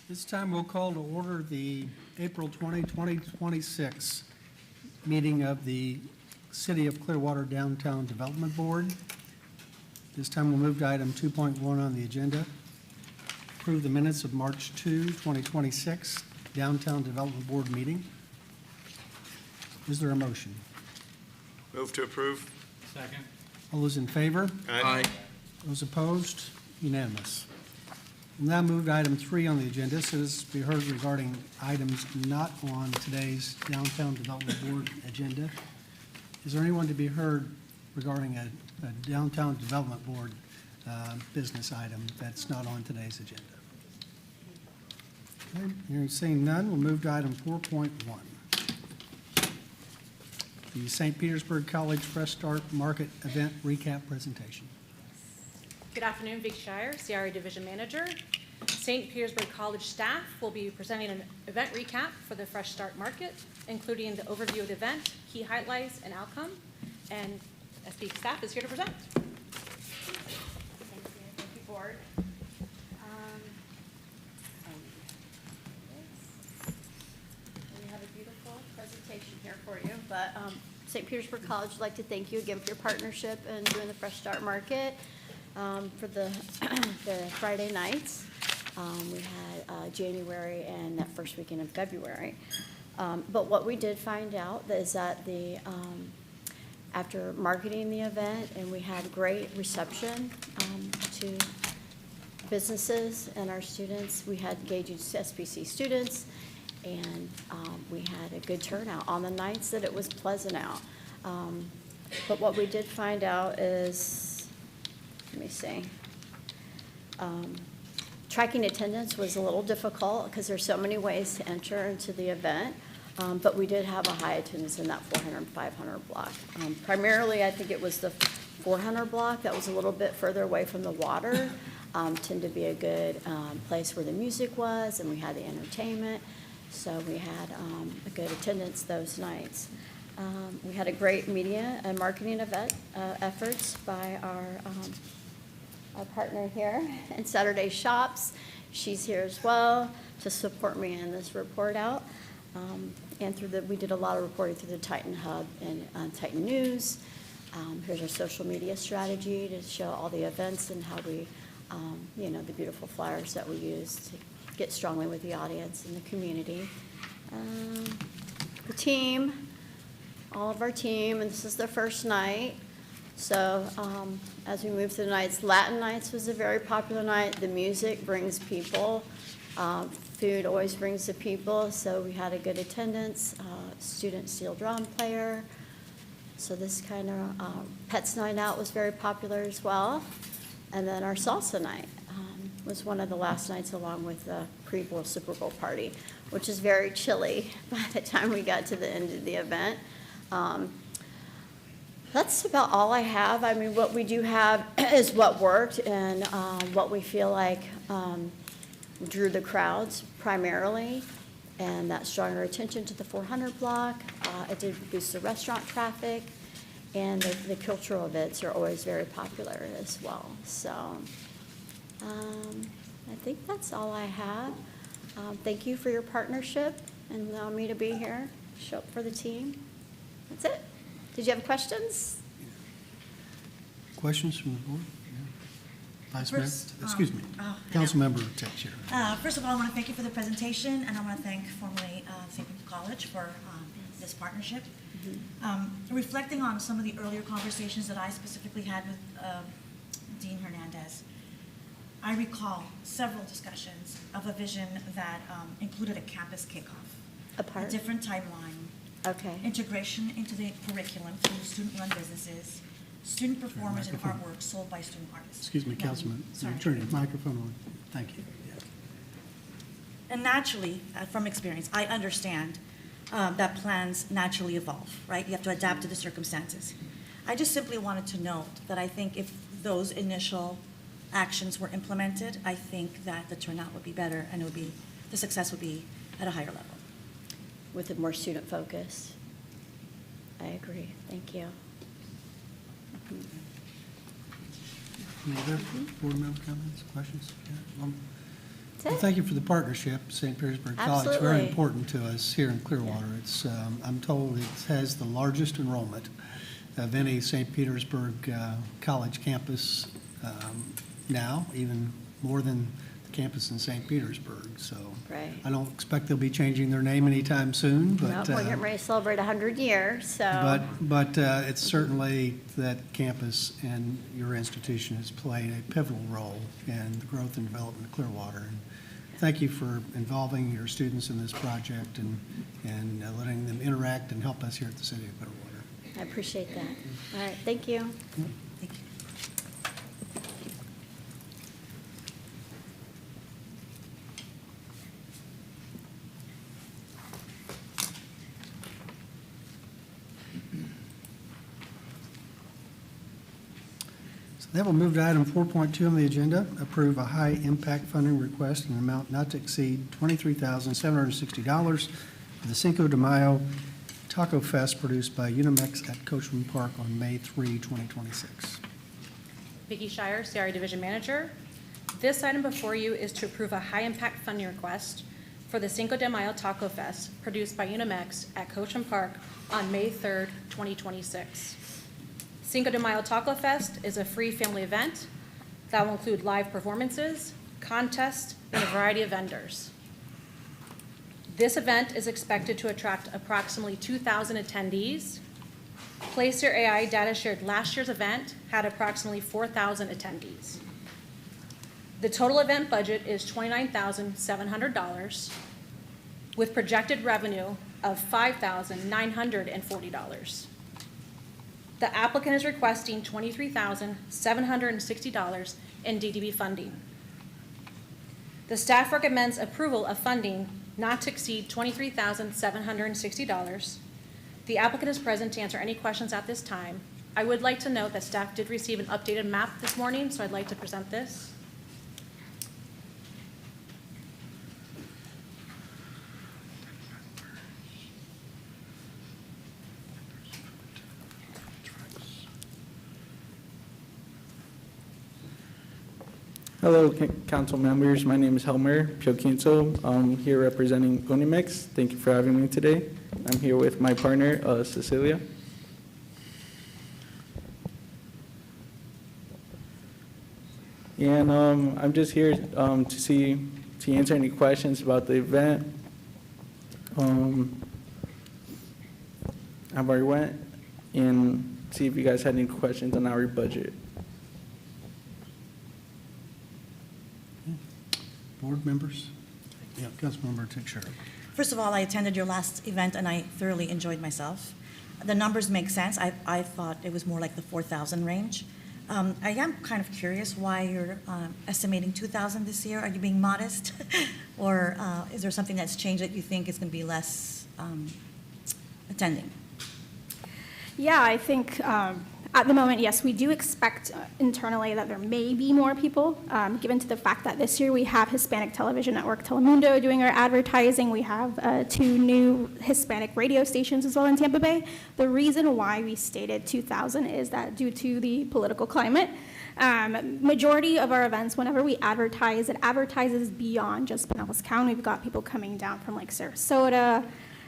This time we'll call to order the April 20, 2026 meeting of the City of Clearwater Downtown Development Board. This time we'll move to item 2.1 on the agenda. Approve the minutes of March 2, 2026 Downtown Development Board meeting. Is there a motion? Move to approve. Second. All those in favor? Aye. Those opposed? Unanimous. We'll now move to item 3 on the agenda. This is to be heard regarding items not on today's Downtown Development Board agenda. Is there anyone to be heard regarding a Downtown Development Board business item that's not on today's agenda? Okay, hearing seeing none, we'll move to item 4.1. The St. Petersburg College Fresh Start Market Event Recap Presentation. Good afternoon, Vic Shire, CRA Division Manager. St. Petersburg College staff will be presenting an event recap for the Fresh Start Market, including the overview of the event, key highlights, and outcome. And SB staff is here to present. Thank you, board. We have a beautiful presentation here for you, but St. Petersburg College would like to thank you again for your partnership in doing the Fresh Start Market for the Friday nights. We had January and that first weekend of February. But what we did find out is that after marketing the event, and we had great reception to businesses and our students, we had engaged SPC students, and we had a good turnout on the nights that it was pleasant out. But what we did find out is, let me see, tracking attendance was a little difficult because there's so many ways to enter into the event. But we did have a high attendance in that 400 and 500 block. Primarily, I think it was the 400 block that was a little bit further away from the water. Tended to be a good place where the music was, and we had the entertainment. So we had a good attendance those nights. We had a great media and marketing event efforts by our partner here in Saturday Shops. She's here as well to support me in this report out. And we did a lot of reporting through the Titan Hub and Titan News. Here's our social media strategy to show all the events and how we, the beautiful flyers that we use to get strongly with the audience and the community. The team, all of our team, and this is the first night. So as we move through the nights, Latin nights was a very popular night. The music brings people. Food always brings the people, so we had a good attendance. Student steel drum player. So this kind of Pets Night Out was very popular as well. And then our salsa night was one of the last nights, along with the pre-bowl Super Bowl party, which is very chilly by the time we got to the end of the event. That's about all I have. I mean, what we do have is what worked and what we feel like drew the crowds primarily, and that's drawing our attention to the 400 block. It did boost the restaurant traffic, and the cultural events are always very popular as well. So I think that's all I have. Thank you for your partnership and allowing me to be here, show up for the team. That's it. Did you have questions? Questions from the board? Vice Mayor, excuse me, no. Councilmember Teixeira. First of all, I want to thank you for the presentation, and I want to thank formally St. Petersburg College for this partnership. Reflecting on some of the earlier conversations that I specifically had with Dean Hernandez, I recall several discussions of a vision that included a campus kickoff, a different timeline, integration into the curriculum through student-run businesses, student performance and artwork sold by student artists. Excuse me, Councilman. Turn your microphone on. Thank you. Yeah. And naturally, from experience, I understand that plans naturally evolve, right? You have to adapt to the circumstances. I just simply wanted to note that I think if those initial actions were implemented, I think that the turnout would be better, and the success would be at a higher level. With a more student focus. I agree. Thank you. Any other board member comments, questions? Yeah. Well, it. thank you for the partnership, St. Petersburg College. Very Absolutely. important to us here in Clearwater. It's, I'm told it has the largest enrollment of any St. Petersburg College campus now, even more than the campus in St. Petersburg. So Right. I don't expect they'll be changing their name anytime soon, No, but. we're getting ready to celebrate 100 years, so. But it's certainly that campus and your institution has played a pivotal role in the growth and development of Clearwater. And thank you for involving your students in this project and letting them interact and help us here at the City of Clearwater. I appreciate that. All right, thank you. Thank you. So that will move to item 4.2 on the agenda, approve a high-impact funding request in an amount not to exceed $23,760 for the Cinco de Mayo Taco Fest produced by Unimex at Coachman Park on May 3, 2026. Vicki Shire, CRA Division Manager. This item before you is to approve a high-impact funding request for the Cinco de Mayo Taco Fest produced by Unimex at Coachman Park on May 3rd, 2026. Cinco de Mayo Taco Fest is a free family event that will include live performances, contests, and a variety of vendors. This event is expected to attract approximately 2,000 attendees. Placer AI data shared last year's event had approximately 4,000 attendees. The total event budget is $29,700 with projected revenue of $5,940. The applicant is requesting $23,760 in DDB funding. The staff recommends approval of funding not to exceed $23,760. The applicant is present to answer any questions at this time. I would like to note that staff did receive an updated map this morning, so I'd like to present this. Hello, council members. My name is Helmer Pioquinto. I'm here representing Unimex. Thank you for having me today. I'm here with my partner, Cecilia. And I'm just here to answer any questions about the event. I've already went and see if you guys had any questions on our budget. Board members? Yeah, Councilmember Teixeira. First of all, I attended your last event and I thoroughly enjoyed myself. The numbers make sense. I thought it was more like the 4,000 range. I am kind of curious why you're estimating 2,000 this year. Are you being modest? Or is there something that's changed that you think is going to be less attending? Yeah, I think at the moment, yes, we do expect internally that there may be more people, given to the fact that this year we have Hispanic television network Telemundo doing our advertising. We have 2 new Hispanic radio stations as well in Tampa Bay. The reason why we stated 2,000 is that due to the political climate, majority of our events, whenever we advertise, it advertises beyond just Pinellas County. We've got people coming down from like Sarasota,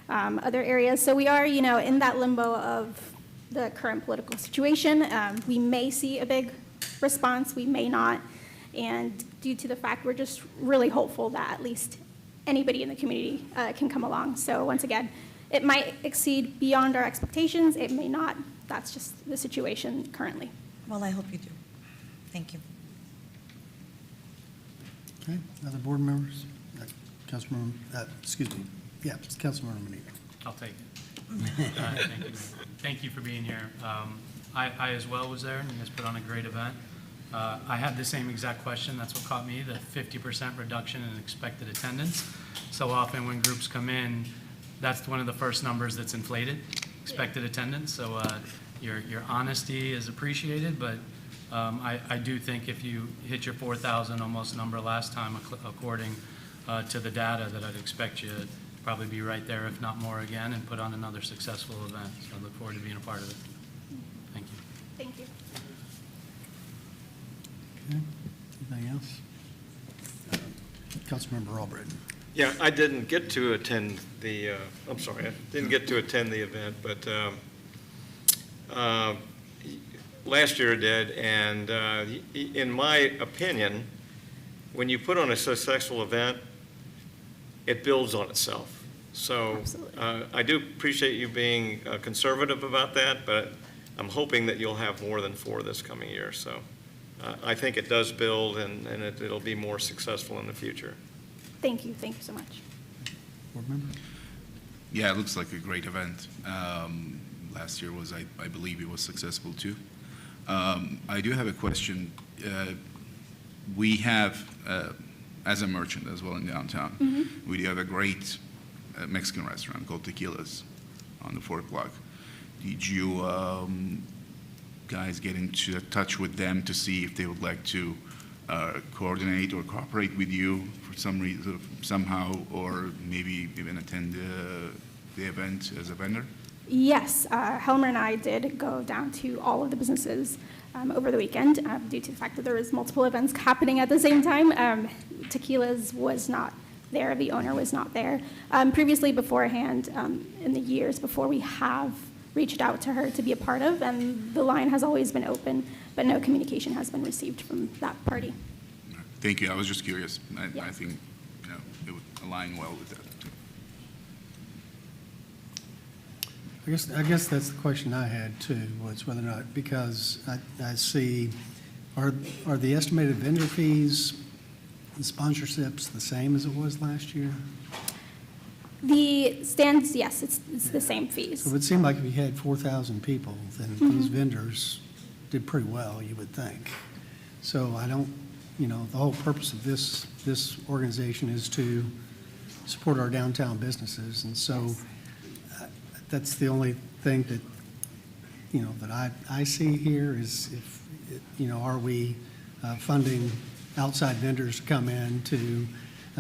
other areas. So we are, in that limbo of the current political situation. We may see a big response, we may not. And due to the fact we're just really hopeful that at least anybody in the community can come along. So once again, it might exceed beyond our expectations, it may not. That's just the situation currently. Well, I hope you do. Thank you. Okay, other board members? Councilmember, Councilmember Menino. I'll take it. Thank you. Thank you for being here. I as well was there, and you guys put on a great event. I had the same exact question. That's what caught me, the 50% reduction in expected attendance. So often when groups come in, that's one of the first numbers that's inflated, expected attendance. So your honesty is appreciated, but I do think if you hit your 4,000 almost number last time, according to the data, that I'd expect you to probably be right there, if not more again, and put on another successful event. So I look forward to being a part of it. Thank you. Thank you. Okay, anything else? Councilmember Albritton. Yeah, I didn't get to attend the, I'm sorry, I didn't get to attend the event, but last year I did, and in my opinion, when you put on a successful event, it builds on itself. So Absolutely. I do appreciate you being conservative about that, but I'm hoping that you'll have more than 4 this coming year. So I think it does build, and it'll be more successful in the future. Thank you so much. Board member? Yeah, it looks like a great event. Last year was, I believe it was successful too. I do have a question. We have, as a merchant as well in downtown, we do have a great Mexican restaurant called Tequila's on the 4th block. Did you guys get into touch with them to see if they would like to coordinate or cooperate with you for some reason, somehow, or maybe even attend the event as a vendor? Yes, Helmer and I did go down to all of the businesses over the weekend due to the fact that there was multiple events happening at the same time. Tequila's was not there, the owner was not there. Previously, beforehand, in the years before, we have reached out to her to be a part of, and the line has always been open, but no communication has been received from that party. Thank you. I was just curious. Yeah. I think, it would align well with that too. I guess that's the question I had too, was whether or not, because I see, are the estimated vendor fees and sponsorships the same as it was last year? The stands, yes, it's the same So fees. it would seem like if you had 4,000 people, then those vendors did pretty well, you would think. So I don't, the whole purpose of this organization is to support our downtown businesses. And so that's the only thing that, that I see here is if, are we funding outside vendors to come in to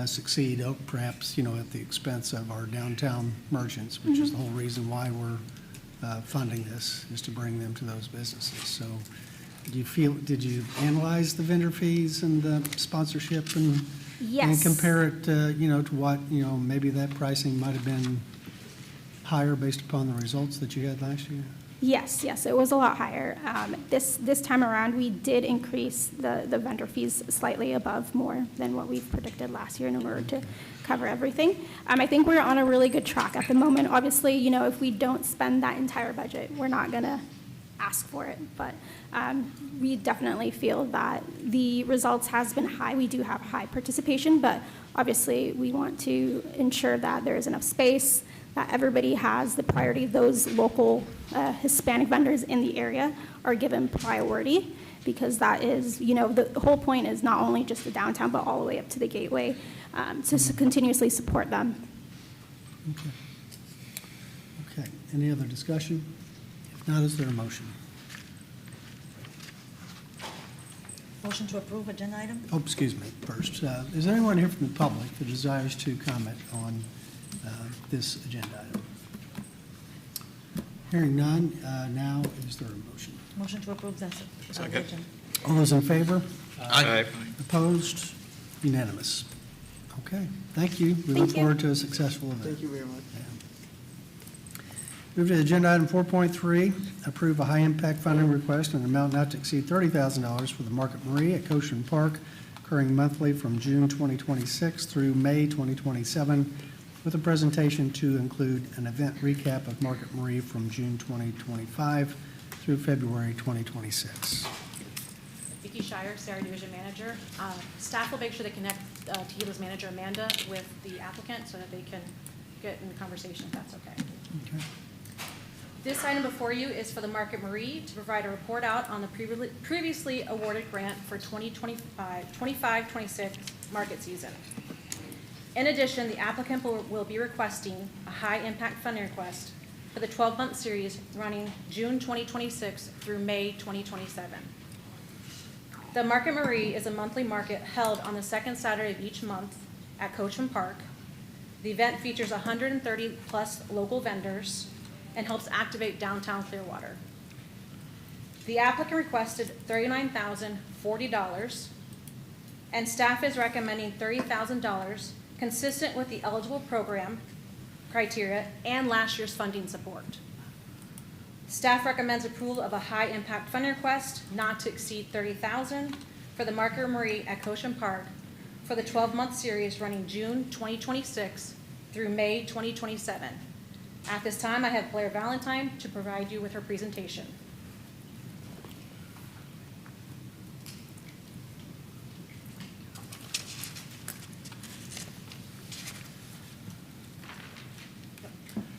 succeed, perhaps, at the expense of our downtown merchants, which is the whole reason why we're funding this, is to bring them to those businesses. So did you analyze the vendor fees and the sponsorship and Yes. compare it, to what, maybe that pricing might have been higher based upon the results that you had last year? Yes, it was a lot higher. This time around, we did increase the vendor fees slightly above more than what we've predicted last year in order to cover everything. I think we're on a really good track at the moment. Obviously, if we don't spend that entire budget, we're not going to ask for it. But we definitely feel that the results has been high. We do have high participation, but obviously, we want to ensure that there is enough space, that everybody has the priority. Those local Hispanic vendors in the area are given priority, because that is, the whole point is not only just the downtown, but all the way up to the gateway, to continuously support them. Okay. Any other discussion? If not, is there a motion? Motion to approve agenda item? Oh, excuse me, first. Is there anyone here from the public that desires to comment on this agenda item? Hearing none, now is there a motion? Motion to approve that. Second. Agenda. All those in favor? Aye. Opposed? Unanimous. Okay, thank you. We look Thank you. forward to a successful event. Thank you very much. Move to agenda item 4.3, approve a high-impact funding request in an amount not to exceed $30,000 for the Market Marie at Goshen Park, occurring monthly from June 2026 through May 2027, with a presentation to include an event recap of Market Marie from June 2025 through February 2026. Vicki Shire, CRA Division Manager. Staff will make sure they connect Tequila's manager, Amanda, with the applicant so that they can get in conversation, if that's okay. Okay. This item before you is for the Market Marie to provide a report out on the previously awarded grant for 25-26 market season. In addition, the applicant will be requesting a high-impact funding request for the 12-month series running June 2026 through May 2027. The Market Marie is a monthly market held on the second Saturday of each month at Coachman Park. The event features 130-plus local vendors and helps activate downtown Clearwater. The applicant requested $39,040. and staff is recommending $30,000, consistent with the eligible program criteria and last year's funding support. Staff recommends approval of a high-impact funding request not to exceed $30,000 for the Marker Marie at Cochin Park for the 12-month series running June 2026 through May 2027. At this time, I have Blair Valentine to provide you with her presentation.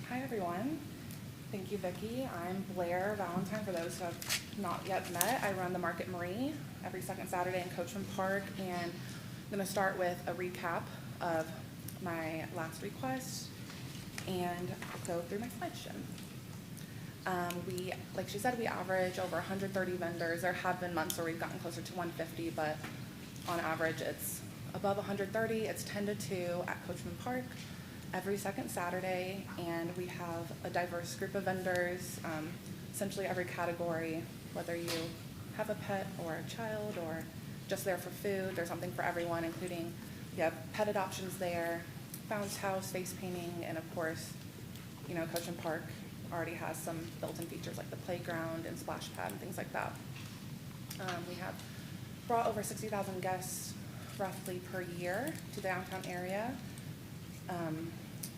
Hi, everyone. Thank you, Vicki. I'm Blair Valentine, for those who have not yet met. I run the Market Marie every second Saturday in Coachman Park, and I'm going to start with a recap of my last request and go through my slideshow. Like she said, we average over 130 vendors. There have been months where we've gotten closer to 150, but on average, it's above 130. It's 10 to 2 at Coachman Park every second Saturday, and we have a diverse group of vendors, essentially every category, whether you have a pet or a child or just there for food, there's something for everyone, including you have pet adoptions there, bounce house, face painting, and of course, you know, Coachman Park already has some built-in features like the playground and splash pad and things like that. We have brought over 60,000 guests roughly per year to the downtown area.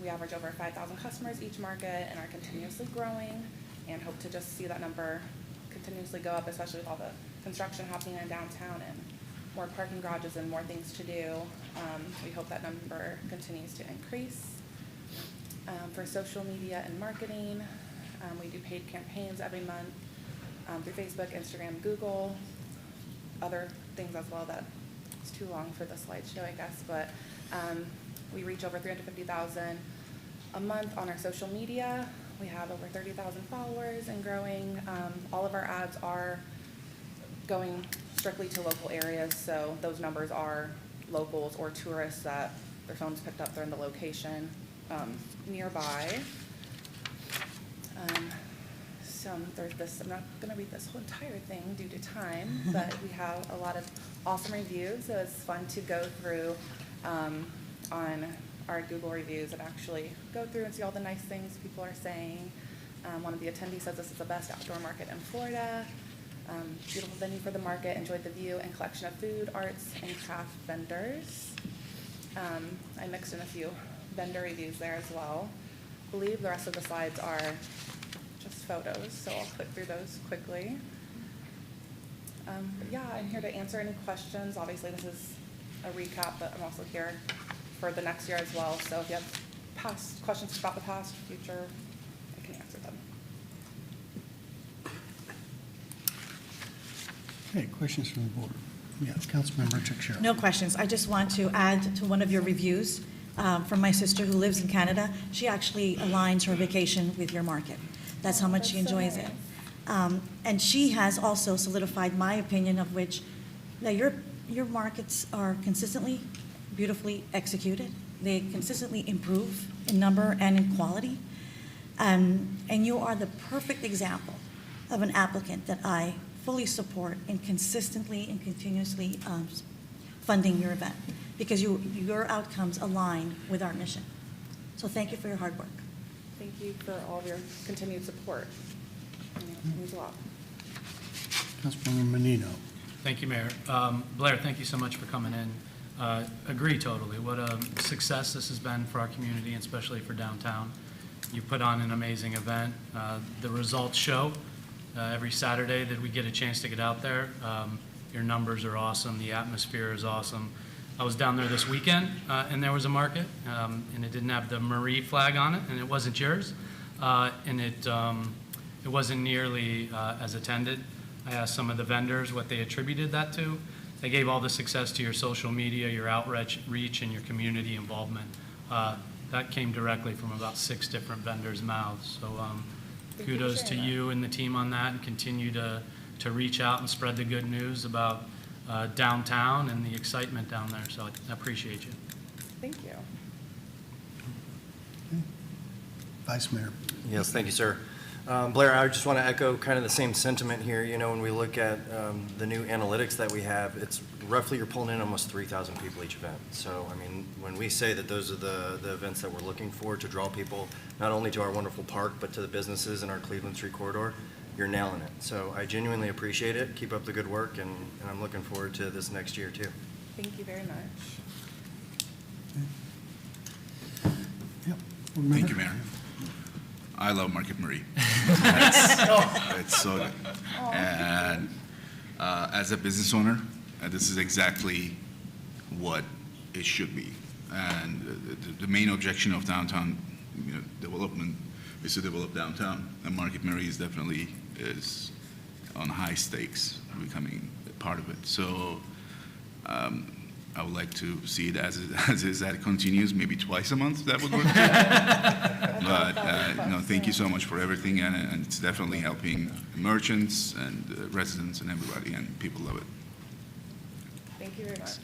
We average over 5,000 customers each market and are continuously growing, and hope to just see that number continuously go up, especially with all the construction happening in downtown and more parking garages and more things to do. We hope that number continues to increase. For social media and marketing, we do paid campaigns every month through Facebook, Instagram, Google, other things as well that it's too long for the slideshow, I guess, but we reach over 350,000 a month on our social media. We have over 30,000 followers and growing. All of our ads are going strictly to local areas, so those numbers are locals or tourists that their phones picked up, they're in the location nearby. So there's this, I'm not gonna read this whole entire thing due to time, but we have a lot of awesome reviews, so it's fun to go through on our Google reviews and actually go through and see all the nice things people are saying. One of the attendees says this is the best outdoor market in Florida. Beautiful venue for the market, enjoyed the view and collection of food, arts, and craft vendors. I mixed in a few vendor reviews there as well. I believe the rest of the slides are just photos, so I'll click through those quickly. But yeah, I'm here to answer any questions. Obviously, this is a recap, but I'm also here for the next year as well. So if you have past questions about the past, future, I can answer them. Okay, questions from the board? Yes, Councilmember Teixeira. No questions. I just want to add to one of your reviews from my sister who lives in Canada. She actually aligns her vacation with your market. That's how much she enjoys it. And she has also solidified my opinion of which that your markets are consistently, beautifully executed. They consistently improve in number and in quality. And you are the perfect example of an applicant that I fully support in consistently and continuously funding your event, because your outcomes align with our mission. So thank you for your hard work. Thank you for all of your continued support. It means a lot. Councilmember Menino. Thank you, Mayor. Blair, thank you so much for coming in. Agree totally. What a success this has been for our community, and especially for downtown. You put on an amazing event. The results show every Saturday that we get a chance to get out there. Your numbers are awesome. The atmosphere is awesome. I was down there this weekend, and there was a market, and it didn't have the Marie flag on it, and it wasn't yours, and it wasn't nearly as attended. I asked some of the vendors what they attributed that to. They gave all the success to your social media, your outreach, and your community involvement. That came directly from about 6 different vendors' mouths. So kudos to you and the team on that, and continue to reach out and spread the good news about downtown and the excitement down there. So I appreciate you. Thank you. Vice Mayor. Yes, thank you, sir. Blair, I just want to echo kind of the same sentiment here. You know, when we look at the new analytics that we have, it's roughly you're pulling in almost 3,000 people each event. So, I mean, when we say that those are the events that we're looking for to draw people not only to our wonderful park, but to the businesses in our Cleveland Street corridor, you're nailing it. So I genuinely appreciate it. Keep up the good work, and I'm looking forward to this next year, too. Thank you very much. Yep. Thank you, Mayor. I love Market Marie. It's so good. And as a business owner, this is exactly what it should be. And the main objection of downtown, development is to develop downtown. And Market Marie is definitely on high stakes, becoming a part of it. So I would like to see it as is, that it continues, maybe twice a month. That would work too. But thank you so much for everything, and it's definitely helping merchants and residents and everybody, and people love it. Thank you very much.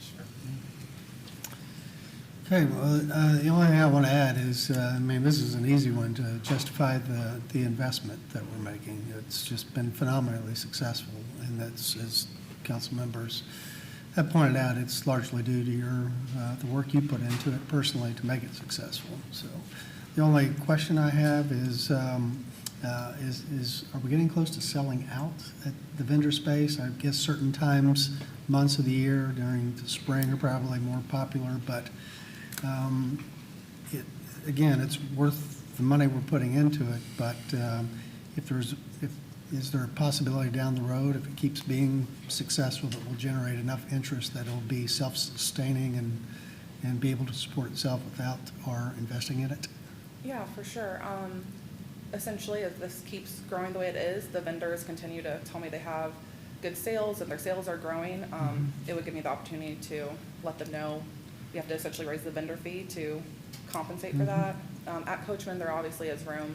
Okay, well, the only thing I want to add is, I mean, this is an easy one to justify the investment that we're making. It's just been phenomenally successful, and that's, as council members have pointed out, it's largely due to the work you put into it personally to make it successful. So the only question I have is are we getting close to selling out at the vendor space? I guess certain times, months of the year during the spring are probably more popular, but again, it's worth the money we're putting into it, but is there a possibility down the road, if it keeps being successful, that will generate enough interest that it'll be self-sustaining and be able to support itself without our investing in it? Yeah, for sure. Essentially, as this keeps growing the way it is, the vendors continue to tell me they have good sales and their sales are growing. It would give me the opportunity to let them know we have to essentially raise the vendor fee to compensate for that. At Coachman, there obviously is room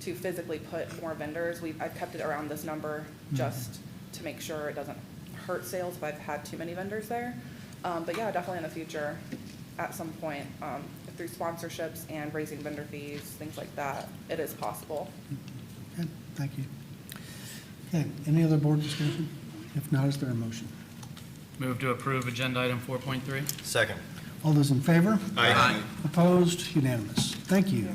to physically put more vendors. I've kept it around this number just to make sure it doesn't hurt sales if I've had too many vendors there. But yeah, definitely in the future, at some point, through sponsorships and raising vendor fees, things like that, it is possible. Okay, thank you. Okay, any other board discussion? If not, is there a motion? Move to approve agenda item 4.3. Second. All those in favor? Aye. Opposed? Unanimous. Thank you.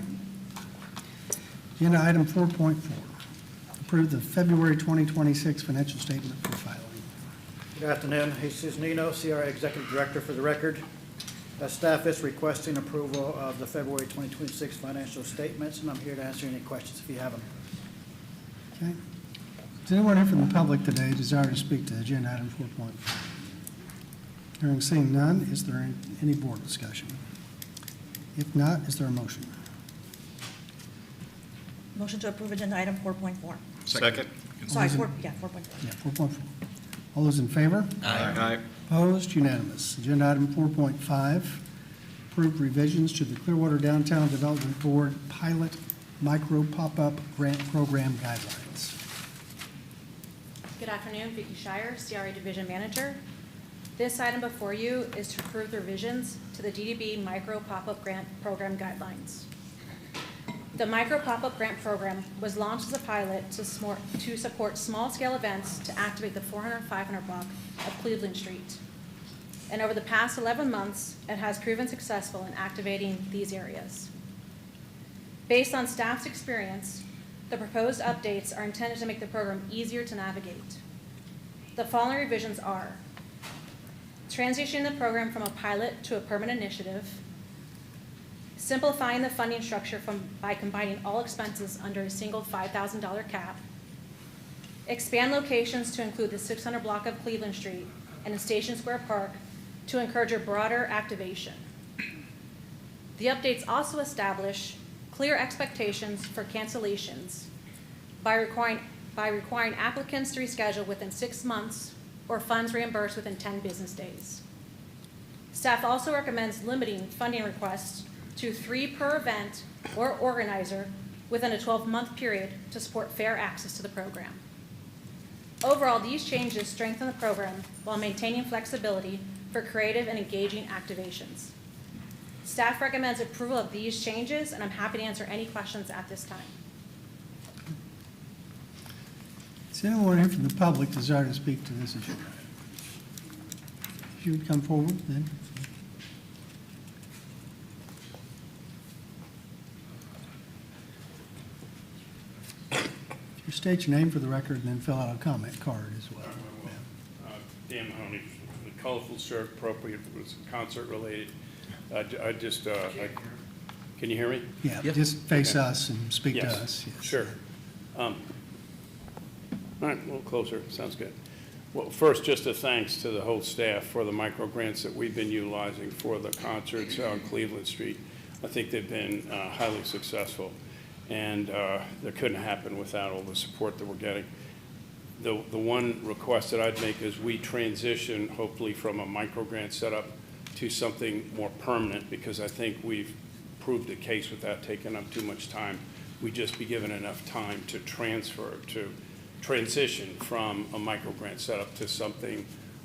Agenda item 4.4, approve the February 2026 financial statement for filing. Good afternoon. Jesus Nino, CRA Executive Director for the record. Staff is requesting approval of the February 2026 financial statements, and I'm here to answer any questions if you have them. Okay. Does anyone here from the public today desire to speak to agenda item 4.4? Hearing seeing none, is there any board discussion? If not, is there a motion? Motion to approve agenda item 4.4. Second. Sorry, 4.4. Yeah, 4.4. All those in favor? Aye. Opposed? Unanimous. Agenda item 4.5, approve revisions to the Clearwater Downtown Development Board Pilot Micro Pop-Up Grant Program Guidelines. Good afternoon, Vicki Shire, CRA Division Manager. This item before you is to approve the revisions to the DDB Micro Pop-Up Grant Program Guidelines. The Micro Pop-Up Grant Program was launched as a pilot to support small-scale events to activate the 400-500 block of Cleveland Street. And over the past 11 months, it has proven successful in activating these areas. Based on staff's experience, the proposed updates are intended to make the program easier to navigate. The following revisions are: transitioning the program from a pilot to a permanent initiative, simplifying the funding structure by combining all expenses under a single $5,000 cap, expand locations to include the 600 block of Cleveland Street and in Station Square Park to encourage a broader activation. The updates also establish clear expectations for cancellations by requiring applicants to reschedule within 6 months or funds reimbursed within 10 business days. Staff also recommends limiting funding requests to 3 per event or organizer within a 12-month period to support fair access to the program. Overall, these changes strengthen the program while maintaining flexibility for creative and engaging activations. Staff recommends approval of these changes, and I'm happy to answer any questions at this time. Does anyone here from the public desire to speak to this issue? If you would come forward, then. You state your name for the record and then fill out a comment card as well. Dan Mahoney, the colorful shirt, appropriate, it was concert related. I just, can you hear me? Yeah, just face Okay. us and speak to Yes, us. Yes. Sure. All right, a little closer, sounds good. Well, first, just a thanks to the whole staff for the micro grants that we've been utilizing for the concerts on Cleveland Street. I think they've been highly successful, and that couldn't happen without all the support that we're getting. The one request that I'd make is we transition, hopefully, from a micro grant setup to something more permanent, because I think we've proved the case without taking up too much time. We just be given enough time to transition from a micro grant setup to something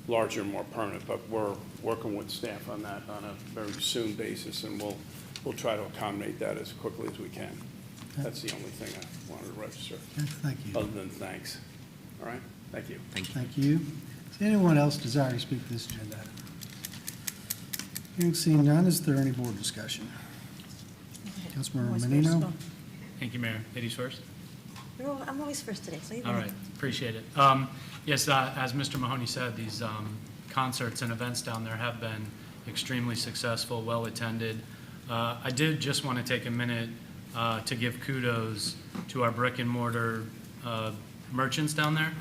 larger and more permanent. But we're working with staff on that on a very soon basis, and we'll try to accommodate that as quickly as we can. That's the only thing I wanted to register, Thank you. other than thanks. All right, thank you. Thank you. Does anyone else desire to speak to this agenda item? Hearing seen none, is there any board discussion? Councilmember Menino? Thank you, Mayor. Ladies first. I'm always first today, so you All right, appreciate it. Yes, as Mr. Mahoney said, these concerts and events down there have been extremely successful, well-attended. I did just want to take a minute to give kudos to our brick and mortar merchants down there,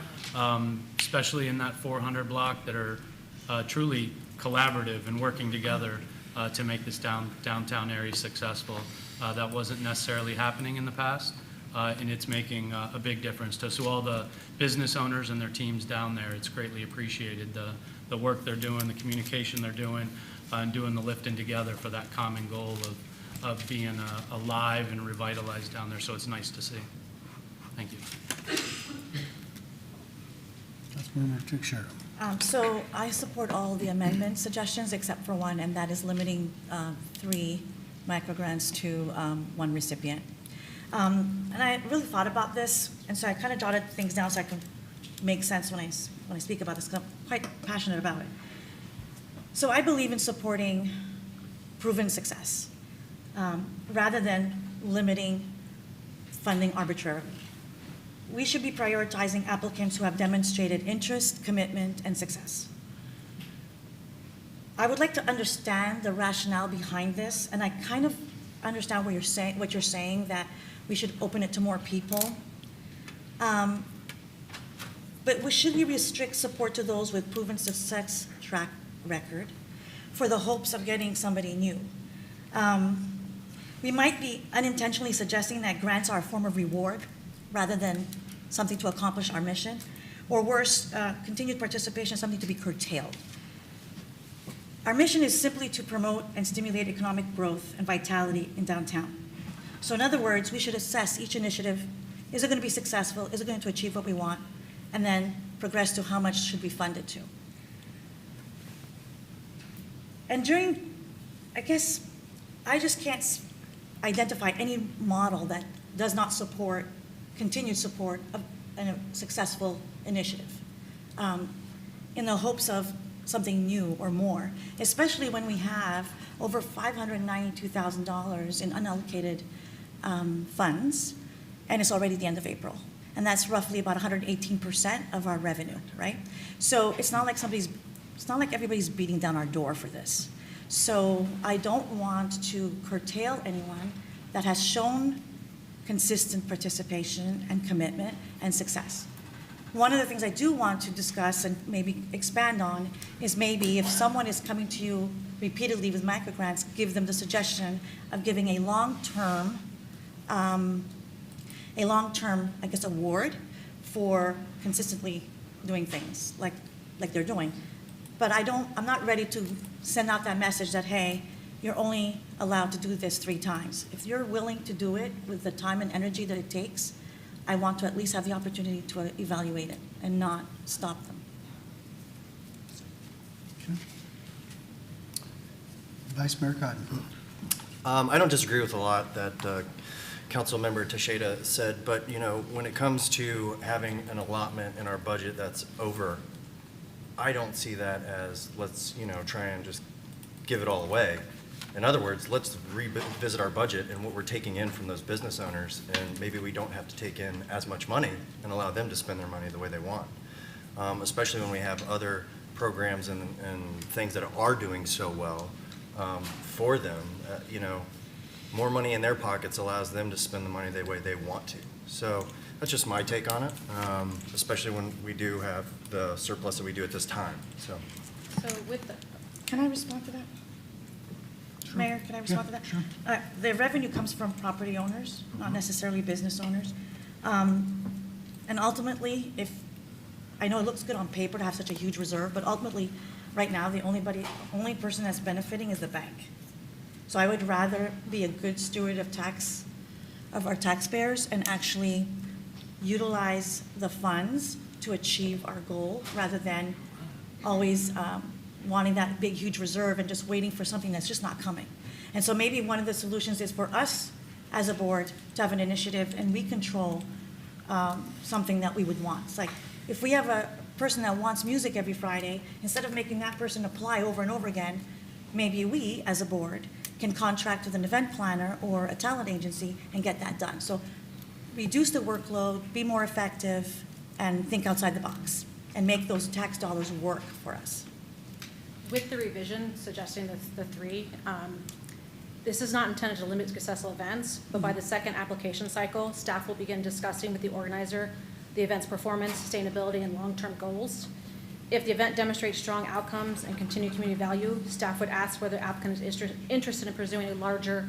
especially in that 400 block that are truly collaborative and working together to make this downtown area successful. That wasn't necessarily happening in the past, and it's making a big difference to us. So all the business owners and their teams down there, it's greatly appreciated, the work they're doing, the communication they're doing, and doing the lifting together for that common goal of being alive and revitalized down there. So it's nice to see. Thank you. Councilmember Teixeira. So I support all the amendment suggestions except for one, and that is limiting 3 microgrants to 1 recipient. And I really thought about this, and so I kind of jotted things down so I can make sense when I speak about this, because I'm quite passionate about it. So I believe in supporting proven success rather than limiting funding arbitrarily. We should be prioritizing applicants who have demonstrated interest, commitment, and success. I would like to understand the rationale behind this, and I kind of understand what you're saying, that we should open it to more people. But should we restrict support to those with proven success track record for the hopes of getting somebody new? We might be unintentionally suggesting that grants are a form of reward rather than something to accomplish our mission, or worse, continued participation is something to be curtailed. Our mission is simply to promote and stimulate economic growth and vitality in downtown. So in other words, we should assess each initiative. Is it going to be successful? Is it going to achieve what we want? And then progress to how much should be funded to. And I guess, I just can't identify any model that does not support continued support of a successful initiative in the hopes of something new or more, especially when we have over $592,000 in unallocated funds, and it's already the end of April. And that's roughly about 118% of our revenue, right? So it's not like everybody's beating down our door for this. So I don't want to curtail anyone that has shown consistent participation and commitment and success. One of the things I do want to discuss and maybe expand on is maybe if someone is coming to you repeatedly with microgrants, give them the suggestion of giving a long-term, I guess, award for consistently doing things like they're doing. But I'm not ready to send out that message that, hey, you're only allowed to do this 3 times. If you're willing to do it with the time and energy that it takes, I want to at least have the opportunity to evaluate it and not stop them. Okay. Vice Mayor Cotton. I don't disagree with a lot that Councilmember Teixeira said, but, you know, when it comes to having an allotment in our budget that's over, I don't see that as, let's, you know, try and just give it all away. In other words, let's revisit our budget and what we're taking in from those business owners, and maybe we don't have to take in as much money and allow them to spend their money the way they want. Especially when we have other programs and things that are doing so well for them, you know, more money in their pockets allows them to spend the money the way they want to. So that's just my take on it, especially when we do have the surplus that we do at this time, so. So with the, Can I respond to that? Mayor, can I respond to that? Sure. The revenue comes from property owners, not necessarily business owners. And ultimately, I know it looks good on paper to have such a huge reserve, but ultimately, right now, the only person that's benefiting is the bank. So I would rather be a good steward of our taxpayers and actually utilize the funds to achieve our goal rather than always wanting that big, huge reserve and just waiting for something that's just not coming. And so maybe one of the solutions is for us as a board to have an initiative and we control something that we would want. It's like, if we have a person that wants music every Friday, instead of making that person apply over and over again, maybe we, as a board, can contract with an event planner or a talent agency and get that done. So reduce the workload, be more effective, and think outside the box, and make those tax dollars work for us. with the revision suggesting the three, this is not intended to limit successful events, but by the second application cycle, staff will begin discussing with the organizer the event's performance, sustainability, and long-term goals. If the event demonstrates strong outcomes and continued community value, staff would ask whether the applicant is interested in pursuing a larger,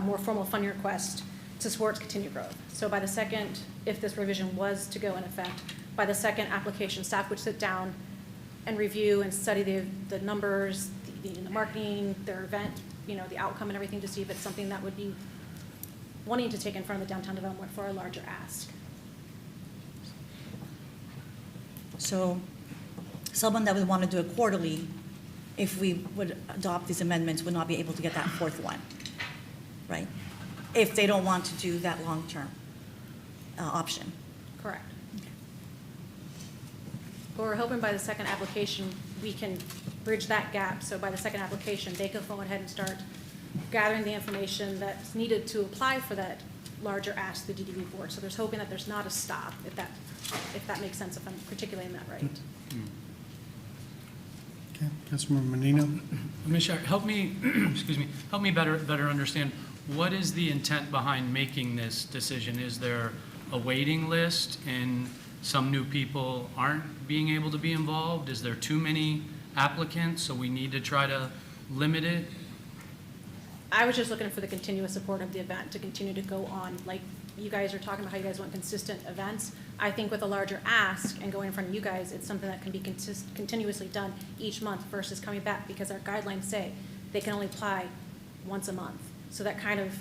more formal funding request to support its continued growth. So by the second, if this revision was to go in effect, by the second application, staff would sit down and review and study the numbers, the marketing, their event, the outcome and everything to see if it's something that would be wanting to take in front of the downtown development for a larger ask. So someone that would want to do it quarterly, if we would adopt these amendments, would not be able to get that fourth one, right? If they don't want to do that long-term option. Correct. But we're hoping by the second application, we can bridge that gap. So by the second application, they can go ahead and start gathering the information that's needed to apply for that larger ask to the DDB board. So there's hoping that there's not a stop, if that makes sense, if I'm articulating that right. Okay, Councilmember Menino? Ms. Shire, help me, excuse me, help me better understand, what is the intent behind making this decision? Is there a waiting list and some new people aren't being able to be involved? Is there too many applicants, so we need to try to limit it? I was just looking for the continuous support of the event to continue to go on. Like you guys are talking about how you guys want consistent events. I think with a larger ask and going in front of you guys, it's something that can be continuously done each month versus coming back, because our guidelines say they can only apply once a month. So that kind of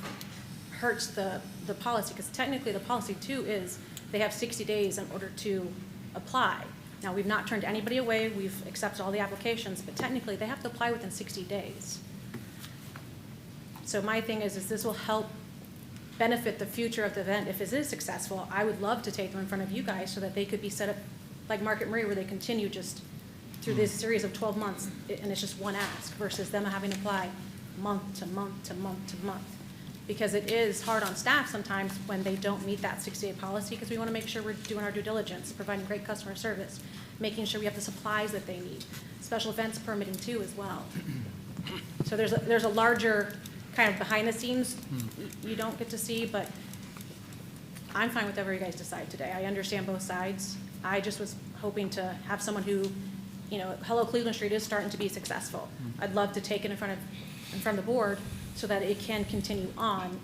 hurts the policy, because technically the policy too is they have 60 days in order to apply. Now, we've not turned anybody away. We've accepted all the applications, but technically they have to apply within 60 days. So my thing is this will help benefit the future of the event. If it is successful, I would love to take them in front of you guys so that they could be set up like Market Marie, where they continue just through this series of 12 months, and it's just one ask, versus them having to apply month to month to month to month. Because it is hard on staff sometimes when they don't meet that 60-day policy, because we want to make sure we're doing our due diligence, providing great customer service, making sure we have the supplies that they need. Special events permitting too as well. So there's a larger kind of behind the scenes you don't get to see, but I'm fine with whatever you guys decide today. I understand both sides. I just was hoping to have someone who, Hello Cleveland Street is starting to be successful. I'd love to take it in front of the board so that it can continue on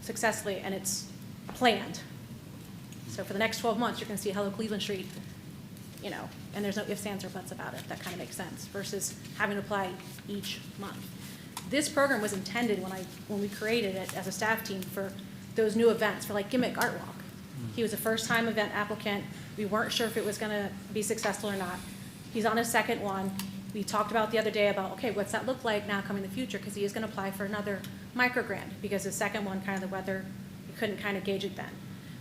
successfully and it's planned. So for the next 12 months, you're going to see Hello Cleveland Street, and there's no ifs, ands, or buts about it. That kind of makes sense versus having to apply each month. This program was intended when we created it as a staff team for those new events, for like Gimmick Art Walk. He was a first-time event applicant. We weren't sure if it was going to be successful or not. He's on his second one. We talked about the other day about, okay, what's that look like now coming in the future? Because he is going to apply for another micro grant, because the second one, kind of the weather, we couldn't kind of gauge it then.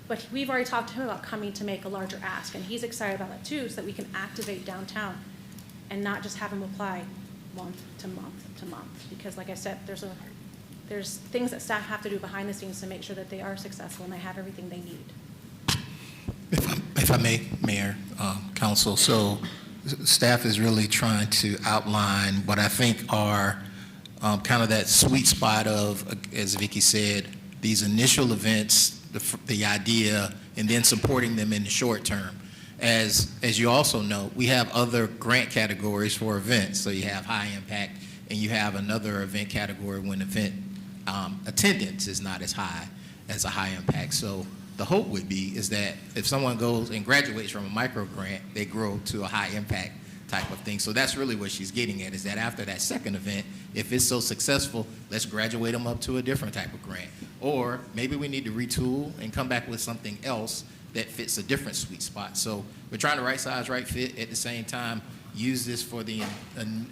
But we've already talked to him about coming to make a larger ask, and he's excited about that too, so that we can activate downtown and not just have him apply month to month to month. Because like I said, there's things that staff have to do behind the scenes to make sure that they are successful and they have everything they need. If I may, Mayor, Council, so staff is really trying to outline what I think are kind of that sweet spot of, as Vicki said, these initial events, the idea, and then supporting them in the short term. As you also know, we have other grant categories for events. So you have high impact, and you have another event category when event attendance is not as high as a high impact. So the hope would be is that if someone goes and graduates from a micro grant, they grow to a high impact type of thing. So that's really what she's getting at, is that after that second event, if it's so successful, let's graduate them up to a different type of grant. Or maybe we need to retool and come back with something else that fits a different sweet spot. So we're trying to right size, right fit, at the same time, use this for the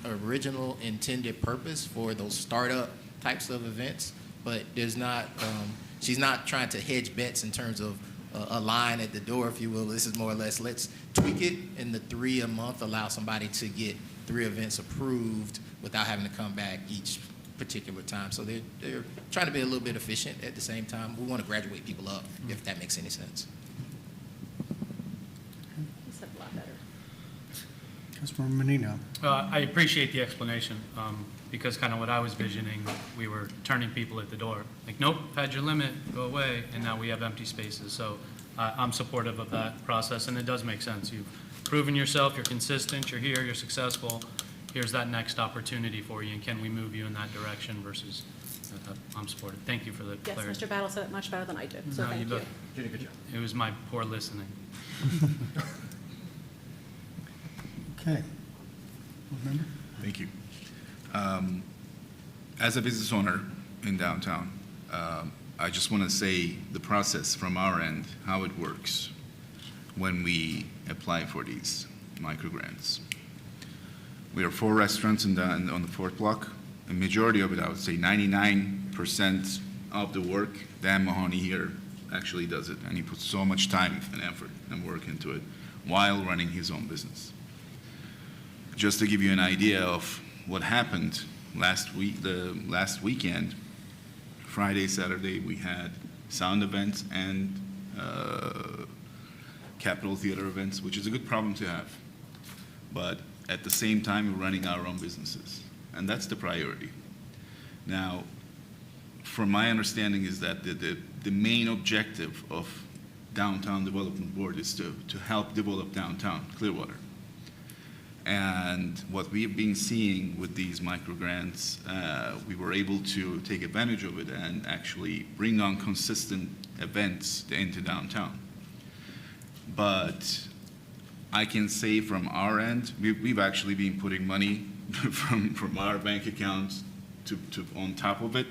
original intended purpose for those startup types of events, but there's not, she's not trying to hedge bets in terms of a line at the door, if you will. This is more or less, let's tweak it in the 3 a month, allow somebody to get 3 events approved without having to come back each particular time. So they're trying to be a little bit efficient at the same time. We want to graduate people up, if that makes any sense. He said a lot better. Councilmember Menino. I appreciate the explanation, because kind of what I was visioning, we were turning people at the door. Like, nope, had your limit, go away, and now we have empty spaces. So I'm supportive of that process, and it does make sense. You've proven yourself, you're consistent, you're here, you're successful. Here's that next opportunity for you, and can we move you in that direction versus, I'm supportive. Thank you for the Yes, clarity. Mr. Battle said it much better than I did, so No, thank you. both did a good job. It was my poor listening. Okay. Board member? Thank you. As a business owner in downtown, I just want to say the process from our end, how it works when we apply for these micro grants. We are 4 restaurants on the 4th block. The majority of it, I would say 99% of the work, Dan Mahoney here actually does it, and he puts so much time and effort and work into it while running his own business. Just to give you an idea of what happened last weekend, Friday, Saturday, we had sound events and Capitol Theater events, which is a good problem to have. But at the same time, we're running our own businesses, and that's the priority. Now, from my understanding is that the main objective of Downtown Development Board is to help develop downtown Clearwater. And what we've been seeing with these micro grants, we were able to take advantage of it and actually bring on consistent events into downtown. But I can say from our end, we've actually been putting money from our bank accounts to on top of it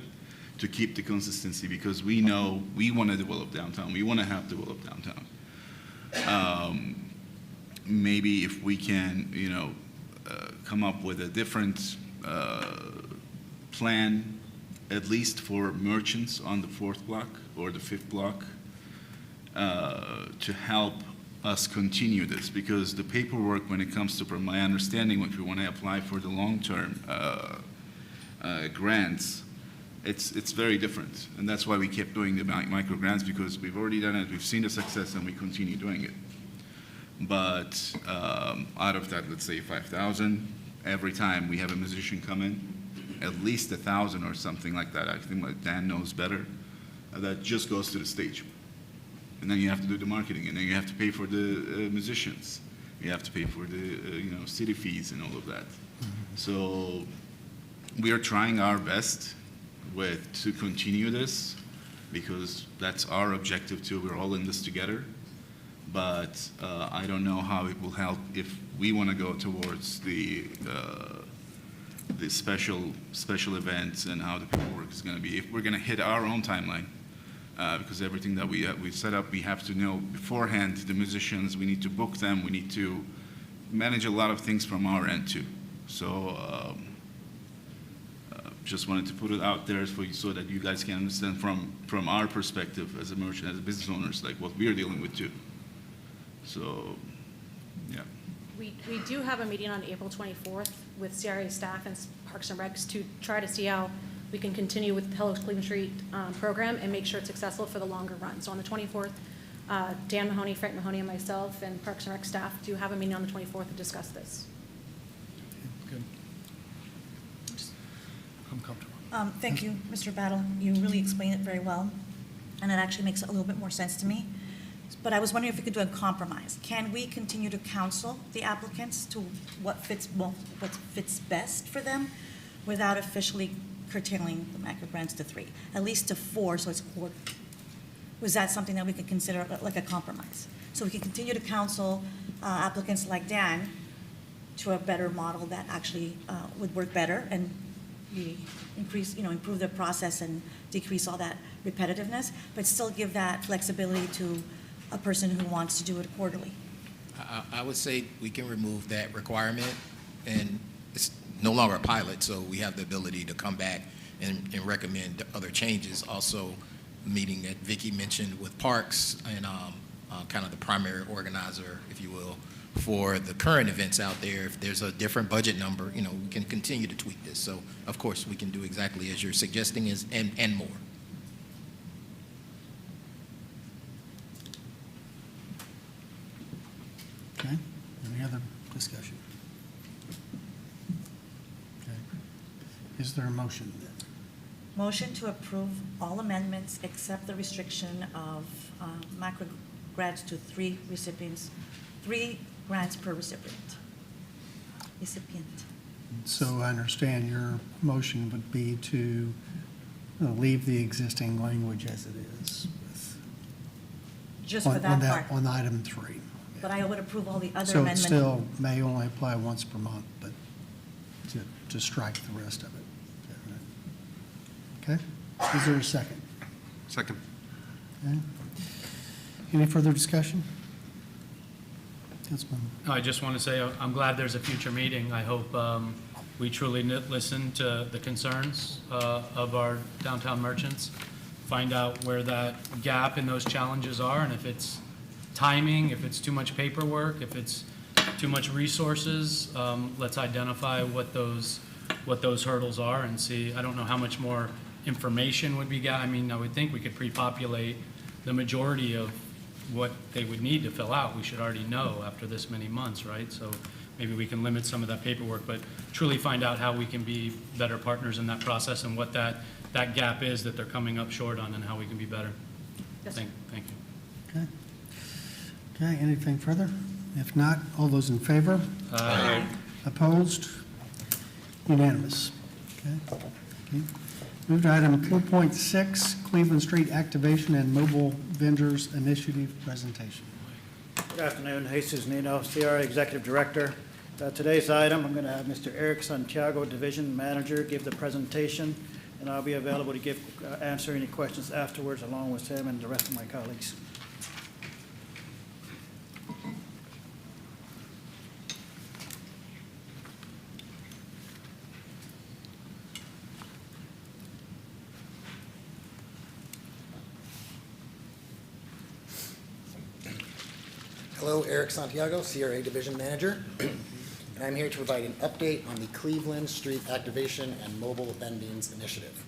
to keep the consistency, because we know we want to develop downtown. We want to have developed downtown. Maybe if we can, come up with a different plan, at least for merchants on the 4th block or the 5th block, to help us continue this, because the paperwork, when it comes to, from my understanding, if we want to apply for the long-term grants, it's very different. And that's why we kept doing the micro grants, because we've already done it, we've seen the success, and we continue doing it. But out of that, let's say 5,000, every time we have a musician come in, at least 1,000 or something like that. I think like Dan knows better. That just goes to the stage. And then you have to do the marketing, and then you have to pay for the musicians. You have to pay for the city fees and all of that. So we are trying our best to continue this, because that's our objective too. We're all in this together. But I don't know how it will help if we want to go towards the special events and how the paperwork is going to be. If we're going to hit our own timeline, because everything that we've set up, we have to know beforehand the musicians. We need to book them. We need to manage a lot of things from our end too. So just wanted to put it out there for you so that you guys can understand from our perspective as a merchant, as business owners, like what we're dealing with too. So, yeah. We do have a meeting on April 24th with CRA staff and Parks and Recs to try to see how we can continue with the Hello Cleveland Street program and make sure it's successful for the longer run. So on the 24th, Dan Mahoney, Frank Mahoney, and myself and Parks and Rec staff do have a meeting on the 24th to discuss this. Good. I'm comfortable. Thank you, Mr. Battle. You really explained it very well, and it actually makes a little bit more sense to me. But I was wondering if we could do a compromise. Can we continue to counsel the applicants to what fits best for them without officially curtailing the macro grants to 3, at least to 4, so it's quarter? Was that something that we could consider like a compromise? So we can continue to counsel applicants like Dan to a better model that actually would work better and improve the process and decrease all that repetitiveness, but still give that flexibility to a person who wants to do it quarterly. I would say we can remove that requirement, and it's no longer a pilot, so we have the ability to come back and recommend other changes. Also, meeting that Vicki mentioned with Parks and kind of the primary organizer, if you will, for the current events out there. If there's a different budget number, we can continue to tweak this. So, of course, we can do exactly as you're suggesting and more. Okay, any other discussion? Okay. Is there a motion then? Motion to approve all amendments except the restriction of macro grants to 3 recipients, 3 grants per recipient. So I understand your motion would be to leave the existing language as it is. Just for that part. On item 3. But I would approve all the other So it amendments. still may only apply once per month, but to strike the rest of it. Is that right? Okay, is there a second? Second. Okay. Any further discussion? Councilman. I just want to say I'm glad there's a future meeting. I hope we truly listen to the concerns of our downtown merchants, find out where that gap in those challenges are, and if it's timing, if it's too much paperwork, if it's too much resources, let's identify what those hurdles are and see. I don't know how much more information would be I would think we could pre-populate the majority of what they would need to fill out. We should already know after this many months, right? So maybe we can limit some of that paperwork, but truly find out how we can be better partners in that process and what that gap is that they're coming up short on and how we can be better. Yes, sir. Thank you. Okay. Okay, anything further? If not, all those in favor? Aye. Opposed? Unanimous. Okay. Thank you. Move to item 4.6, Cleveland Street Activation and Mobile Vendors Initiative Presentation. Good afternoon, Jesus Nino, CRA Executive Director. Today's item, I'm going to have Mr. Eric Santiago, Division Manager, give the presentation, and I'll be available to answer any questions afterwards, along with him and the rest of my colleagues. Hello, Eric Santiago, CRA Division Manager, and I'm here to provide an update on the Cleveland Street Activation and Mobile Vendings Initiative.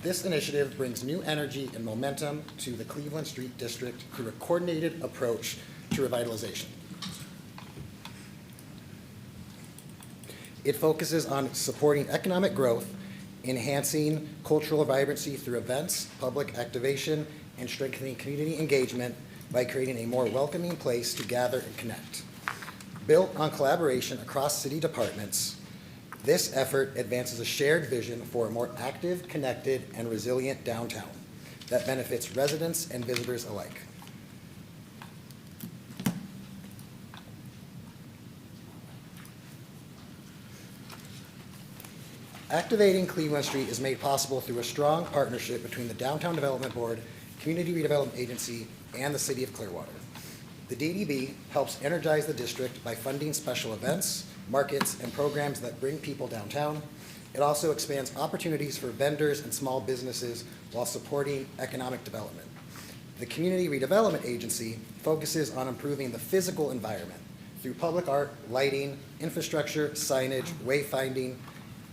This initiative brings new energy and momentum to the Cleveland Street District through a coordinated approach to revitalization. It focuses on supporting economic growth, enhancing cultural vibrancy through events, public activation, and strengthening community engagement by creating a more welcoming place to gather and connect. Built on collaboration across city departments, this effort advances a shared vision for a more active, connected, and resilient downtown that benefits residents and visitors alike. Activating Cleveland Street is made possible through a strong partnership between the Downtown Development Board, Community Redevelopment Agency, and the City of Clearwater. The DDB helps energize the district by funding special events, markets, and programs that bring people downtown. It also expands opportunities for vendors and small businesses while supporting economic development. The Community Redevelopment Agency focuses on improving the physical environment through public art, lighting, infrastructure, signage, wayfinding,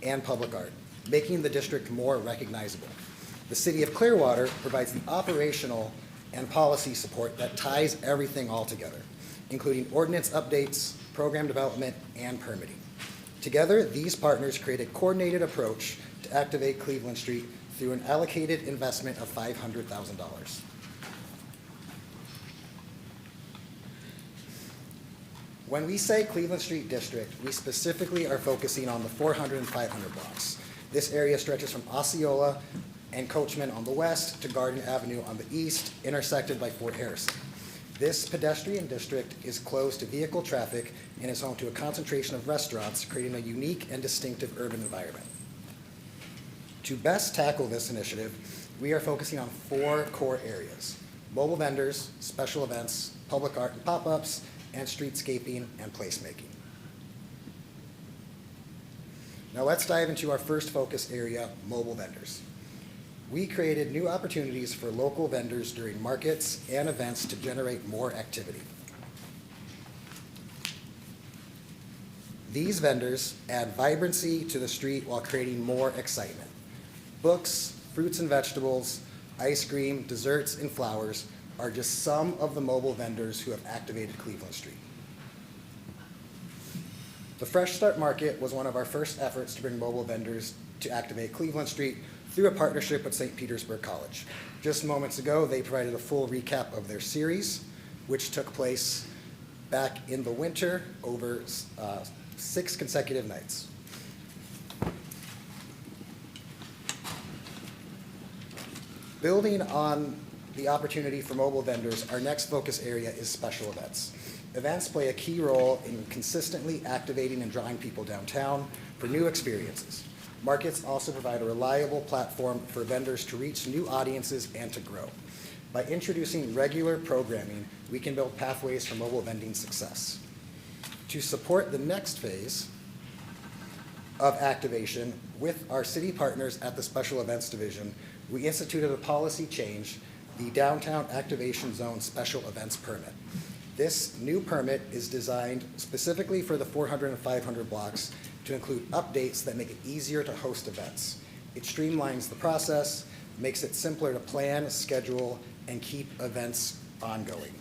and public art, making the district more recognizable. The City of Clearwater provides the operational and policy support that ties everything all together, including ordinance updates, program development, and permitting. Together, these partners create a coordinated approach to activate Cleveland Street through an allocated investment of $500,000. When we say Cleveland Street District, we specifically are focusing on the 400 and 500 blocks. This area stretches from Osceola and Coachman on the west to Garden Avenue on the east, intersected by Fort Harrison. This pedestrian district is closed to vehicle traffic and is home to a concentration of restaurants, creating a unique and distinctive urban environment. To best tackle this initiative, we are focusing on 4 core areas: mobile vendors, special events, public art and pop-ups, and streetscaping and placemaking. Now let's dive into our first focus area, mobile vendors. We created new opportunities for local vendors during markets and events to generate more activity. These vendors add vibrancy to the street while creating more excitement. Books, fruits and vegetables, ice cream, desserts, and flowers are just some of the mobile vendors who have activated Cleveland Street. The Fresh Start Market was one of our first efforts to bring mobile vendors to activate Cleveland Street through a partnership with St. Petersburg College. Just moments ago, they provided a full recap of their series, which took place back in the winter over 6 consecutive nights. Building on the opportunity for mobile vendors, our next focus area is special events. Events play a key role in consistently activating and drawing people downtown for new experiences. Markets also provide a reliable platform for vendors to reach new audiences and to grow. By introducing regular programming, we can build pathways for mobile vending success. To support the next phase of activation with our city partners at the Special Events Division, we instituted a policy change, the Downtown Activation Zone Special Events Permit. This new permit is designed specifically for the 400 and 500 blocks to include updates that make it easier to host events. It streamlines the process, makes it simpler to plan, schedule, and keep events ongoing.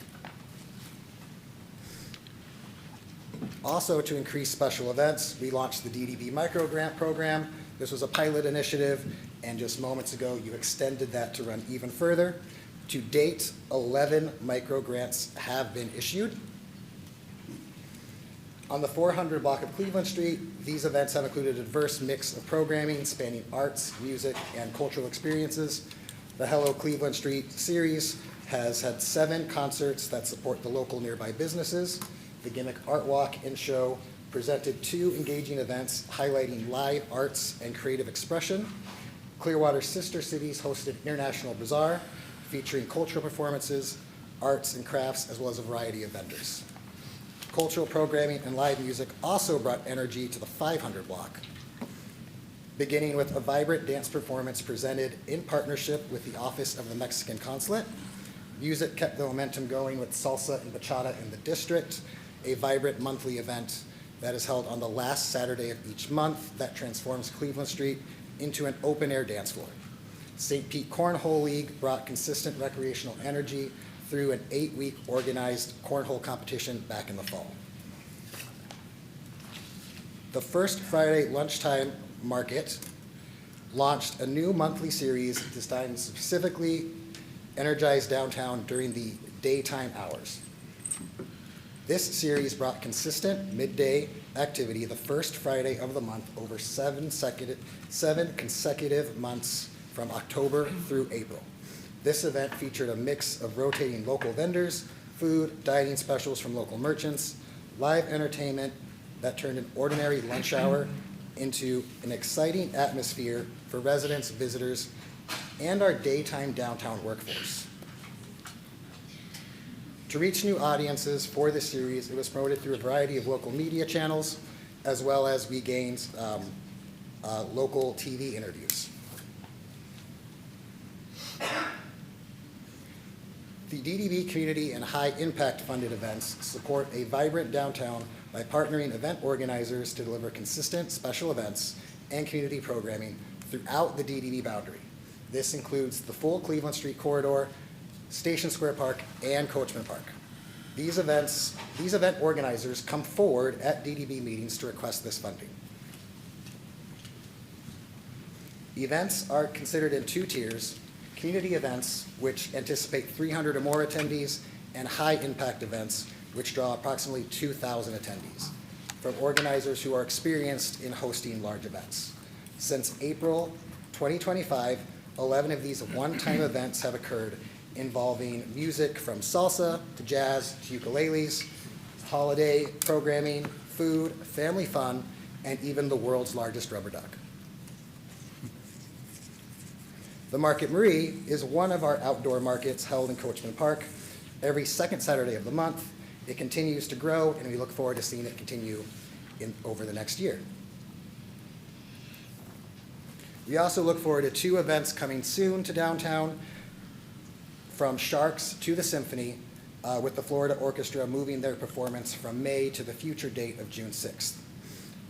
Also, to increase special events, we launched the DDB micro grant program. This was a pilot initiative, and just moments ago, you extended that to run even further. To date, 11 micro grants have been issued. On the 400 block of Cleveland Street, these events have included a diverse mix of programming spanning arts, music, and cultural experiences. The Hello Cleveland Street series has had 7 concerts that support the local nearby businesses. The Gimmick Art Walk and Show presented 2 engaging events highlighting live arts and creative expression. Clearwater Sister Cities hosted International Bazaar, featuring cultural performances, arts and crafts, as well as a variety of vendors. Cultural programming and live music also brought energy to the 500 block, beginning with a vibrant dance performance presented in partnership with the Office of the Mexican Consulate. Music kept the momentum going with salsa and bachata in the district, a vibrant monthly event that is held on the last Saturday of each month that transforms Cleveland Street into an open-air dance floor. St. Pete Cornhole League brought consistent recreational energy through an 8-week organized cornhole competition back in the fall. The First Friday Lunchtime Market launched a new monthly series designed to specifically energize downtown during the daytime hours. This series brought consistent midday activity the first Friday of the month over 7 consecutive months from October through April. This event featured a mix of rotating local vendors, food, dining specials from local merchants, live entertainment that turned an ordinary lunch hour into an exciting atmosphere for residents, visitors, and our daytime downtown workforce. To reach new audiences for this series, it was promoted through a variety of local media channels, as well as we gained local TV interviews. The DDB Community and High Impact Funded events support a vibrant downtown by partnering event organizers to deliver consistent special events and community programming throughout the DDB boundary. This includes the full Cleveland Street corridor, Station Square Park, and Coachman Park. These event organizers come forward at DDB meetings to request this funding. Events are considered in two tiers: community events, which anticipate 300 or more attendees, and high-impact events, which draw approximately 2,000 attendees, from organizers who are experienced in hosting large events. Since April 2025, 11 of these one-time events have occurred, involving music from salsa to jazz to ukuleles, holiday programming, food, family fun, and even the world's largest rubber duck. The Market Marie is one of our outdoor markets held in Coachman Park every second Saturday of the month. It continues to grow, and we look forward to seeing it continue over the next year. We also look forward to two events coming soon to downtown, from Sharks to the Symphony, with the Florida Orchestra moving their performance from May to the future date of June 6th.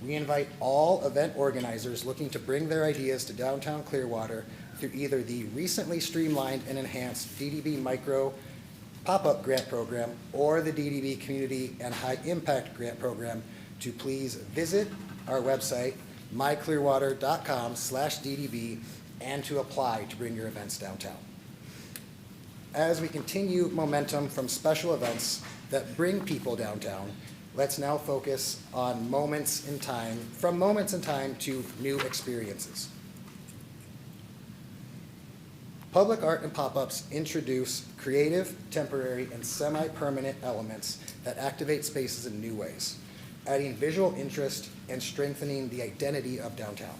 We invite all event organizers looking to bring their ideas to downtown Clearwater through either the recently streamlined and enhanced DDB Micro Pop-Up Grant Program or the DDB Community and High Impact Grant Program to please visit our website, myclearwater.com/DDB, and to apply to bring your events downtown. As we continue momentum from special events that bring people downtown, let's now focus on moments in time to new experiences. Public art and pop-ups introduce creative, temporary, and semi-permanent elements that activate spaces in new ways, adding visual interest and strengthening the identity of downtown.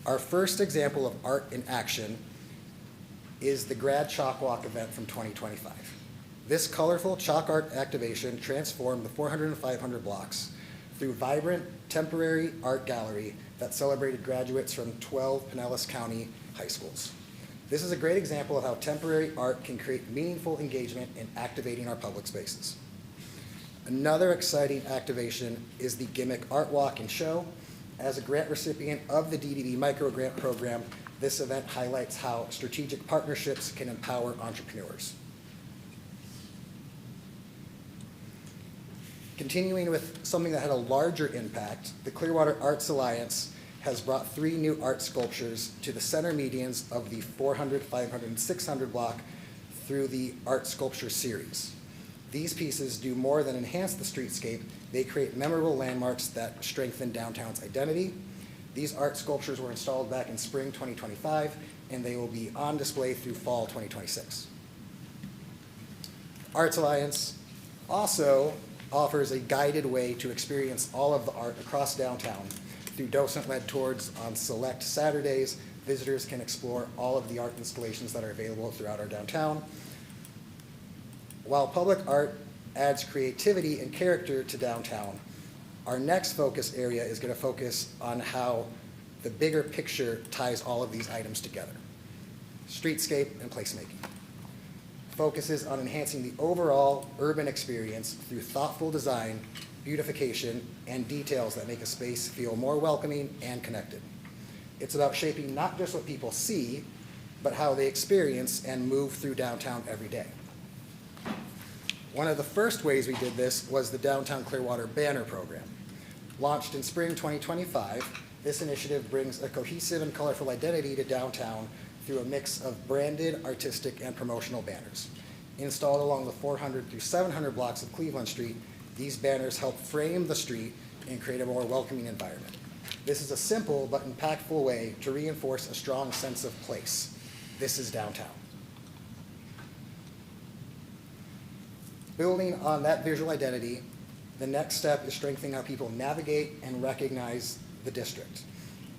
Our first example of art in action is the Grad Chalk Walk event from 2025. This colorful chalk art activation transformed the 400 and 500 blocks through vibrant temporary art gallery that celebrated graduates from 12 Pinellas County high schools. This is a great example of how temporary art can create meaningful engagement in activating our public spaces. Another exciting activation is the Gimmick Art Walk and Show. As a grant recipient of the DDB Micro Grant Program, this event highlights how strategic partnerships can empower entrepreneurs. Continuing with something that had a larger impact, the Clearwater Arts Alliance has brought 3 new art sculptures to the center medians of the 400, 500, and 600 block through the Art Sculpture Series. These pieces do more than enhance the streetscape. They create memorable landmarks that strengthen downtown's identity. These art sculptures were installed back in spring 2025, and they will be on display through fall 2026. Arts Alliance also offers a guided way to experience all of the art across downtown. Through docent-led tours on select Saturdays, visitors can explore all of the art installations that are available throughout our downtown. While public art adds creativity and character to downtown, our next focus area is going to focus on how the bigger picture ties all of these items together: streetscape and placemaking. Focuses on enhancing the overall urban experience through thoughtful design, beautification, and details that make a space feel more welcoming and connected. It's about shaping not just what people see, but how they experience and move through downtown every day. One of the first ways we did this was the Downtown Clearwater Banner Program. Launched in spring 2025, this initiative brings a cohesive and colorful identity to downtown through a mix of branded, artistic, and promotional banners. Installed along the 400 through 700 blocks of Cleveland Street, these banners help frame the street and create a more welcoming environment. This is a simple but impactful way to reinforce a strong sense of place. This is downtown. Building on that visual identity, the next step is strengthening how people navigate and recognize the district.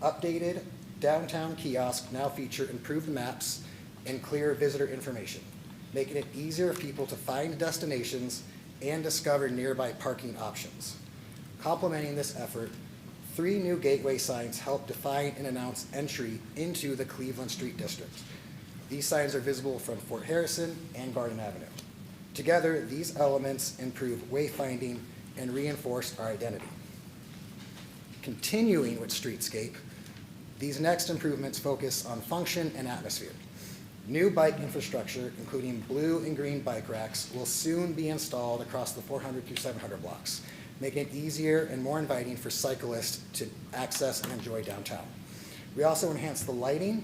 Updated downtown kiosks now feature improved maps and clear visitor information, making it easier for people to find destinations and discover nearby parking options. Complementing this effort, 3 new gateway signs help define and announce entry into the Cleveland Street District. These signs are visible from Fort Harrison and Garden Avenue. Together, these elements improve wayfinding and reinforce our identity. Continuing with streetscape, these next improvements focus on function and atmosphere. New bike infrastructure, including blue and green bike racks, will soon be installed across the 400 through 700 blocks, making it easier and more inviting for cyclists to access and enjoy downtown. We also enhanced the lighting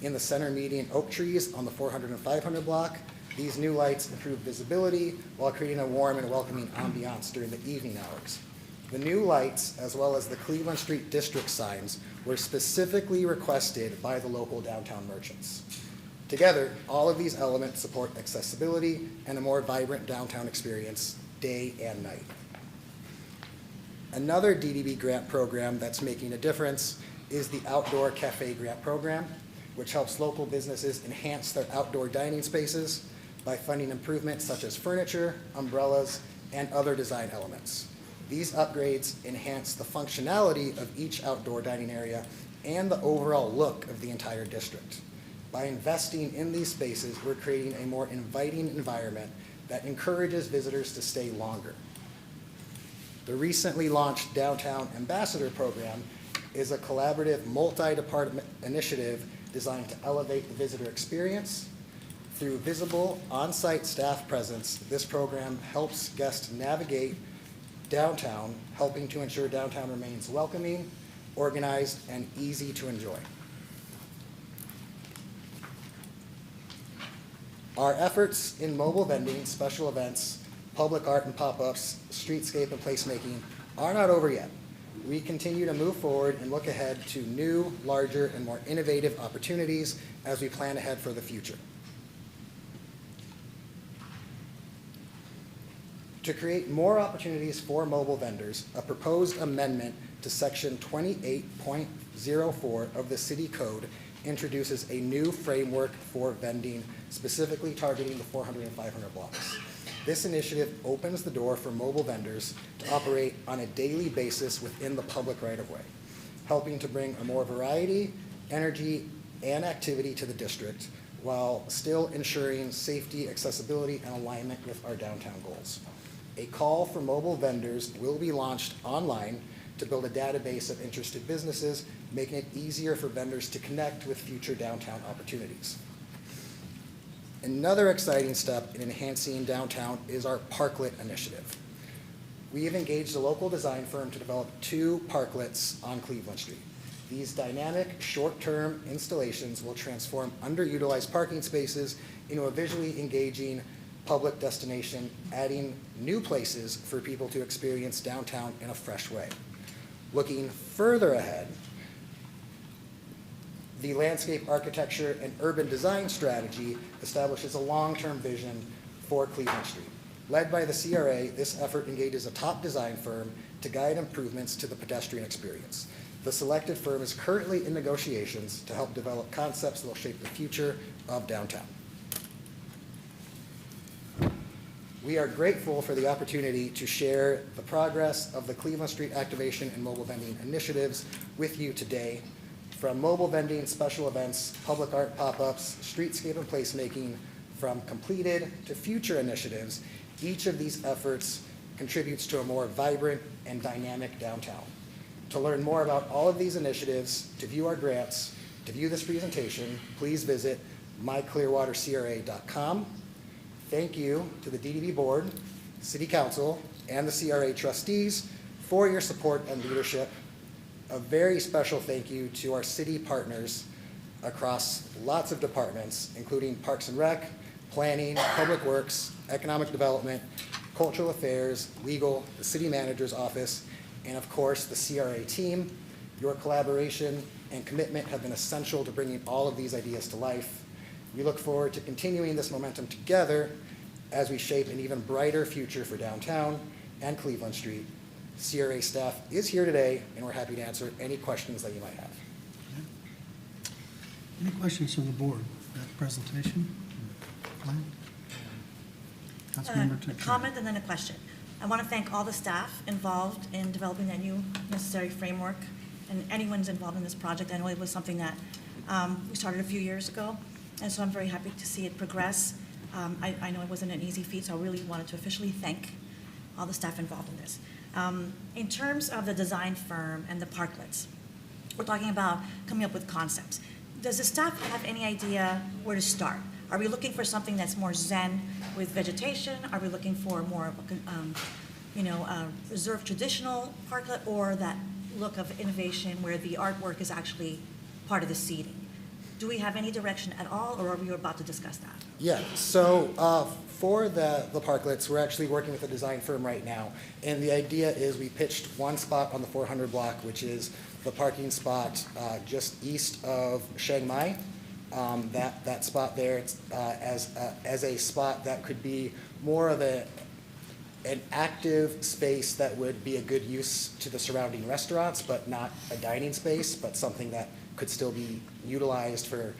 in the center median oak trees on the 400 and 500 block. These new lights improve visibility while creating a warm and welcoming ambiance during the evening hours. The new lights, as well as the Cleveland Street District signs, were specifically requested by the local downtown merchants. Together, all of these elements support accessibility and a more vibrant downtown experience day and night. Another DDB grant program that's making a difference is the Outdoor Cafe Grant Program, which helps local businesses enhance their outdoor dining spaces by funding improvements such as furniture, umbrellas, and other design elements. These upgrades enhance the functionality of each outdoor dining area and the overall look of the entire district. By investing in these spaces, we're creating a more inviting environment that encourages visitors to stay longer. The recently launched Downtown Ambassador Program is a collaborative multi-department initiative designed to elevate the visitor experience. Through visible on-site staff presence, this program helps guests navigate downtown, helping to ensure downtown remains welcoming, organized, and easy to enjoy. Our efforts in mobile vending, special events, public art and pop-ups, streetscape and placemaking are not over yet. We continue to move forward and look ahead to new, larger, and more innovative opportunities as we plan ahead for the future. To create more opportunities for mobile vendors, a proposed amendment to Section 28.04 of the City Code introduces a new framework for vending, specifically targeting the 400 and 500 blocks. This initiative opens the door for mobile vendors to operate on a daily basis within the public right-of-way, helping to bring a more variety, energy, and activity to the district while still ensuring safety, accessibility, and alignment with our downtown goals. A call for mobile vendors will be launched online to build a database of interested businesses, making it easier for vendors to connect with future downtown opportunities. Another exciting step in enhancing downtown is our Parklet initiative. We have engaged a local design firm to develop 2 parklets on Cleveland Street. These dynamic, short-term installations will transform underutilized parking spaces into a visually engaging public destination, adding new places for people to experience downtown in a fresh way. Looking further ahead, the landscape architecture and urban design strategy establishes a long-term vision for Cleveland Street. Led by the CRA, this effort engages a top design firm to guide improvements to the pedestrian experience. The selected firm is currently in negotiations to help develop concepts that will shape the future of downtown. We are grateful for the opportunity to share the progress of the Cleveland Street activation and mobile vending initiatives with you today. From mobile vending, special events, public art pop-ups, streetscape and placemaking, from completed to future initiatives, each of these efforts contributes to a more vibrant and dynamic downtown. To learn more about all of these initiatives, to view our grants, to view this presentation, please visit myclearwatercra.com. Thank you to the DDB Board, City Council, and the CRA Trustees for your support and leadership. A very special thank you to our city partners across lots of departments, including Parks and Rec, Planning, Public Works, Economic Development, Cultural Affairs, Legal, the City Manager's Office, and of course, the CRA team. Your collaboration and commitment have been essential to bringing all of these ideas to life. We look forward to continuing this momentum together as we shape an even brighter future for downtown and Cleveland Street. CRA staff is here today, and we're happy to answer any questions that you might have. Any questions from the board about the presentation? Glenn? Councilmember A Teixeira. comment and then a question. I want to thank all the staff involved in developing that new necessary framework, and anyone's involved in this project. I know it was something that we started a few years ago, and so I'm very happy to see it progress. I know it wasn't an easy feat, so I really wanted to officially thank all the staff involved in this. In terms of the design firm and the parklets, we're talking about coming up with concepts. Does the staff have any idea where to start? Are we looking for something that's more zen with vegetation? Are we looking for more of a, reserved traditional parklet, or that look of innovation where the artwork is actually part of the seating? Do we have any direction at all, or are we about to discuss that? Yeah, so for the parklets, we're actually working with a design firm right now. And the idea is we pitched one spot on the 400 block, which is the parking spot just east of Chiang Mai. That spot there, it's, as a spot that could be more of an active space that would be a good use to the surrounding restaurants, but not a dining space, but something that could still be utilized for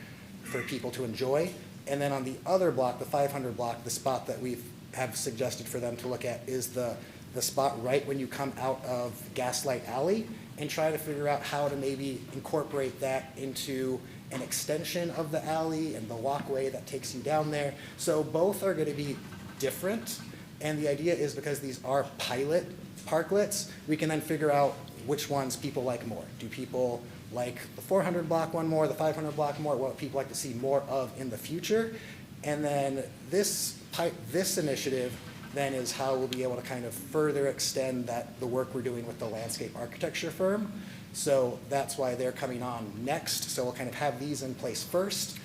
people to enjoy. And then on the other block, the 500 block, the spot that we have suggested for them to look at is the spot right when you come out of Gaslight Alley, and try to figure out how to maybe incorporate that into an extension of the alley and the walkway that takes you down there. So both are going to be different, and the idea is because these are pilot parklets, we can then figure out which ones people like more. Do people like the 400 block one more, the 500 block more, what people like to see more of in the future? And then this initiative then is how we'll be able to kind of further extend the work we're doing with the landscape architecture firm. So that's why they're coming on next. So we'll kind of have these in place first.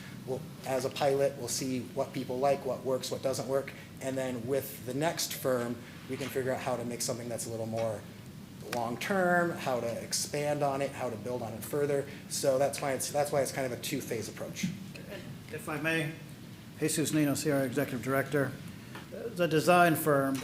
As a pilot, we'll see what people like, what works, what doesn't work. And then with the next firm, we can figure out how to make something that's a little more long-term, how to expand on it, how to build on it further. So that's why it's kind of a two-phase approach. If I may, Jesus Nino, CRA Executive Director. The design firm,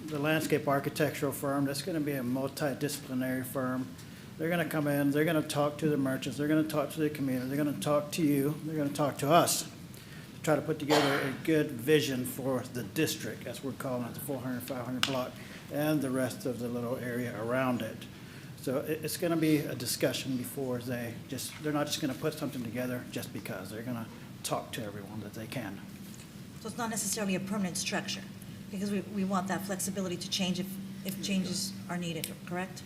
the landscape architectural firm, that's going to be a multidisciplinary firm. They're going to come in, they're going to talk to the merchants, they're going to talk to the community, they're going to talk to you, they're going to talk to us, to try to put together a good vision for the district, as we're calling it, the 400, 500 block, and the rest of the little area around it. So it's going to be a discussion before they're not just going to put something together just because. They're going to talk to everyone that they can. So it's not necessarily a permanent structure, because we want that flexibility to change if changes are needed, correct?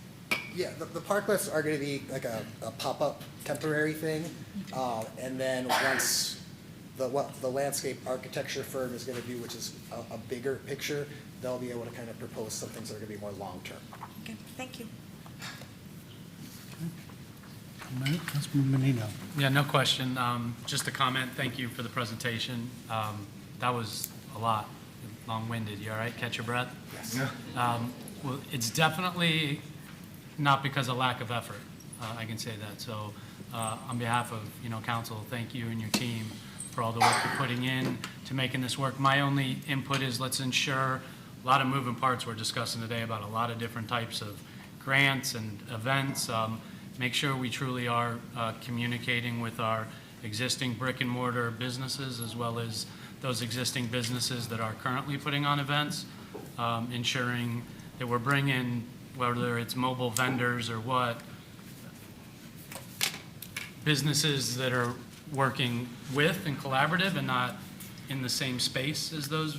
Yeah, the parklets are going to be like a pop-up temporary thing. And then once what the landscape architecture firm is going to do, which is a bigger picture, they'll be able to kind of propose some things that are going to be more long-term. Okay, thank you. Councilmember Menino. Yeah, no question. Just a comment. Thank you for the presentation. That was a lot, long-winded. You all right? Catch your breath? Yes. Well, it's definitely not because of lack of effort. I can say that. So on behalf of, council, thank you and your team for all the work you're putting in to making this work. My only input is let's ensure a lot of moving parts we're discussing today about a lot of different types of grants and events. Make sure we truly are communicating with our existing brick and mortar businesses as well as those existing businesses that are currently putting on events, ensuring that we're bringing, whether it's mobile vendors or what, businesses that are working with and collaborative and not in the same space as those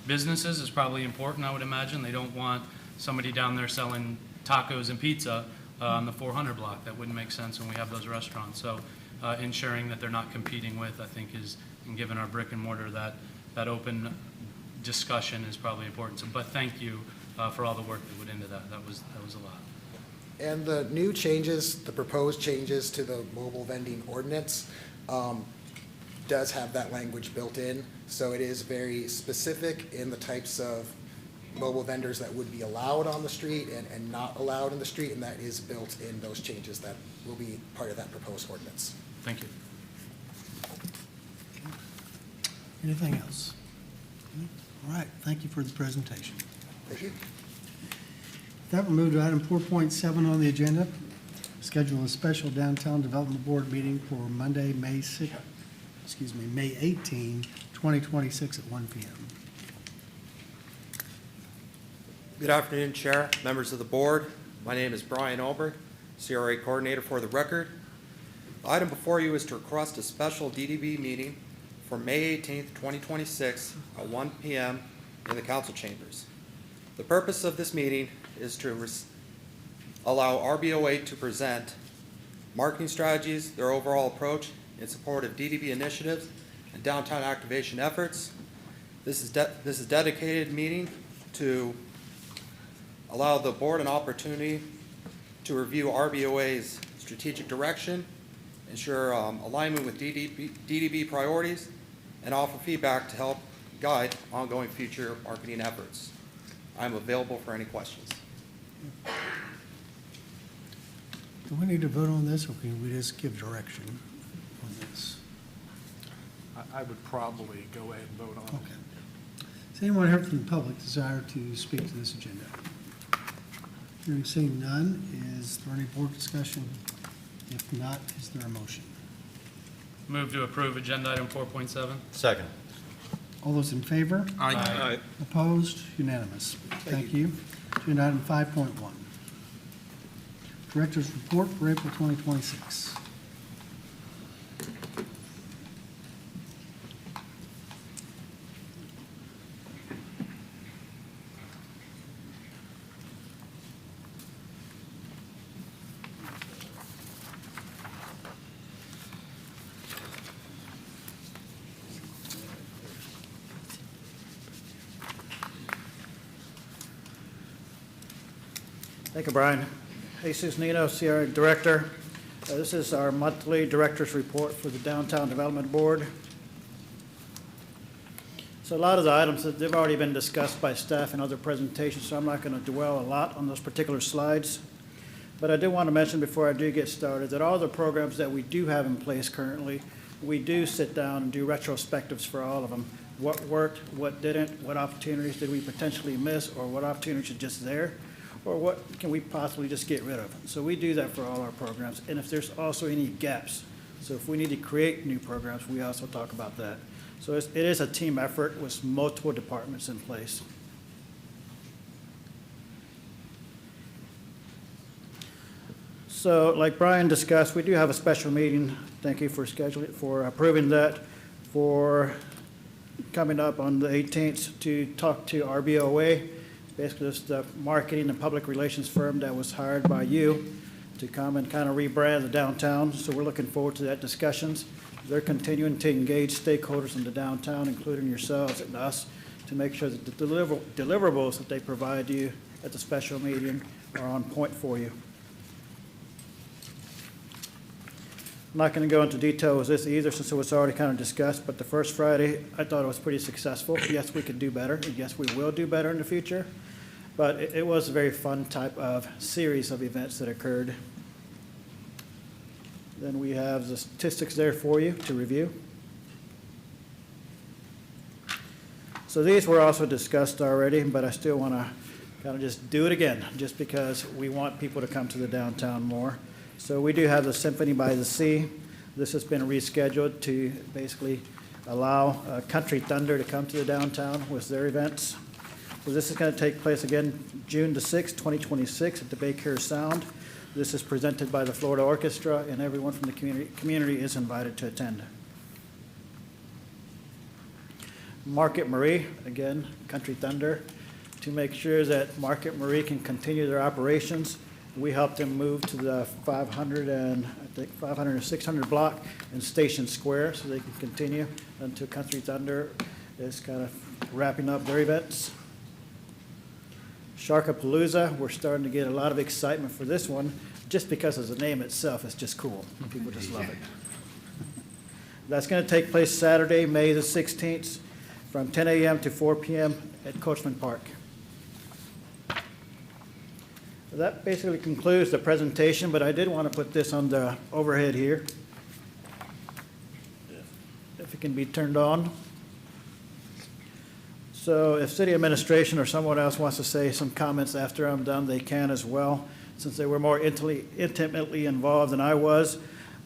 businesses is probably important, I would imagine. They don't want somebody down there selling tacos and pizza on the 400 block. That wouldn't make sense when we have those restaurants. So ensuring that they're not competing with, I think, is, and giving our brick and mortar that open discussion is probably important. So, but thank you for all the work that went into that. That was a lot. And the new changes, the proposed changes to the mobile vending ordinance does have that language built in. So it is very specific in the types of mobile vendors that would be allowed on the street and not allowed in the street, and that is built in those changes that will be part of that proposed ordinance. Thank you. Anything else? All right, thank you for the presentation. Thank you. That will move to item 4.7 on the agenda. Schedule a special Downtown Development Board meeting for Monday, May 18, 2026 at 1 p.m. Good afternoon, Chair, members of the board. My name is Brian Ulbrich, CRA Coordinator for the record. The item before you is to request a special DDB meeting for May 18th, 2026 at 1 p.m. in the council chambers. The purpose of this meeting is to allow RBOA to present marketing strategies, their overall approach in support of DDB initiatives and downtown activation efforts. This is dedicated meeting to allow the board an opportunity to review RBOA's strategic direction, ensure alignment with DDB priorities, and offer feedback to help guide ongoing future marketing efforts. I'm available for any questions. Do we need to vote on this, or can we just give direction on this? I would probably go ahead and vote on it. Okay. Does anyone here from the public desire to speak to this agenda? Hearing seeing none, is there any board discussion? If not, is there a motion? Move to approve agenda item 4.7. Second. All those in favor? Aye. Opposed? Unanimous. Thank you. Agenda item 5.1. Director's report for April 2026. Thank you, Brian. Jesus Nino, CRA Director. This is our monthly Director's Report for the Downtown Development Board. So a lot of the items, they've already been discussed by staff in other presentations, so I'm not going to dwell a lot on those particular slides. But I do want to mention before I do get started that all the programs that we do have in place currently, we do sit down and do retrospectives for all of them. What worked, what didn't, what opportunities did we potentially miss, or what opportunities are just there, or what can we possibly just get rid of. So we do that for all our programs, and if there's also any gaps. So if we need to create new programs, we also talk about that. So it is a team effort with multiple departments in place. So like Brian discussed, we do have a special meeting. Thank you for scheduling, for approving that, for coming up on the 18th to talk to RBOA. Basically, it's the marketing and public relations firm that was hired by you to come and kind of rebrand the downtown. So we're looking forward to that discussions. They're continuing to engage stakeholders in the downtown, including yourselves and us, to make sure that the deliverables that they provide you at the special meeting are on point for you. I'm not going to go into detail with this either, since it was already kind of discussed, but the first Friday, I thought it was pretty successful. Yes, we could do better, and yes, we will do better in the future, but it was a very fun type of series of events that occurred. Then we have the statistics there for you to review. So these were also discussed already, but I still want to kind of just do it again, just because we want people to come to the downtown more. So we do have the Symphony by the Sea. This has been rescheduled to basically allow Country Thunder to come to the downtown with their events. So this is going to take place again June the 6th, 2026 at the Bay Care Sound. This is presented by the Florida Orchestra, and everyone from the community is invited to attend. Market Marie, again, Country Thunder, to make sure that Market Marie can continue their operations. We helped them move to the 500 and 600 block in Station Square so they can continue until Country Thunder is kind of wrapping up their events. Sharkapalooza, we're starting to get a lot of excitement for this one just because of the name itself. It's just cool. People just love it. That's going to take place Saturday, May the 16th from 10 a.m. to 4 p.m. at Coachman Park. That basically concludes the presentation, but I did want to put this on the overhead here. If it can be turned on. So if city administration or someone else wants to say some comments after I'm done, they can as well, since they were more intimately involved than I was.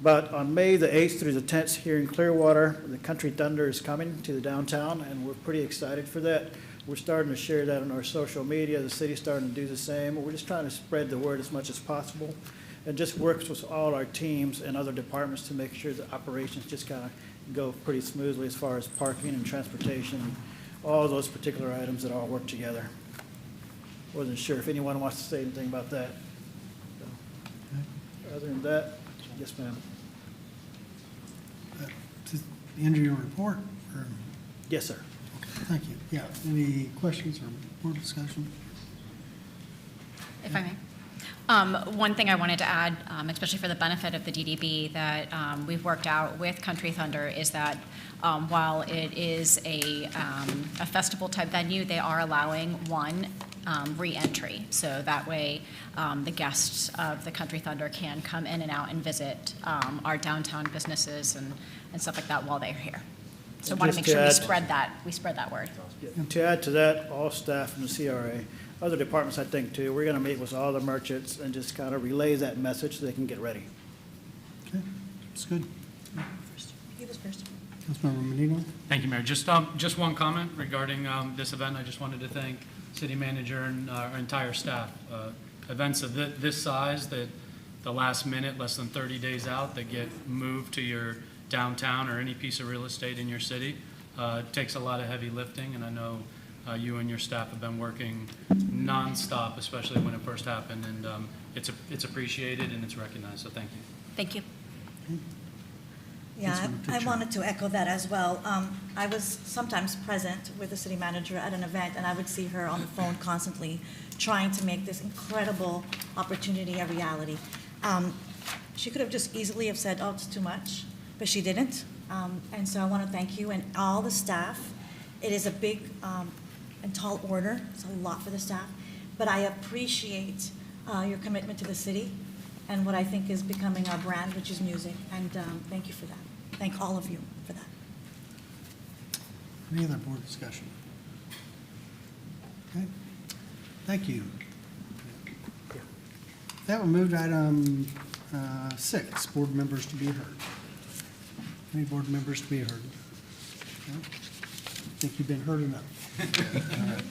But on May the 8th through the 10th here in Clearwater, the Country Thunder is coming to the downtown, and we're pretty excited for that. We're starting to share that on our social media. The city's starting to do the same. We're just trying to spread the word as much as possible, and just works with all our teams and other departments to make sure the operations just kind of go pretty smoothly as far as parking and transportation, all those particular items that all work together. Wasn't sure if anyone wants to say anything about that. So, other than that, yes, ma'am. To the end of your report, or? Yes, sir. Okay, thank you. Yeah, any questions or board discussion? If I may. One thing I wanted to add, especially for the benefit of the DDB, that we've worked out with Country Thunder is that while it is a festival-type venue, they are allowing one re-entry. So that way, the guests of the Country Thunder can come in and out and visit our downtown businesses and stuff like that while they're here. So I want to make sure we spread that word. And to add to that, all staff from the CRA, other departments, I think, too, we're going to meet with all the merchants and just kind of relay that message so they can get ready. Okay, that's good. He was first. Councilmember Menino? Thank you, Mayor. Just one comment regarding this event. I just wanted to thank City Manager and our entire staff. Events of this size, that the last minute, less than 30 days out, that get moved to your downtown or any piece of real estate in your city, takes a lot of heavy lifting, and I know you and your staff have been working nonstop, especially when it first happened, and it's appreciated and it's recognized, so thank you. Thank you. Yeah, I wanted to echo that as well. I was sometimes present with the city manager at an event, and I would see her on the phone constantly trying to make this incredible opportunity a reality. She could have just easily have said, oh, it's too much, but she didn't. And so I want to thank you and all the staff. It is a big and tall order. It's a lot for the staff, but I appreciate your commitment to the city and what I think is becoming our brand, which is music. And thank you for that. Thank all of you for that. Any other board discussion? Okay, thank you. That will move to item 6, board members to be heard. Any board members to be heard? No? I think you've been heard enough. All right.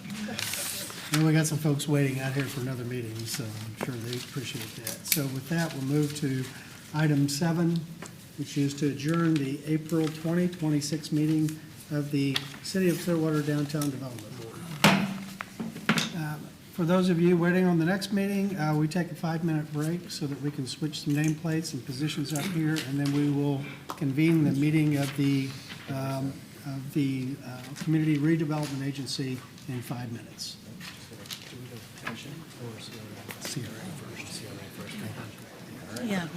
And we got some folks waiting out here for another meeting, so I'm sure they appreciate that. So with that, we'll move to item 7, which is to adjourn the April 2026 meeting of the City of Clearwater Downtown Development Board. For those of you waiting on the next meeting, we take a 5-minute break so that we can switch some nameplates and positions up here, and then we will convene the meeting of the Community Redevelopment Agency in 5 minutes. CRA first. Yeah.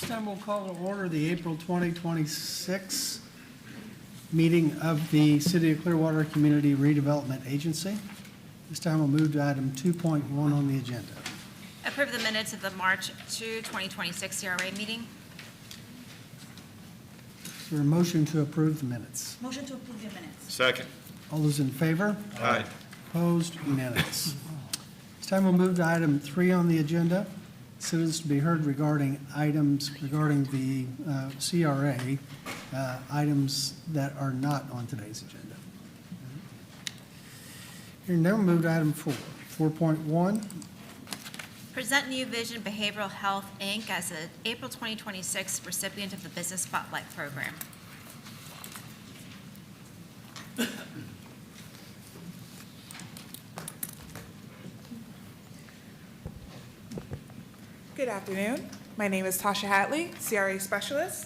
time we'll call to order the April 2026 meeting of the City of Clearwater Community Redevelopment Agency. This time we'll move to item 2.1 on the agenda. Approve the minutes of the March 2, 2026 CRA meeting. Is there a motion to approve the minutes? Motion to approve the minutes. Second. All those in favor? Aye. Opposed? Unanimous. This time we'll move to item 3 on the agenda. Citizens to be heard regarding items regarding the CRA, items that are not on today's agenda. Here now we'll move to item 4. 4.1, Present New Vision Behavioral Health, Inc. as an April 2026 recipient of the Business Spotlight Program. Good afternoon. My name is Tasha Hatley, CRA Specialist,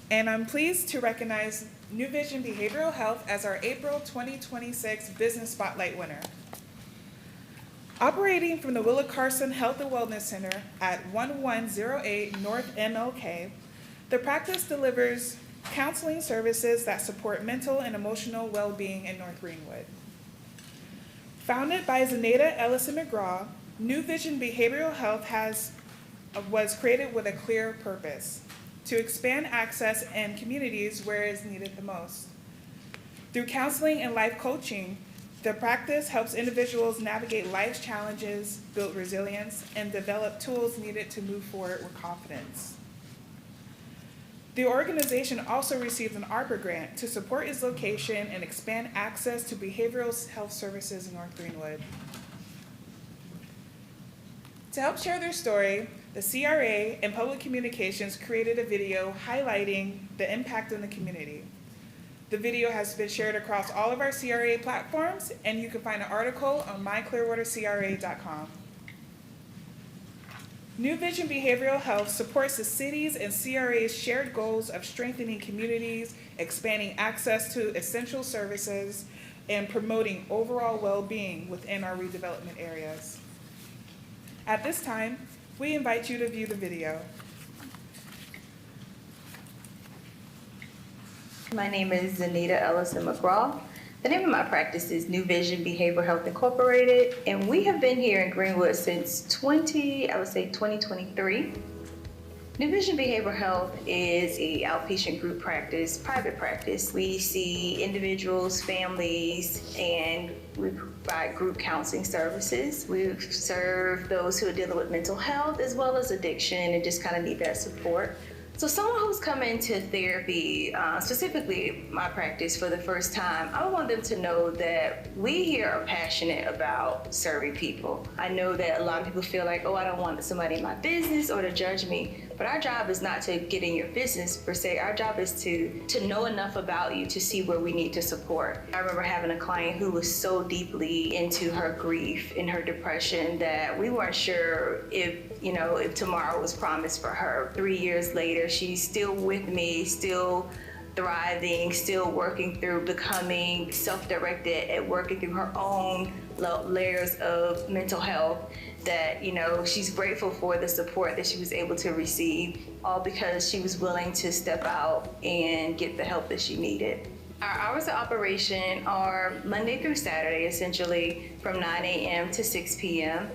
and I'm pleased to recognize New Vision Behavioral Health as our April 2026 Business Spotlight winner. Operating from the Willa Carson Health and Wellness Center at 1108 North MLK, the practice delivers counseling services that support mental and emotional well-being in North Greenwood. Founded by Zenaida Ellison McGraw, New Vision Behavioral Health was created with a clear purpose: to expand access in communities where it is needed the most. Through counseling and life coaching, the practice helps individuals navigate life's challenges, build resilience, and develop tools needed to move forward with confidence. The organization also received an ARPA grant to support its location and expand access to behavioral health services in North Greenwood. To help share their story, the CRA and Public Communications created a video highlighting the impact on the community. The video has been shared across all of our CRA platforms, and you can find an article on myclearwatercra.com. New Vision Behavioral Health supports the city's and CRA's shared goals of strengthening communities, expanding access to essential services, and promoting overall well-being within our redevelopment areas. At this time, we invite you to view the video. My name is Zenaida Ellison McGraw. The name of my practice is New Vision Behavioral Health Incorporated, and we have been here in Greenwood since 2023. New Vision Behavioral Health is a outpatient group practice, private practice. We see individuals, families, and we provide group counseling services. We serve those who are dealing with mental health as well as addiction and just kind of need that support. So someone who's come into therapy, specifically my practice for the first time, I want them to know that we here are passionate about serving people. I know that a lot of people feel like, oh, I don't want somebody in my business or to judge me. But our job is not to get in your business per se. Our job is to know enough about you to see where we need to support. I remember having a client who was so deeply into her grief and her depression that we weren't sure if tomorrow was promised for her. 3 years later, she's still with me, still thriving, still working through becoming self-directed and working through her own layers of mental health. That she's grateful for the support that she was able to receive, all because she was willing to step out and get the help that she needed. Our hours of operation are Monday through Saturday, essentially from 9 a.m. to 6 p.m.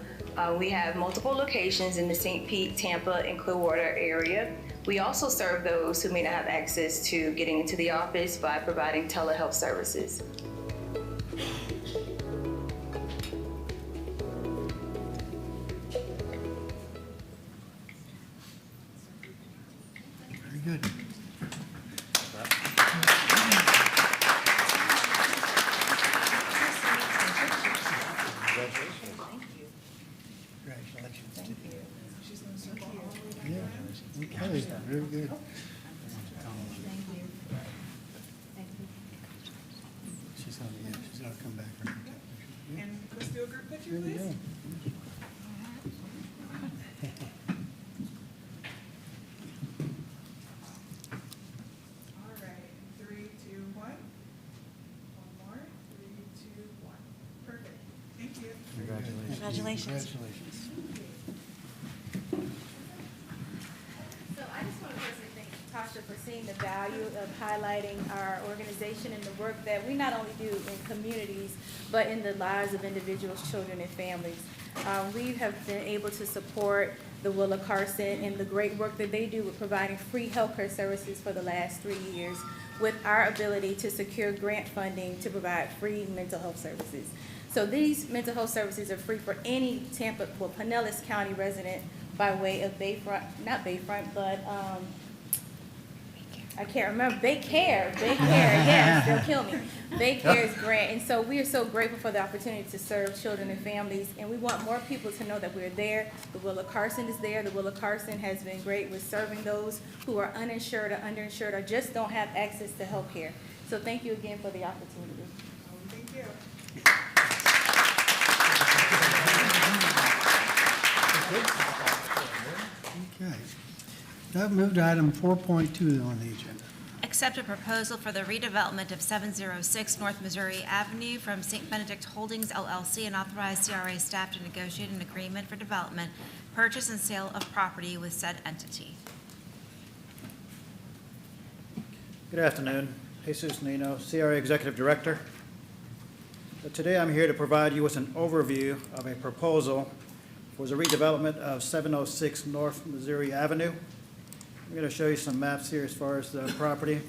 We have multiple locations in the St. Pete, Tampa, and Clearwater area. We also serve those who may not have access to getting into the office by providing telehealth services. Very good. Okay, very good. She's gonna come back. And let's do a group picture, There we please. go. All right, 3, 2, 1. One more, 3, 2, 1. Perfect. Thank you. Congratulations. Congratulations. Tasha for seeing the value of highlighting our organization and the work that we not only do in communities, but in the lives of individuals, children, and families. We have been able to support the Willa Carson and the great work that they do with providing free healthcare services for the last 3 years, with our ability to secure grant funding to provide free mental health services. So these mental health services are free for any Pinellas County resident by way of not Bayfront, but I can't remember, Baycare, yes, they'll kill me. Baycare's grant, and so we are so grateful for the opportunity to serve children and families, and we want more people to know that we're there. The Willa Carson is there. The Willa Carson has been great with serving those who are uninsured or underinsured or just don't have access to health care. So thank you again for the opportunity. Thank you. Okay. That moved to item 4.2 on the agenda. Accept a proposal for the redevelopment of 706 North Missouri Avenue from St. Benedict Holdings LLC and authorize CRA staff to negotiate an agreement for development, purchase, and sale of property with said entity. Good afternoon. Jesus Nino, CRA Executive Director. Today I'm here to provide you with an overview of a proposal for the redevelopment of 706 North Missouri Avenue. I'm going to show you some maps here as far as the property.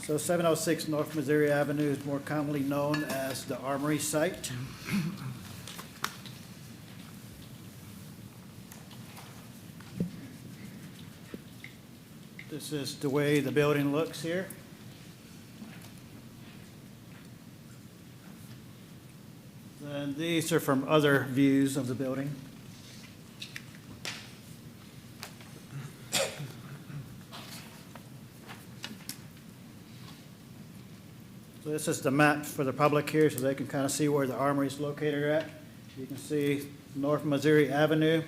So 706 North Missouri Avenue is more commonly known as the Armory site. This is the way the building looks here. And these are from other views of the building. So this is the map for the public here, so they can kind of see where the Armory is located at. You can see North Missouri Avenue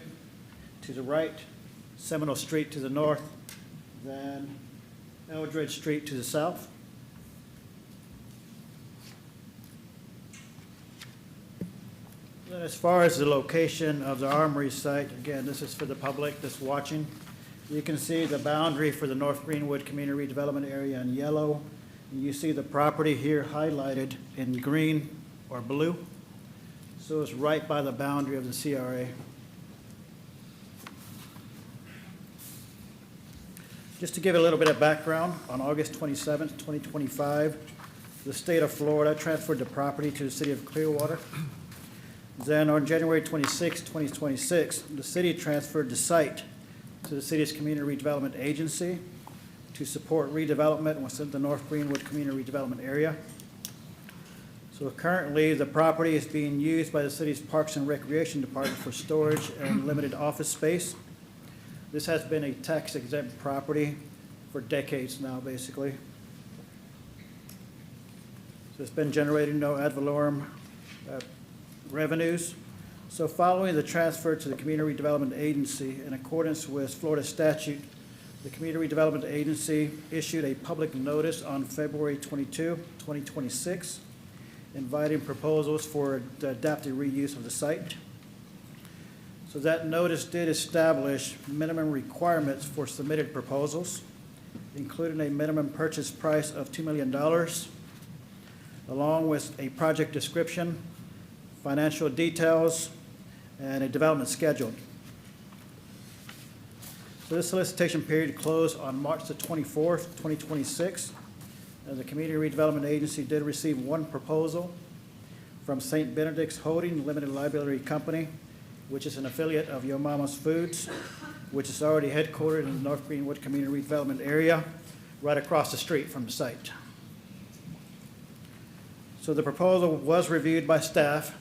to the right, Seminole Street to the north, then Eldridge Street to the south. Then as far as the location of the Armory site, again, this is for the public that's watching. You can see the boundary for the North Greenwood Community Redevelopment Area in yellow. You see the property here highlighted in green or blue. So it's right by the boundary of the CRA. Just to give a little bit of background, on August 27, 2025, the state of Florida transferred the property to the city of Clearwater. Then on January 26, 2026, the city transferred the site to the city's Community Redevelopment Agency to support redevelopment within the North Greenwood Community Redevelopment Area. So currently, the property is being used by the city's Parks and Recreation Department for storage and limited office space. This has been a tax-exempt property for decades now, basically. So it's been generating no ad valorem revenues. So following the transfer to the Community Redevelopment Agency, in accordance with Florida statute, the Community Redevelopment Agency issued a public notice on February 22, 2026, inviting proposals for the adaptive reuse of the site. So that notice did establish minimum requirements for submitted proposals, including a minimum purchase price of $2 million, along with a project description, financial details, and a development schedule. So this solicitation period closed on March the 24th, 2026. The Community Redevelopment Agency did receive one proposal from St. Benedict's Holding Limited Liability Company, which is an affiliate of Yo Mama's Foods, which is already headquartered in the North Greenwood Community Redevelopment Area, right across the street from the site. So the proposal was reviewed by staff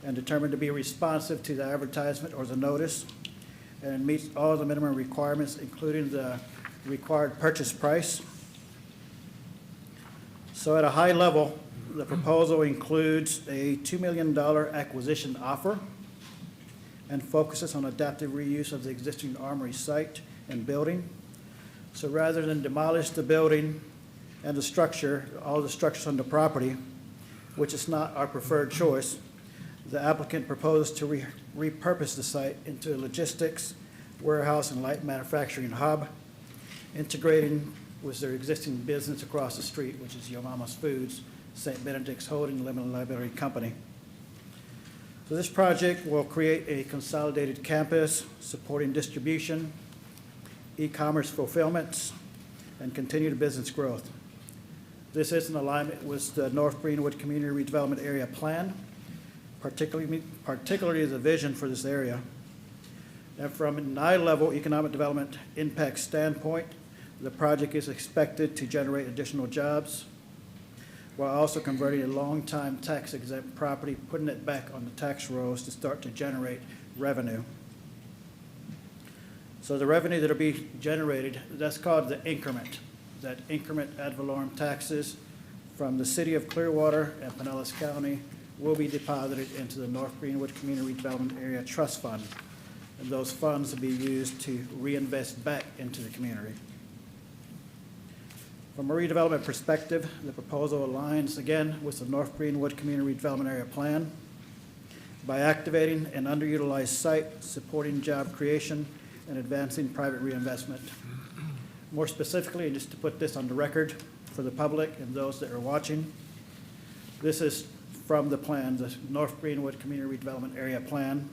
and determined to be responsive to the advertisement or the notice, and it meets all the minimum requirements, including the required purchase price. So at a high level, the proposal includes a $2 million acquisition offer and focuses on adaptive reuse of the existing Armory site and building. So rather than demolish the building and the structure, all the structures on the property, which is not our preferred choice, the applicant proposed to repurpose the site into a logistics, warehouse, and light manufacturing hub, integrating with their existing business across the street, which is Yo Mama's Foods, St. Benedict's Holding Limited Liability Company. So this project will create a consolidated campus supporting distribution, e-commerce fulfillments, and continued business growth. This is in alignment with the North Greenwood Community Redevelopment Area Plan, particularly the vision for this area. And from an eye-level economic development impact standpoint, the project is expected to generate additional jobs while also converting a long-time tax-exempt property, putting it back on the tax rolls to start to generate revenue. So the revenue that will be generated, that's called the increment. That increment ad valorem taxes from the city of Clearwater and Pinellas County will be deposited into the North Greenwood Community Redevelopment Area Trust Fund. And those funds will be used to reinvest back into the community. From a redevelopment perspective, the proposal aligns again with the North Greenwood Community Redevelopment Area Plan by activating an underutilized site, supporting job creation, and advancing private reinvestment. More specifically, and just to put this on the record for the public and those that are watching, this is from the plan, the North Greenwood Community Redevelopment Area Plan.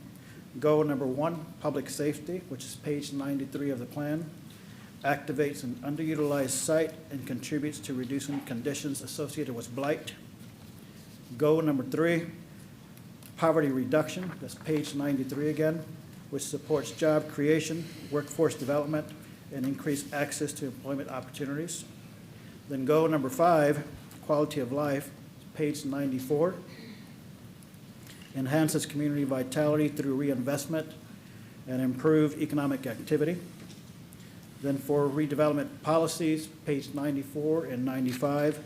Goal number 1, public safety, which is page 93 of the plan, activates an underutilized site and contributes to reducing conditions associated with blight. Goal number 3, poverty reduction, that's page 93 again, which supports job creation, workforce development, and increased access to employment opportunities. Then goal number 5, quality of life, page 94, enhances community vitality through reinvestment and improved economic activity. Then for redevelopment policies, page 94 and 95,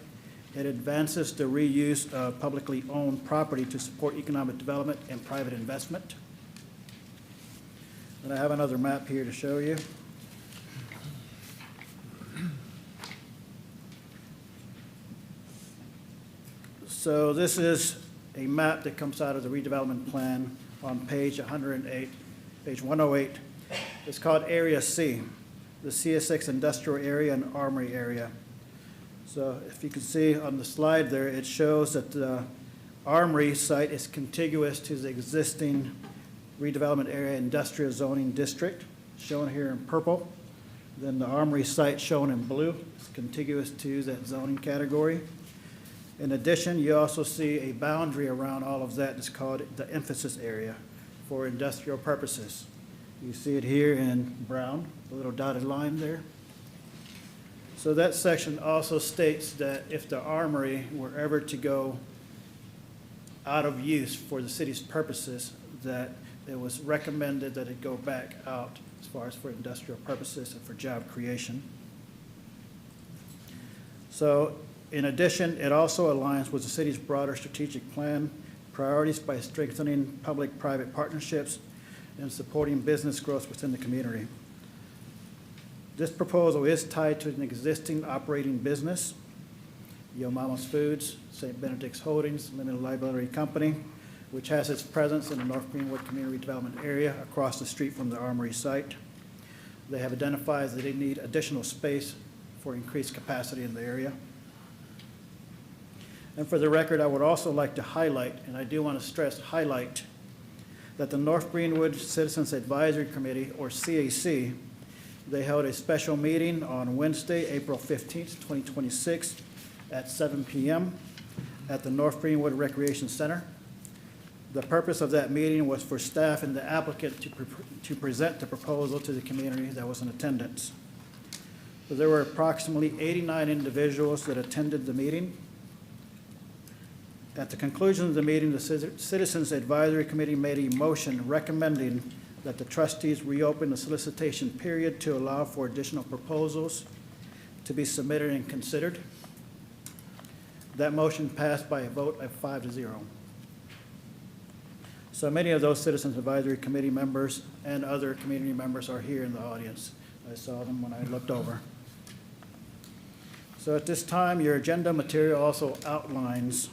it advances the reuse of publicly owned property to support economic development and private investment. And I have another map here to show you. So this is a map that comes out of the redevelopment plan on page 108, page 108. It's called Area C, the CSX industrial area and armory area. So if you can see on the slide there, it shows that the armory site is contiguous to the existing redevelopment area industrial zoning district, shown here in purple. Then the armory site shown in blue is contiguous to that zoning category. In addition, you also see a boundary around all of that that's called the emphasis area for industrial purposes. You see it here in brown, the little dotted line there. So that section also states that if the armory were ever to go out of use for the city's purposes, that it was recommended that it go back out as far as for industrial purposes and for job creation. So in addition, it also aligns with the city's broader strategic plan priorities by strengthening public-private partnerships and supporting business growth within the community. This proposal is tied to an existing operating business, Yo Mama's Foods, St. Benedict's Holdings Limited Liability Company, which has its presence in the North Greenwood Community Development Area across the street from the Armory site. They have identified that they need additional space for increased capacity in the area. And for the record, I would also like to highlight, and I do want to stress highlight, that the North Greenwood Citizens Advisory Committee, or CAC, they held a special meeting on Wednesday, April 15th, 2026 at 7 p.m. at the North Greenwood Recreation Center. The purpose of that meeting was for staff and the applicant to present the proposal to the community that was in attendance. So there were approximately 89 individuals that attended the meeting. At the conclusion of the meeting, the Citizens Advisory Committee made a motion recommending that the trustees reopen the solicitation period to allow for additional proposals to be submitted and considered. That motion passed by a vote of 5-0. So many of those Citizens Advisory Committee members and other community members are here in the audience. I saw them when I looked over. So at this time, your agenda material also outlines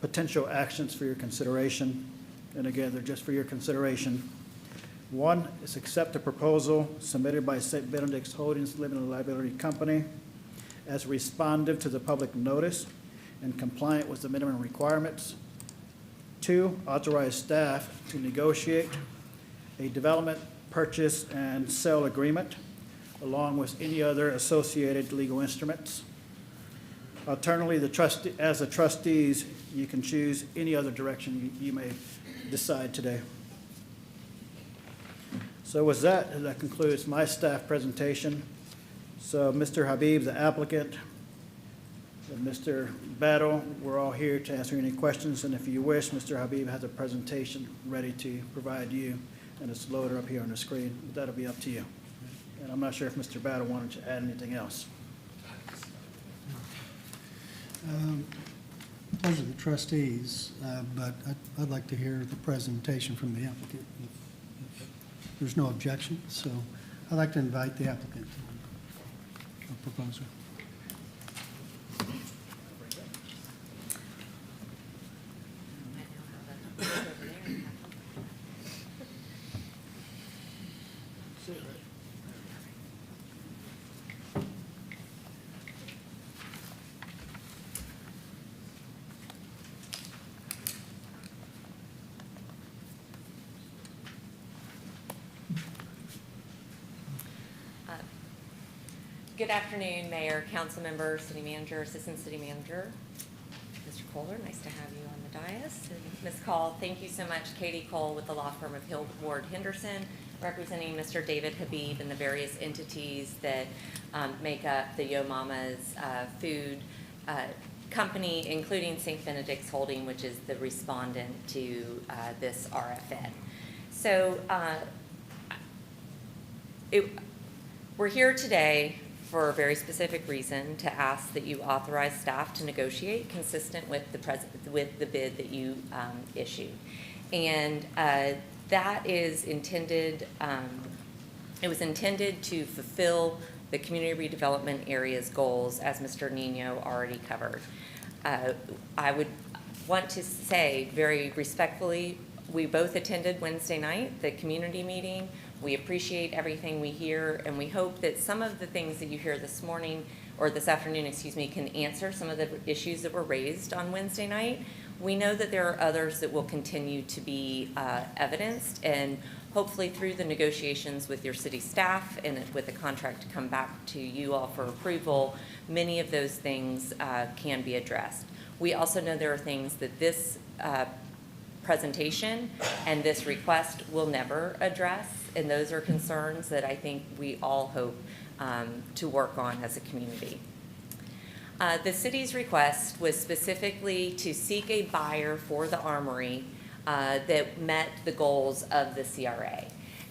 potential actions for your consideration. And again, they're just for your consideration. One is accept the proposal submitted by St. Benedict's Holdings Limited Liability Company as responsive to the public notice and compliant with the minimum requirements. Two, authorize staff to negotiate a development, purchase, and sale agreement along with any other associated legal instruments. Alternatively, as the trustees, you can choose any other direction you may decide today. So with that, that concludes my staff presentation. So Mr. Habib, the applicant, and Mr. Battle, we're all here to answer any questions, and if you wish, Mr. Habib has a presentation ready to provide you, and it's loaded up here on the screen. That'll be up to you. And I'm not sure if Mr. Battle wanted to add anything else. Those are the trustees, but I'd like to hear the presentation from the applicant. If there's no objection, so I'd like to invite the applicant, the proposer. Good afternoon, Mayor, Council Member, City Manager, Assistant City Manager. Mr. Kohler, nice to have you on the dais. And Ms. Call, thank you so much. Katie Cole with the law firm of Hill Ward Henderson, representing Mr. David Habib and the various entities that make up the Yo Mama's food company, including St. Benedict's Holding, which is the respondent to this RFN. So we're here today for a very specific reason, to ask that you authorize staff to negotiate consistent with the bid that you issued. And that is intended, it was intended to fulfill the community redevelopment area's goals, as Mr. Nino already covered. I would want to say very respectfully, we both attended Wednesday night, the community meeting. We appreciate everything we hear, and we hope that some of the things that you hear this morning, or this afternoon, excuse me, can answer some of the issues that were raised on Wednesday night. We know that there are others that will continue to be evidenced, and hopefully through the negotiations with your city staff and with the contract to come back to you all for approval, many of those things can be addressed. We also know there are things that this presentation and this request will never address, and those are concerns that I think we all hope to work on as a community. The city's request was specifically to seek a buyer for the armory that met the goals of the CRA.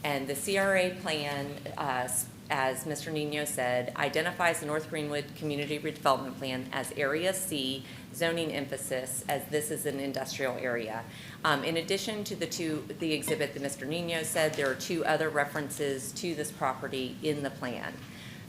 And the CRA plan, as Mr. Nino said, identifies the North Greenwood Community Redevelopment Plan as Area C zoning emphasis, as this is an industrial area. In addition to the exhibit that Mr. Nino said, there are two other references to this property in the plan.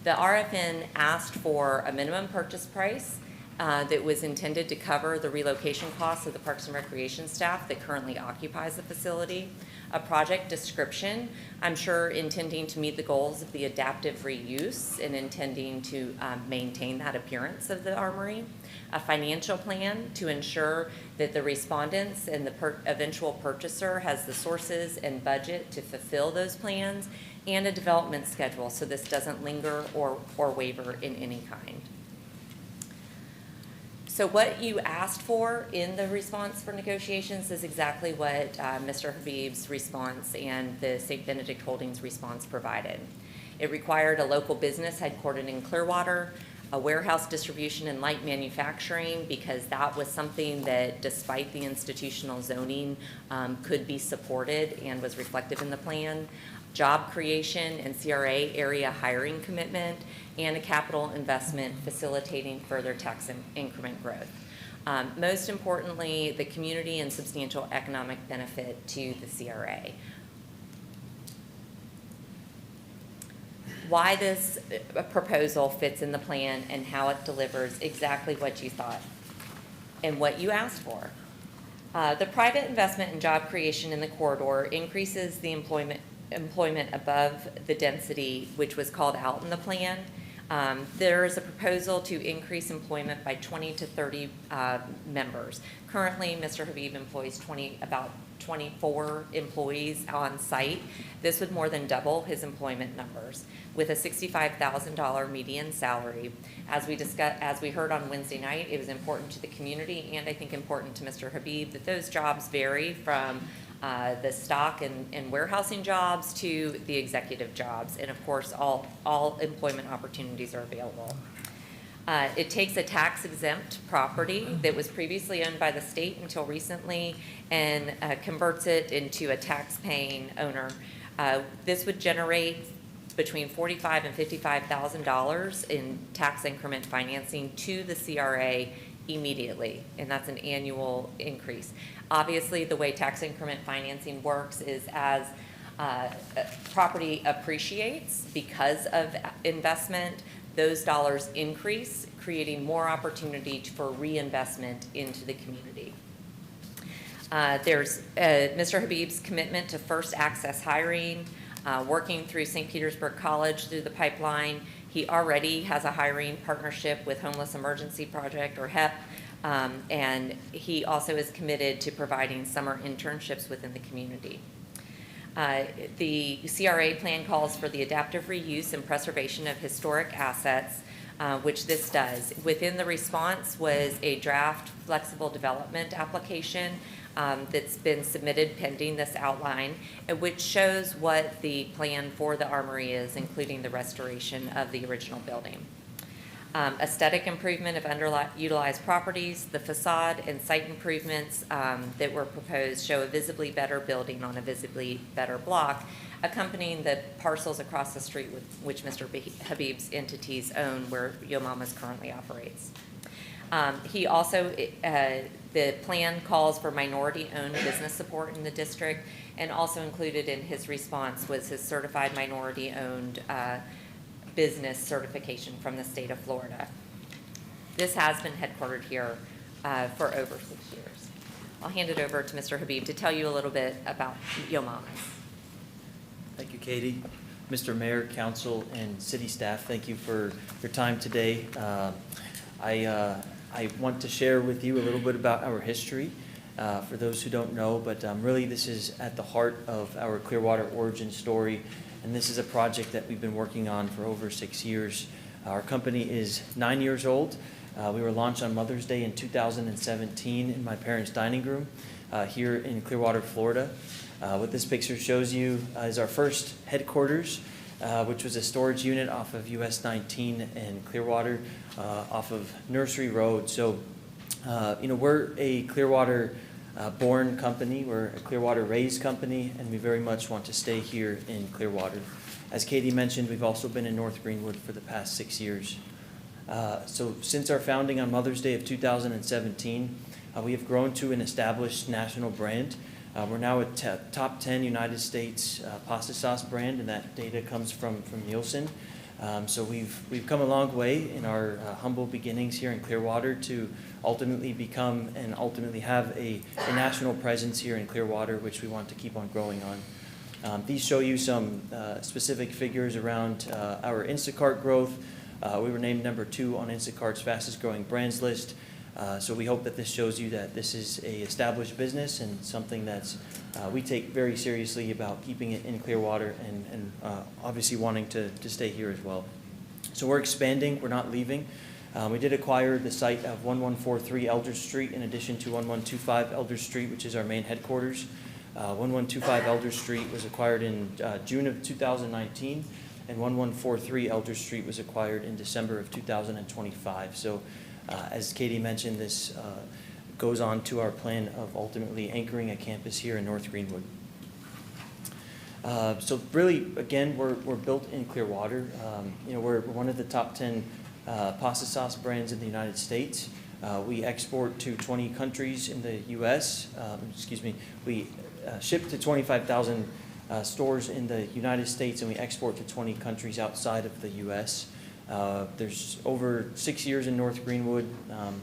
The RFN asked for a minimum purchase price that was intended to cover the relocation costs of the Parks and Recreation staff that currently occupies the facility. A project description, I'm sure intending to meet the goals of the adaptive reuse and intending to maintain that appearance of the armory. A financial plan to ensure that the respondents and the eventual purchaser has the sources and budget to fulfill those plans, and a development schedule so this doesn't linger or waver in any kind. So what you asked for in the response for negotiations is exactly what Mr. Habib's response and the St. Benedict Holdings response provided. It required a local business headquartered in Clearwater, a warehouse distribution and light manufacturing, because that was something that, despite the institutional zoning, could be supported and was reflected in the plan. Job creation and CRA area hiring commitment, and a capital investment facilitating further tax increment growth. Most importantly, the community and substantial economic benefit to the CRA. Why this proposal fits in the plan and how it delivers exactly what you thought and what you asked for. The private investment and job creation in the corridor increases the employment employment above the density which was called out in the plan. There is a proposal to increase employment by 20 to 30 members. Currently, Mr. Habib employs about 24 employees on site. This would more than double his employment numbers with a $65,000 median salary. As we heard on Wednesday night, it was important to the community and I think important to Mr. Habib that those jobs vary from the stock and warehousing jobs to the executive jobs. And of course, all employment opportunities are available. It takes a tax-exempt property that was previously owned by the state until recently and converts it into a tax-paying owner. This would generate between $45,000 and $55,000 in tax increment financing to the CRA immediately, and that's an annual increase. Obviously, the way tax increment financing works is as property appreciates because of investment, those dollars increase, creating more opportunity for reinvestment into the community. There's Mr. Habib's commitment to first access hiring, working through St. Petersburg College through the pipeline. He already has a hiring partnership with Homeless Emergency Project, or HEP, and he also is committed to providing summer internships within the community. The CRA plan calls for the adaptive reuse and preservation of historic assets, which this does. Within the response was a draft flexible development application that's been submitted pending this outline, which shows what the plan for the Armory is, including the restoration of the original building. Aesthetic improvement of underutilized properties, the facade and site improvements that were proposed show a visibly better building on a visibly better block, accompanying the parcels across the street with which Mr. Habib's entities own, where Yo Mama's currently operates. He also, the plan calls for minority-owned business support in the district, and also included in his response was his certified minority-owned business certification from the state of Florida. This has been headquartered here for over 6 years. I'll hand it over to Mr. Habib to tell you a little bit about Yo Mama's. Thank you, Katie. Mr. Mayor, Council, and City staff, thank you for your time today. I want to share with you a little bit about our history for those who don't know, but really this is at the heart of our Clearwater origin story, and this is a project that we've been working on for over 6 years. Our company is 9 years old. We were launched on Mother's Day in 2017 in my parents' dining room here in Clearwater, Florida. What this picture shows you is our first headquarters, which was a storage unit off of US 19 in Clearwater, off of Nursery Road. So, we're a Clearwater born company, we're a Clearwater raised company, and we very much want to stay here in Clearwater. As Katie mentioned, we've also been in North Greenwood for the past 6 years. So since our founding on Mother's Day of 2017, we have grown to an established national brand. We're now a top 10 United States pasta sauce brand, and that data comes from Nielsen. So we've come a long way in our humble beginnings here in Clearwater to ultimately become and ultimately have a national presence here in Clearwater, which we want to keep on growing on. These show you some specific figures around our Instacart growth. We were named number 2 on Instacart's fastest growing brands list. So we hope that this shows you that this is a established business and something that's we take very seriously about keeping it in Clearwater and obviously wanting to stay here as well. So we're expanding, we're not leaving. We did acquire the site of 1143 Elder Street in addition to 1125 Elder Street, which is our main headquarters. 1125 Elder Street was acquired in June of 2019, and 1143 Elder Street was acquired in December of 2025. So as Katie mentioned, this goes on to our plan of ultimately anchoring a campus here in North Greenwood. So really, again, we're built in Clearwater. We're one of the top 10 pasta sauce brands in the United States. We export to 20 countries in the U.S. We ship to 25,000 stores in the United States, and we export to 20 countries outside of the U.S. There's over 6 years in North Greenwood.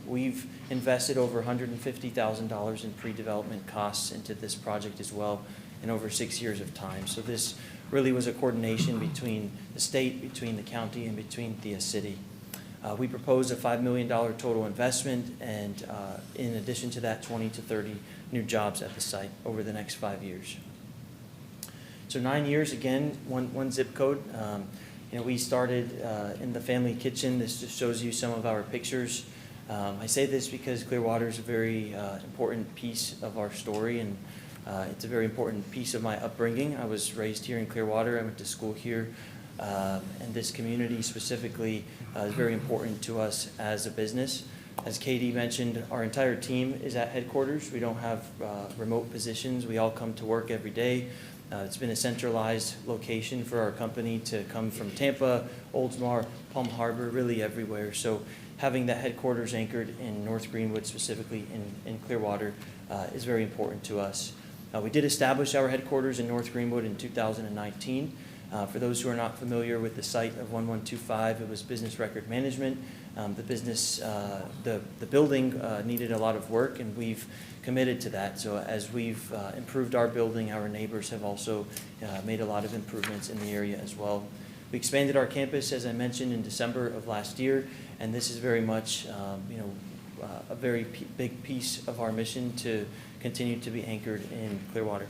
We've invested over $150,000 in pre-development costs into this project as well in over 6 years of time. So this really was a coordination between the state, between the county, and between the city. We proposed a $5 million total investment, and in addition to that, 20 to 30 new jobs at the site over the next 5 years. So 9 years, again, one zip code. We started in the family kitchen. This just shows you some of our pictures. I say this because Clearwater is a very important piece of our story, and it's a very important piece of my upbringing. I was raised here in Clearwater. I went to school here. And this community specifically is very important to us as a business. As Katie mentioned, our entire team is at headquarters. We don't have remote positions. We all come to work every day. It's been a centralized location for our company to come from Tampa, Oldsmar, Palm Harbor, really everywhere. So having that headquarters anchored in North Greenwood, specifically in Clearwater, is very important to us. We did establish our headquarters in North Greenwood in 2019. For those who are not familiar with the site of 1125, it was business record management. The building needed a lot of work, and we've committed to that. So as we've improved our building, our neighbors have also made a lot of improvements in the area as well. We expanded our campus, as I mentioned, in December of last year, and this is very much a very big piece of our mission to continue to be anchored in Clearwater.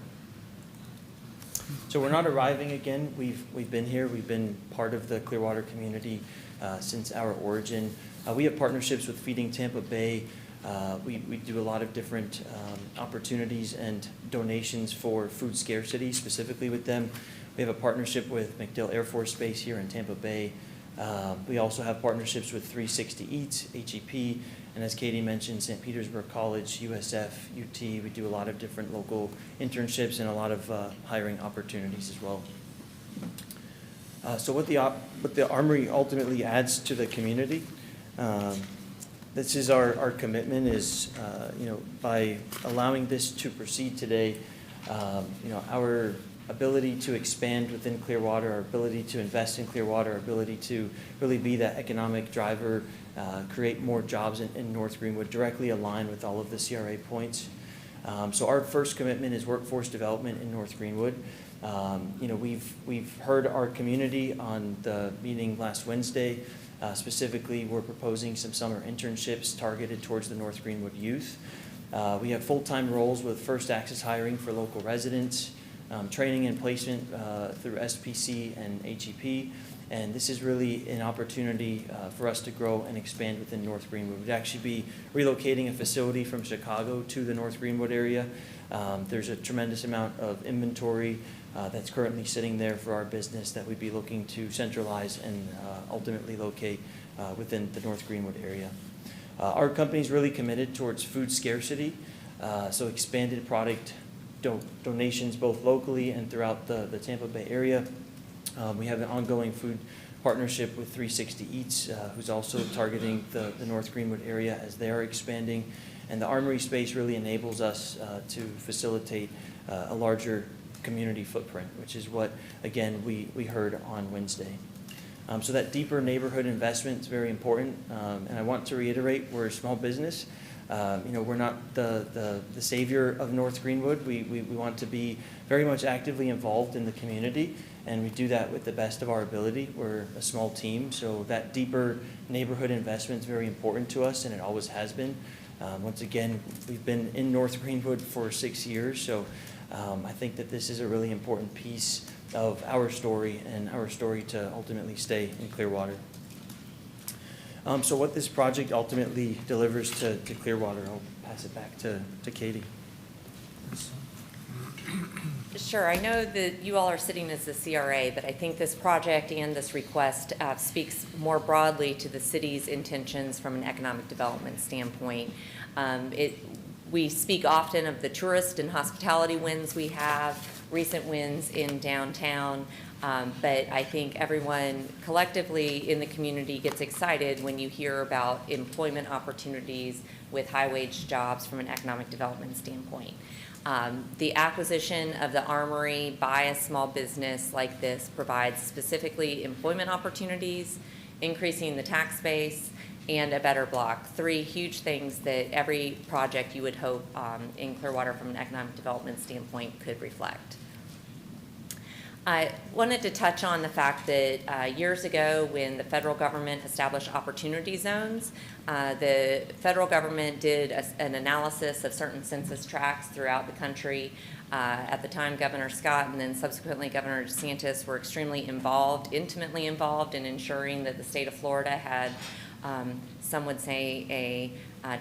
So we're not arriving again. We've been here. We've been part of the Clearwater community since our origin. We have partnerships with Feeding Tampa Bay. We do a lot of different opportunities and donations for food scarcity, specifically with them. We have a partnership with MacDill Air Force Base here in Tampa Bay. We also have partnerships with 360 Eats, HEP, and as Katie mentioned, St. Petersburg College, USF, UT. We do a lot of different local internships and a lot of hiring opportunities as well. So what the Armory ultimately adds to the community, this is our commitment is, by allowing this to proceed today, our ability to expand within Clearwater, our ability to invest in Clearwater, our ability to really be that economic driver, create more jobs in North Greenwood, directly align with all of the CRA points. So our first commitment is workforce development in North Greenwood. We've heard our community on the meeting last Wednesday. Specifically, we're proposing some summer internships targeted towards the North Greenwood youth. We have full-time roles with first access hiring for local residents, training and placement through SPC and HEP. And this is really an opportunity for us to grow and expand within North Greenwood. We'd actually be relocating a facility from Chicago to the North Greenwood area. There's a tremendous amount of inventory that's currently sitting there for our business that we'd be looking to centralize and ultimately locate within the North Greenwood area. Our company is really committed towards food scarcity, so expanded product donations both locally and throughout the Tampa Bay area. We have an ongoing food partnership with 360 Eats, who's also targeting the North Greenwood area as they are expanding. And the Armory space really enables us to facilitate a larger community footprint, which is what, again, we heard on Wednesday. So that deeper neighborhood investment is very important. And I want to reiterate, we're a small business. We're not the savior of North Greenwood. We want to be very much actively involved in the community, and we do that with the best of our ability. We're a small team, so that deeper neighborhood investment is very important to us, and it always has been. Once again, we've been in North Greenwood for 6 years, so I think that this is a really important piece of our story and our story to ultimately stay in Clearwater. So what this project ultimately delivers to Clearwater, I'll pass it back to Katie. Sure. I know that you all are sitting as the CRA, but I think this project and this request speaks more broadly to the city's intentions from an economic development standpoint. We speak often of the tourist and hospitality wins we have, recent wins in downtown, but I think everyone collectively in the community gets excited when you hear about employment opportunities with high-wage jobs from an economic development standpoint. The acquisition of the Armory by a small business like this provides specifically employment opportunities, increasing the tax base, and a better block. 3 huge things that every project you would hope in Clearwater from an economic development standpoint could reflect. I wanted to touch on the fact that years ago, when the federal government established opportunity zones, the federal government did an analysis of certain census tracts throughout the country. At the time, Governor Scott and then subsequently Governor DeSantis were extremely involved, intimately involved in ensuring that the state of Florida had, some would say, a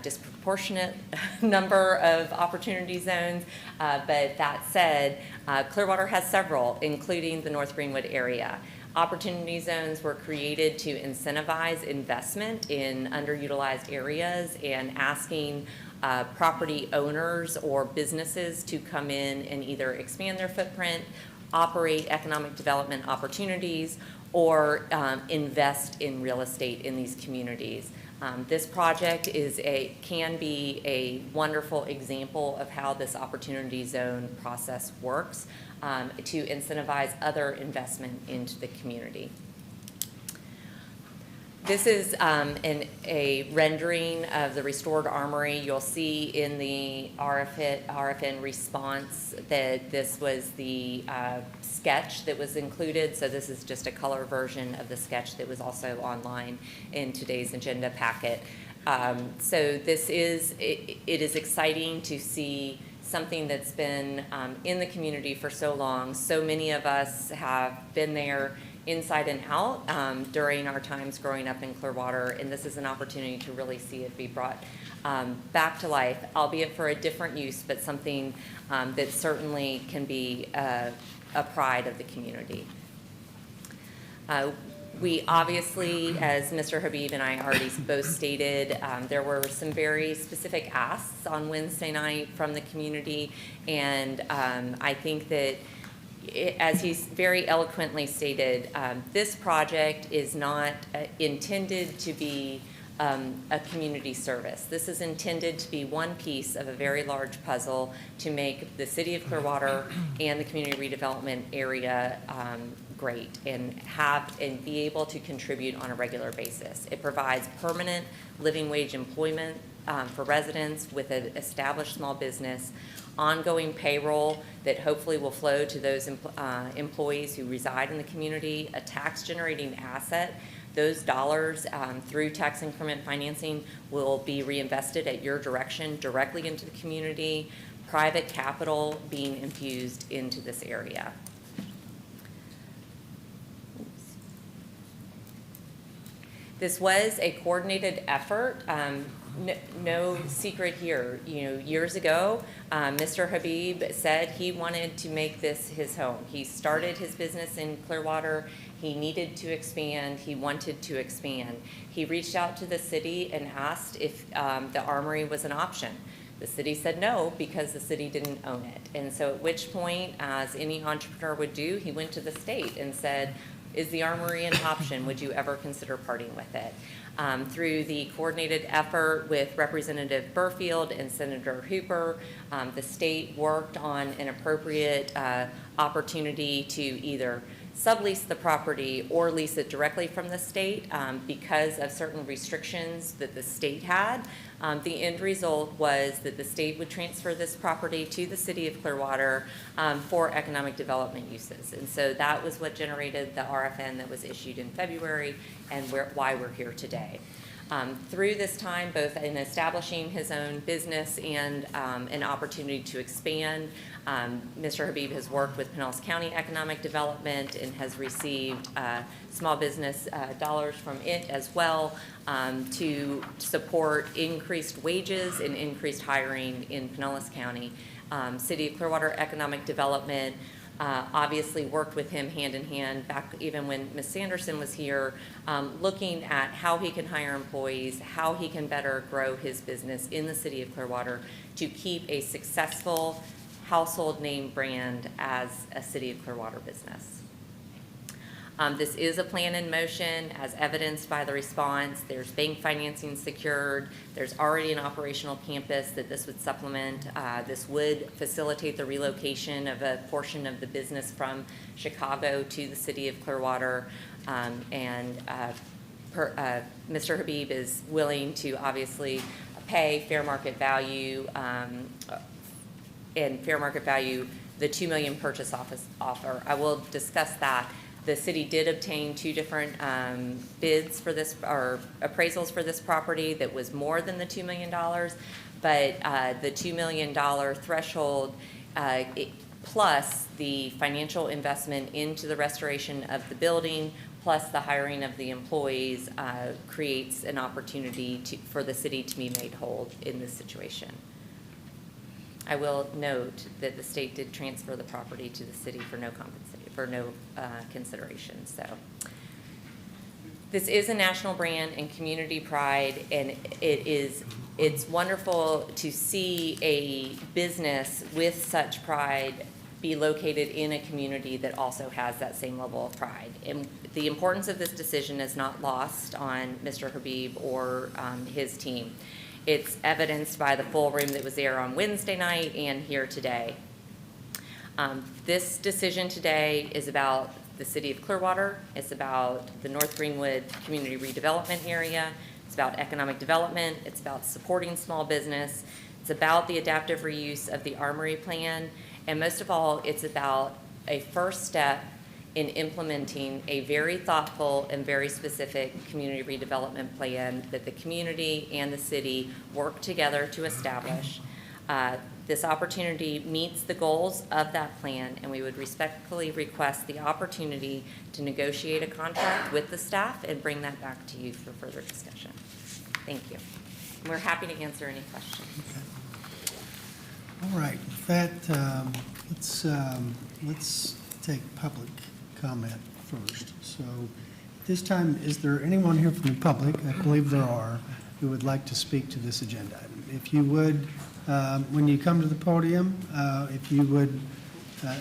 disproportionate number of opportunity zones. But that said, Clearwater has several, including the North Greenwood area. Opportunity zones were created to incentivize investment in underutilized areas and asking property owners or businesses to come in and either expand their footprint, operate economic development opportunities, or invest in real estate in these communities. This project can be a wonderful example of how this opportunity zone process works to incentivize other investment into the community. This is a rendering of the restored armory. You'll see in the RFN response that this was the sketch that was included. So this is just a color version of the sketch that was also online in today's agenda packet. So this is, it is exciting to see something that's been in the community for so long. So many of us have been there inside and out during our times growing up in Clearwater, and this is an opportunity to really see it be brought back to life, albeit for a different use, but something that certainly can be a pride of the community. We obviously, as Mr. Habib and I already both stated, there were some very specific asks on Wednesday night from the community, and I think that as he's very eloquently stated, this project is not intended to be a community service. This is intended to be one piece of a very large puzzle to make the city of Clearwater and the community redevelopment area great and be able to contribute on a regular basis. It provides permanent living wage employment for residents with an established small business, ongoing payroll that hopefully will flow to those employees who reside in the community, a tax-generating asset. Those dollars through tax increment financing will be reinvested at your direction directly into the community, private capital being infused into this area. This was a coordinated effort. No secret here. Years ago, Mr. Habib said he wanted to make this his home. He started his business in Clearwater. He needed to expand. He wanted to expand. He reached out to the city and asked if the armory was an option. The city said no because the city didn't own it. And so at which point, as any entrepreneur would do, he went to the state and said, is the armory an option? Would you ever consider parting with it? Through the coordinated effort with Representative Burfield and Senator Hooper, the state worked on an appropriate opportunity to either sublease the property or lease it directly from the state because of certain restrictions that the state had. The end result was that the state would transfer this property to the city of Clearwater for economic development uses. And so that was what generated the RFN that was issued in February and why we're here today. Through this time, both in establishing his own business and an opportunity to expand, Mr. Habib has worked with Pinellas County Economic Development and has received small business dollars from it as well to support increased wages and increased hiring in Pinellas County. City of Clearwater Economic Development obviously worked with him hand in hand back even when Ms. Sanderson was here, looking at how he can hire employees, how he can better grow his business in the city of Clearwater to keep a successful household name brand as a city of Clearwater business. This is a plan in motion as evidenced by the response. There's bank financing secured. There's already an operational campus that this would supplement. This would facilitate the relocation of a portion of the business from Chicago to the city of Clearwater. Mr. Habib is willing to obviously pay fair market value and fair market value the $2 million purchase offer. I will discuss that. The city did obtain 2 different bids for this, or appraisals for this property that was more than the $2 million, but the $2 million threshold, plus the financial investment into the restoration of the building, plus the hiring of the employees, creates an opportunity for the city to be made whole in this situation. I will note that the state did transfer the property to the city for no consideration. So this is a national brand and community pride, and it's wonderful to see a business with such pride be located in a community that also has that same level of pride. And the importance of this decision is not lost on Mr. Habib or his team. It's evidenced by the full room that was there on Wednesday night and here today. This decision today is about the city of Clearwater. It's about the North Greenwood Community Redevelopment Area. It's about economic development. It's about supporting small business. It's about the adaptive reuse of the Armory Plan. And most of all, it's about a first step in implementing a very thoughtful and very specific community redevelopment plan that the community and the city work together to establish. This opportunity meets the goals of that plan, and we would respectfully request the opportunity to negotiate a contract with the staff and bring that back to you for further discussion. Thank you. And we're happy to answer any questions. All right, with that, let's take public comment first. So this time, is there anyone here from the public, I believe there are, who would like to speak to this agenda item? If you would, when you come to the podium, if you would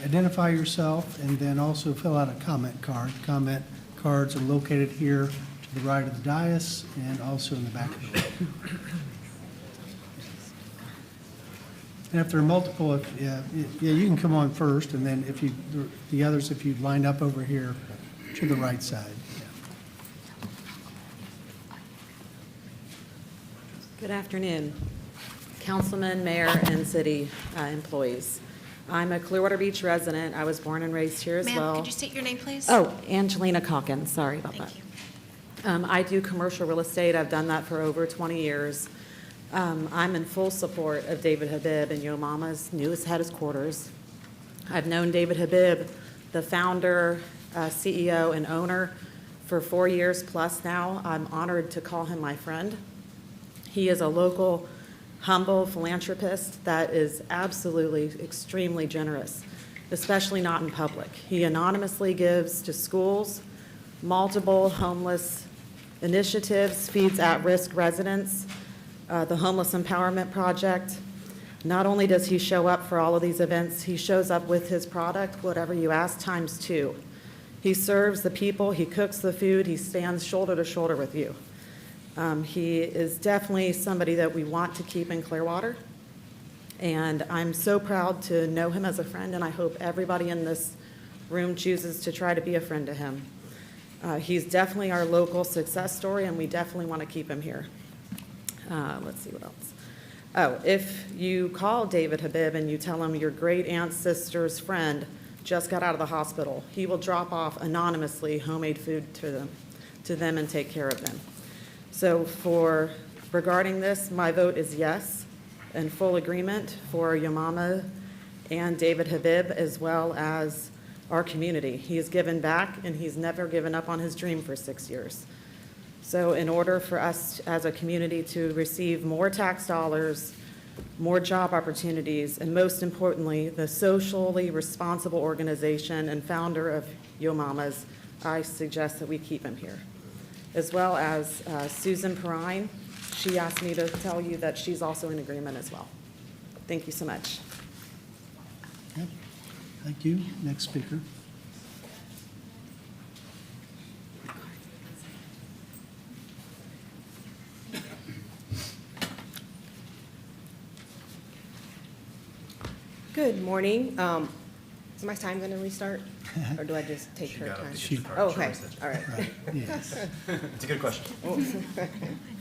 identify yourself and then also fill out a comment card. Comment cards are located here to the right of the dais and also in the back of the room. And if there are multiple, you can come on first, and then if the others, if you line up over here to the right side. Good afternoon, councilman, mayor, and city employees. I'm a Clearwater Beach resident. I was born and raised here as well. Ma'am, could you state your name, please? Oh, Angelina Calkins. Sorry about that. Thank you. I do commercial real estate. I've done that for over 20 years. I'm in full support of David Habib and Yo Mama's newest headquarters. I've known David Habib, the founder, CEO, and owner, for 4 years plus now. I'm honored to call him my friend. He is a local, humble philanthropist that is absolutely extremely generous, especially not in public. He anonymously gives to schools, multiple homeless initiatives, feeds at-risk residents, the Homeless Empowerment Project. Not only does he show up for all of these events, he shows up with his product, whatever you ask, times 2. He serves the people, he cooks the food, he stands shoulder to shoulder with you. He is definitely somebody that we want to keep in Clearwater, and I'm so proud to know him as a friend, and I hope everybody in this room chooses to try to be a friend to him. He's definitely our local success story, and we definitely want to keep him here. Let's see what else. Oh, if you call David Habib and you tell him your great aunt's sister's friend just got out of the hospital, he will drop off anonymously homemade food to them and take care of them. So regarding this, my vote is yes, in full agreement for Yo Mama and David Habib, as well as our community. He has given back, and he's never given up on his dream for 6 years. So in order for us as a community to receive more tax dollars, more job opportunities, and most importantly, the socially responsible organization and founder of Yo Mama's, I suggest that we keep him here. As well as Susan Perrine, she asked me to tell you that she's also in agreement as well. Thank you so much. Yep. Thank you. Next speaker. Good morning. Is my time going to restart, or do I just take her time? Oh, okay, all right. Yes. It's a good question.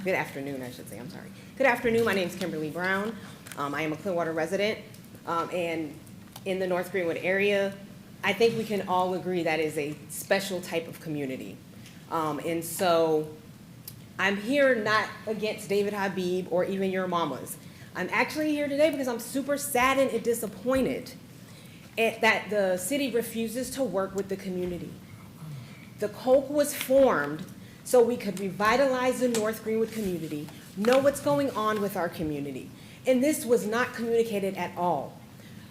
Good afternoon, I should say, I'm sorry. Good afternoon, my name is Kimberly Brown. I am a Clearwater resident, and in the North Greenwood area, I think we can all agree that is a special type of community. And so I'm here not against David Habib or even your mamas. I'm actually here today because I'm super saddened and disappointed that the city refuses to work with the community. The COLC was formed so we could revitalize the North Greenwood community, know what's going on with our community. And this was not communicated at all.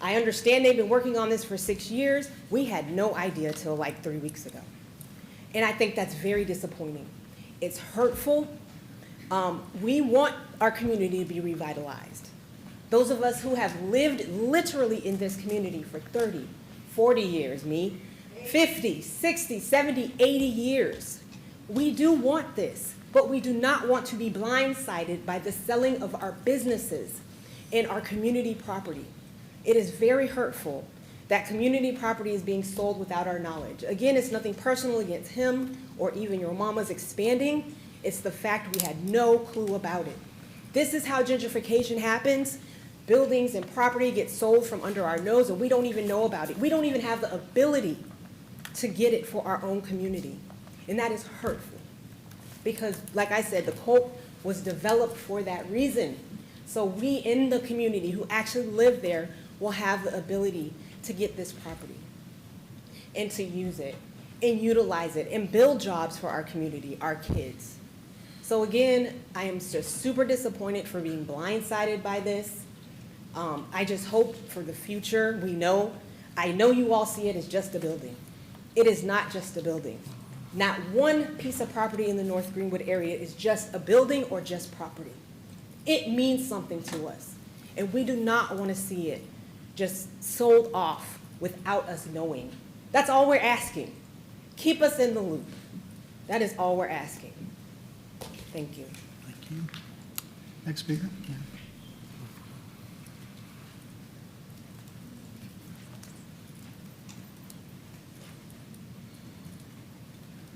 I understand they've been working on this for 6 years. We had no idea till like 3 weeks ago. And I think that's very disappointing. It's hurtful. We want our community to be revitalized. Those of us who have lived literally in this community for 30, 40 years, me, 50, 60, 70, 80 years, we do want this, but we do not want to be blindsided by the selling of our businesses and our community property. It is very hurtful that community property is being sold without our knowledge. Again, it's nothing personal against him or even your mama's expanding. It's the fact we had no clue about it. This is how gentrification happens. Buildings and property get sold from under our nose and we don't even know about it. We don't even have the ability to get it for our own community. And that is hurtful. Because, like I said, the COLC was developed for that reason. So we in the community who actually live there will have the ability to get this property and to use it and utilize it and build jobs for our community, our kids. So again, I am just super disappointed for being blindsided by this. I just hope for the future, I know you all see it as just a building. It is not just a building. Not one piece of property in the North Greenwood area is just a building or just property. It means something to us, and we do not want to see it just sold off without us knowing. That's all we're asking. Keep us in the loop. That is all we're asking. Thank you. Thank you. Next speaker. Yeah.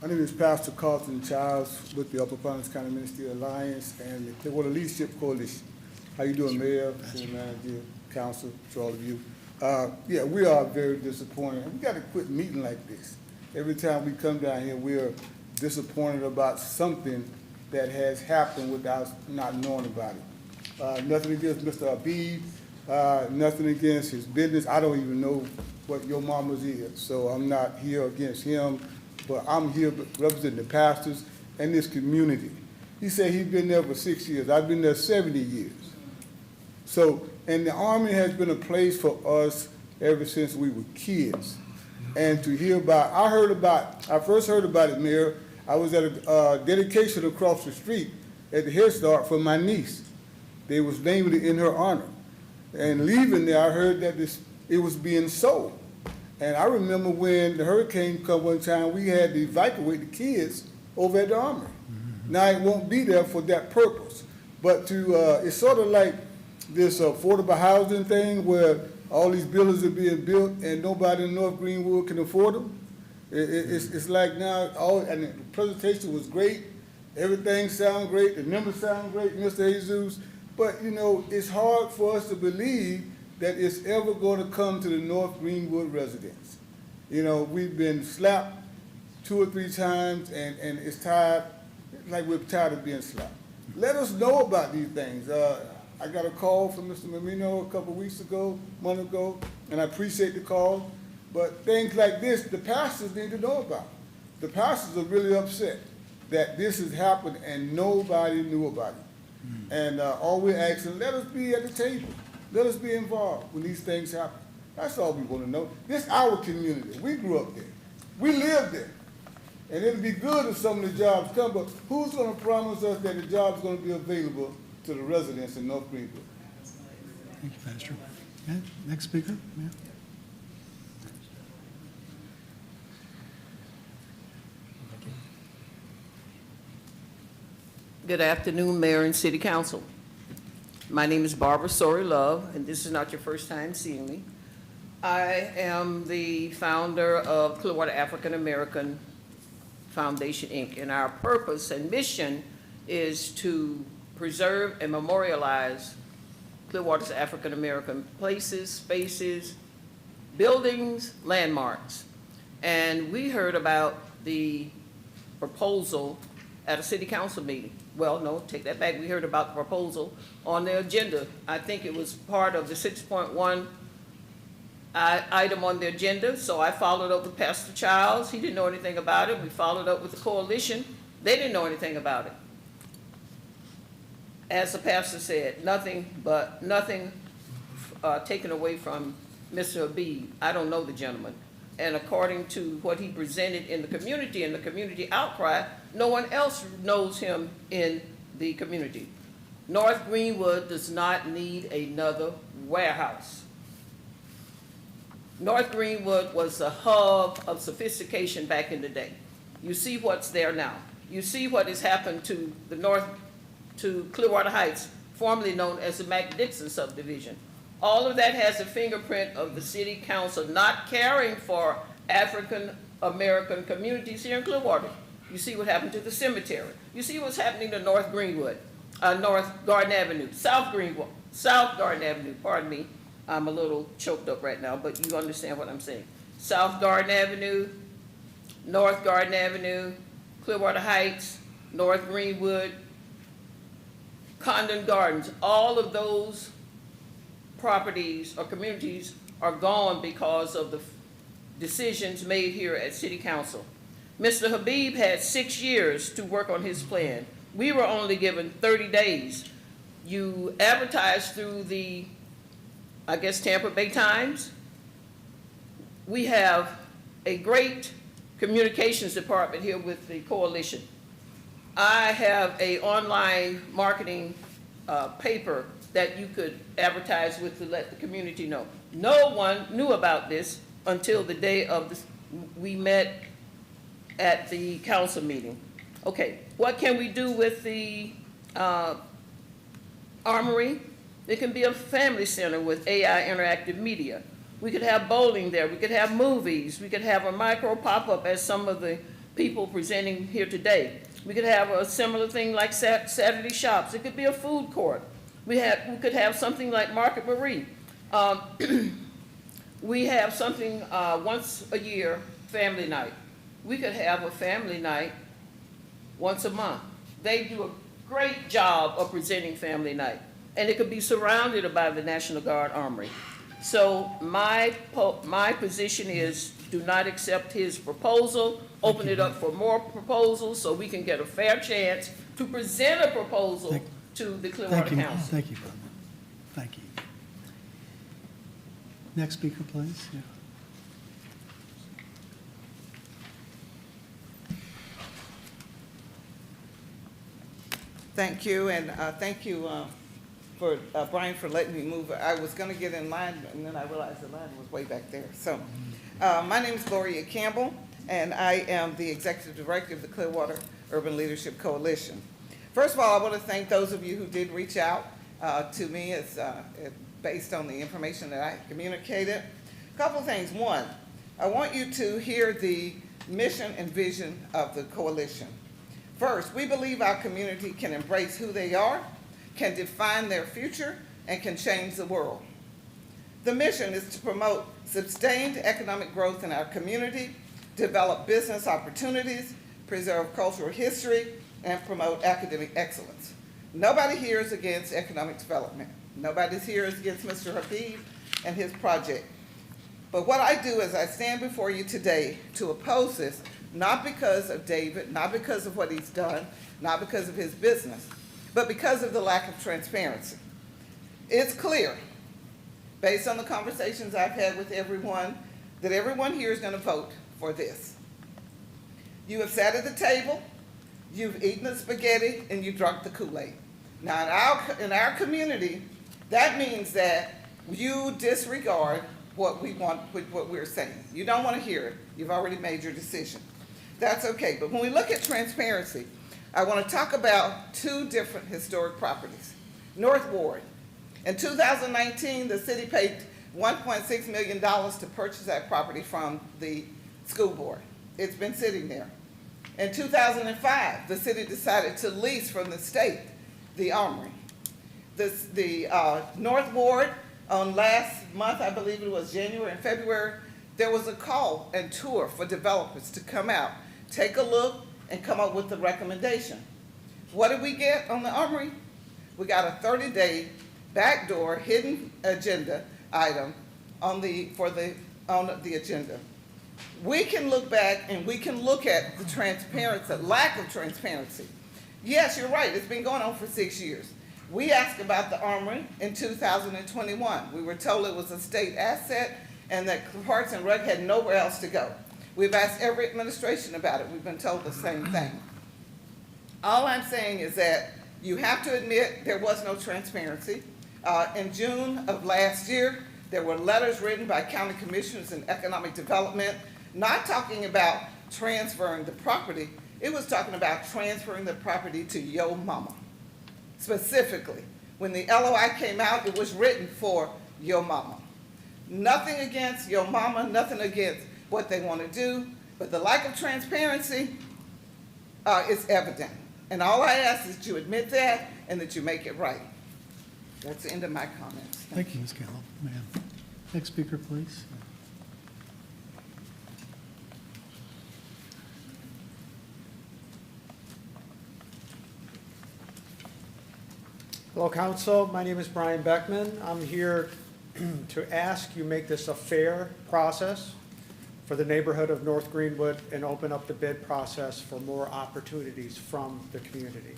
My name is Pastor Carlton Childs with the Upper Providence County Ministry Alliance and the Clearwater Leadership Coalition. How you doing, Mayor, City Manager, Council, to all of you? Yeah, we are very disappointed. We got to quit meeting like this. Every time we come down here, we are disappointed about something that has happened without not knowing about it. Nothing against Mr. Habib, nothing against his business. I don't even know what your mama's is, so I'm not here against him. But I'm here representing the pastors and this community. He said he's been there for 6 years. I've been there 70 years. So, and the Army has been a place for us ever since we were kids. And to hear about, I first heard about it, Mayor. I was at a dedication across the street at the Head Start for my niece. They was naming it in her honor. And leaving there, I heard that it was being sold. And I remember when the hurricane come one time, we had to evacuate the kids over at the Armory. Mm-hmm. Now it won't be there for that purpose. But it's sort of like this affordable housing thing where all these buildings are being built and nobody in North Greenwood can afford them. It's like now, and the presentation was great. Everything sounds great. The numbers sound great, Mr. Jesus. But, you know, it's hard for us to believe that it's ever going to come to the North Greenwood residents. You know, we've been slapped 2 or 3 times, and it's tired, like we're tired of being slapped. Let us know about these things. I got a call from Mr. Marino a couple weeks ago, a month ago, and I appreciate the call. But things like this, the pastors need to know about. The pastors are really upset that this has happened and nobody knew about it. And all we're asking, let us be at the table. Let us be involved when these things happen. That's all we want to know. This is our community. We grew up there. We lived there. And it'll be good if some of the jobs come, but who's going to promise us that the job's going to be available to the residents in North Greenwood? Thank you, Pastor. Yeah. Next speaker. Yeah. Good afternoon, Mayor and City Council. My name is Barbara Sori Love, and this is not your first time seeing me. I am the founder of Clearwater African American Foundation, Inc., and our purpose and mission is to preserve and memorialize Clearwater's African American places, spaces, buildings, landmarks. And we heard about the proposal at a city council meeting. Well, no, take that back. We heard about the proposal on the agenda. I think it was part of the 6.1 item on the agenda, so I followed up with Pastor Childs. He didn't know anything about it. We followed up with the coalition. They didn't know anything about it. As the pastor said, nothing taken away from Mr. Habib. I don't know the gentleman. And according to what he presented in the community outcry, no one else knows him in the community. North Greenwood does not need another warehouse. North Greenwood was a hub of sophistication back in the day. You see what's there now. You see what has happened to to Clearwater Heights, formerly known as the Mac-Dixon subdivision. All of that has a fingerprint of the city council not caring for African-American communities here in Clearwater. You see what happened to the cemetery. You see what's happening to North Greenwood, North Garden Avenue, South Garden Avenue, pardon me. I'm a little choked up right now, but you understand what I'm saying. South Garden Avenue, North Garden Avenue, Clearwater Heights, North Greenwood, Condon Gardens, all of those properties or communities are gone because of the decisions made here at City Council. Mr. Habib had 6 years to work on his plan. We were only given 30 days. You advertised through the, I guess, Tampa Bay Times. We have a great communications department here with the coalition. I have an online marketing paper that you could advertise with to let the community know. No one knew about this until the day of we met at the council meeting. Okay, what can we do with the Armory? It can be a family center with AI interactive media. We could have bowling there. We could have movies. We could have a micro pop-up as some of the people presenting here today. We could have a similar thing like Saturday shops. It could be a food court. We could have something like Market Marie. We have something once a year, family night. We could have a family night once a month. They do a great job of presenting family night. And it could be surrounded by the National Guard Armory. So my position is do not accept his proposal, open it up for more proposals so we can get a fair chance to present a proposal to the Clearwater Council. Thank you, Barbara. Thank you. Next speaker, please. Yeah. Thank you, and thank you for Brian for letting me move. I was going to get in line, and then I realized the line was way back there. So my name is Gloria Campbell, and I am the Executive Director of the Clearwater Urban Leadership Coalition. First of all, I want to thank those of you who did reach out to me as based on the information that I communicated. A couple of things. One, I want you to hear the mission and vision of the coalition. First, we believe our community can embrace who they are, can define their future, and can change the world. The mission is to promote sustained economic growth in our community, develop business opportunities, preserve cultural history, and promote academic excellence. Nobody here is against economic development. Nobody here is against Mr. Habib and his project. But what I do is I stand before you today to oppose this, not because of David, not because of what he's done, not because of his business, but because of the lack of transparency. It's clear, based on the conversations I've had with everyone, that everyone here is going to vote for this. You have sat at the table, you've eaten the spaghetti, and you've drunk the Kool-Aid. Now, in our community, that means that you disregard what we want, what we're saying. You don't want to hear it. You've already made your decision. That's okay. But when we look at transparency, I want to talk about two different historic properties. North Ward. In 2019, the city paid $1.6 million to purchase that property from the school board. It's been sitting there. In 2005, the city decided to lease from the state the Armory. The North Ward On last month, I believe it was January and February, there was a call and tour for developers to come out, take a look, and come up with a recommendation. What did we get on the Armory? We got a 30-day backdoor hidden agenda item on the agenda. We can look back and we can look at the transparency, lack of transparency. Yes, you're right, it's been going on for 6 years. We asked about the Armory in 2021. We were told it was a state asset and that Parks and Rec had nowhere else to go. We've asked every administration about it. We've been told the same thing. All I'm saying is that you have to admit there was no transparency. In June of last year, there were letters written by county commissioners in economic development, not talking about transferring the property. It was talking about transferring the property to Yo Mama. Specifically, when the LOI came out, it was written for Yo Mama. Nothing against Yo Mama, nothing against what they want to do, but the lack of transparency is evident. And all I ask is that you admit that and that you make it right. That's the end of my comments. Thank you, Ms. Gallo. Ma'am. Next speaker, please. Hello, Council. My name is Brian Beckman. I'm here to ask you make this a fair process for the neighborhood of North Greenwood and open up the bid process for more opportunities from the community.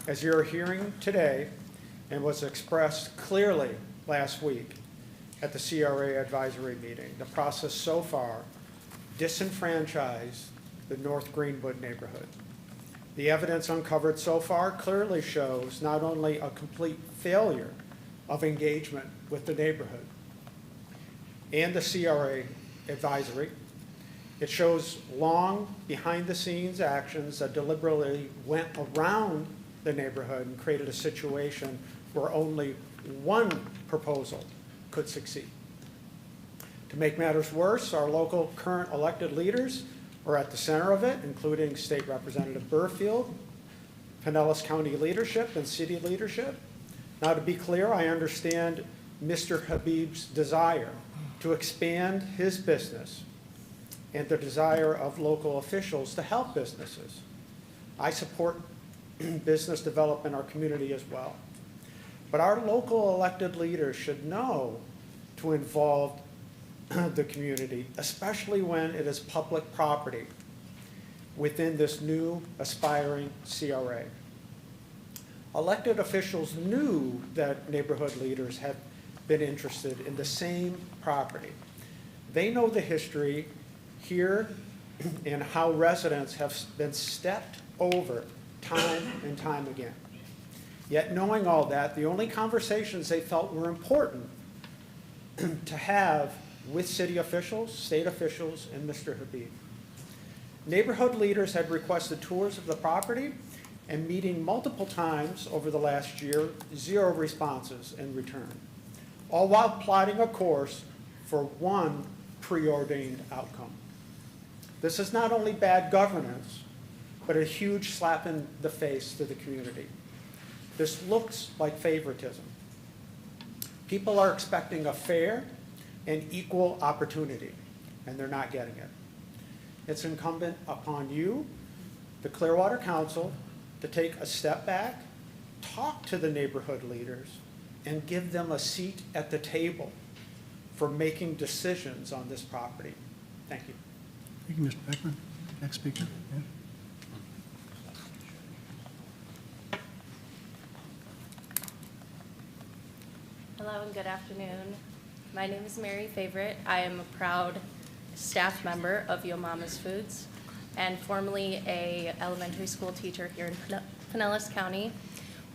As you're hearing today, and was expressed clearly last week at the CRA advisory meeting, the process so far disenfranchised the North Greenwood neighborhood. The evidence uncovered so far clearly shows not only a complete failure of engagement with the neighborhood and the CRA advisory, it shows long behind-the-scenes actions that deliberately went around the neighborhood and created a situation where only one proposal could succeed. To make matters worse, our local current elected leaders are at the center of it, including State Representative Burfield, Pinellas County leadership, and city leadership. Now, to be clear, I understand Mr. Habib's desire to expand his business and the desire of local officials to help businesses. I support business development in our community as well. But our local elected leaders should know to involve the community, especially when it is public property within this new aspiring CRA. Elected officials knew that neighborhood leaders had been interested in the same property. They know the history here and how residents have been stepped over time and time again. Yet knowing all that, the only conversations they felt were important to have with city officials, state officials, and Mr. Habib. Neighborhood leaders had requested tours of the property and meeting multiple times over the last year, 0 responses in return, all while plotting a course for one preordained outcome. This is not only bad governance, but a huge slap in the face to the community. This looks like favoritism. People are expecting a fair and equal opportunity, and they're not getting it. It's incumbent upon you, the Clearwater Council, to take a step back, talk to the neighborhood leaders, and give them a seat at the table for making decisions on this property. Thank you. Thank you, Mr. Beckman. Next speaker. Yeah. Hello and good afternoon. My name is Mary Favorite. I am a proud staff member of Yo Mama's Foods and formerly a elementary school teacher here in Pinellas County.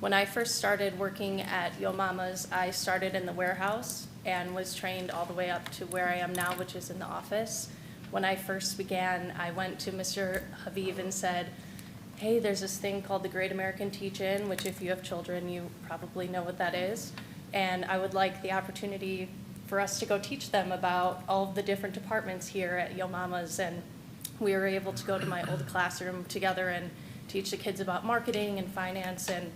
When I first started working at Yo Mama's, I started in the warehouse and was trained all the way up to where I am now, which is in the office. When I first began, I went to Mr. Habib and said, hey, there's this thing called the Great American Teach-In, which if you have children, you probably know what that is. And I would like the opportunity for us to go teach them about all of the different departments here at Yo Mama's. And we were able to go to my old classroom together and teach the kids about marketing and finance. And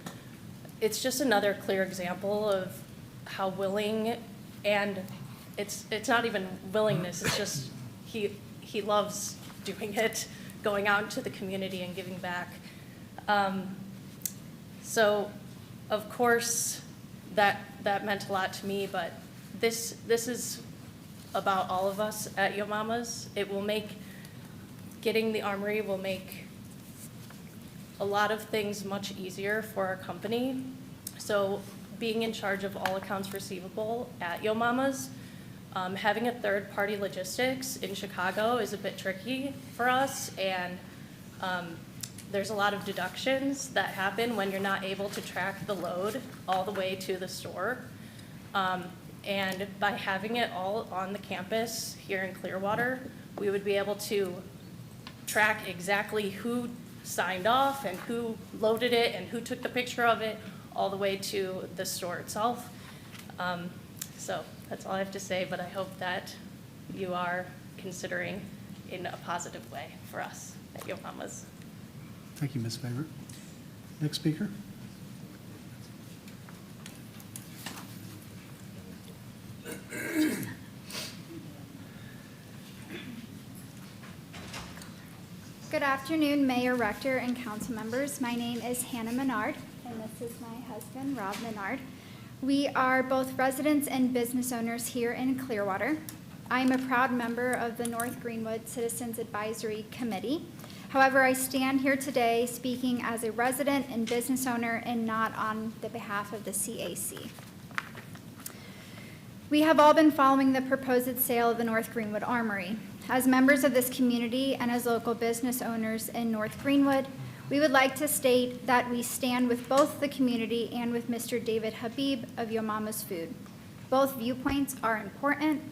it's just another clear example of how willing, and it's not even willingness, it's just he loves doing it, going out into the community and giving back. So, of course, that meant a lot to me, but this is about all of us at Yo Mama's. Getting the armory will make a lot of things much easier for our company. So being in charge of all accounts receivable at Yo Mama's, having a third-party logistics in Chicago is a bit tricky for us, and there's a lot of deductions that happen when you're not able to track the load all the way to the store. And by having it all on the campus here in Clearwater, we would be able to track exactly who signed off and who loaded it and who took the picture of it all the way to the store itself. So that's all I have to say, but I hope that you are considering in a positive way for us at Yo Mama's. Thank you, Ms. Favorite. Next speaker. Good afternoon, Mayor, Rector, and council members. My name is Hannah Menard, and this is my husband, Rob Menard. We are both residents and business owners here in Clearwater. I am a proud member of the North Greenwood Citizens Advisory Committee. However, I stand here today speaking as a resident and business owner and not on the behalf of the CAC. We have all been following the proposed sale of the North Greenwood Armory. As members of this community and as local business owners in North Greenwood, we would like to state that we stand with both the community and with Mr. David Habib of Yo Mama's Food. Both viewpoints are important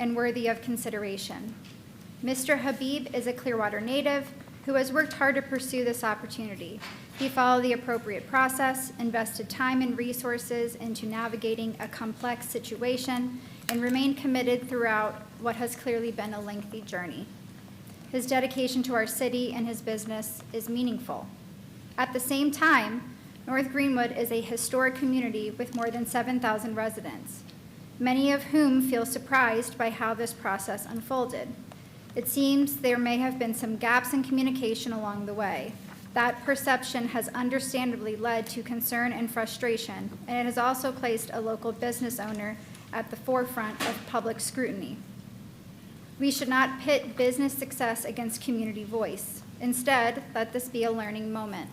and worthy of consideration. Mr. Habib is a Clearwater native who has worked hard to pursue this opportunity. He followed the appropriate process, invested time and resources into navigating a complex situation, and remained committed throughout what has clearly been a lengthy journey. His dedication to our city and his business is meaningful. At the same time, North Greenwood is a historic community with more than 7,000 residents, many of whom feel surprised by how this process unfolded. It seems there may have been some gaps in communication along the way. That perception has understandably led to concern and frustration, and it has also placed a local business owner at the forefront of public scrutiny. We should not pit business success against community voice. Instead, let this be a learning moment.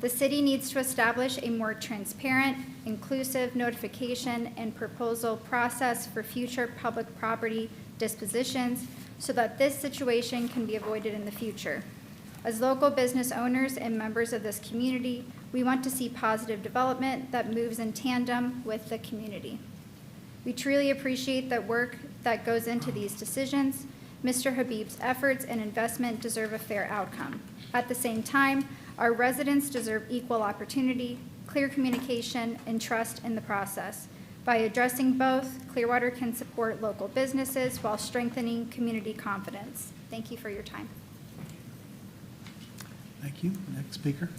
The city needs to establish a more transparent, inclusive notification and proposal process for future public property dispositions so that this situation can be avoided in the future. As local business owners and members of this community, we want to see positive development that moves in tandem with the community. We truly appreciate the work that goes into these decisions. Mr. Habib's efforts and investment deserve a fair outcome. At the same time, our residents deserve equal opportunity, clear communication, and trust in the process. By addressing both, Clearwater can support local businesses while strengthening community confidence. Thank you for your time. Thank you. Next speaker.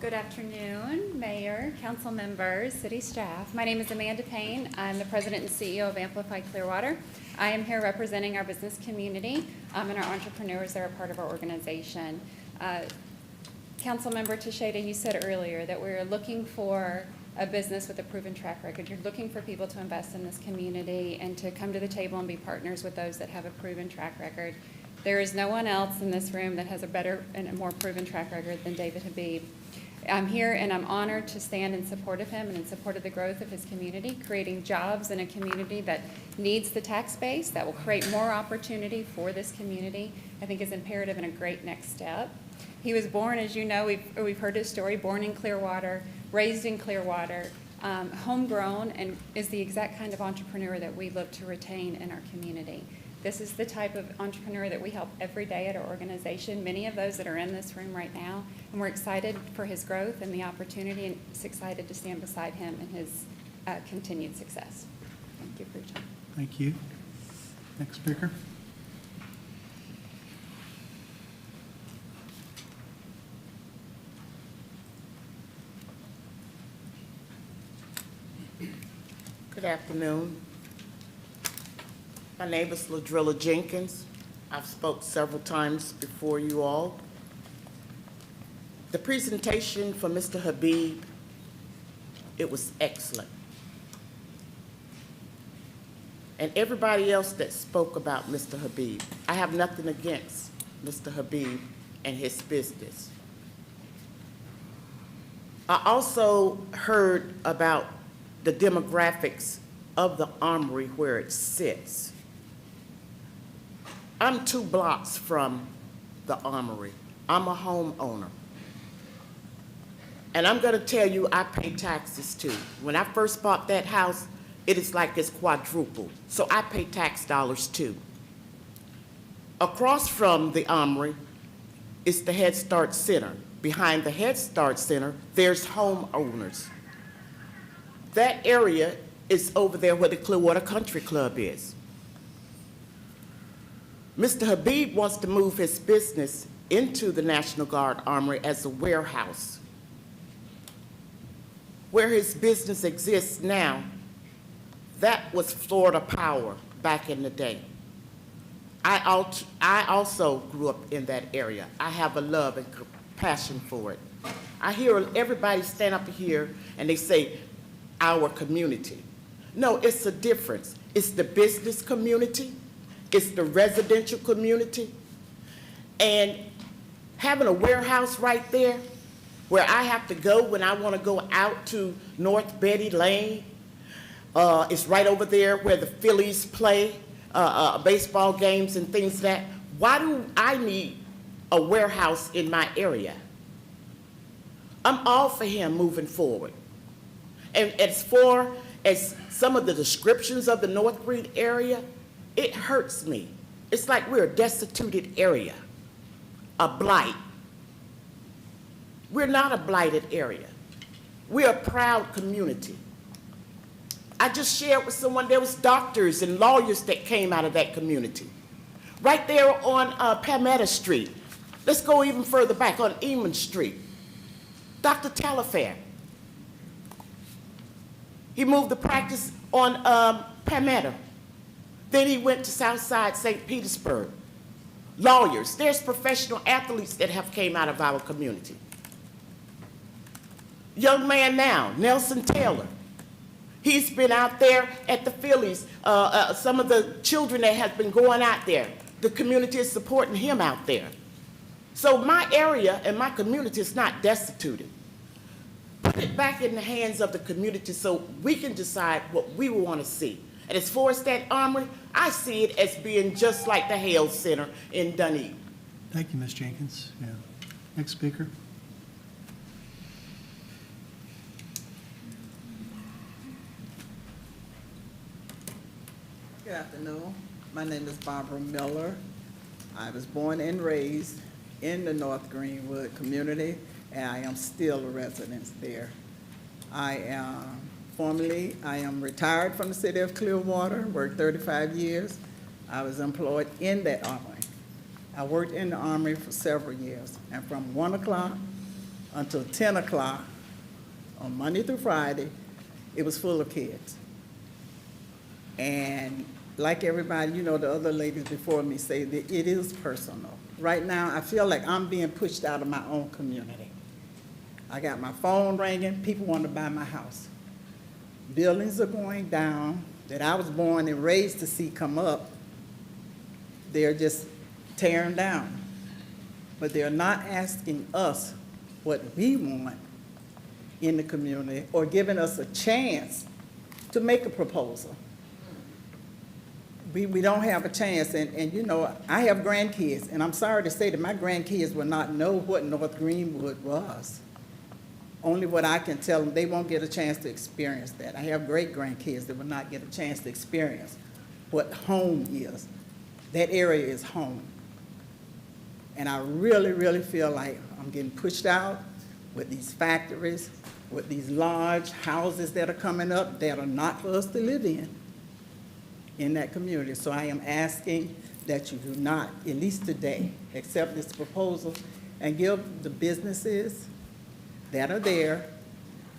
Good afternoon, Mayor, council members, city staff. My name is Amanda Payne. I'm the president and CEO of Amplify Clearwater. I am here representing our business community and our entrepreneurs that are part of our organization. Councilmember Teixeira, you said earlier that we're looking for a business with a proven track record. You're looking for people to invest in this community and to come to the table and be partners with those that have a proven track record. There is no one else in this room that has a better and a more proven track record than David Habib. I'm here and I'm honored to stand in support of him and in support of the growth of his community, creating jobs in a community that needs the tax base, that will create more opportunity for this community, I think is imperative and a great next step. He was born, as you know, we've heard his story, born in Clearwater, raised in Clearwater, homegrown, and is the exact kind of entrepreneur that we look to retain in our community. This is the type of entrepreneur that we help every day at our organization, many of those that are in this room right now, and we're excited for his growth and the opportunity, and it's excited to stand beside him in his continued success. Thank you for your time. Thank you. Next speaker. Good afternoon. My name is Ladrilla Jenkins. I've spoke several times before you all. The presentation for Mr. Habib, it was excellent. And everybody else that spoke about Mr. Habib, I have nothing against Mr. Habib and his business. I also heard about the demographics of the Armory where it sits. I'm 2 blocks from the Armory. I'm a homeowner. And I'm gonna tell you, I pay taxes too. When I first bought that house, it is like it's quadrupled. So I pay tax dollars too. Across from the Armory is the Head Start Center. Behind the Head Start Center, there's homeowners. That area is over there where the Clearwater Country Club is. Mr. Habib wants to move his business into the National Guard Armory as a warehouse. Where his business exists now, that was Florida Power back in the day. I also grew up in that area. I have a love and passion for it. I hear everybody stand up here and they say, our community. No, it's a difference. It's the business community, it's the residential community, and having a warehouse right there where I have to go when I want to go out to North Betty Lane. It's right over there where the Phillies play baseball games and things like that. Why do I need a warehouse in my area? I'm all for him moving forward. And as far as some of the descriptions of the North Green area, it hurts me. It's like we're a destituted area, a blight. We're not a blighted area. We're a proud community. I just shared with someone, there was doctors and lawyers that came out of that community. Right there on Palmetto Street. Let's go even further back on Eamon Street. Dr. Telefair. He moved the practice on Palmetto. Then he went to Southside St. Petersburg. Lawyers, there's professional athletes that have came out of our community. Young man now, Nelson Taylor. He's been out there at the Phillies. Some of the children that have been going out there, the community is supporting him out there. So my area and my community is not destituted. Put it back in the hands of the community so we can decide what we want to see. And as far as that Armory, I see it as being just like the Hale Center in Dunedin. Thank you, Ms. Jenkins. Yeah. Next speaker. Good afternoon. My name is Barbara Miller. I was born and raised in the North Greenwood community, and I am still a resident there. I am retired from the city of Clearwater, worked 35 years. I was employed in that armory. I worked in the armory for several years, and from 1 o'clock until 10 o'clock on Monday through Friday, it was full of kids. And like everybody, you know, the other ladies before me say that it is personal. Right now, I feel like I'm being pushed out of my own community. I got my phone ringing, people want to buy my house. Buildings are going down that I was born and raised to see come up. They're just tearing down. But they're not asking us what we want in the community or giving us a chance to make a proposal. We don't have a chance, and you know, I have grandkids, and I'm sorry to say that my grandkids will not know what North Greenwood was. Only what I can tell them, they won't get a chance to experience that. I have great grandkids that will not get a chance to experience what home is. That area is home. And I really, really feel like I'm getting pushed out with these factories, with these large houses that are coming up that are not for us to live in that community. So I am asking that you do not, at least today, accept this proposal and give the businesses that are there,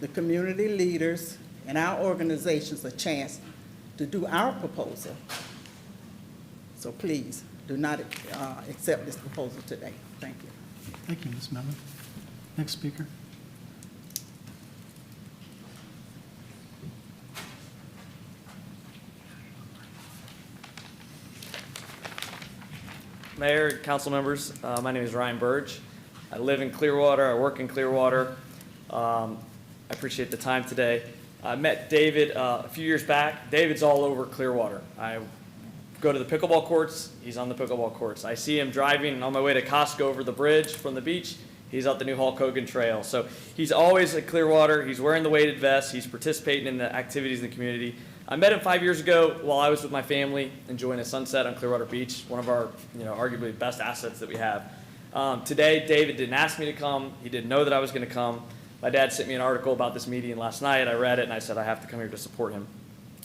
the community leaders, and our organizations a chance to do our proposal. So please, do not accept this proposal today. Thank you. Thank you, Ms. Mellon. Next speaker. Mayor, council members, my name is Ryan Burge. I live in Clearwater, I work in Clearwater. I appreciate the time today. I met David a few years back. David's all over Clearwater. I go to the pickleball courts, he's on the pickleball courts. I see him driving on my way to Costco over the bridge from the beach, he's out the new Hulk Hogan Trail. So he's always at Clearwater, he's wearing the weighted vest, he's participating in the activities in the community. I met him 5 years ago while I was with my family enjoying a sunset on Clearwater Beach, one of our, arguably best assets that we have. Today, David didn't ask me to come. He didn't know that I was going to come. My dad sent me an article about this meeting last night. I read it and I said I have to come here to support him.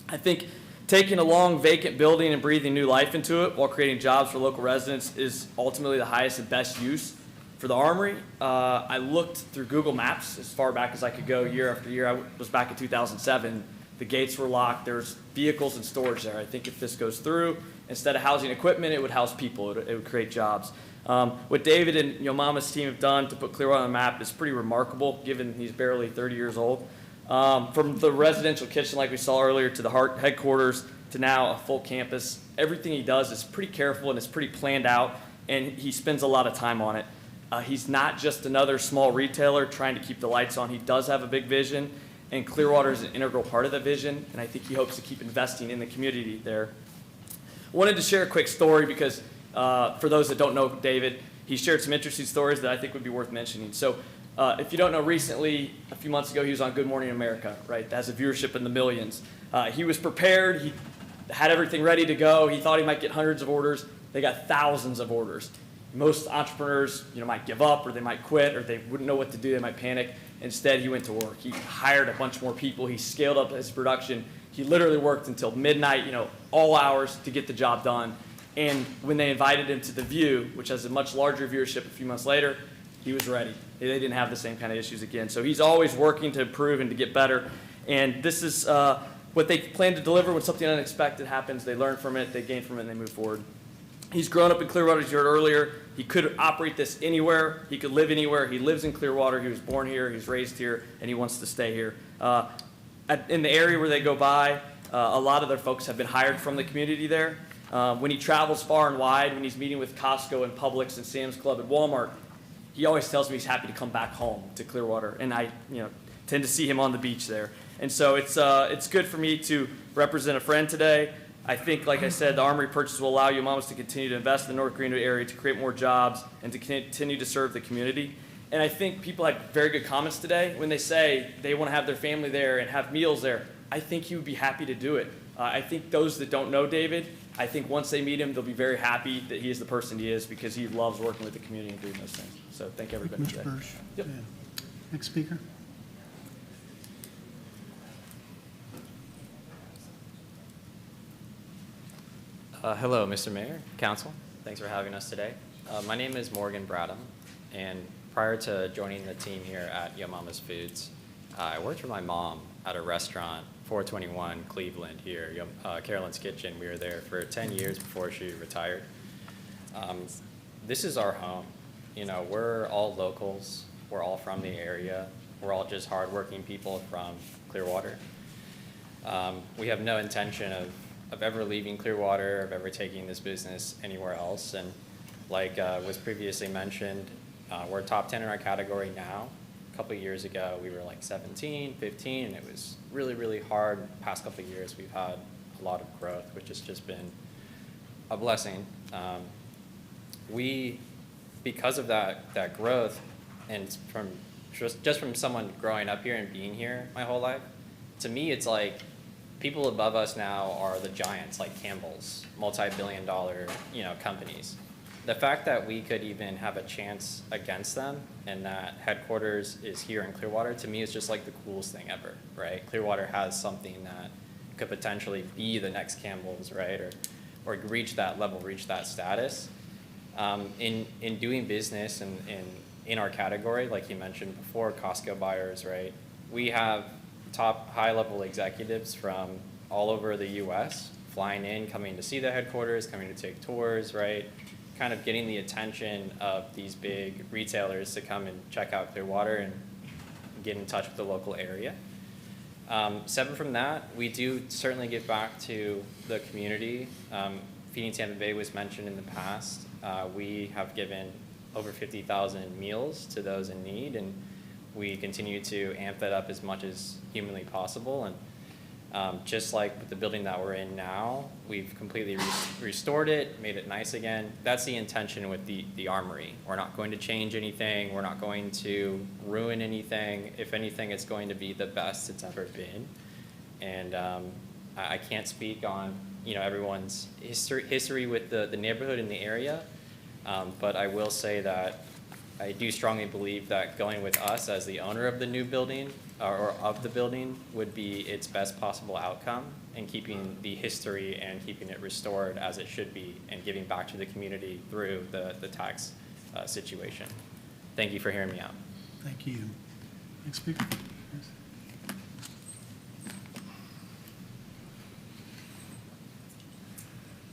I think taking a long vacant building and breathing new life into it while creating jobs for local residents is ultimately the highest and best use for the Armory. I looked through Google Maps as far back as I could go year after year. I was back in 2007. The gates were locked. There's vehicles in storage there. I think if this goes through, instead of housing equipment, it would house people. It would create jobs. What David and Mama's team have done to put Clearwater on the map is pretty remarkable, given he's barely 30 years old. From the residential kitchen, like we saw earlier, to the headquarters, to now a full campus, everything he does is pretty careful and it's pretty planned out, and he spends a lot of time on it. He's not just another small retailer trying to keep the lights on. He does have a big vision, and Clearwater is an integral part of that vision, and I think he hopes to keep investing in the community there. Wanted to share a quick story because for those that don't know David, he shared some interesting stories that I think would be worth mentioning. So if you don't know, recently, a few months ago, he was on Good Morning America, right? That has a viewership in the millions. He was prepared. He had everything ready to go. He thought he might get hundreds of orders. They got thousands of orders. Most entrepreneurs, might give up, or they might quit, or they wouldn't know what to do. They might panic. Instead, he went to work. He hired a bunch more people. He scaled up his production. He literally worked until midnight, all hours to get the job done. And when they invited him to The View, which has a much larger viewership a few months later, he was ready. They didn't have the same kind of issues again. So he's always working to improve and to get better. And this is what they plan to deliver when something unexpected happens. They learn from it, they gain from it, and they move forward. He's grown up in Clearwater, as you heard earlier. He could operate this anywhere. He could live anywhere. He lives in Clearwater. He was born here. He's raised here, and he wants to stay here. In the area where they go by, a lot of their folks have been hired from the community there. When he travels far and wide, when he's meeting with Costco and Publix and Sam's Club and Walmart, he always tells me he's happy to come back home to Clearwater, and I tend to see him on the beach there. And so it's good for me to represent a friend today. I think, like I said, the Armory purchase will allow Umamas to continue to invest in the North Greenwood area, to create more jobs, and to continue to serve the community. And I think people had very good comments today when they say they want to have their family there and have meals there. I think he would be happy to do it. I think those that don't know David, I think once they meet him, they'll be very happy that he is the person he is, because he loves working with the community and doing those things. So thank everybody today. Yep. Yeah. Next speaker. Hello, Mr. Mayor, Council. Thanks for having us today. My name is Morgan Bradham, and prior to joining the team here at Yo Mama's Foods, I worked for my mom at a restaurant, 421 Cleveland here, Carolyn's Kitchen. We were there for 10 years before she retired. This is our home. We're all locals. We're all from the area. We're all just hardworking people from Clearwater. We have no intention of ever leaving Clearwater, of ever taking this business anywhere else. And like was previously mentioned, we're top 10 in our category now. A couple of years ago, we were like 17, 15, and it was really, really hard. The past couple of years, we've had a lot of growth, which has just been a blessing. Because of that growth, and from just from someone growing up here and being here my whole life, to me, it's like people above us now are the giants, like Campbell's, multi-billion-dollar, companies. The fact that we could even have a chance against them, and that headquarters is here in Clearwater, to me is just like the coolest thing ever, right? Clearwater has something that could potentially be the next Campbell's, right? Or reach that level, reach that status. In doing business and in our category, like you mentioned before, Costco buyers, right? We have top high-level executives from all over the US flying in, coming to see the headquarters, coming to take tours, right? Kind of getting the attention of these big retailers to come and check out Clearwater and get in touch with the local area. Separate from that, we do certainly give back to the community. Feeding Tampa Bay was mentioned in the past. We have given over 50,000 meals to those in need, and we continue to amp that up as much as humanly possible. And just like with the building that we're in now, we've completely restored it, made it nice again. That's the intention with the Armory. We're not going to change anything. We're not going to ruin anything. If anything, it's going to be the best it's ever been. And I can't speak on everyone's history with the neighborhood and the area, but I will say that I do strongly believe that going with us as the owner of the new building or of the building would be its best possible outcome in keeping the history and keeping it restored as it should be and giving back to the community through the tax situation. Thank you for hearing me out. Thank you. Next speaker.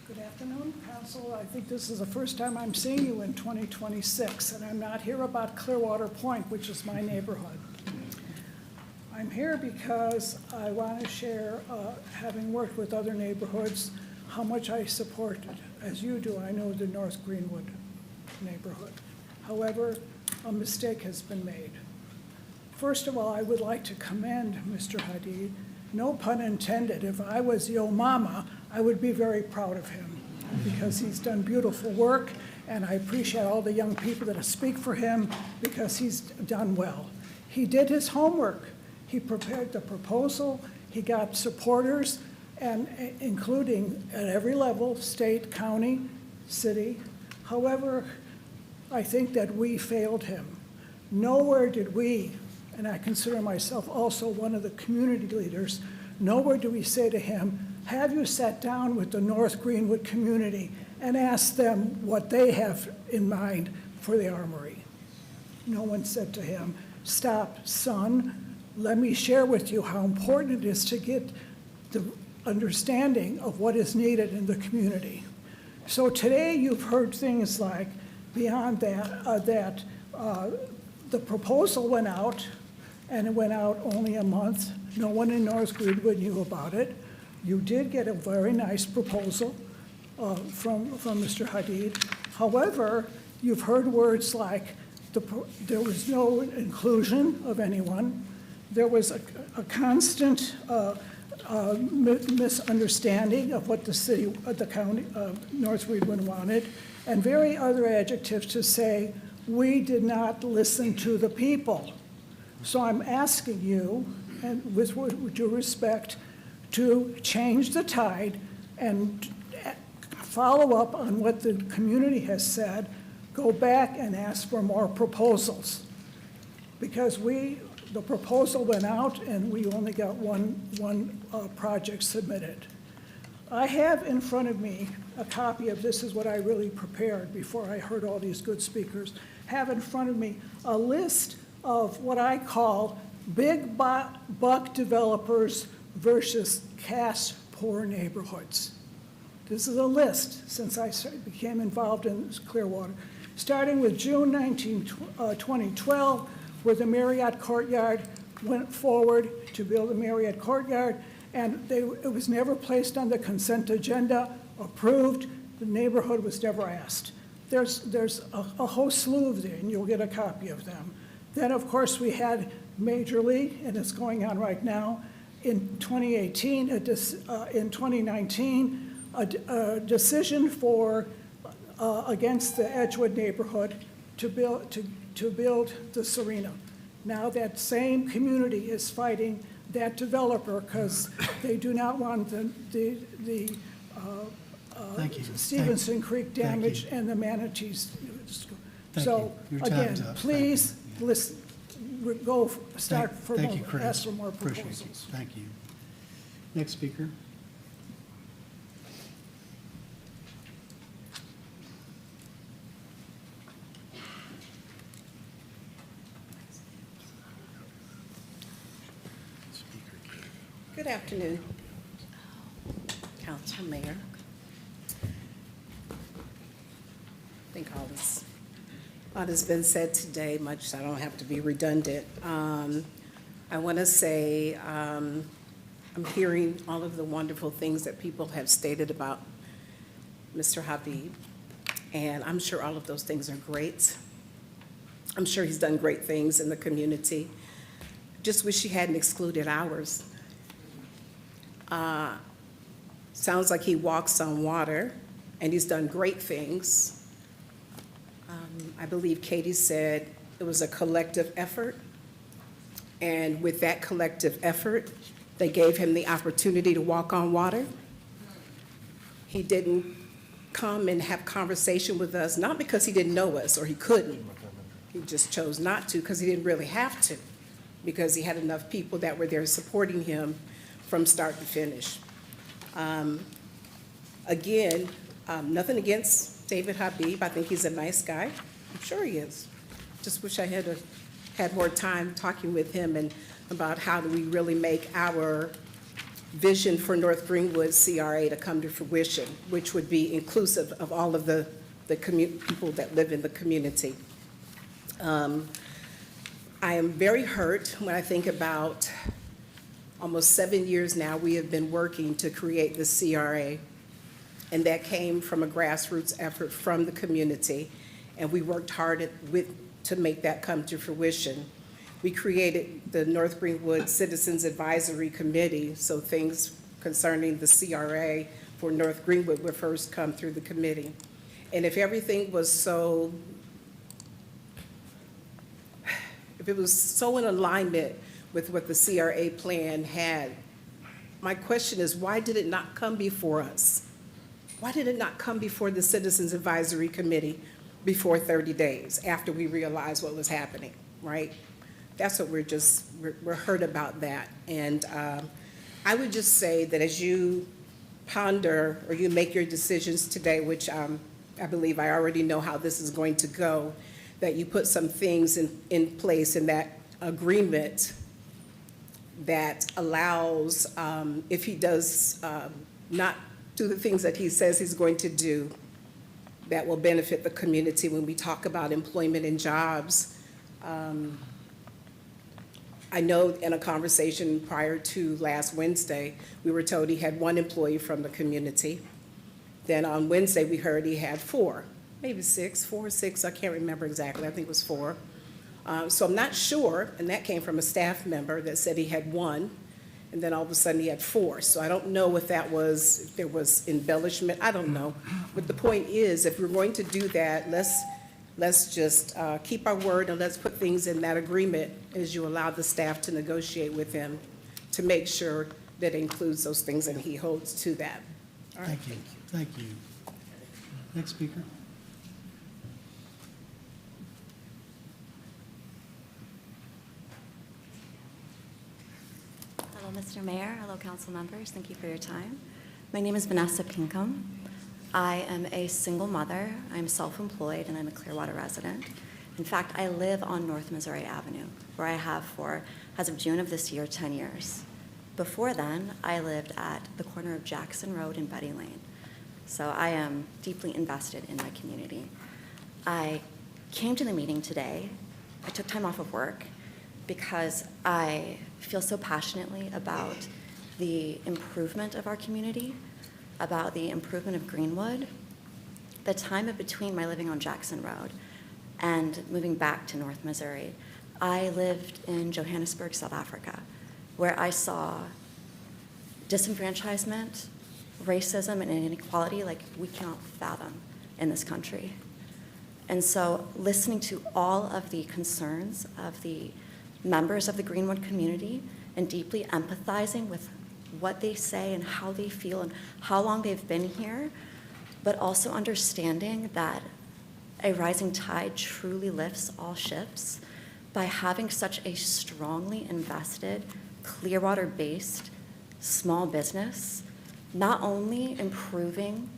Good afternoon, Council. I think this is the first time I'm seeing you in 2026, and I'm not here about Clearwater Point, which is my neighborhood. I'm here because I want to share, having worked with other neighborhoods, how much I support, as you do, I know the North Greenwood neighborhood. However, a mistake has been made. First of all, I would like to commend Mr. Hadid. No pun intended. If I was Yo Mama, I would be very proud of him because he's done beautiful work, and I appreciate all the young people that speak for him because he's done well. He did his homework. He prepared the proposal. He got supporters, and including at every level, state, county, city. However, I think that we failed him. Nowhere did we, and I consider myself also one of the community leaders, nowhere do we say to him, have you sat down with the North Greenwood community and asked them what they have in mind for the Armory? No one said to him, stop, son, let me share with you how important it is to get the understanding of what is needed in the community. So today you've heard things like, beyond that, the proposal went out, and it went out only a month. No one in North Greenwood knew about it. You did get a very nice proposal from Mr. Hadid. However, you've heard words like there was no inclusion of anyone. There was a constant misunderstanding of what the city, the county of North Greenwood wanted, and very other adjectives to say, we did not listen to the people. So I'm asking you, and with due respect, to change the tide and follow up on what the community has said, go back and ask for more proposals. Because the proposal went out and we only got one project submitted. I have in front of me a copy of, this is what I really prepared before I heard all these good speakers, have in front of me a list of what I call big buck developers versus cash poor neighborhoods. This is a list since I became involved in Clearwater, starting with June 2012, where the Marriott Courtyard went forward to build a Marriott Courtyard, and it was never placed on the consent agenda, approved. The neighborhood was never asked. There's a whole slew of them, and you'll get a copy of them. Then, of course, we had Major League, and it's going on right now. In 2018, in 2019, a decision against the Edgewood neighborhood to build the Serena. Now that same community is fighting that developer because they do not want the Stevenson Creek damage and the manatees. So again, please listen. Go start for more, ask for more proposals. Thank you. Next speaker. Good afternoon, Council Mayor. I think all has been said today, much so I don't have to be redundant. I want to say I'm hearing all of the wonderful things that people have stated about Mr. Habib, and I'm sure all of those things are great. I'm sure he's done great things in the community. Just wish he hadn't excluded ours. Sounds like he walks on water, and he's done great things. I believe Katie said it was a collective effort, and with that collective effort, they gave him the opportunity to walk on water. He didn't come and have conversation with us, not because he didn't know us or he couldn't. He just chose not to because he didn't really have to, because he had enough people that were there supporting him from start to finish. Again, nothing against David Habib. I think he's a nice guy. I'm sure he is. Just wish I had more time talking with him and about how do we really make our vision for North Greenwood CRA to come to fruition, which would be inclusive of all of the people that live in the community. I am very hurt when I think about almost 7 years now we have been working to create the CRA, and that came from a grassroots effort from the community, and we worked hard to make that come to fruition. We created the North Greenwood Citizens Advisory Committee, so things concerning the CRA for North Greenwood would first come through the committee. And if everything was so, if it was so in alignment with what the CRA plan had, my question is, why did it not come before us? Why did it not come before the Citizens Advisory Committee before 30 days after we realized what was happening, right? That's what we're hurt about that. And I would just say that as you ponder or you make your decisions today, which I believe I already know how this is going to go, that you put some things in place in that agreement that allows, if he does not do the things that he says he's going to do, that will benefit the community when we talk about employment and jobs. I know in a conversation prior to last Wednesday, we were told he had 1 employee from the community. Then on Wednesday, we heard he had 4, maybe 6, 4 or 6, I can't remember exactly, I think it was 4. So I'm not sure, and that came from a staff member that said he had 1, and then all of a sudden he had 4. So I don't know if that was, if there was embellishment, I don't know. But the point is, if we're going to do that, let's just keep our word and let's put things in that agreement as you allow the staff to negotiate with him to make sure that it includes those things and he holds to that. All right. Thank you. Thank you. Next speaker. Hello, Mr. Mayor. Hello, council members. Thank you for your time. My name is Vanessa Pinkham. I am a single mother. I'm self-employed, and I'm a Clearwater resident. In fact, I live on North Missouri Avenue, where I have for, as of June of this year, 10 years. Before then, I lived at the corner of Jackson Road and Betty Lane. So I am deeply invested in my community. I came to the meeting today. I took time off of work because I feel so passionately about the improvement of our community, about the improvement of Greenwood. The time in between my living on Jackson Road and moving back to North Missouri, I lived in Johannesburg, South Africa, where I saw disenfranchisement, racism, and inequality like we cannot fathom in this country. And so listening to all of the concerns of the members of the Greenwood community and deeply empathizing with what they say and how they feel and how long they've been here, but also understanding that a rising tide truly lifts all ships by having such a strongly invested, Clearwater-based small business, not only improving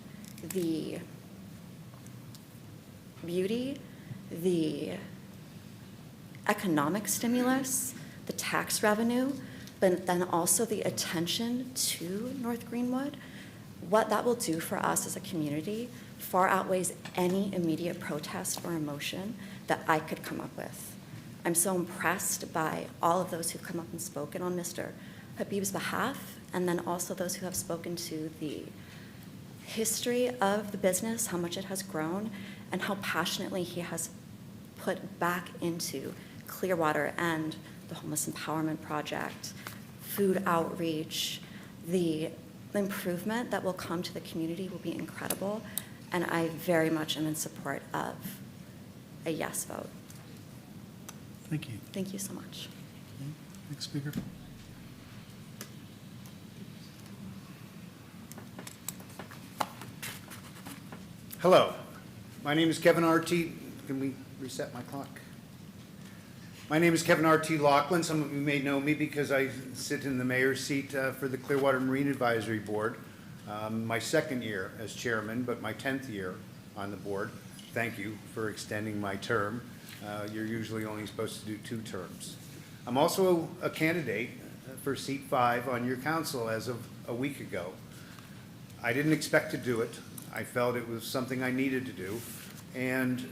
the beauty, the economic stimulus, the tax revenue, but then also the attention to North Greenwood, what that will do for us as a community far outweighs any immediate protest or emotion that I could come up with. I'm so impressed by all of those who've come up and spoken on Mr. Habib's behalf, and then also those who have spoken to the history of the business, how much it has grown, and how passionately he has put back into Clearwater and the Homeless Empowerment Project, food outreach. The improvement that will come to the community will be incredible, and I very much am in support of a yes vote. Thank you. Thank you so much. Okay. Next speaker. Hello, my name is Kevin R.T. Can we reset my clock? My name is Kevin R.T. Laughlin. Some of you may know me because I sit in the mayor's seat for the Clearwater Marine Advisory Board. My second year as chairman, but my 10th year on the board. Thank you for extending my term. You're usually only supposed to do 2 terms. I'm also a candidate for seat 5 on your council as of a week ago. I didn't expect to do it. I felt it was something I needed to do. And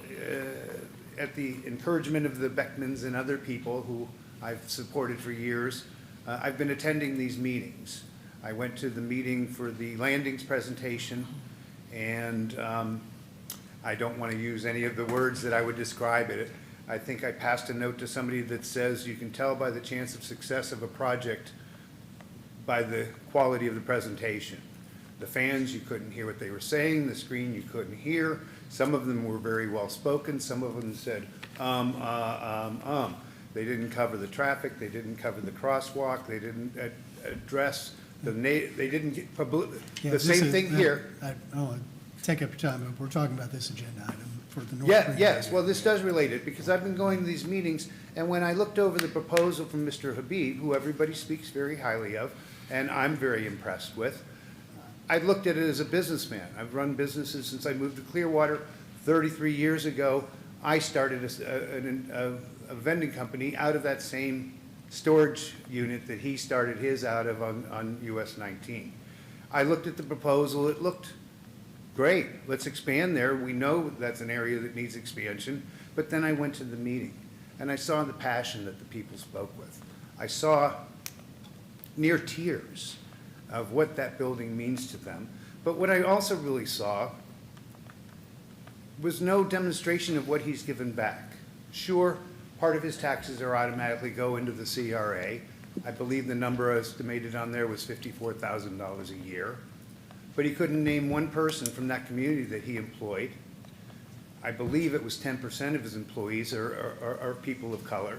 at the encouragement of the Beckmans and other people who I've supported for years, I've been attending these meetings. I went to the meeting for the landings presentation, and I don't want to use any of the words that I would describe it. I think I passed a note to somebody that says you can tell by the chance of success of a project by the quality of the presentation. The fans, you couldn't hear what they were saying. The screen, you couldn't hear. Some of them were very well spoken. Some of them said, They didn't cover the traffic. They didn't cover the crosswalk. They didn't address they didn't get the same thing here. I don't want to take up your time, but we're talking about this agenda item for the North Yeah, Greenwood yes, area. well, this does relate it, because I've been going to these meetings, and when I looked over the proposal from Mr. Habib, who everybody speaks very highly of, and I'm very impressed with, I looked at it as a businessman. I've run businesses since I moved to Clearwater 33 years ago. I started a vending company out of that same storage unit that he started his out of on US 19. I looked at the proposal, it looked great, let's expand there. We know that's an area that needs expansion, but then I went to the meeting and I saw the passion that the people spoke with. I saw near tears of what that building means to them. But what I also really saw was no demonstration of what he's given back. Sure, part of his taxes are automatically go into the CRA. I believe the number estimated on there was $54,000 a year. But he couldn't name one person from that community that he employed. I believe it was 10% of his employees are people of color.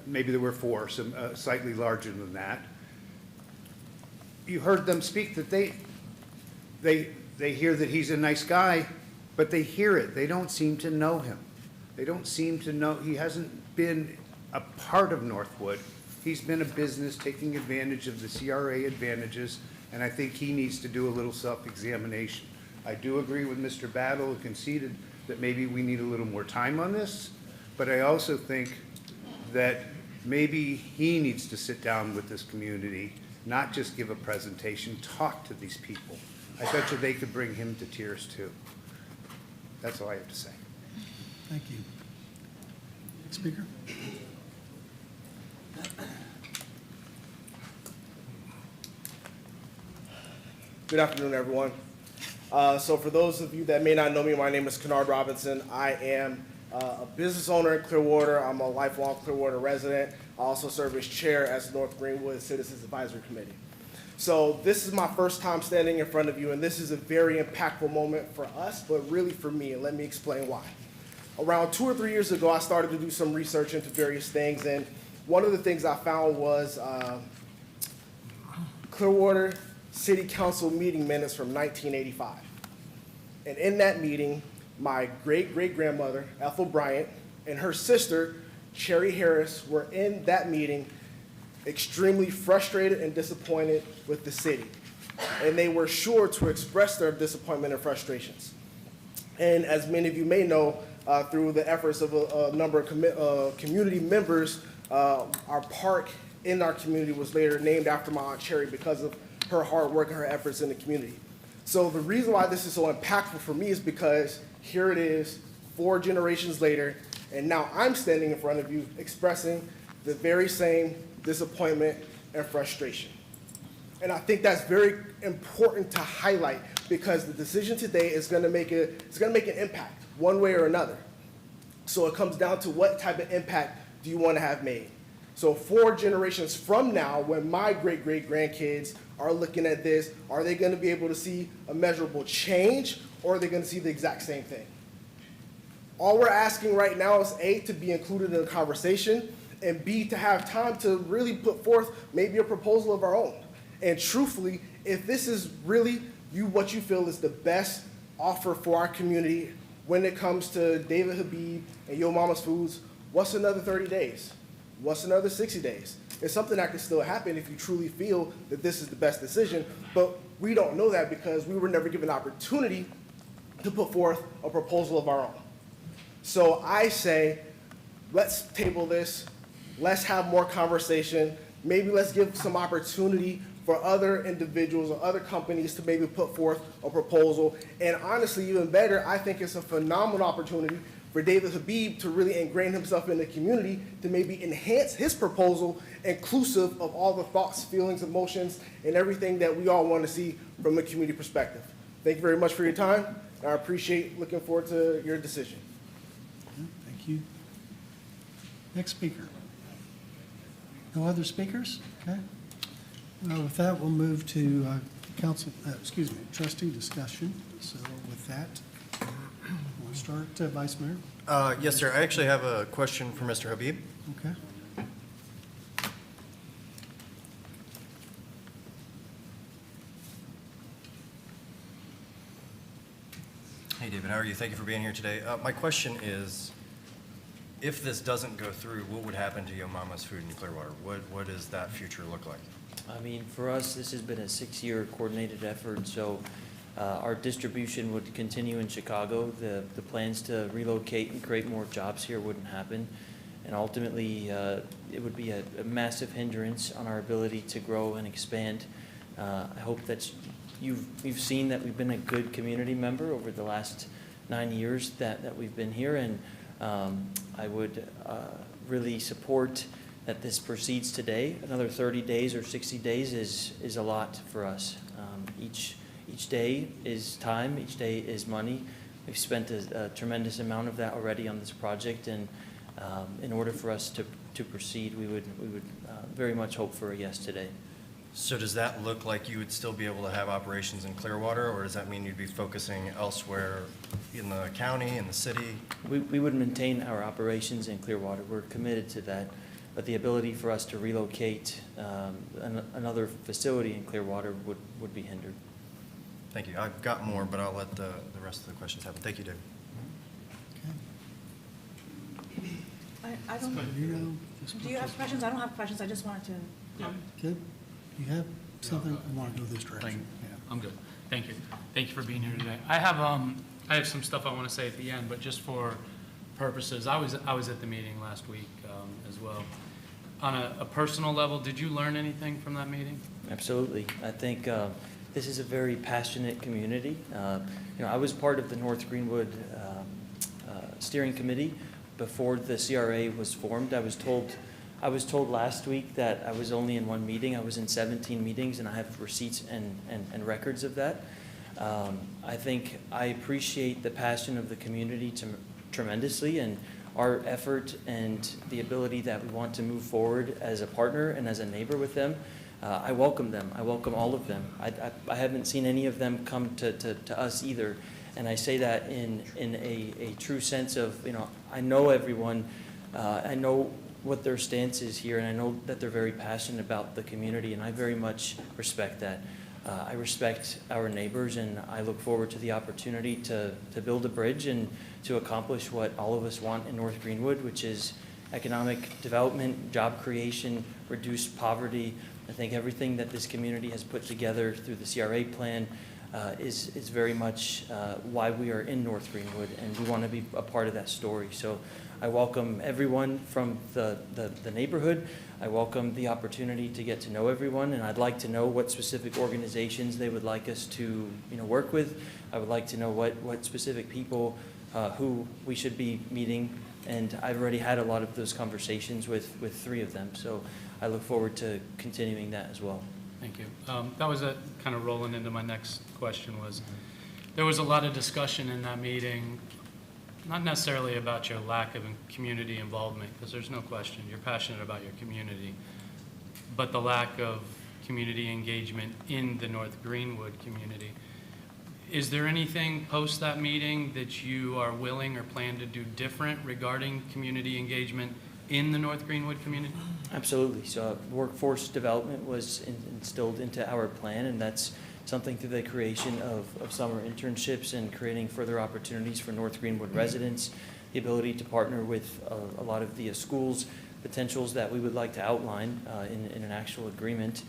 Maybe there were 4, some slightly larger than that. You heard them speak that they hear that he's a nice guy, but they hear it. They don't seem to know him. They don't seem to know, he hasn't been a part of Northwood. He's been a business taking advantage of the CRA advantages, and I think he needs to do a little self-examination. I do agree with Mr. Battle, who conceded that maybe we need a little more time on this, but I also think that maybe he needs to sit down with this community, not just give a presentation, talk to these people. I bet you they could bring him to tears too. That's all I have to say. Thank you. Next speaker. Good afternoon, everyone. So for those of you that may not know me, my name is Kennard Robinson. I am a business owner in Clearwater. I'm a lifelong Clearwater resident. I also serve as chair as North Greenwood Citizens Advisory Committee. So this is my first time standing in front of you, and this is a very impactful moment for us, but really for me, and let me explain why. Around 2 or 3 years ago, I started to do some research into various things, and one of the things I found was Clearwater City Council meeting minutes from 1985. And in that meeting, my great-great-grandmother, Ethel Bryant, and her sister, Cherry Harris, were in that meeting extremely frustrated and disappointed with the city. And they were sure to express their disappointment and frustrations. And as many of you may know, through the efforts of a number of community members, our park in our community was later named after my Aunt Cherry because of her hard work and her efforts in the community. So the reason why this is so impactful for me is because here it is, 4 generations later, and now I'm standing in front of you expressing the very same disappointment and frustration. And I think that's very important to highlight because the decision today is going to make an impact one way or another. So it comes down to what type of impact do you want to have made. So 4 generations from now, when my great-great-grandkids are looking at this, are they going to be able to see a measurable change, or are they going to see the exact same thing? All we're asking right now is A, to be included in the conversation, and B, to have time to really put forth maybe a proposal of our own. And truthfully, if this is really what you feel is the best offer for our community when it comes to David Habib and Yo Mama's Foods, what's another 30 days? What's another 60 days? It's something that can still happen if you truly feel that this is the best decision, but we don't know that because we were never given an opportunity to put forth a proposal of our own. So I say, let's table this, let's have more conversation, maybe let's give some opportunity for other individuals or other companies to maybe put forth a proposal. And honestly, even better, I think it's a phenomenal opportunity for David Habib to really ingrain himself in the community to maybe enhance his proposal inclusive of all the thoughts, feelings, emotions, and everything that we all want to see from a community perspective. Thank you very much for your time. I appreciate looking forward to your decision. Thank you. Next speaker. No other speakers? Okay. With that, we'll move to trustee discussion. So with that, we'll start, Vice Mayor. Yes, sir. I actually have a question for Mr. Habib. Okay. Hey, David, how are you? Thank you for being here today. My question is, if this doesn't go through, what would happen to Yo Mama's Food in Clearwater? What does that future look like? I mean, for us, this has been a 6-year coordinated effort, so our distribution would continue in Chicago. The plans to relocate and create more jobs here wouldn't happen. And ultimately, it would be a massive hindrance on our ability to grow and expand. I hope that you've seen that we've been a good community member over the last 9 years that we've been here, and I would really support that this proceeds today. Another 30 days or 60 days is a lot for us. Each day is time, each day is money. We've spent a tremendous amount of that already on this project, and in order for us to proceed, we would very much hope for a yes today. So does that look like you would still be able to have operations in Clearwater, or does that mean you'd be focusing elsewhere in the county, in the city? We would maintain our operations in Clearwater. We're committed to that. But the ability for us to relocate another facility in Clearwater would be hindered. Thank you. I've got more, but I'll let the rest of the questions happen. Thank you, David. I don't, do you have questions? I don't have questions. I just wanted to. Good. You have something? I want to go this direction. Yeah. I'm good. Thank you. Thank you for being here today. I have some stuff I want to say at the end, but just for purposes, I was at the meeting last week as well. On a personal level, did you learn anything from that meeting? Absolutely. I think this is a very passionate community. I was part of the North Greenwood steering committee before the CRA was formed. I was told last week that I was only in one meeting. I was in 17 meetings, and I have receipts and records of that. I think I appreciate the passion of the community tremendously, and our effort and the ability that we want to move forward as a partner and as a neighbor with them. I welcome them. I welcome all of them. I haven't seen any of them come to us either. And I say that in a true sense of, I know everyone. I know what their stance is here, and I know that they're very passionate about the community, and I very much respect that. I respect our neighbors, and I look forward to the opportunity to build a bridge and to accomplish what all of us want in North Greenwood, which is economic development, job creation, reduced poverty. I think everything that this community has put together through the CRA plan is very much why we are in North Greenwood, and we want to be a part of that story. So I welcome everyone from the neighborhood. I welcome the opportunity to get to know everyone, and I'd like to know what specific organizations they would like us to work with. I would like to know what specific people who we should be meeting, and I've already had a lot of those conversations with 3 of them, so I look forward to continuing that as well. Thank you. That was kind of rolling into my next question was, there was a lot of discussion in that meeting, not necessarily about your lack of community involvement, because there's no question, you're passionate about your community, but the lack of community engagement in the North Greenwood community. Is there anything post that meeting that you are willing or plan to do different regarding community engagement in the North Greenwood community? Absolutely. So workforce development was instilled into our plan, and that's something through the creation of summer internships and creating further opportunities for North Greenwood residents, the ability to partner with a lot of the schools' potentials that we would like to outline in an actual agreement.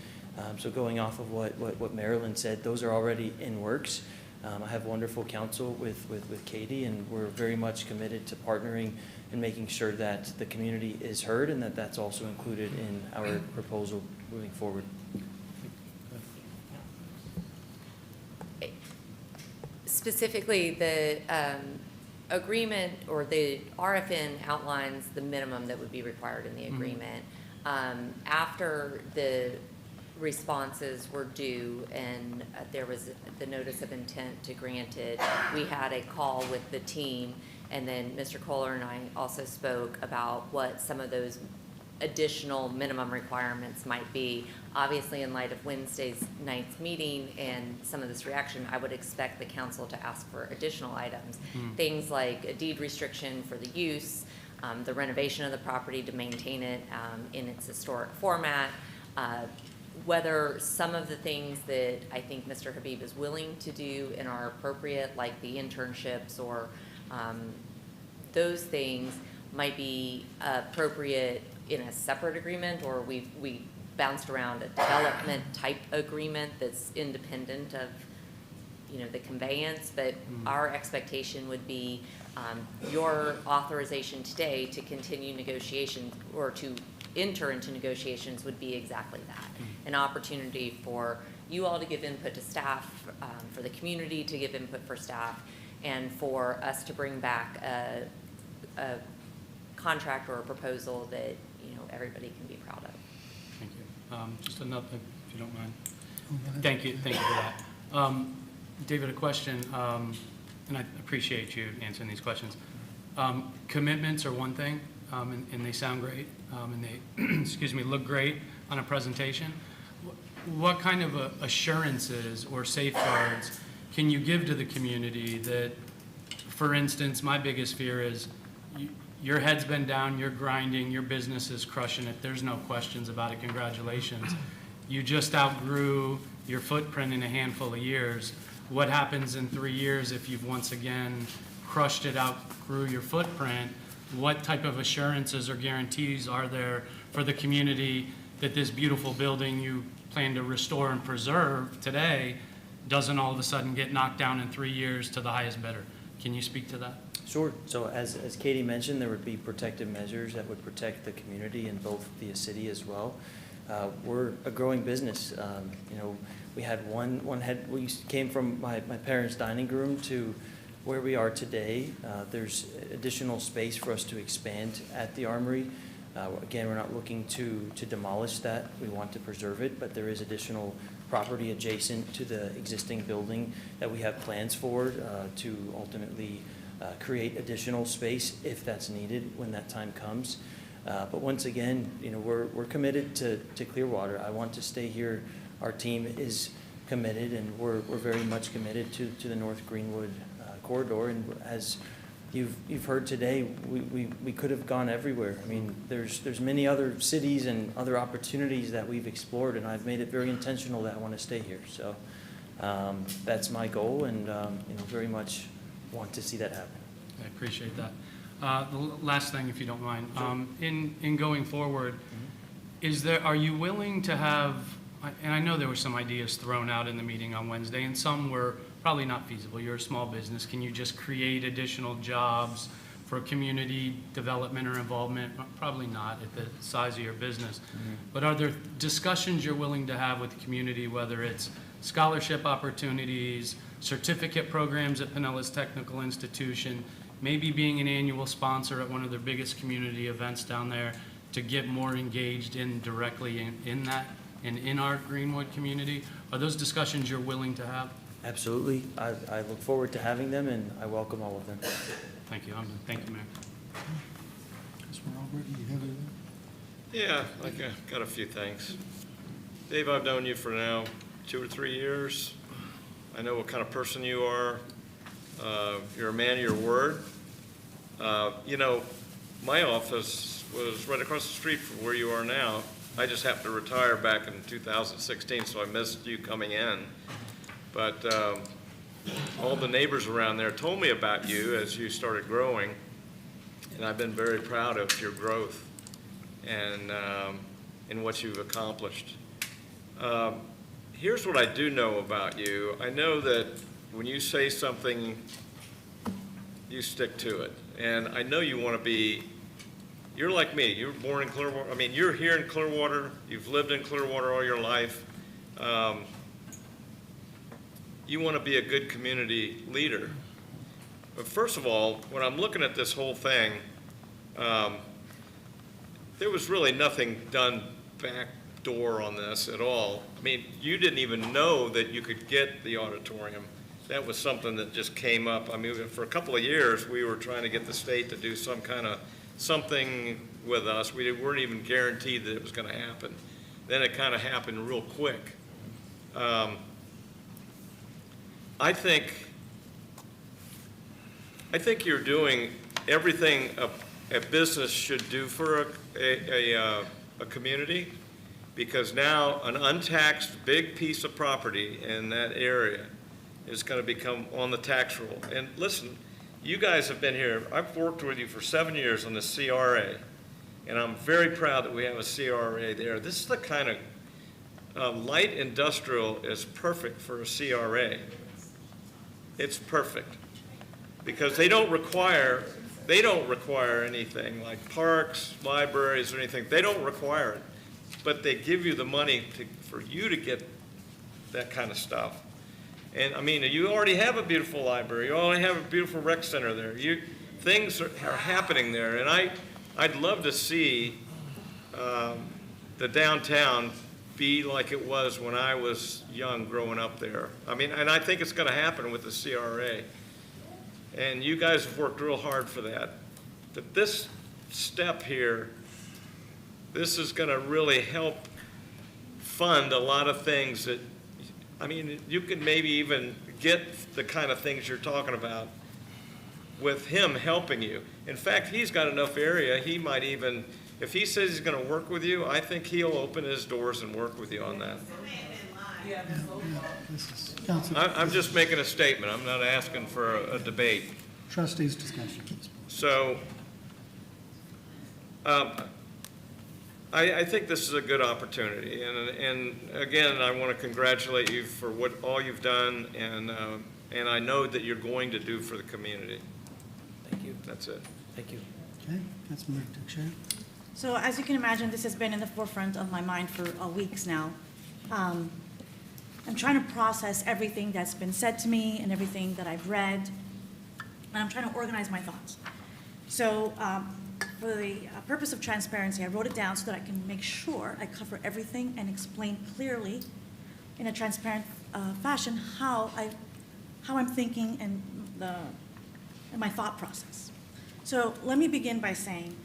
So going off of what Marilyn said, those are already in works. I have wonderful counsel with Katie, and we're very much committed to partnering and making sure that the community is heard and that that's also included in our proposal moving forward. Specifically, the agreement or the RFN outlines the minimum that would be required in the agreement. After the responses were due and there was the notice of intent to grant it, we had a call with the team, and then Mr. Kohler and I also spoke about what some of those additional minimum requirements might be. Obviously, in light of Wednesday's night's meeting and some of this reaction, I would expect the council to ask for additional items. Things like a deed restriction for the use, the renovation of the property to maintain it in its historic format, whether some of the things that I think Mr. Habib is willing to do and are appropriate, like the internships or those things, might be appropriate in a separate agreement, or we bounced around a development type agreement that's independent of the conveyance. But our expectation would be your authorization today to continue negotiations or to enter into negotiations would be exactly that. An opportunity for you all to give input to staff, for the community to give input for staff, and for us to bring back a contract or a proposal that everybody can be proud of. Thank you. Just another, if you don't mind. Thank you for that. David, a question, and I appreciate you answering these questions. Commitments are one thing, and they sound great, and they, excuse me, look great on a presentation. What kind of assurances or safeguards can you give to the community that, for instance, my biggest fear is your head's been down, you're grinding, your business is crushing it, there's no questions about it, congratulations. You just outgrew your footprint in a handful of years. What happens in 3 years if you've once again crushed it, outgrew your footprint? What type of assurances or guarantees are there for the community that this beautiful building you plan to restore and preserve today doesn't all of a sudden get knocked down in 3 years to the highest bidder? Can you speak to that? Sure. So as Katie mentioned, there would be protective measures that would protect the community and both the city as well. We're a growing business. We had we came from my parents' dining room to where we are today. There's additional space for us to expand at the Armory. Again, we're not looking to demolish that. We want to preserve it, but there is additional property adjacent to the existing building that we have plans for to ultimately create additional space if that's needed when that time comes. But once again, we're committed to Clearwater. I want to stay here. Our team is committed, and we're very much committed to the North Greenwood corridor. And as you've heard today, we could have gone everywhere. I mean, there's many other cities and other opportunities that we've explored, and I've made it very intentional that I want to stay here. So that's my goal, and very much want to see that happen. I appreciate that. The last thing, if you don't mind, in going forward, are you willing to have and I know there were some ideas thrown out in the meeting on Wednesday, and some were probably not feasible. You're a small business. Can you just create additional jobs for community development or involvement? Probably not at the size of your business. But are there discussions you're willing to have with the community, whether it's scholarship opportunities, certificate programs at Pinellas Technical Institution, maybe being an annual sponsor at one of their biggest community events down there to get more engaged directly in that and in our Greenwood community? Are those discussions you're willing to have? Absolutely. I look forward to having them, and I welcome all of them. Thank you. Thank you, Mayor. Councilman Albert, do you have anything? Yeah, I got a few things. Dave, I've known you for now 2 or 3 years. I know what kind of person you are. You're a man of your word. You know, my office was right across the street from where you are now. I just happened to retire back in 2016, so I missed you coming in. But all the neighbors around there told me about you as you started growing, and I've been very proud of your growth and what you've accomplished. Here's what I do know about you. I know that when you say something, you stick to it. And I know you want to be, you're like me. You were born in Clearwater. I mean, you're here in Clearwater. You've lived in Clearwater all your life. You want to be a good community leader. But first of all, when I'm looking at this whole thing, there was really nothing done backdoor on this at all. I mean, you didn't even know that you could get the auditorium. That was something that just came up. I mean, for a couple of years, we were trying to get the state to do some kind of something with us. We weren't even guaranteed that it was going to happen. Then it kind of happened real quick. I think you're doing everything a business should do for a community, because now an untaxed big piece of property in that area is going to become on the tax roll. And listen, you guys have been here. I've worked with you for 7 years on the CRA, and I'm very proud that we have a CRA there. This is the kind of light industrial is perfect for a CRA. It's perfect because they don't require anything like parks, libraries, or anything. They don't require it, but they give you the money for you to get that kind of stuff. And I mean, you already have a beautiful library. You already have a beautiful rec center there. Things are happening there, and I'd love to see the downtown be like it was when I was young growing up there. I mean, and I think it's going to happen with the CRA. And you guys have worked real hard for that. But this step here, this is going to really help fund a lot of things that, I mean, you could maybe even get the kind of things you're talking about with him helping you. In fact, he's got enough area, he might even, if he says he's going to work with you, I think he'll open his doors and work with you on that. I'm just making a statement. I'm not asking for a debate. Trustees discussion, please. So I think this is a good opportunity. And again, I want to congratulate you for all you've done, and I know that you're going to do for the community. Thank you. That's it. Thank you. Okay, Councilmember Teixeira. So as you can imagine, this has been in the forefront of my mind for weeks now. I'm trying to process everything that's been said to me and everything that I've read, and I'm trying to organize my thoughts. So for the purpose of transparency, I wrote it down so that I can make sure I cover everything and explain clearly in a transparent fashion how I'm thinking and my thought process. So let me begin by saying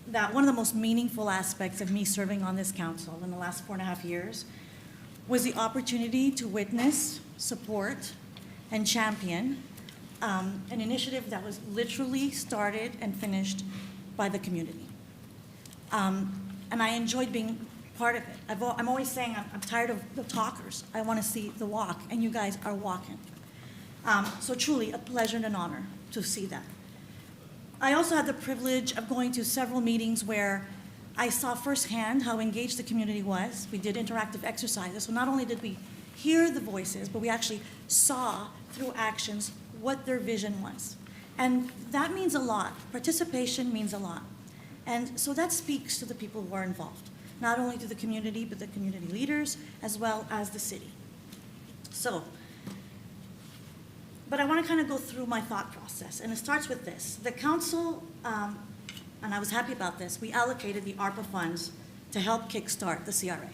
that one of the most meaningful aspects of me serving on this council in the last 4.5 years was the opportunity to witness, support, and champion an initiative that was literally started and finished by the community. And I enjoyed being part of it. I'm always saying I'm tired of the talkers. I want to see the walk, and you guys are walking. So truly a pleasure and an honor to see that. I also had the privilege of going to several meetings where I saw firsthand how engaged the community was. We did interactive exercises, so not only did we hear the voices, but we actually saw through actions what their vision was. And that means a lot. Participation means a lot. And so that speaks to the people who are involved, not only to the community, but the community leaders, as well as the city. So, but I want to kind of go through my thought process, and it starts with this. The council, and I was happy about this, we allocated the ARPA funds to help kickstart the CRA,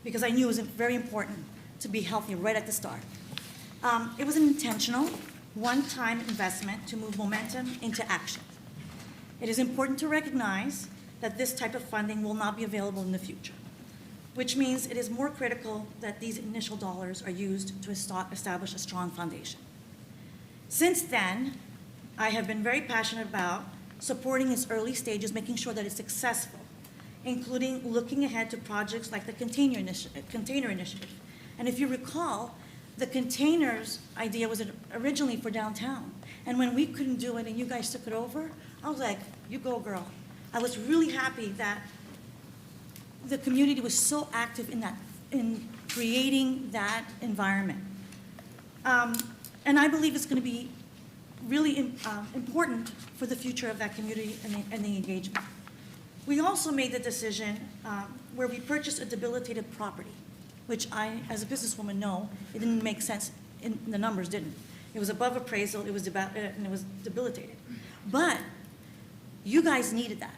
because I knew it was very important to be healthy right at the start. It was an intentional, one-time investment to move momentum into action. It is important to recognize that this type of funding will not be available in the future, which means it is more critical that these initial dollars are used to establish a strong foundation. Since then, I have been very passionate about supporting its early stages, making sure that it's successful, including looking ahead to projects like the container initiative. And if you recall, the containers idea was originally for downtown. And when we couldn't do it and you guys took it over, I was like, you go, girl. I was really happy that the community was so active in creating that environment. And I believe it's going to be really important for the future of that community and the engagement. We also made the decision where we purchased a debilitated property, which I, as a businesswoman, know it didn't make sense. The numbers didn't. It was above appraisal. It was and it was debilitated. But you guys needed that.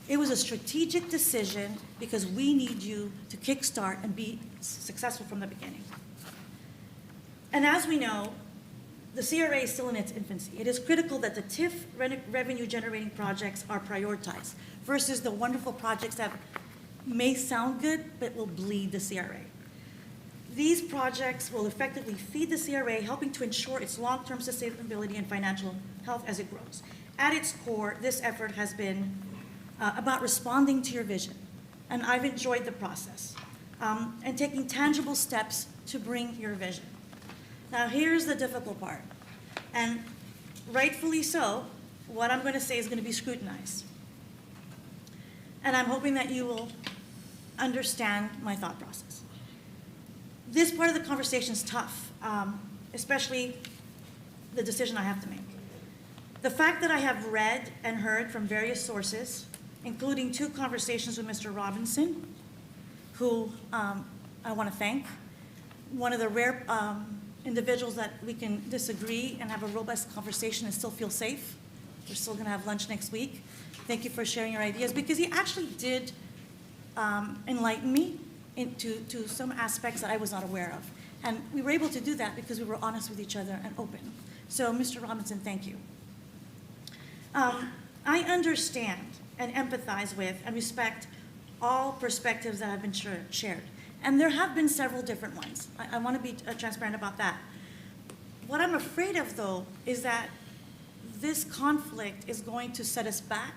It was a strategic decision because we need you to kickstart and be successful from the beginning. And as we know, the CRA is still in its infancy. It is critical that the TIF revenue-generating projects are prioritized versus the wonderful projects that may sound good but will bleed the CRA. These projects will effectively feed the CRA, helping to ensure its long-term sustainability and financial health as it grows. At its core, this effort has been about responding to your vision, and I've enjoyed the process, and taking tangible steps to bring your vision. Now, here's the difficult part, and rightfully so, what I'm going to say is going to be scrutinized. And I'm hoping that you will understand my thought process. This part of the conversation is tough, especially the decision I have to make. The fact that I have read and heard from various sources, including 2 conversations with Mr. Robinson, who I want to thank, one of the rare individuals that we can disagree and have a robust conversation and still feel safe. We're still going to have lunch next week. Thank you for sharing your ideas, because he actually did enlighten me into some aspects that I was not aware of. And we were able to do that because we were honest with each other and open. So, Mr. Robinson, thank you. I understand and empathize with and respect all perspectives that have been shared. And there have been several different ones. I want to be transparent about that. What I'm afraid of, though, is that this conflict is going to set us back,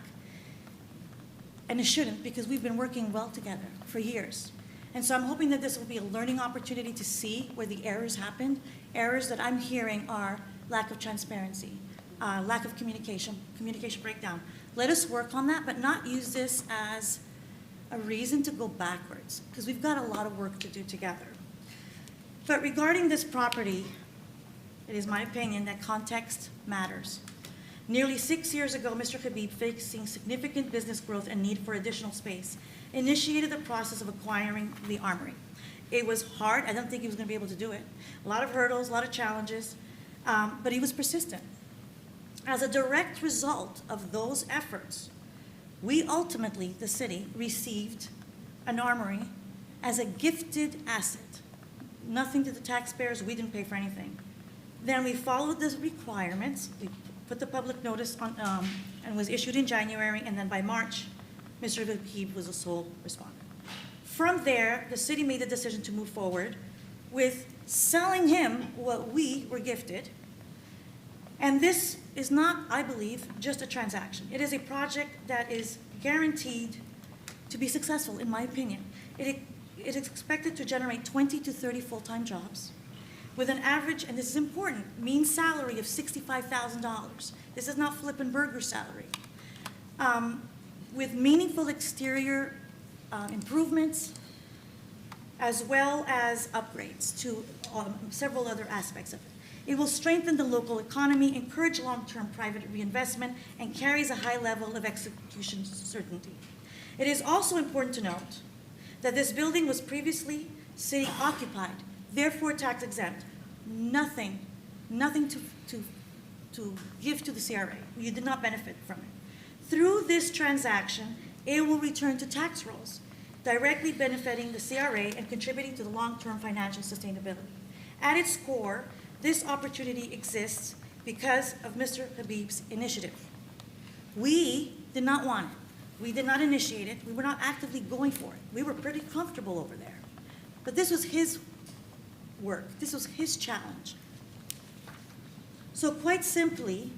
and it shouldn't, because we've been working well together for years. And so I'm hoping that this will be a learning opportunity to see where the errors happened. Errors that I'm hearing are lack of transparency, lack of communication breakdown. Let us work on that, but not use this as a reason to go backwards, because we've got a lot of work to do together. But regarding this property, it is my opinion that context matters. Nearly 6 years ago, Mr. Habib, facing significant business growth and need for additional space, initiated the process of acquiring the Armory. It was hard. I don't think he was going to be able to do it. A lot of hurdles, a lot of challenges, but he was persistent. As a direct result of those efforts, we ultimately, the city, received an Armory as a gifted asset. Nothing to the taxpayers. We didn't pay for anything. Then we followed the requirements. We put the public notice on, and was issued in January, and then by March, Mr. Habib was the sole respondent. From there, the city made the decision to move forward with selling him what we were gifted. And this is not, I believe, just a transaction. It is a project that is guaranteed to be successful, in my opinion. It is expected to generate 20 to 30 full-time jobs with an average, and this is important, mean salary of $65,000. This is not flippin' burger salary. with meaningful exterior improvements, as well as upgrades to several other aspects of it. It will strengthen the local economy, encourage long-term private reinvestment, and carries a high level of execution certainty. It is also important to note that this building was previously city occupied, therefore tax exempt. Nothing to give to the CRA. You did not benefit from it. Through this transaction, it will return to tax rolls, directly benefiting the CRA and contributing to the long-term financial sustainability. At its core, this opportunity exists because of Mr. Habib's initiative. We did not want it. We did not initiate it. We were not actively going for it. We were pretty comfortable over there. But this was his work. This was his challenge. So quite simply,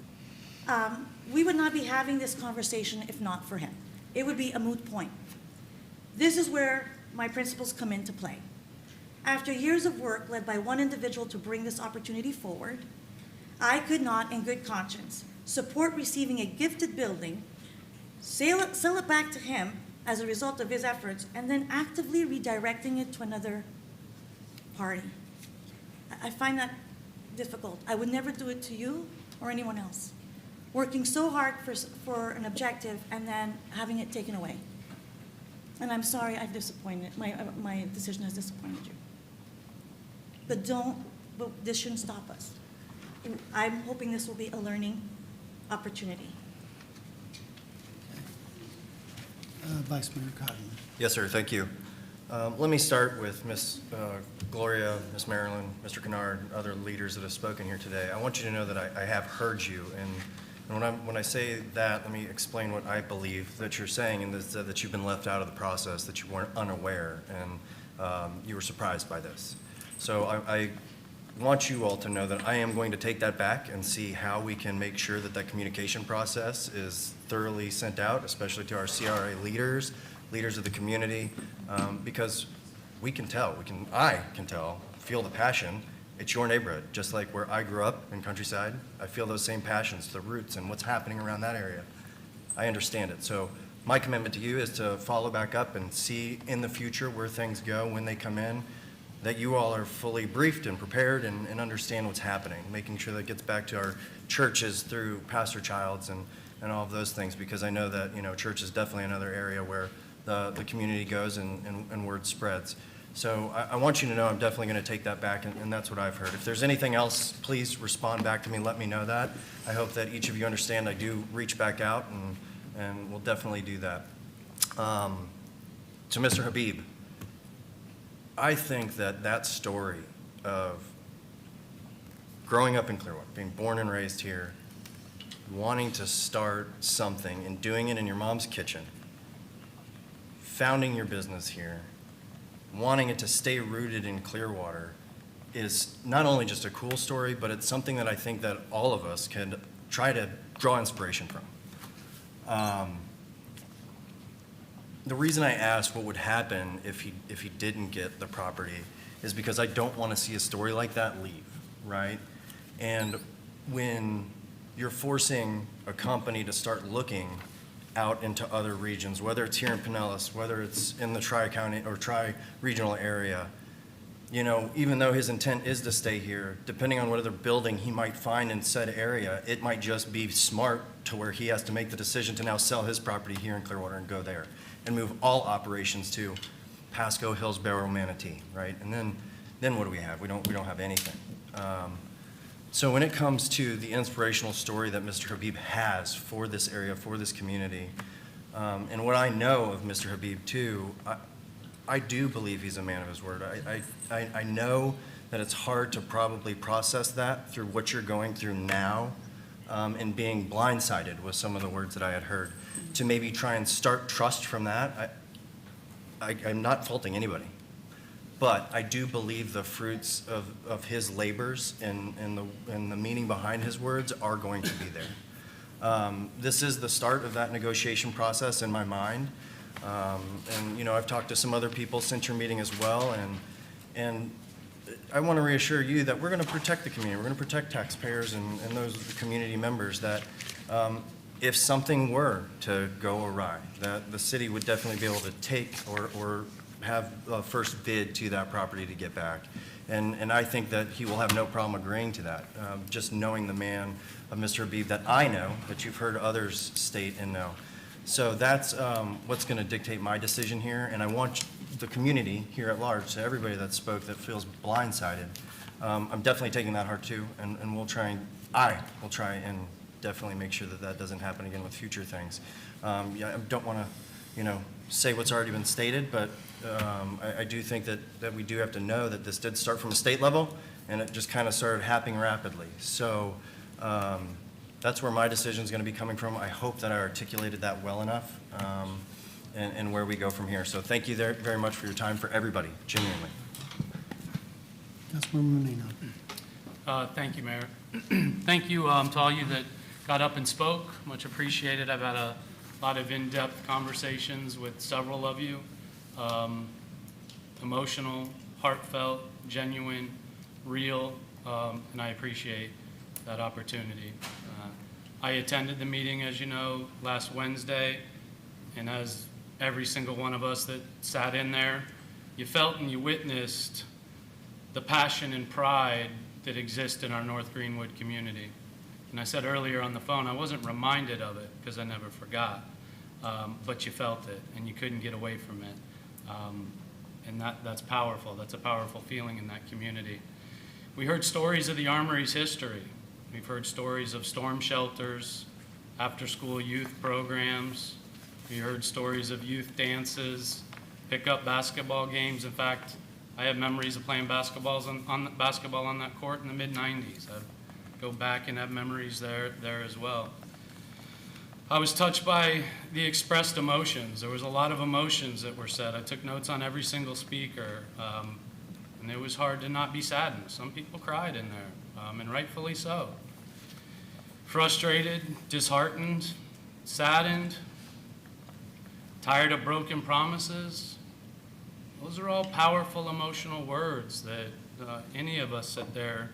we would not be having this conversation if not for him. It would be a moot point. This is where my principles come into play. After years of work led by one individual to bring this opportunity forward, I could not, in good conscience, support receiving a gifted building, sell it back to him as a result of his efforts, and then actively redirecting it to another party. I find that difficult. I would never do it to you or anyone else. Working so hard for an objective and then having it taken away. And I'm sorry I've disappointed, my decision has disappointed you. But this shouldn't stop us. I'm hoping this will be a learning opportunity. Vice Mayor Cotton. Yes, sir, thank you. Let me start with Ms. Gloria, Ms. Marilyn, Mr. Kennard, other leaders that have spoken here today. I want you to know that I have heard you, and when I say that, let me explain what I believe that you're saying, and that you've been left out of the process, that you weren't unaware, and you were surprised by this. So I want you all to know that I am going to take that back and see how we can make sure that that communication process is thoroughly sent out, especially to our CRA leaders of the community, because we can tell, I can tell, feel the passion. It's your neighborhood, just like where I grew up in Countryside. I feel those same passions, the roots and what's happening around that area. I understand it. So my commitment to you is to follow back up and see in the future where things go when they come in, that you all are fully briefed and prepared and understand what's happening, making sure that it gets back to our churches through Pastor Childs and all of those things, because I know that, church is definitely another area where the community goes and word spreads. So I want you to know I'm definitely going to take that back, and that's what I've heard. If there's anything else, please respond back to me, let me know that. I hope that each of you understand I do reach back out, and we'll definitely do that. To Mr. Habib, I think that story of growing up in Clearwater, being born and raised here, wanting to start something and doing it in your mom's kitchen, founding your business here, wanting it to stay rooted in Clearwater is not only just a cool story, but it's something that I think that all of us can try to draw inspiration from. The reason I asked what would happen if he didn't get the property is because I don't want to see a story like that leave, right? And when you're forcing a company to start looking out into other regions, whether it's here in Pinellas, whether it's in the Tri-County or Tri-Regional area, even though his intent is to stay here, depending on what other building he might find in said area, it might just be smart to where he has to make the decision to now sell his property here in Clearwater and go there and move all operations to Pasco, Hillsborough, Manatee, right? And then what do we have? We don't have anything. So when it comes to the inspirational story that Mr. Habib has for this area, for this community, and what I know of Mr. Habib too, I do believe he's a man of his word. I know that it's hard to probably process that through what you're going through now, and being blindsided with some of the words that I had heard, to maybe try and start trust from that. I'm not faulting anybody. But I do believe the fruits of his labors and the meaning behind his words are going to be there. This is the start of that negotiation process in my mind. And I've talked to some other people since your meeting as well, and I want to reassure you that we're going to protect the community. We're going to protect taxpayers and those community members, that if something were to go awry, that the city would definitely be able to take or have a first bid to that property to get back. And I think that he will have no problem agreeing to that, just knowing the man of Mr. Habib that I know, that you've heard others state and know. So that's what's going to dictate my decision here, and I want the community here at large, to everybody that spoke that feels blindsided, I'm definitely taking that heart too, and I will try and definitely make sure that that doesn't happen again with future things. Yeah, I don't want to, say what's already been stated, but I do think that we do have to know that this did start from a state level, and it just kind of started happening rapidly. So that's where my decision is going to be coming from. I hope that I articulated that well enough, and where we go from here. So thank you very much for your time, for everybody, genuinely. Councilmember Menino. Thank you, Mayor. Thank you to all you that got up and spoke. Much appreciated. I've had a lot of in-depth conversations with several of you. Emotional, heartfelt, genuine, real, and I appreciate that opportunity. I attended the meeting, as you know, last Wednesday, and as every single one of us that sat in there, you felt and you witnessed the passion and pride that exist in our North Greenwood community. And I said earlier on the phone, I wasn't reminded of it because I never forgot, but you felt it and you couldn't get away from it. And that's powerful. That's a powerful feeling in that community. We heard stories of the Armory's history. We've heard stories of storm shelters, after-school youth programs. We heard stories of youth dances, pickup basketball games. In fact, I have memories of playing basketball on that court in the mid-'90s. I'd go back and have memories there as well. I was touched by the expressed emotions. There was a lot of emotions that were said. I took notes on every single speaker, and it was hard to not be saddened. Some people cried in there, and rightfully so. Frustrated, disheartened, saddened, tired of broken promises. Those are all powerful emotional words that any of us sit there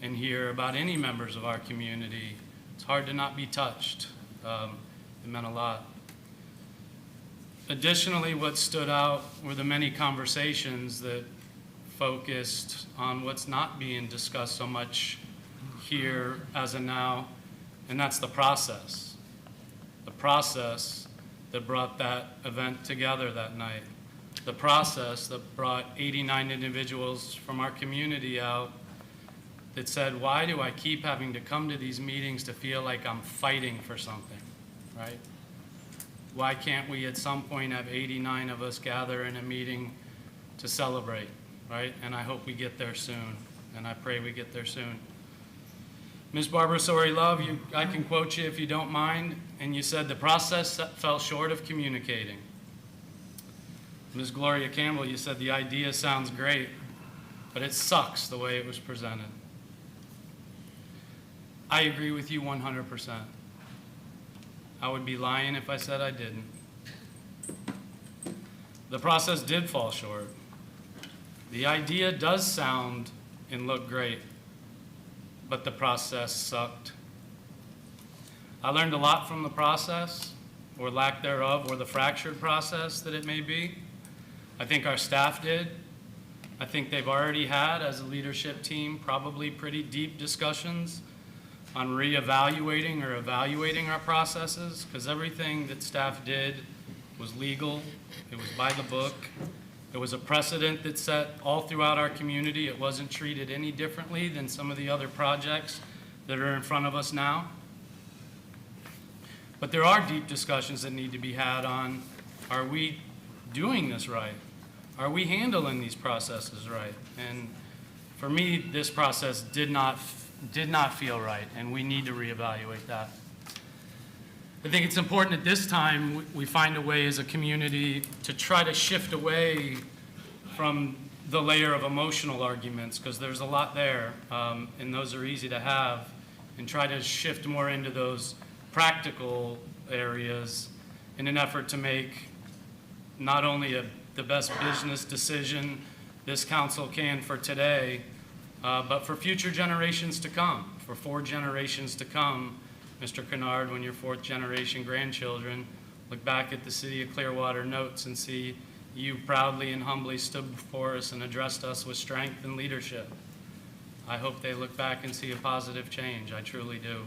and hear about any members of our community. It's hard to not be touched. It meant a lot. Additionally, what stood out were the many conversations that focused on what's not being discussed so much here as of now, and that's the process. The process that brought that event together that night. The process that brought 89 individuals from our community out that said, why do I keep having to come to these meetings to feel like I'm fighting for something, right? Why can't we at some point have 89 of us gather in a meeting to celebrate, right? And I hope we get there soon, and I pray we get there soon. Ms. Barbara Sori-Love, I can quote you if you don't mind, and you said the process fell short of communicating. Ms. Gloria Campbell, you said the idea sounds great, but it sucks the way it was presented. I agree with you 100%. I would be lying if I said I didn't. The process did fall short. The idea does sound and look great, but the process sucked. I learned a lot from the process, or lack thereof, or the fractured process that it may be. I think our staff did. I think they've already had, as a leadership team, probably pretty deep discussions on reevaluating or evaluating our processes, because everything that staff did was legal, it was by the book. It was a precedent that set all throughout our community. It wasn't treated any differently than some of the other projects that are in front of us now. But there are deep discussions that need to be had on, are we doing this right? Are we handling these processes right? And for me, this process did not feel right, and we need to reevaluate that. I think it's important at this time we find a way as a community to try to shift away from the layer of emotional arguments, because there's a lot there, and those are easy to have, and try to shift more into those practical areas in an effort to make not only the best business decision this council can for today, but for future generations to come, for 4 generations to come, Mr. Kennard, when your fourth-generation grandchildren look back at the City of Clearwater notes and see you proudly and humbly stood before us and addressed us with strength and leadership. I hope they look back and see a positive change. I truly do.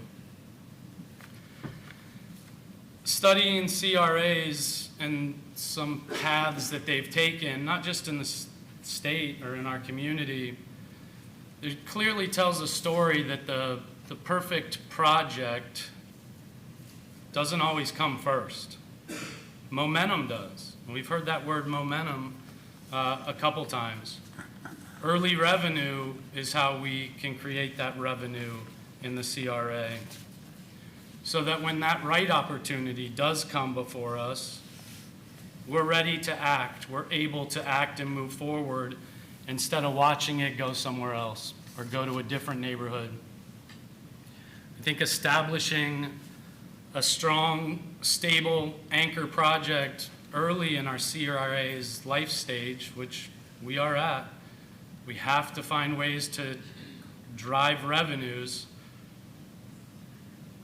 Studying CRAs and some paths that they've taken, not just in the state or in our community, it clearly tells a story that the perfect project doesn't always come first. Momentum does. And we've heard that word momentum a couple times. Early revenue is how we can create that revenue in the CRA, so that when that right opportunity does come before us, we're ready to act. We're able to act and move forward instead of watching it go somewhere else or go to a different neighborhood. I think establishing a strong, stable anchor project early in our CRA's life stage, which we are at, we have to find ways to drive revenues.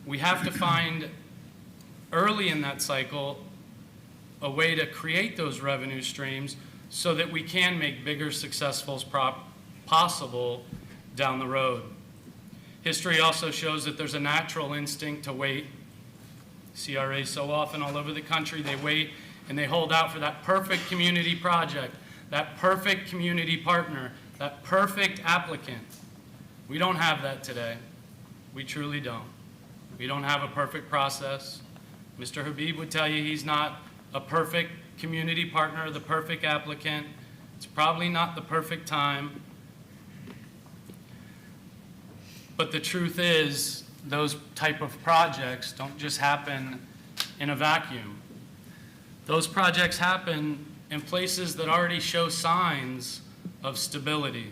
We have to find early in that cycle a way to create those revenue streams so that we can make bigger successes possible down the road. History also shows that there's a natural instinct to wait. CRAs so often all over the country, they wait and they hold out for that perfect community project, that perfect community partner, that perfect applicant. We don't have that today. We truly don't. We don't have a perfect process. Mr. Habib would tell you he's not a perfect community partner, the perfect applicant. It's probably not the perfect time. But the truth is, those type of projects don't just happen in a vacuum. Those projects happen in places that already show signs of stability,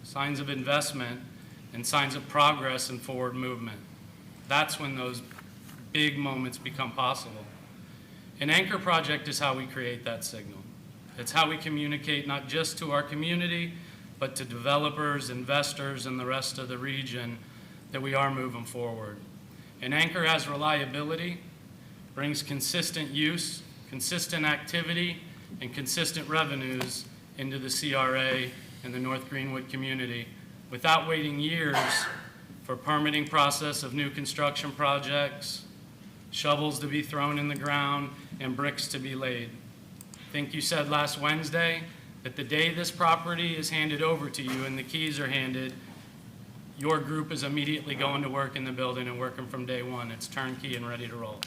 signs of investment, and signs of progress and forward movement. That's when those big moments become possible. An anchor project is how we create that signal. It's how we communicate not just to our community, but to developers, investors, and the rest of the region that we are moving forward. An anchor has reliability, brings consistent use, consistent activity, and consistent revenues into the CRA and the North Greenwood community without waiting years for permitting process of new construction projects, shovels to be thrown in the ground, and bricks to be laid. I think you said last Wednesday that the day this property is handed over to you and the keys are handed, your group is immediately going to work in the building and working from day one. It's turnkey and ready to roll.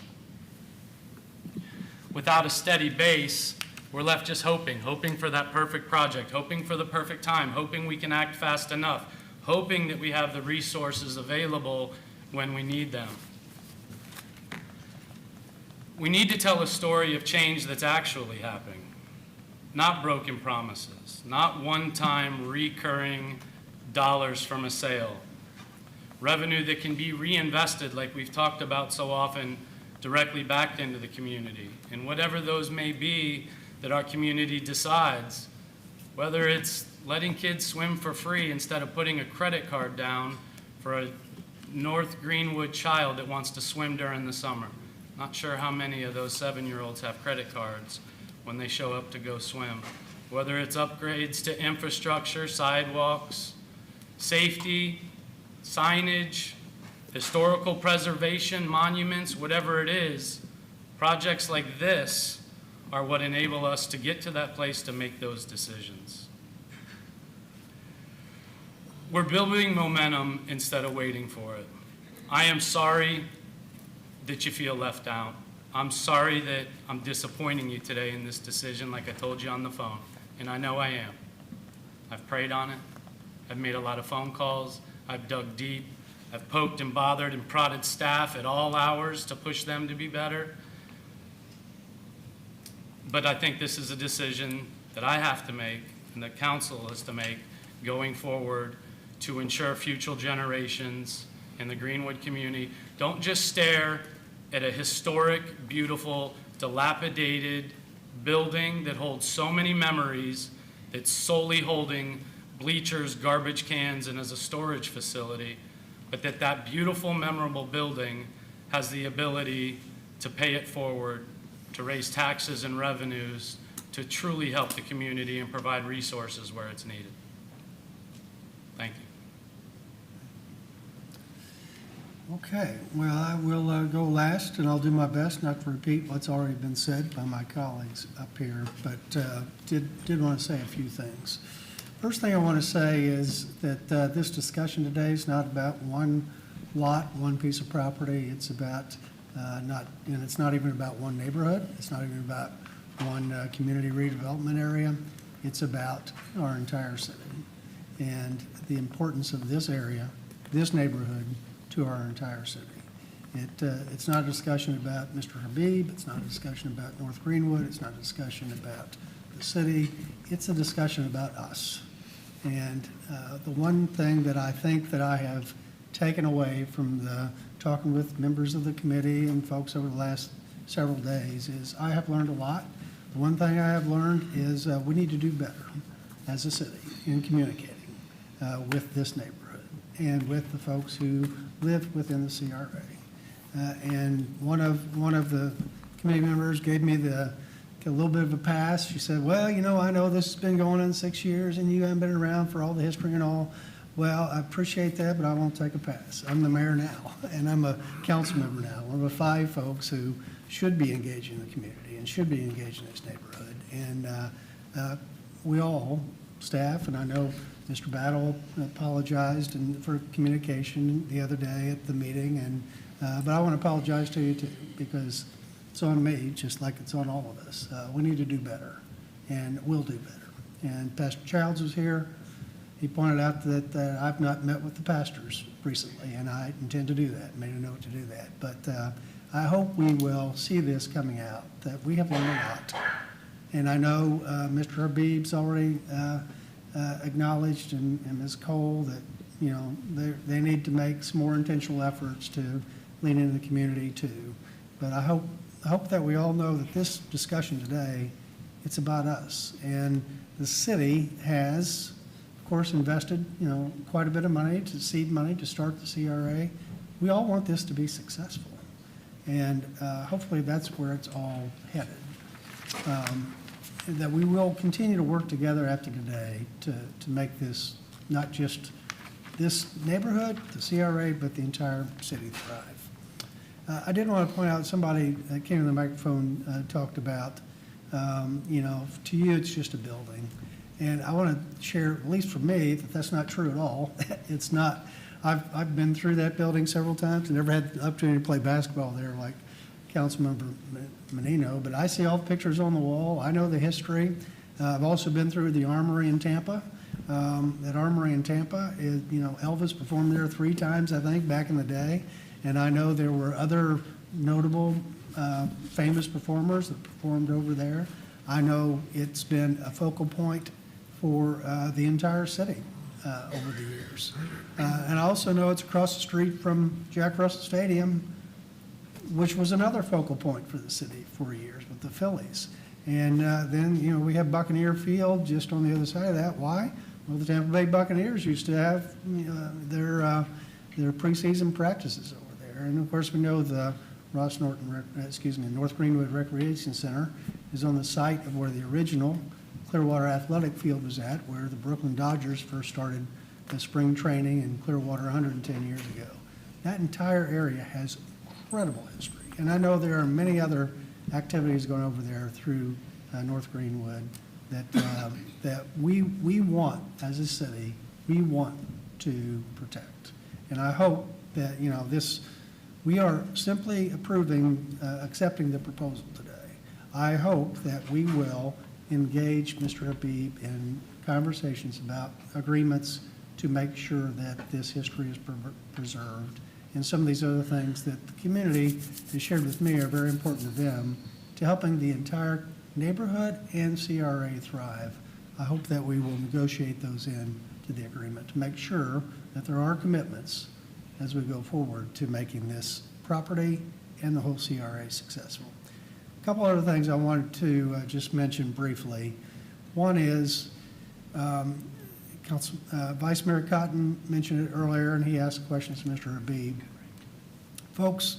Without a steady base, we're left just hoping for that perfect project, hoping for the perfect time, hoping we can act fast enough, hoping that we have the resources available when we need them. We need to tell a story of change that's actually happening, not broken promises, not one-time recurring dollars from a sale. Revenue that can be reinvested, like we've talked about so often, directly back into the community. And whatever those may be that our community decides, whether it's letting kids swim for free instead of putting a credit card down for a North Greenwood child that wants to swim during the summer. Not sure how many of those 7-year-olds have credit cards when they show up to go swim. Whether it's upgrades to infrastructure, sidewalks, safety, signage, historical preservation, monuments, whatever it is, projects like this are what enable us to get to that place to make those decisions. We're building momentum instead of waiting for it. I am sorry that you feel left out. I'm sorry that I'm disappointing you today in this decision like I told you on the phone, and I know I am. I've prayed on it. I've made a lot of phone calls. I've dug deep. I've poked and bothered and prodded staff at all hours to push them to be better. But I think this is a decision that I have to make and that council has to make going forward to ensure future generations in the Greenwood community don't just stare at a historic, beautiful, dilapidated building that holds so many memories, that's solely holding bleachers, garbage cans, and as a storage facility, but that beautiful, memorable building has the ability to pay it forward, to raise taxes and revenues, to truly help the community and provide resources where it's needed. Thank you. Okay, well, I will go last, and I'll do my best not to repeat what's already been said by my colleagues up here, but did want to say a few things. First thing I want to say is that this discussion today is not about one lot, one piece of property. It's about and it's not even about one neighborhood. It's not even about one community redevelopment area. It's about our entire city and the importance of this area, this neighborhood, to our entire city. It's not a discussion about Mr. Habib. It's not a discussion about North Greenwood. It's not a discussion about the city. It's a discussion about us. And the one thing that I think that I have taken away from the talking with members of the committee and folks over the last several days is I have learned a lot. The one thing I have learned is we need to do better as a city in communicating with this neighborhood and with the folks who live within the CRA. And one of the committee members gave me a little bit of a pass. She said, well, you know, I know this has been going on 6 years and you haven't been around for all the history and all. Well, I appreciate that, but I won't take a pass. I'm the mayor now, and I'm a council member now. One of the 5 folks who should be engaged in the community and should be engaged in this neighborhood. And we all, staff, and I know Mr. Battle apologized for communication the other day at the meeting, and but I want to apologize to you too, because it's on me, just like it's on all of us. We need to do better, and we'll do better. And Pastor Childs was here. He pointed out that I've not met with the pastors recently, and I intend to do that, made a note to do that. But I hope we will see this coming out, that we have learned a lot. And I know Mr. Habib's already acknowledged, and Ms. Cole, that, you know, they need to make some more intentional efforts to lean into the community too. But I hope that we all know that this discussion today, it's about us. And the city has, of course, invested, you know, quite a bit of money, seed money to start the CRA. We all want this to be successful. And hopefully that's where it's all headed. That we will continue to work together after today to make this not just this neighborhood, the CRA, but the entire city thrive. I did want to point out, somebody that came to the microphone talked about, you know, to you it's just a building. And I want to share, at least for me, that that's not true at all. It's not. I've been through that building several times and never had the opportunity to play basketball there like Councilmember Menino, but I see all the pictures on the wall. I know the history. I've also been through the Armory in Tampa. That Armory in Tampa is, you know, Elvis performed there 3 times, I think, back in the day. And I know there were other notable, famous performers that performed over there. I know it's been a focal point for the entire city over the years. And I also know it's across the street from Jack Russell Stadium, which was another focal point for the city for years with the Phillies. And then, you know, we have Buccaneer Field just on the other side of that. Why? Well, the Tampa Bay Buccaneers used to have their preseason practices over there. And of course, we know the North Greenwood Recreation Center is on the site of where the original Clearwater Athletic Field was at, where the Brooklyn Dodgers first started the spring training in Clearwater 110 years ago. That entire area has incredible history. And I know there are many other activities going over there through North Greenwood that we want, as a city, we want to protect. And I hope that, you know, we are simply accepting the proposal today. I hope that we will engage Mr. Habib in conversations about agreements to make sure that this history is preserved. And some of these other things that the community has shared with me are very important to them, to helping the entire neighborhood and CRA thrive. I hope that we will negotiate those into the agreement to make sure that there are commitments as we go forward to making this property and the whole CRA successful. A couple other things I wanted to just mention briefly. One is Vice Mayor Cotton mentioned it earlier, and he asked questions to Mr. Habib. Folks,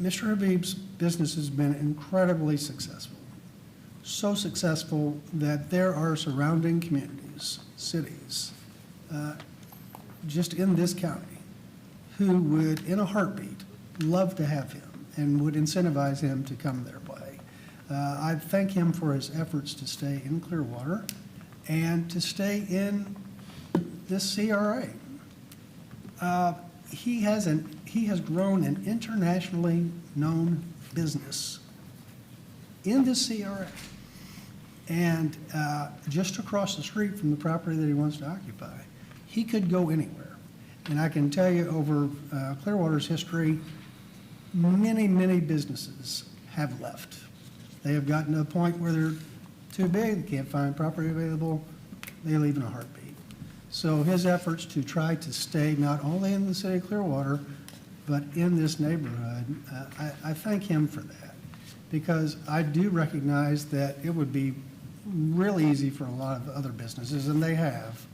Mr. Habib's business has been incredibly successful. So successful that there are surrounding communities, cities, just in this county, who would, in a heartbeat, love to have him and would incentivize him to come their way. I thank him for his efforts to stay in Clearwater and to stay in this CRA. He has grown an internationally known business in this CRA. And just across the street from the property that he wants to occupy, he could go anywhere. And I can tell you over Clearwater's history, many, many businesses have left. They have gotten to a point where they're too big, they can't find property available, they leave in a heartbeat. So his efforts to try to stay not only in the city of Clearwater, but in this neighborhood, I thank him for that. Because I do recognize that it would be really easy for a lot of other businesses, and they have,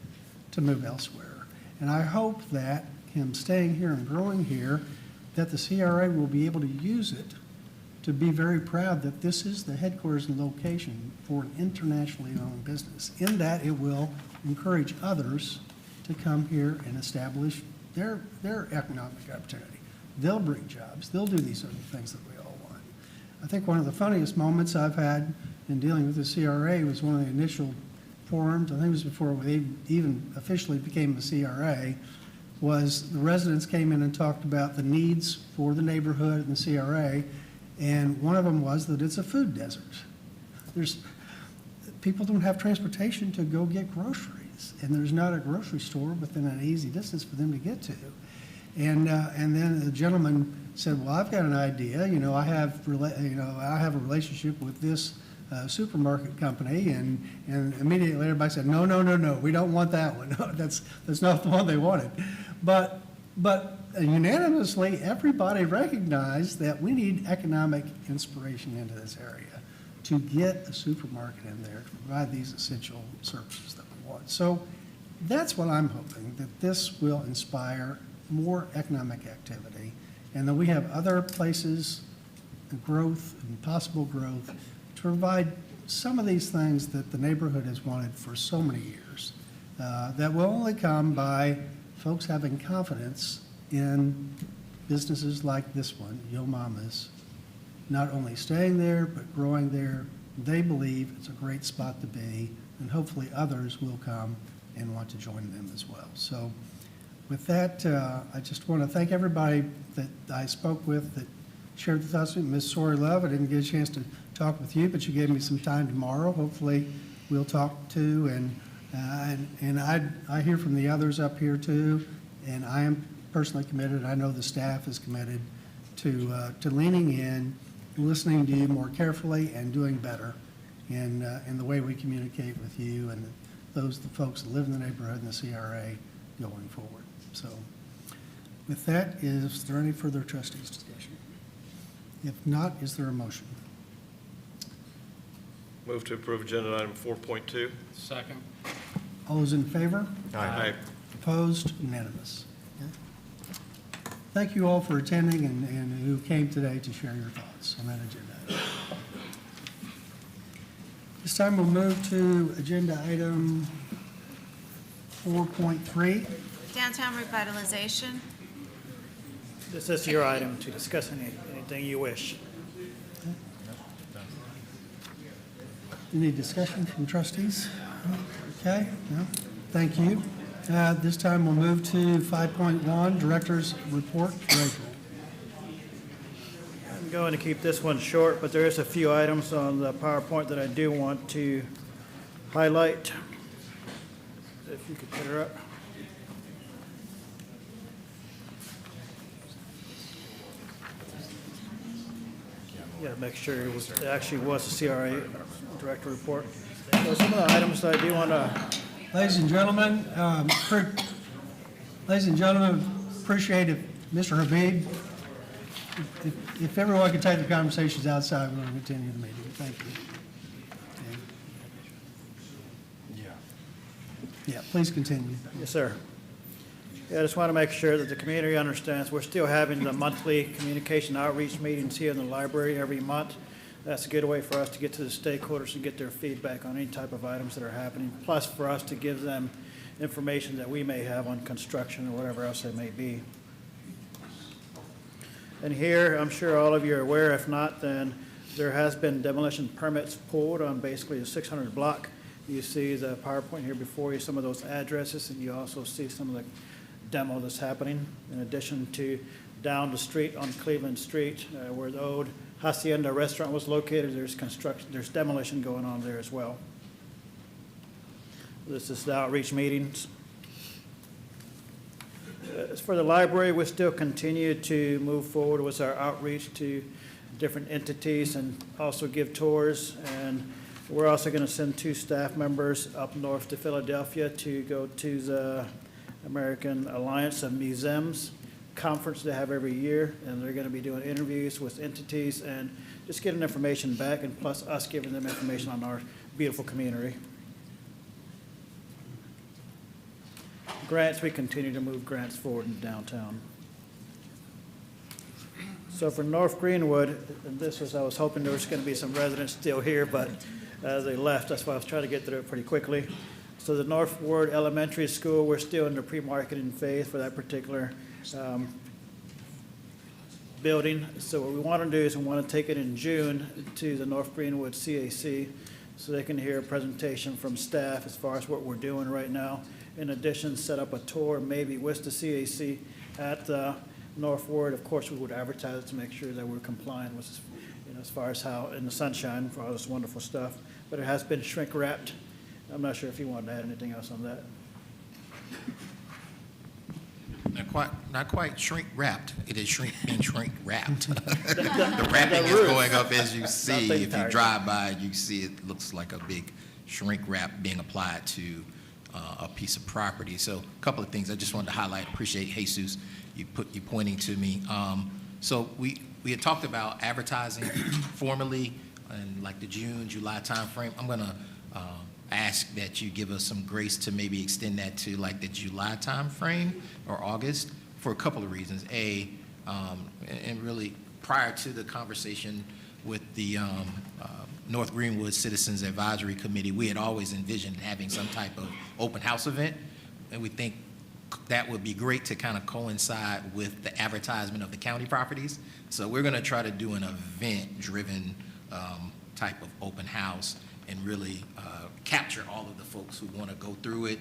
to move elsewhere. And I hope that him staying here and growing here, that the CRA will be able to use it to be very proud that this is the headquarters and location for an internationally known business, in that it will encourage others to come here and establish their economic opportunity. They'll bring jobs. They'll do these other things that we all want. I think one of the funniest moments I've had in dealing with the CRA was one of the initial forums, I think it was before we even officially became the CRA, was the residents came in and talked about the needs for the neighborhood and the CRA, and one of them was that it's a food desert. People don't have transportation to go get groceries, and there's not a grocery store within an easy distance for them to get to. And then the gentleman said, "Well, I've got an idea. I have a relationship with this supermarket company," and immediately everybody said, "No, we don't want that one. That's not the one they wanted." But unanimously, everybody recognized that we need economic inspiration into this area to get a supermarket in there to provide these essential services that we want. So that's what I'm hoping, that this will inspire more economic activity, and that we have other places, growth and possible growth, to provide some of these things that the neighborhood has wanted for so many years, that will only come by folks having confidence in businesses like this one, Yo Mama's, not only staying there, but growing there. They believe it's a great spot to be, and hopefully others will come and want to join them as well. So with that, I just want to thank everybody that I spoke with that shared the thoughts with me. Ms. Sori Love, I didn't get a chance to talk with you, but you gave me some time tomorrow. Hopefully we'll talk too, and I hear from the others up here too, and I am personally committed. I know the staff is committed to leaning in, listening to you more carefully, and doing better in the way we communicate with you and the folks that live in the neighborhood and the CRA going forward. So with that, is there any further trustees discussion? If not, is there a motion? Move to approve agenda item 4.2. Second. All those in favor? Aye. Opposed? Unanimous. Okay. Thank you all for attending and who came today to share your thoughts on that agenda item. This time we'll move to agenda item 4.3. Downtown revitalization. This is your item to discuss anything you wish. Any discussion from trustees? Okay, no, thank you. This time we'll move to 5.1, Director's Report for April. I'm going to keep this one short, but there is a few items on the PowerPoint that I do want to highlight. If you could put her up. Yeah, make sure it actually was a CRA Director Report. So some of the items that I do want to... Ladies and gentlemen, appreciate if Mr. Habib, if everyone could take the conversations outside, we're going to continue the meeting. Thank you. Yeah, please continue. Yes, sir. Yeah, I just want to make sure that the community understands we're still having the monthly communication outreach meetings here in the library every month. That's a good way for us to get to the stakeholders and get their feedback on any type of items that are happening, plus for us to give them information that we may have on construction or whatever else it may be. And here, I'm sure all of you are aware, if not, then there has been demolition permits pulled on basically the 600 block. You see the PowerPoint here before you, some of those addresses, and you also see some of the demo that's happening, in addition to down the street on Cleveland Street, where the old Hacienda restaurant was located. There's demolition going on there as well. This is the outreach meetings. As for the library, we still continue to move forward with our outreach to different entities and also give tours. And we're also going to send 2 staff members up north to Philadelphia to go to the American Alliance of Museums conference they have every year, and they're going to be doing interviews with entities and just getting information back, and plus us giving them information on our beautiful community. Grants, we continue to move grants forward in downtown. So for North Greenwood, and this was, I was hoping there was going to be some residents still here, but they left. That's why I was trying to get through it pretty quickly. So the North Ward Elementary School, we're still in the pre-marketing phase for that particular building. So what we want to do is we want to take it in June to the North Greenwood CAC so they can hear a presentation from staff as far as what we're doing right now. In addition, set up a tour maybe with the CAC at the North Ward. Of course, we would advertise it to make sure that we're compliant with, as far as how in the sunshine for all this wonderful stuff. But it has been shrink wrapped. I'm not sure if you wanted to add anything else on that. Not quite shrink wrapped. It is shrink wrapped. The wrapping is going up as you see. If you drive by, you see it looks like a big shrink wrap being applied to a piece of property. So a couple of things I just wanted to highlight. Appreciate Jesus, you pointing to me. So we had talked about advertising formally in like the June, July timeframe. I'm gonna ask that you give us some grace to maybe extend that to like the July timeframe or August for a couple of reasons. And really prior to the conversation with the North Greenwood Citizens Advisory Committee, we had always envisioned having some type of open house event, and we think that would be great to kind of coincide with the advertisement of the county properties. So we're going to try to do an event-driven type of open house and really capture all of the folks who want to go through it.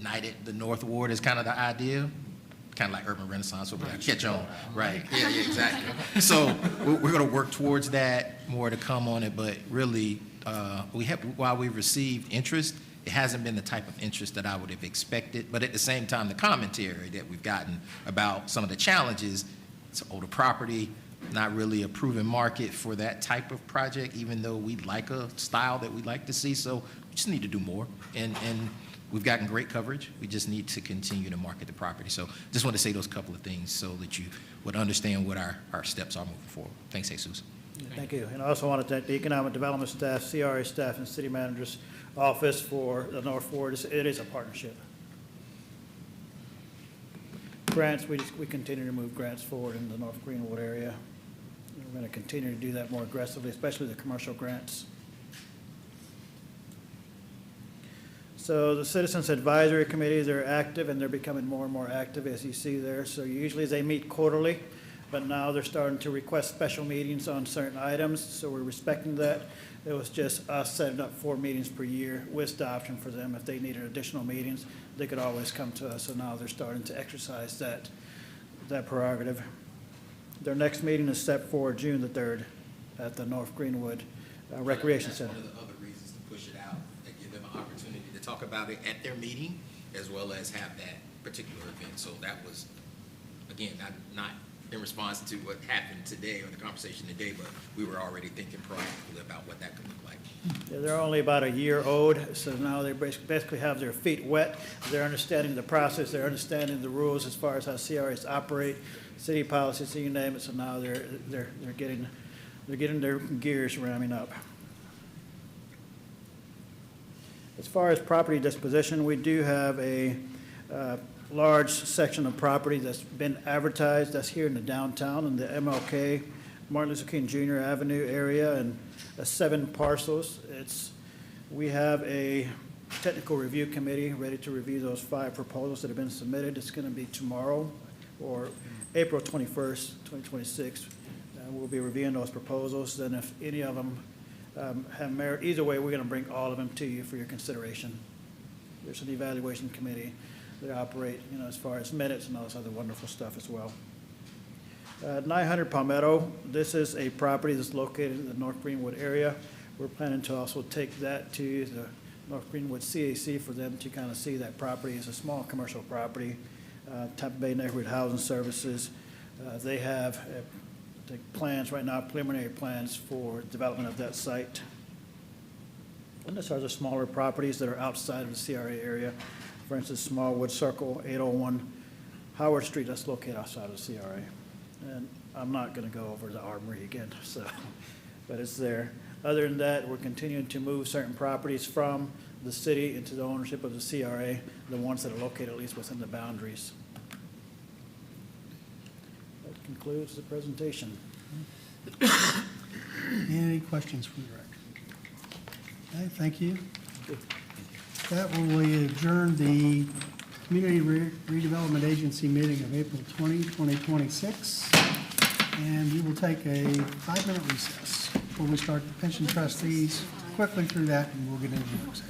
Night at the North Ward is kind of the idea. Kind of like Urban Renaissance, over there. Catch on, right? Yeah, exactly. So we're going to work towards that. More to come on it, but really, while we've received interest, it hasn't been the type of interest that I would have expected. But at the same time, the commentary that we've gotten about some of the challenges, it's older property, not really a proven market for that type of project, even though we'd like a style that we'd like to see. So we just need to do more, and we've gotten great coverage. We just need to continue to market the property. So just want to say those couple of things so that you would understand what our steps are moving forward. Thanks, Jesus. Thank you. And I also want to thank the Economic Development staff, CRA staff, and City Manager's Office for the North Ward. It is a partnership. Grants, we continue to move grants forward in the North Greenwood area. We're going to continue to do that more aggressively, especially the commercial grants. So the Citizens Advisory Committees are active, and they're becoming more and more active, as you see there. So usually they meet quarterly, but now they're starting to request special meetings on certain items, so we're respecting that. It was just us setting up 4 meetings per year with the option for them. If they needed additional meetings, they could always come to us, so now they're starting to exercise that prerogative. Their next meeting is set for June the 3rd at the North Greenwood Recreation Center. That's one of the other reasons to push it out, and give them an opportunity to talk about it at their meeting, as well as have that particular event. So that was, again, not in response to what happened today or the conversation today, but we were already thinking proactively about what that could look like. Yeah, they're only about a year old, so now they basically have their feet wet. They're understanding the process, they're understanding the rules as far as how CRAs operate, city policies, you name it. So now they're getting their gears ramming up. As far as property disposition, we do have a large section of property that's been advertised, that's here in the downtown, in the MLK, Martin Luther King Jr. Avenue area, and 7 parcels. We have a technical review committee ready to review those 5 proposals that have been submitted. It's going to be tomorrow, or April 21st, 2026. We'll be reviewing those proposals, and if any of them have merit, either way, we're going to bring all of them to you for your consideration. There's an evaluation committee that operate, as far as minutes and all this other wonderful stuff as well. 900 Palmetto, this is a property that's located in the North Greenwood area. We're planning to also take that to the North Greenwood CAC for them to kind of see that property. It's a small commercial property, Tampa Bay Neighborhood Housing Services. They have the plans right now, preliminary plans for development of that site. And these are the smaller properties that are outside of the CRA area. For instance, Smallwood Circle, 801 Howard Street, that's located outside of the CRA. And I'm not going to go over the Armory again, so, but it's there. Other than that, we're continuing to move certain properties from the city into the ownership of the CRA, the ones that are located at least within the boundaries. That concludes the presentation. Any questions from the director? Okay, thank you. That will adjourn the Community Redevelopment Agency meeting of April 20, 2026. And we will take a 5-minute recess before we start the pension trustees. Quickly through that, and we'll get into the work session.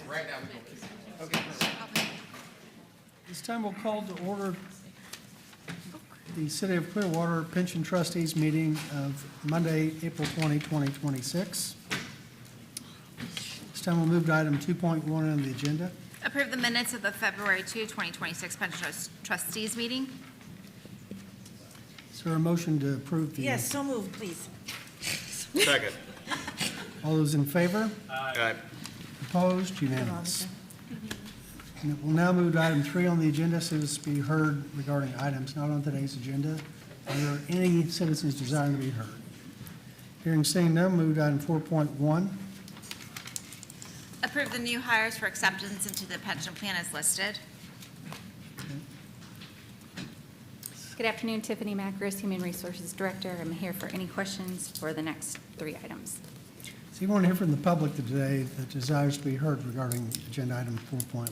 Right now, we're going to. This time we'll call to order the City of Clearwater Pension Trustees meeting of Monday, April 20, 2026. This time we'll move to item 2.1 on the agenda. Approve the minutes of the February 2, 2026 Pension Trustees meeting. Is there a motion to approve the? Yes, so moved, please. Second. All those in favor? Aye. Opposed? Unanimous. And we'll now move to item 3 on the agenda, citizens to be heard regarding items not on today's agenda. Are there any citizens desiring to be heard? Hearing seeing none, move to item 4.1. Approve the new hires for acceptance into the pension plan as listed. Good afternoon, Tiffany Macris, Human Resources Director. I'm here for any questions for the next 3 items. Is anyone here from the public today that desires to be heard regarding agenda item 4.1?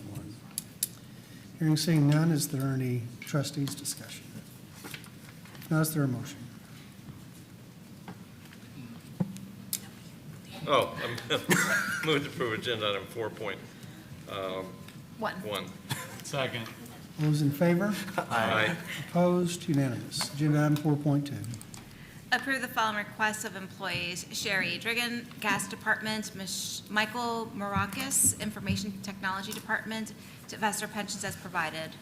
Hearing seeing none, is there any trustees discussion? If not, is there a motion? Oh, move to approve agenda item 4.1. Second. All those in favor? Aye. Opposed? Unanimous. Agenda item 4.2. Approve the following requests of employees: Sherry Drigan, Gas Department; Michael Marakis, Information Technology Department, to vest their pensions as provided.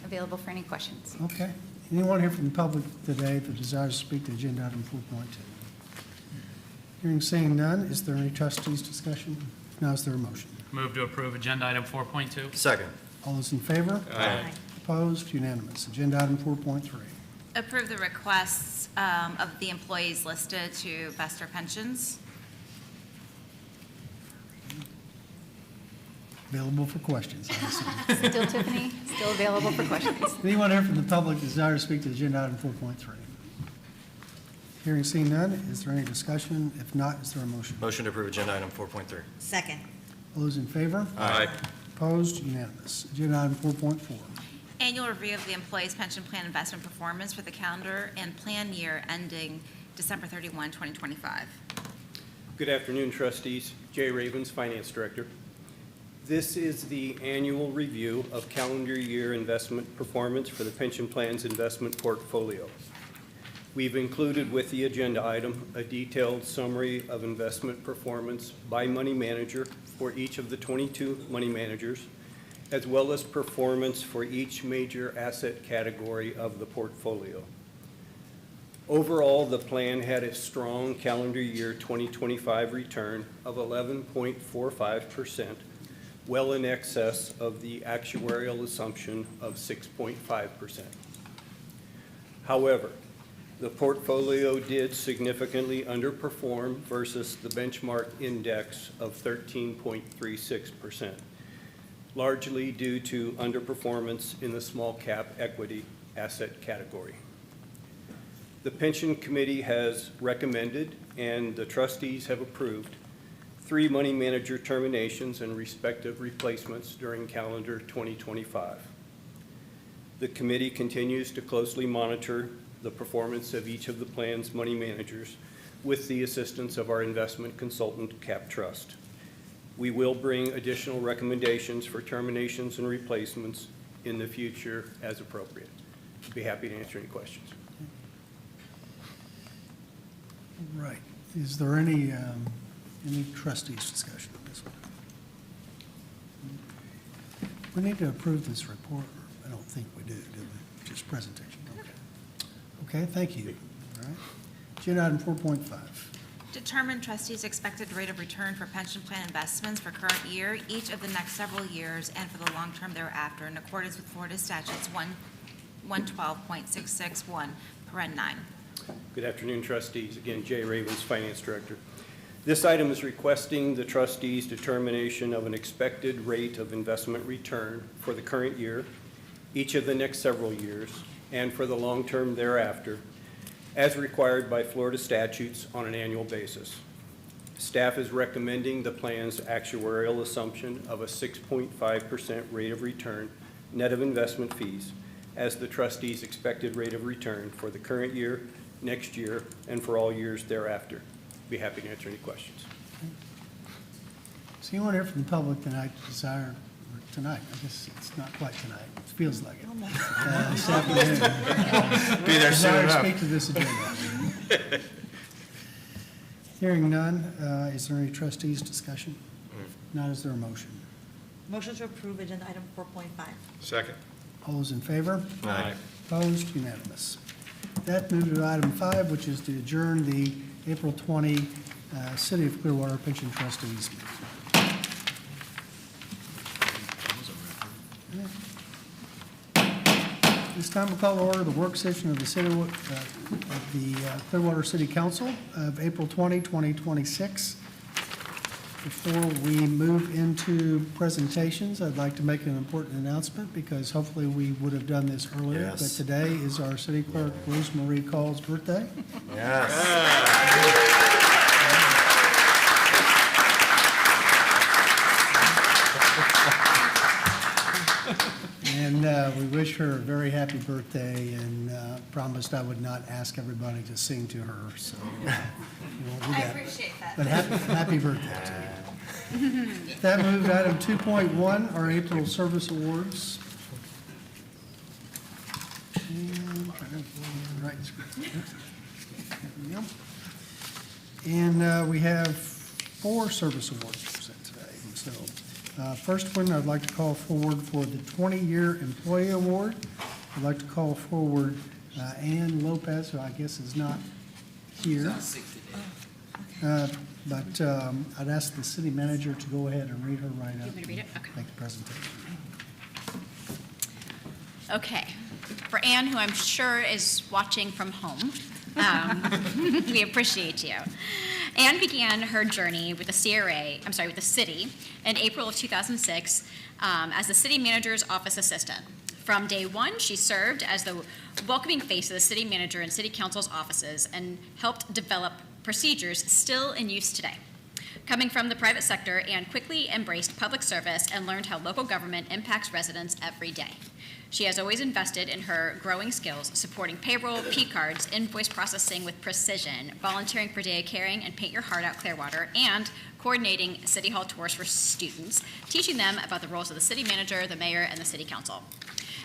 Available for any questions. Okay. Anyone here from the public today that desires to speak to agenda item 4.2? Hearing seeing none, is there any trustees discussion? If not, is there a motion? Move to approve agenda item 4.2. Second. All those in favor? Aye. Opposed? Unanimous. Agenda item 4.3. Approve the requests of the employees listed to vest their pensions. Available for questions. I assume. Still Tiffany, still available for questions. Anyone here from the public desire to speak to agenda item 4.3? Hearing seeing none, is there any discussion? If not, is there a motion? Motion to approve agenda item 4.3. Second. All those in favor? Aye. Opposed? Unanimous. Agenda item 4.4. Annual review of the employees' pension plan investment performance for the calendar and plan year ending December 31, 2025. Good afternoon, trustees. Jay Ravens, Finance Director. This is the annual review of calendar year investment performance for the pension plan's investment portfolio. We've included with the agenda item a detailed summary of investment performance by money manager for each of the 22 money managers, as well as performance for each major asset category of the portfolio. Overall, the plan had a strong calendar year 2025 return of 11.45%, well in excess of the actuarial assumption of 6.5%. However, the portfolio did significantly underperform versus the benchmark index of 13.36%, largely due to underperformance in the small cap equity asset category. The pension committee has recommended, and the trustees have approved, 3 money manager terminations and respective replacements during calendar 2025. The committee continues to closely monitor the performance of each of the plan's money managers with the assistance of our investment consultant, Cap Trust. We will bring additional recommendations for terminations and replacements in the future as appropriate. I'd be happy to answer any questions. Right. Is there any trustees discussion on this one? We need to approve this report. I don't think we do we? Just presentation. Okay. Okay, thank you. All right. Agenda item 4.5. Determine trustees' expected rate of return for pension plan investments for current year, each of the next several years, and for the long term thereafter, in accordance with Florida statutes 112.661, paren 9. Good afternoon, trustees. Again, Jay Ravens, Finance Director. This item is requesting the trustees' determination of an expected rate of investment return for the current year, each of the next several years, and for the long term thereafter, as required by Florida statutes on an annual basis. Staff is recommending the plan's actuarial assumption of a 6.5% rate of return net of investment fees as the trustees' expected rate of return for the current year, next year, and for all years thereafter. Be happy to answer any questions. So you want to hear from the public tonight, desire, or tonight, I guess it's not quite tonight, it feels like it. This afternoon. Be there soon Desire to enough. speak to this agenda. Hearing none, is there any trustees' discussion? Not, is there a motion? Motion to approve agenda item 4.5. Second. All those in favor? Aye. Opposed? Unanimous. That moves to item 5, which is to adjourn the April 20 City of Clearwater Pension Trustees meeting. This time we'll call to order the work session of the Clearwater City Council of April 20, 2026. Before we move into presentations, I'd like to make an important announcement because hopefully we would have done this earlier. Yes. But today is our city clerk, Rosemarie Call's birthday. Yes. And we wish her a very happy birthday and promised I would not ask everybody to sing to her, so we won't do I that. appreciate that. But happy birthday to you. That moved to item 2.1, our April Service Awards. And right script. There we go. And we have 4 service awards to present today. So first one I'd like to call forward for the 20-year Employee Award. I'd like to call forward Ann Lopez, who I guess is not here. But I'd ask the city manager to go ahead and read her right up. You want me to read it? Okay. Make the presentation. Okay. For Anne, who I'm sure is watching from home, we appreciate you. Anne began her journey with the with the city in April of 2006 as the city manager's office assistant. From day one, she served as the welcoming face of the city manager and city council's offices and helped develop procedures still in use today. Coming from the private sector, Anne quickly embraced public service and learned how local government impacts residents every day. She has always invested in her growing skills, supporting payroll, P-cards, invoice processing with precision, volunteering for Day of Caring and Paint Your Heart Out Clearwater, and coordinating City Hall tours for students, teaching them about the roles of the city manager, the mayor, and the city council.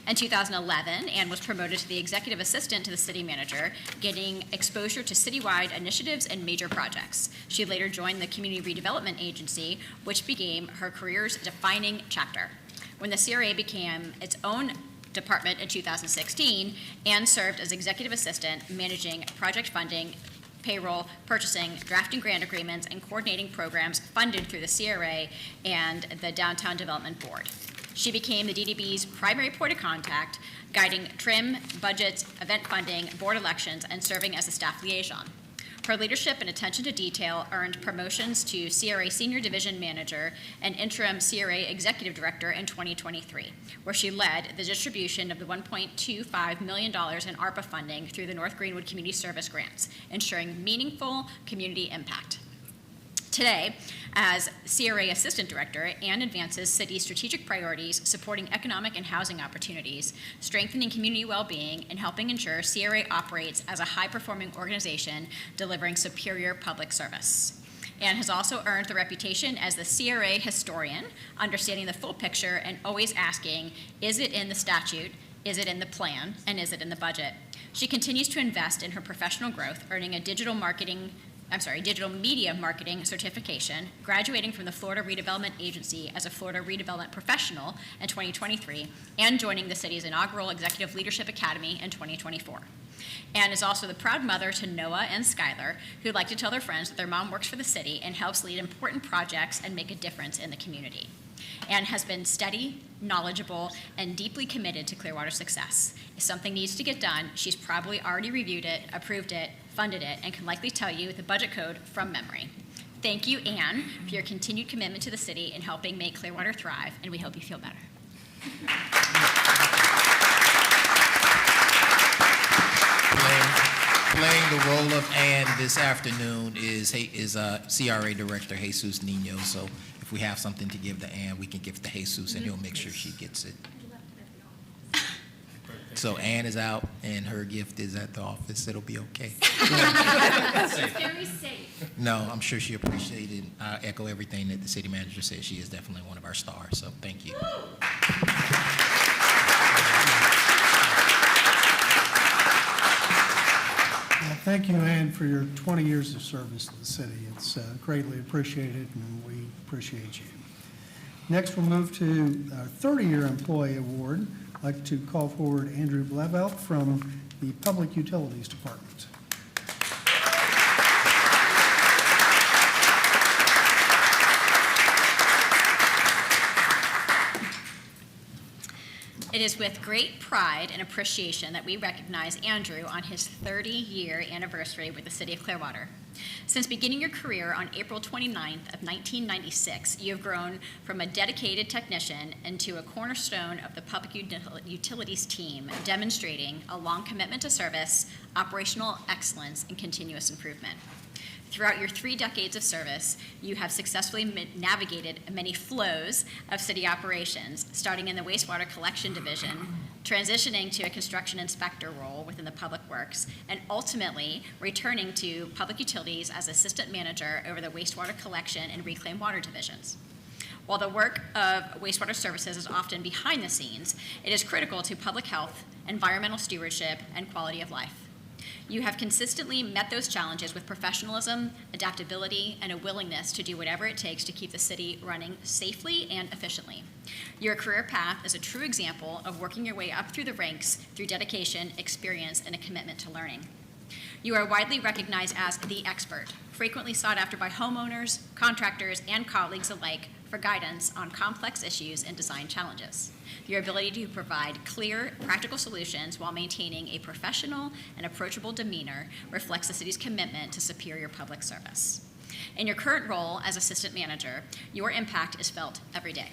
In 2011, Anne was promoted to the executive assistant to the city manager, getting exposure to citywide initiatives and major projects. She later joined the Community Redevelopment Agency, which became her career's defining chapter. When the CRA became its own department in 2016, Anne served as executive assistant, managing project funding, payroll, purchasing, drafting grant agreements, and coordinating programs funded through the CRA and the Downtown Development Board. She became the DDB's primary point of contact, guiding trim, budgets, event funding, board elections, and serving as a staff liaison. Her leadership and attention to detail earned promotions to CRA Senior Division Manager and Interim CRA Executive Director in 2023, where she led the distribution of the $1.25 million in ARPA funding through the North Greenwood Community Service Grants, ensuring meaningful community impact. Today, as CRA Assistant Director, Anne advances city strategic priorities, supporting economic and housing opportunities, strengthening community well-being, and helping ensure CRA operates as a high-performing organization, delivering superior public service. Anne has also earned the reputation as the CRA historian, understanding the full picture and always asking, is it in the statute, is it in the plan, and is it in the budget? She continues to invest in her professional growth, earning a digital media marketing certification, graduating from the Florida Redevelopment Agency as a Florida Redevelopment Professional in 2023, and joining the city's inaugural Executive Leadership Academy in 2024. Anne is also the proud mother to Noah and Skylar, who like to tell their friends that their mom works for the city and helps lead important projects and make a difference in the community. Anne has been steady, knowledgeable, and deeply committed to Clearwater's success. If something needs to get done, she's probably already reviewed it, approved it, funded it, and can likely tell you the budget code from memory. Thank you, Anne, for your continued commitment to the city and helping make Clearwater thrive, and we hope you feel better. Playing the role of Anne this afternoon is CRA Director Jesus Nino. So if we have something to give to Anne, we can give it to Jesus, and he'll make sure she gets it. So Anne is out, and her gift is at the office. It'll be okay. It's very safe. No, I'm sure she appreciated. I echo everything that the city manager said. She is definitely one of our stars, so thank you. Well, thank you, Ann, for your 20 years of service to the city. It's greatly appreciated, and we appreciate you. Next, we'll move to our 30-year employee award. I'd like to call forward Andrew Blevelt from the Public Utilities Department. It is with great pride and appreciation that we recognize Andrew on his 30-year anniversary with the City of Clearwater. Since beginning your career on April 29th of 1996, you have grown from a dedicated technician into a cornerstone of the Public Utilities team, demonstrating a long commitment to service, operational excellence, and continuous improvement. Throughout your 3 decades of service, you have successfully navigated many flows of city operations, starting in the wastewater collection division, transitioning to a construction inspector role within the Public Works, and ultimately returning to Public Utilities as assistant manager over the wastewater collection and reclaimed water divisions. While the work of wastewater services is often behind the scenes, it is critical to public health, environmental stewardship, and quality of life. You have consistently met those challenges with professionalism, adaptability, and a willingness to do whatever it takes to keep the city running safely and efficiently. Your career path is a true example of working your way up through the ranks through dedication, experience, and a commitment to learning. You are widely recognized as the expert, frequently sought after by homeowners, contractors, and colleagues alike for guidance on complex issues and design challenges. Your ability to provide clear, practical solutions while maintaining a professional and approachable demeanor reflects the city's commitment to superior public service. In your current role as assistant manager, your impact is felt every day.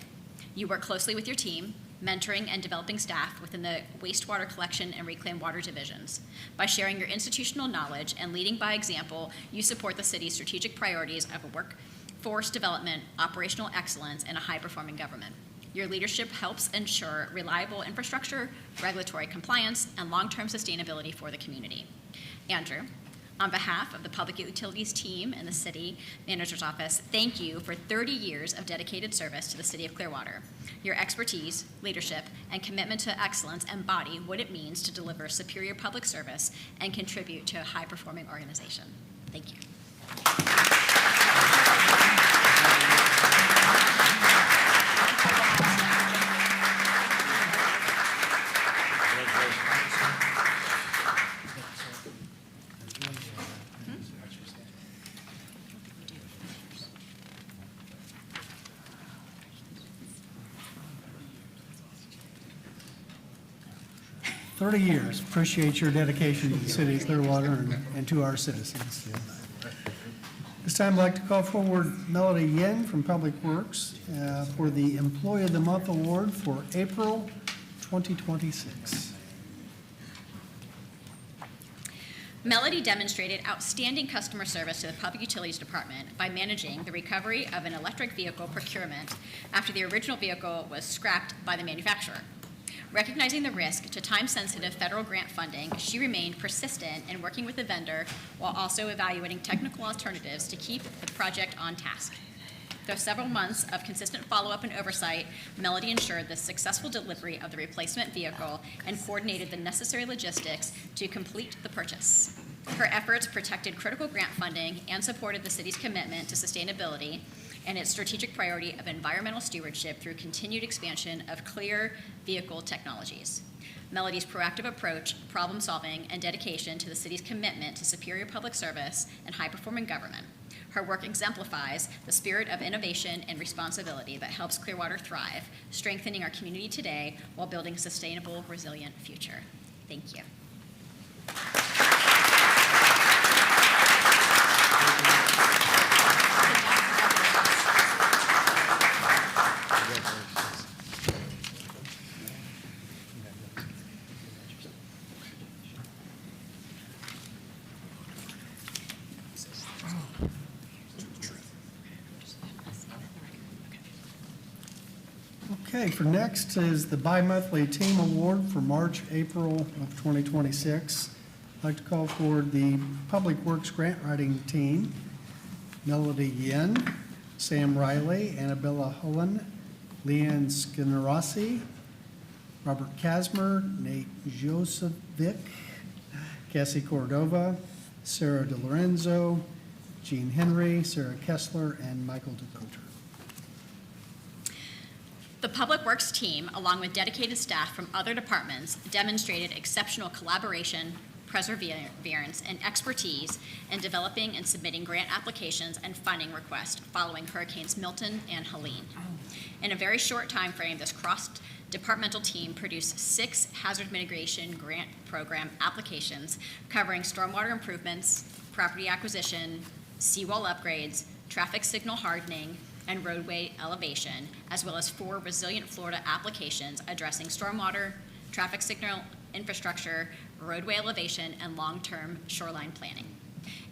You work closely with your team, mentoring and developing staff within the wastewater collection and reclaimed water divisions. By sharing your institutional knowledge and leading by example, you support the city's strategic priorities of workforce development, operational excellence, and a high-performing government. Your leadership helps ensure reliable infrastructure, regulatory compliance, and long-term sustainability for the community. Andrew, on behalf of the Public Utilities team and the City Manager's Office, thank you for 30 years of dedicated service to the City of Clearwater. Your expertise, leadership, and commitment to excellence embody what it means to deliver superior public service and contribute to a high-performing organization. Thank you. Thirty years. Appreciate your dedication to the city of Clearwater and to our citizens. This time, I'd like to call forward Melody Yin from Public Works for the Employee of the Month Award for April 2026. Melody demonstrated outstanding customer service to the Public Utilities Department by managing the recovery of an electric vehicle procurement after the original vehicle was scrapped by the manufacturer. Recognizing the risk to time-sensitive federal grant funding, she remained persistent in working with the vendor while also evaluating technical alternatives to keep the project on task. Through several months of consistent follow-up and oversight, Melody ensured the successful delivery of the replacement vehicle and coordinated the necessary logistics to complete the purchase. Her efforts protected critical grant funding and supported the city's commitment to sustainability and its strategic priority of environmental stewardship through continued expansion of clear vehicle technologies. Melody's proactive approach, problem-solving, and dedication to the city's commitment to superior public service and high-performing government. Her work exemplifies the spirit of innovation and responsibility that helps Clearwater thrive, strengthening our community today while building a sustainable, resilient future. Thank you. Okay, for next is the bi-monthly team award for March, April of 2026. I'd like to call forward the Public Works grant writing team Melody Yen, Sam Riley, Annabella Hullen, Leanne Skinnerossi, Robert Kasmer, Nate Josevic, Cassie Cordova, Sarah DiLorenzo, Jean Henry, Sarah Kessler, and Michael DeCoter. The Public Works team, along with dedicated staff from other departments, demonstrated exceptional collaboration, perseverance, and expertise in developing and submitting grant applications and funding requests following Hurricanes Milton and Helene. In a very short time frame, this cross-departmental team produced 6 hazard mitigation grant program applications covering stormwater improvements, property acquisition, seawall upgrades, traffic signal hardening, and roadway elevation, as well as 4 Resilient Florida applications addressing stormwater, traffic signal infrastructure, roadway elevation, and long-term shoreline planning.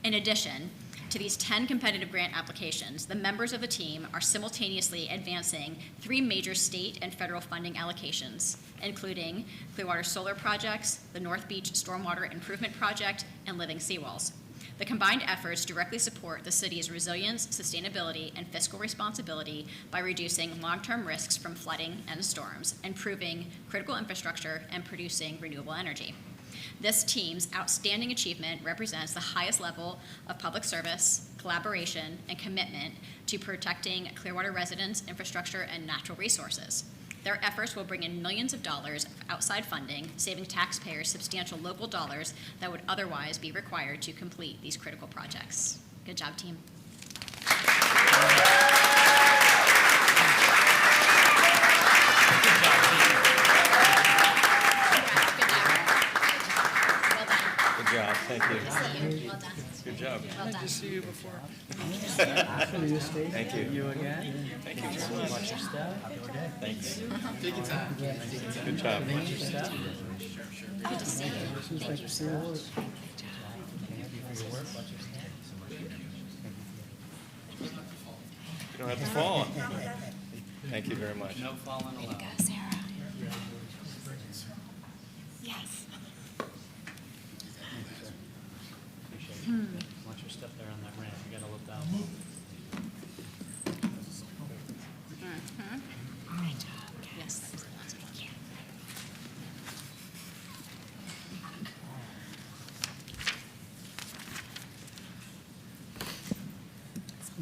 In addition to these 10 competitive grant applications, the members of the team are simultaneously advancing 3 major state and federal funding allocations, including Clearwater Solar Projects, the North Beach Stormwater Improvement Project, and Living Seawalls. The combined efforts directly support the city's resilience, sustainability, and fiscal responsibility by reducing long-term risks from flooding and storms, improving critical infrastructure, and producing renewable energy. This team's outstanding achievement represents the highest level of public service, collaboration, and commitment to protecting Clearwater residents, infrastructure, and natural resources. Their efforts will bring in millions of dollars of outside funding, saving taxpayers substantial local dollars that would otherwise be required to complete these critical projects. Good job, team. Good job, thank you. Well done. Good job. Well done. see you before. Thank you. You again. Thank you very much. Thanks. Take your time. Good job. Good to see you. You don't have to fall. Thank you very much. No falling allowed. Go, Sarah. Yes. Watch your step there on that ramp. You gotta look down. Great job. Yes. Thank you.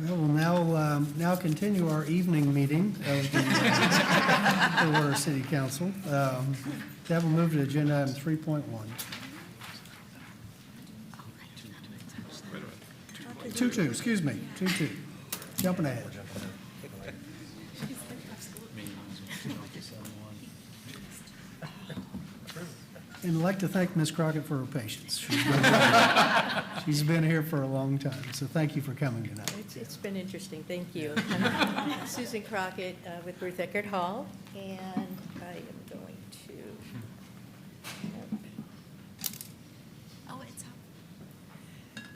Well, we'll now continue our evening meeting of the Clearwater City Council. That will move to agenda item 3.1. 2.2, excuse me, 2.2. Jumping ahead. And I'd like to thank Ms. Crockett for her patience. She's been here for a long time, so thank you for coming tonight. It's been interesting, thank you. I'm Susan Crockett with Ruth Eckert Hall, and I am going to, Oh, it's up.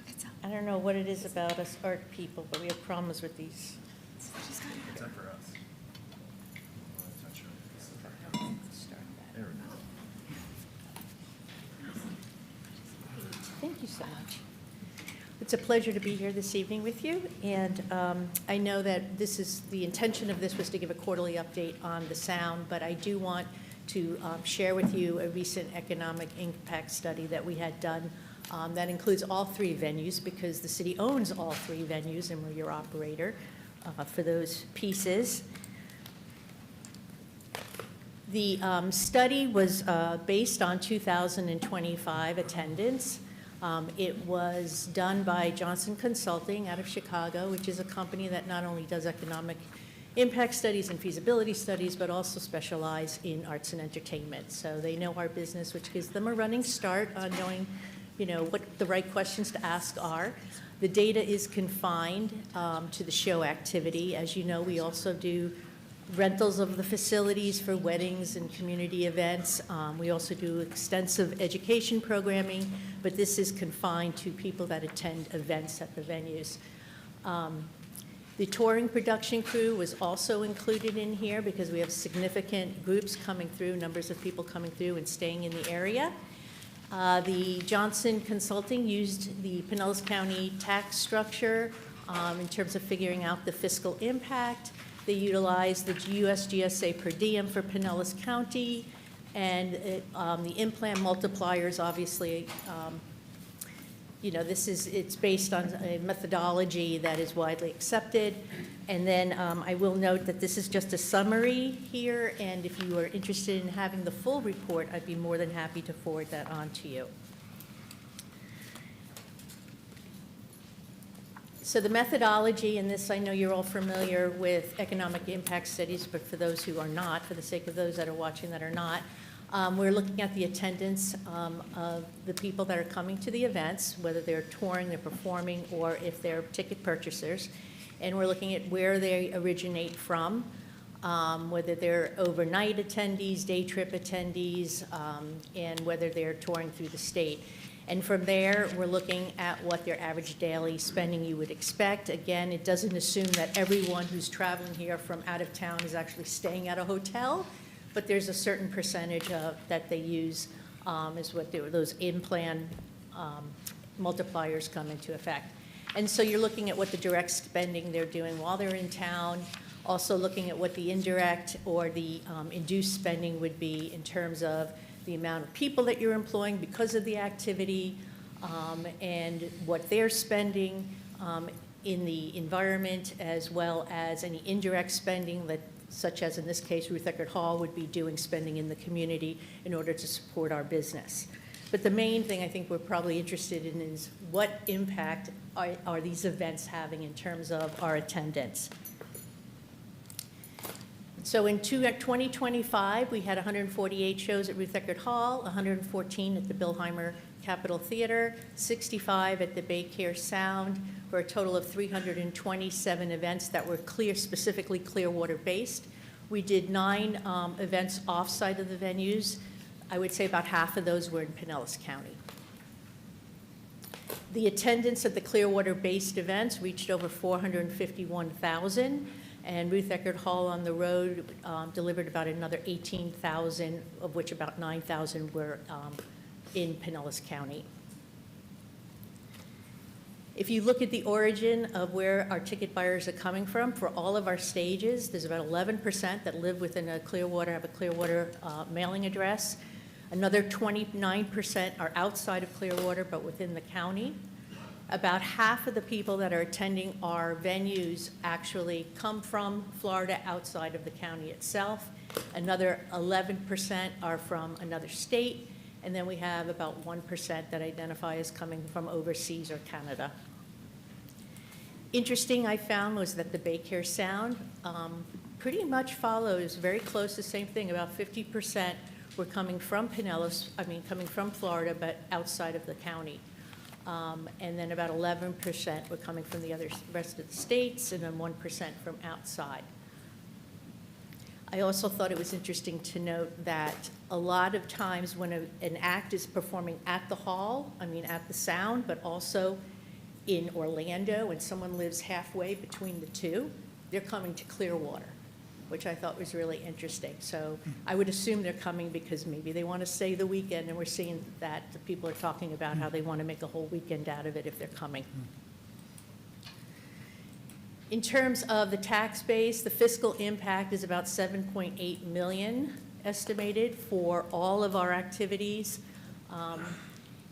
It's up. I don't know what it is about us art people, but we have problems with these. She's got it. Start that. Thank you so much. It's a pleasure to be here this evening with you, and I know that this is, the intention of this was to give a quarterly update on the Sound, but I do want to share with you a recent economic impact study that we had done that includes all 3 venues, because the city owns all 3 venues and we're your operator for those pieces. The study was based on 2025 attendance. It was done by Johnson Consulting out of Chicago, which is a company that not only does economic impact studies and feasibility studies, but also specialize in arts and entertainment. So they know our business, which gives them a running start on knowing, what the right questions to ask are. The data is confined to the show activity. As you know, we also do rentals of the facilities for weddings and community events. We also do extensive education programming, but this is confined to people that attend events at the venues. The touring production crew was also included in here because we have significant groups coming through, numbers of people coming through and staying in the area. The Johnson Consulting used the Pinellas County tax structure in terms of figuring out the fiscal impact. They utilize the USGSA per diem for Pinellas County, and the in-plan multipliers, obviously, it's based on a methodology that is widely accepted. And then I will note that this is just a summary here, and if you are interested in having the full report, I'd be more than happy to forward that on to you. So the methodology, and this I know you're all familiar with economic impact studies, but for those who are not, for the sake of those that are watching that are not, we're looking at the attendance of the people that are coming to the events, whether they're touring, they're performing, or if they're ticket purchasers. And we're looking at where they originate from, whether they're overnight attendees, day trip attendees, and whether they're touring through the state. And from there, we're looking at what their average daily spending you would expect. Again, it doesn't assume that everyone who's traveling here from out of town is actually staying at a hotel, but there's a certain percentage that they use is what those in-plan multipliers come into effect. And so you're looking at what the direct spending they're doing while they're in town, also looking at what the indirect or the induced spending would be in terms of the amount of people that you're employing because of the activity, and what they're spending in the environment, as well as any indirect spending that, such as in this case, Ruth Eckerd Hall would be doing spending in the community in order to support our business. But the main thing I think we're probably interested in is what impact are these events having in terms of our attendance. So in 2025, we had 148 shows at Ruth Eckerd Hall, 114 at the Billheimer Capitol Theater, 65 at the Baycare Sound, for a total of 327 events that were specifically Clearwater-based. We did 9 events off-site of the venues. I would say about half of those were in Pinellas County. The attendance at the Clearwater-based events reached over 451,000, and Ruth Eckerd Hall on the road delivered about another 18,000, of which about 9,000 were in Pinellas County. If you look at the origin of where our ticket buyers are coming from, for all of our stages, there's about 11% that live within have a Clearwater mailing address. Another 29% are outside of Clearwater, but within the county. About half of the people that are attending our venues actually come from Florida outside of the county itself. Another 11% are from another state, and then we have about 1% that identify as coming from overseas or Canada. Interesting, I found, was that the Baycare Sound pretty much follows very close the same thing. About 50% were coming from coming from Florida, but outside of the county. And then about 11% were coming from the rest of the states, and then 1% from outside. I also thought it was interesting to note that a lot of times when an act is performing at the hall, at the Sound, but also in Orlando, and someone lives halfway between the two, they're coming to Clearwater, which I thought was really interesting. So I would assume they're coming because maybe they want to stay the weekend, and we're seeing that the people are talking about how they want to make a whole weekend out of it if they're coming. In terms of the tax base, the fiscal impact is about $7.8 million estimated for all of our activities.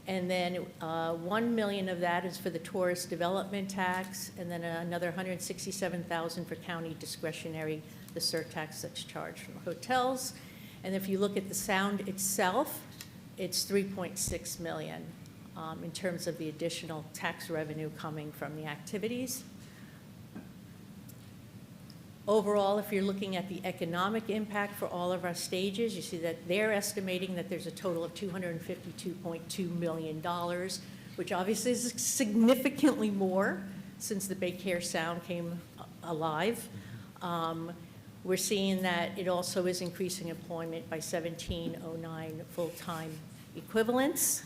And then $1 million of that is for the tourist development tax, and then another $167,000 for county discretionary, the surtax that's charged from hotels. And if you look at the Sound itself, it's $3.6 million in terms of the additional tax revenue coming from the activities. Overall, if you're looking at the economic impact for all of our stages, you see that they're estimating that there's a total of $252.2 million, which obviously is significantly more since the Baycare Sound came alive. We're seeing that it also is increasing employment by 1,709 full-time equivalents.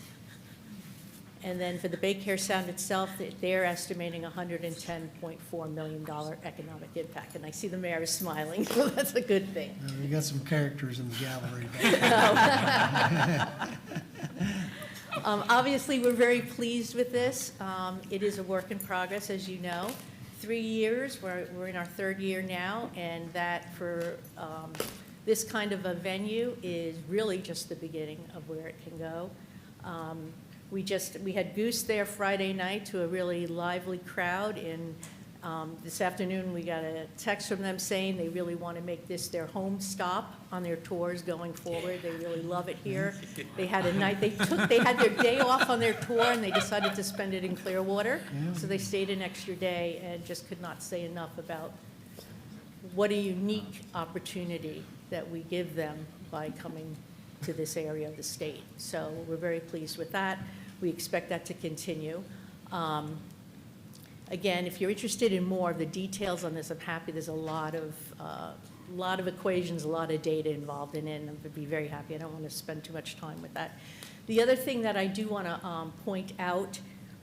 And then for the Baycare Sound itself, they're estimating $110.4 million economic impact. And I see the mayor is smiling, so that's a good thing. We got some characters in the gallery. Obviously, we're very pleased with this. It is a work in progress, as you know. 3 years. We're in our third year now, and that for this kind of a venue is really just the beginning of where it can go. We had Goose there Friday night to a really lively crowd, and this afternoon we got a text from them saying they really want to make this their home stop on their tours going forward. They really love it here. They had a night, they had their day off on their tour, and they decided to spend it in Clearwater. So they stayed an extra day and just could not say enough about what a unique opportunity that we give them by coming to this area of the state. So we're very pleased with that. We expect that to continue. Again, if you're interested in more of the details on this, I'm happy. There's a lot of equations, a lot of data involved in it, and I'd be very happy. I don't want to spend too much time with that. The other thing that I do want to point out,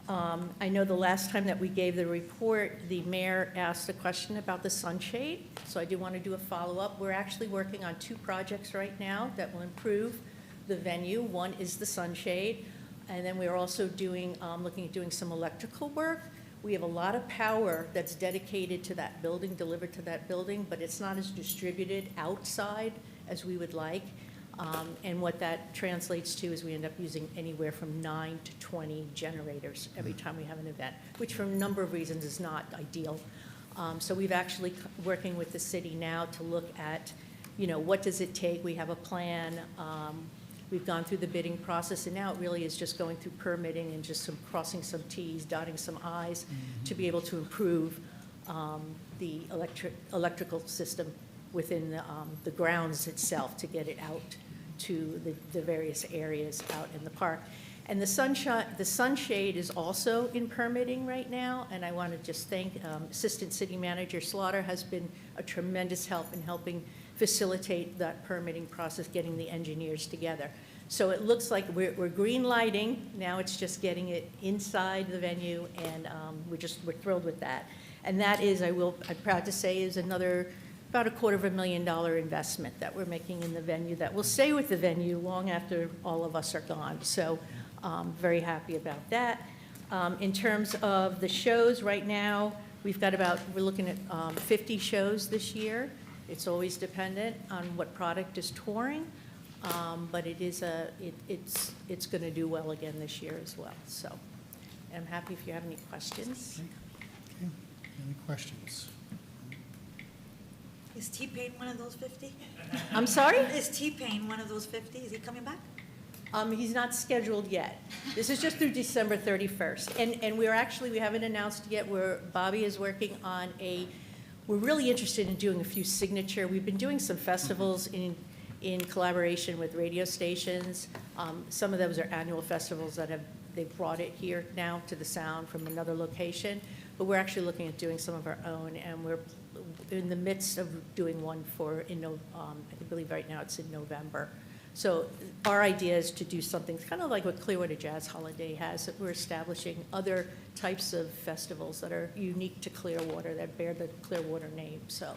I know the last time that we gave the report, the mayor asked a question about the sunshade, so I do want to do a follow-up. We're actually working on 2 projects right now that will improve the venue. One is the sunshade, and then we're also looking at doing some electrical work. We have a lot of power that's dedicated to that building, delivered to that building, but it's not as distributed outside as we would like. And what that translates to is we end up using anywhere from 9 to 20 generators every time we have an event, which for a number of reasons is not ideal. So we've actually working with the city now to look at, what does it take? We have a plan. We've gone through the bidding process, and now it really is just going through permitting and just crossing some Ts, dotting some Is to be able to improve the electrical system within the grounds itself to get it out to the various areas out in the park. And the sunshade is also in permitting right now, and I want to just thank Assistant City Manager Slaughter has been a tremendous help in helping facilitate that permitting process, getting the engineers together. So it looks like we're green lighting, now it's just getting it inside the venue, and we're thrilled with that. And that is, I'm proud to say, is another about $250,000 investment that we're making in the venue that will stay with the venue long after all of us are gone. So very happy about that. In terms of the shows right now, we're looking at 50 shows this year. It's always dependent on what product is touring, but it's going to do well again this year as well. So I'm happy if you have any questions. Okay. Any questions? Is T-Pain one of those 50? I'm sorry? Is T-Pain one of those 50? Is he coming back? He's not scheduled yet. This is just through December 31st. And we haven't announced yet, Bobby is working on we're really interested in doing a few signature. We've been doing some festivals in collaboration with radio stations. Some of those are annual festivals that they've brought it here now to the Sound from another location. But we're actually looking at doing some of our own, and we're in the midst of doing one I believe right now it's in November. So our idea is to do something kind of like what Clearwater Jazz Holiday has, that we're establishing other types of festivals that are unique to Clearwater, that bear the Clearwater name, so.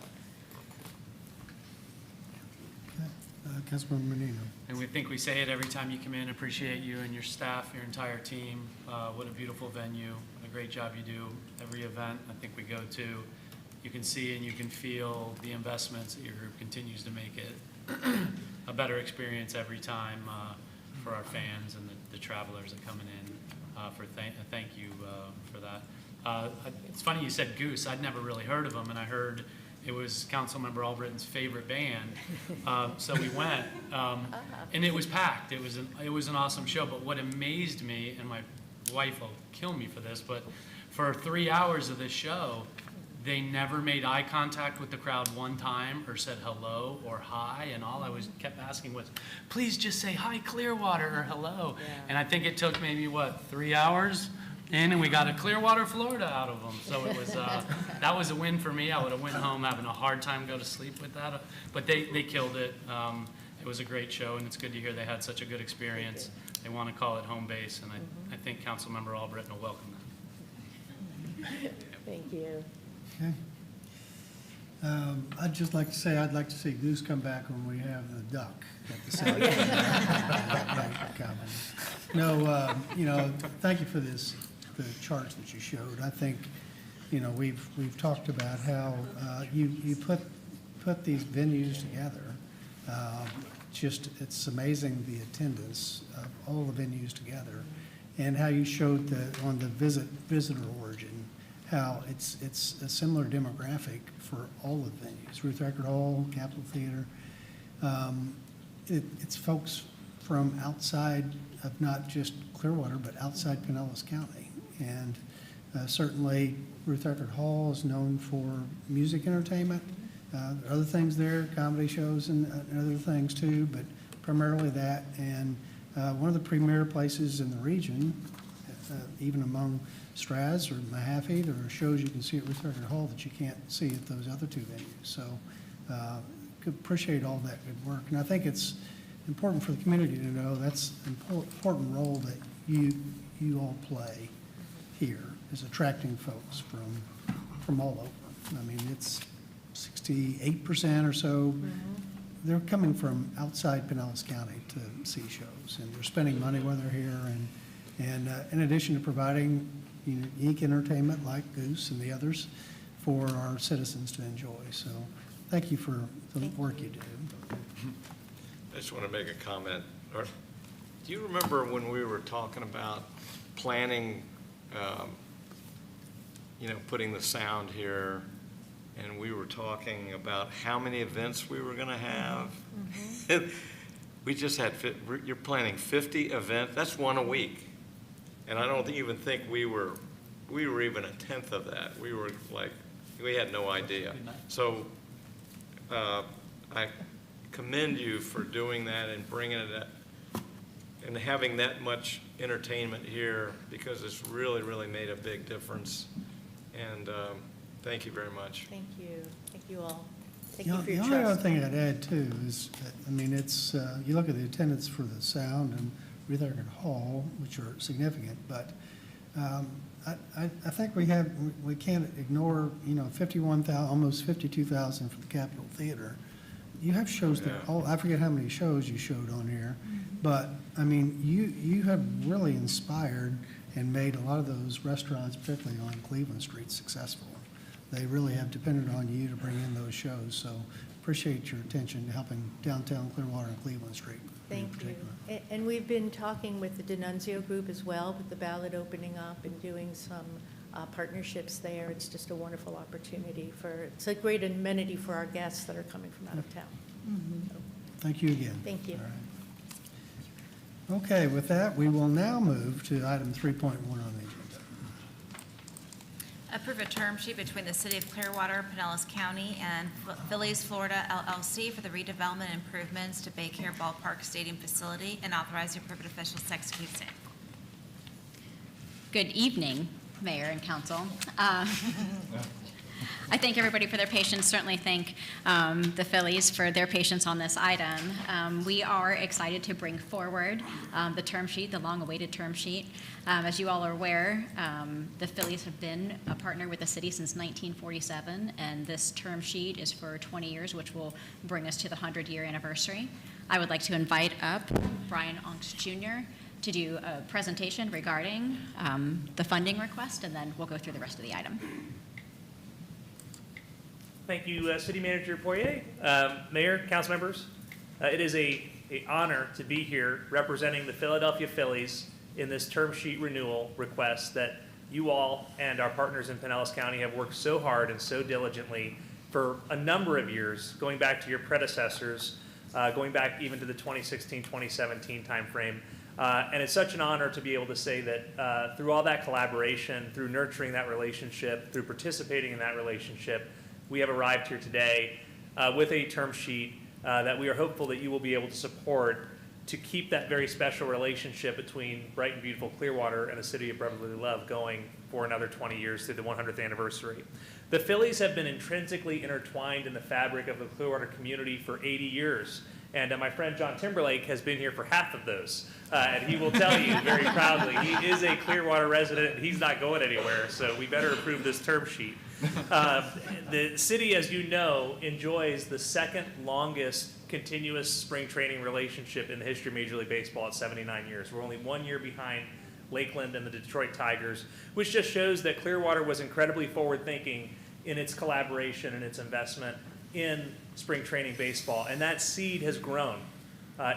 Councilmember Menino. And we think we say it every time you come in. Appreciate you and your staff, your entire team. What a beautiful venue. What a great job you do. Every event I think we go to, you can see and you can feel the investments that your group continues to make it a better experience every time for our fans and the travelers that coming in. Thank you for that. It's funny you said Goose. I'd never really heard of them, and I heard it was Councilmember Albritton's favorite band. So we went, and it was packed. It was an awesome show. But what amazed me, and my wife will kill me for this, but for 3 hours of this show, they never made eye contact with the crowd one time or said hello or hi, and all I kept asking was, please just say hi Clearwater or hello. Yeah. And I think it took maybe 3 hours in, and we got a Clearwater, Florida out of them. So it was that was a win for me. I would have went home having a hard time go to sleep with that, but they killed it. It was a great show, and it's good to hear they had such a good experience. They want to call it home base, and I think Councilmember Albritton will welcome that. Thank you. Okay. I'd just like to say, I'd like to see Goose come back when we have the duck at the same time. No, thank you for the charts that you showed. I think you know, we've talked about how you put these venues together. Just, it's amazing the attendance of all the venues together, and how you showed on the visitor origin, how it's a similar demographic for all the venues, Ruth Eckerd Hall, Capitol Theater. It's folks from outside of not just Clearwater, but outside Pinellas County. And certainly Ruth Eckerd Hall is known for music entertainment. There are other things there, comedy shows and other things too, but primarily that. And one of the premier places in the region, even among Straz or Mahaffey, there are shows you can see at Ruth Eckerd Hall that you can't see at those other two venues. So appreciate all that good work. And I think it's important for the community to know that's an important role that you all play here, is attracting folks from all over. I mean, it's 68% or so. They're coming from outside Pinellas County to see shows, and they're spending money while they're here. And in addition to providing unique entertainment like Goose and the others for our citizens to enjoy. So thank you for the work you do. I just want to make a comment. Do you remember when we were talking about planning, putting the sound here, and we were talking about how many events we were going to have? We just had, you're planning 50 events. That's one a week. And I don't even think we were even a tenth of that. We were like, we had no idea. So I commend you for doing that and bringing it up and having that much entertainment here, because it's really, really made a big difference. And thank you very much. Thank you. Thank you all. Thank you for your The trust. only other thing I'd add too is, I mean, it's, you look at the attendance for the sound and Ruth Eckerd Hall, which are significant, but I think we can't ignore, 51,000, almost 52,000 for the Capitol Theater. You have shows there. Oh, I forget how many shows you showed on here, but I mean, you have really inspired and made a lot of those restaurants, particularly on Cleveland Street, successful. They really have depended on you to bring in those shows. So appreciate your attention to helping downtown Clearwater and Cleveland Street. Thank you. And we've been talking with the D'Annunzio Group as well, with the ballot opening up and doing some partnerships there. It's just a wonderful opportunity it's a great amenity for our guests that are coming from out of town. So, Thank you again. thank you. All right. Okay, with that, we will now move to item 3.1 on the agenda. Approve a term sheet between the City of Clearwater, Pinellas County, and Phillies Florida LLC for the redevelopment improvements to Baycare Ballpark Stadium facility, and authorize the appropriate officials to execute same. Good evening, Mayor and Council. I thank everybody for their patience, certainly thank the Phillies for their patience on this item. We are excited to bring forward the term sheet, the long-awaited term sheet. As you all are aware, the Phillies have been a partner with the city since 1947, and this term sheet is for 20 years, which will bring us to the 100-year anniversary. I would like to invite up Brian Onks Jr. to do a presentation regarding the funding request, and then we'll go through the rest of the item. Thank you, City Manager Poirier, Mayor, council members. It is an honor to be here representing the Philadelphia Phillies in this term sheet renewal request that you all and our partners in Pinellas County have worked so hard and so diligently for a number of years, going back to your predecessors, going back even to the 2016-2017 timeframe. And it's such an honor to be able to say that through all that collaboration, through nurturing that relationship, through participating in that relationship, we have arrived here today with a term sheet that we are hopeful that you will be able to support to keep that very special relationship between bright and beautiful Clearwater and the city of brotherly love going for another 20 years through the 100th anniversary. The Phillies have been intrinsically intertwined in the fabric of the Clearwater community for 80 years. And my friend John Timberlake has been here for half of those. And he will tell you very proudly, he is a Clearwater resident and he's not going anywhere, so we better approve this term sheet. The city, as you know, enjoys the second longest continuous spring training relationship in the history of Major League Baseball at 79 years. We're only 1 year behind Lakeland and the Detroit Tigers, which just shows that Clearwater was incredibly forward-thinking in its collaboration and its investment in spring training baseball. And that seed has grown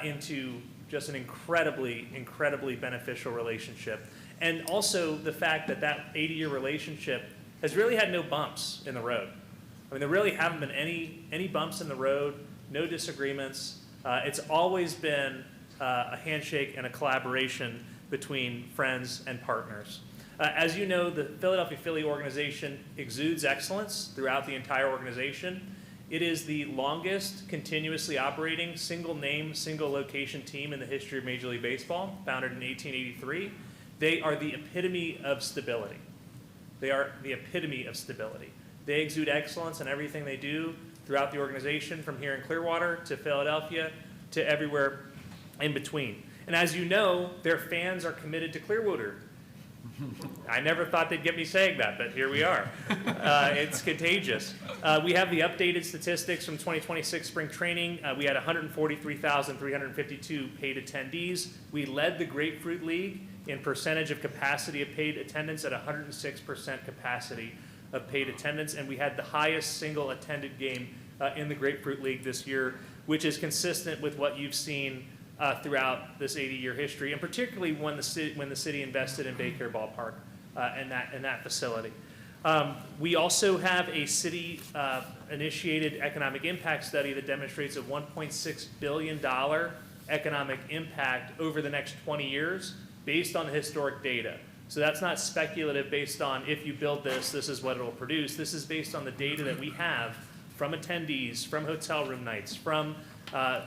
into just an incredibly, incredibly beneficial relationship. And also the fact that that 80-year relationship has really had no bumps in the road. I mean, there really haven't been any bumps in the road, no disagreements. It's always been a handshake and a collaboration between friends and partners. As you know, the Philadelphia Philly organization exudes excellence throughout the entire organization. It is the longest continuously operating single name, single location team in the history of Major League Baseball, founded in 1883. They are the epitome of stability. They are the epitome of stability. They exude excellence in everything they do throughout the organization, from here in Clearwater to Philadelphia to everywhere in between. And as you know, their fans are committed to Clearwater. I never thought they'd get me saying that, but here we are. It's contagious. We have the updated statistics from 2026 spring training. We had 143,352 paid attendees. We led the Grapefruit League in percentage of capacity of paid attendance at 106% capacity of paid attendance, and we had the highest single attended game in the Grapefruit League this year, which is consistent with what you've seen throughout this 80-year history, and particularly when the city invested in Baycare Ballpark and that facility. We also have a city-initiated economic impact study that demonstrates a $1.6 billion economic impact over the next 20 years based on the historic data. So that's not speculative based on if you build this, this is what it'll produce. This is based on the data that we have from attendees, from hotel room nights, from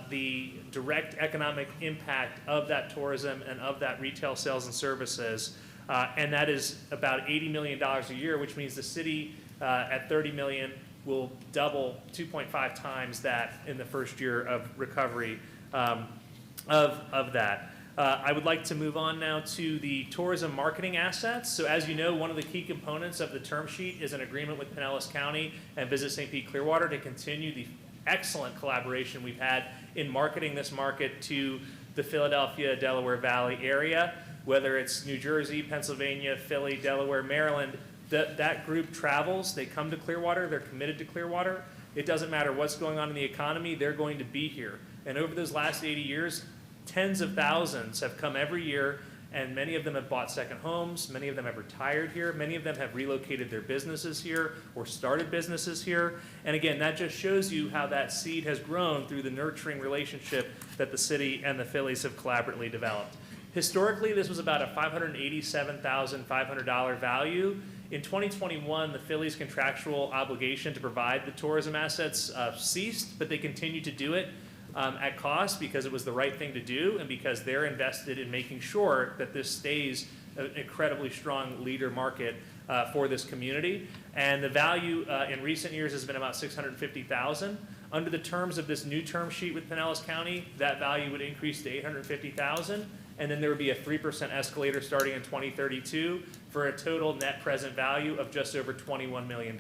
the direct economic impact of that tourism and of that retail sales and services. And that is about $80 million a year, which means the city at $30 million will double 2.5 times that in the first year of recovery of that. I would like to move on now to the tourism marketing assets. So as you know, one of the key components of the term sheet is an agreement with Pinellas County and Visit St. Pete Clearwater to continue the excellent collaboration we've had in marketing this market to the Philadelphia, Delaware Valley area, whether it's New Jersey, Pennsylvania, Philly, Delaware, Maryland. That group travels, they come to Clearwater, they're committed to Clearwater. It doesn't matter what's going on in the economy, they're going to be here. And over those last 80 years, tens of thousands have come every year, and many of them have bought second homes, many of them have retired here, many of them have relocated their businesses here or started businesses here. And again, that just shows you how that seed has grown through the nurturing relationship that the city and the Phillies have collaboratively developed. Historically, this was about a $587,500 value. In 2021, the Phillies' contractual obligation to provide the tourism assets ceased, but they continue to do it at cost because it was the right thing to do and because they're invested in making sure that this stays an incredibly strong leader market for this community. And the value in recent years has been about $650,000. Under the terms of this new term sheet with Pinellas County, that value would increase to $850,000, and then there would be a 3% escalator starting in 2032 for a total net present value of just over $21 million.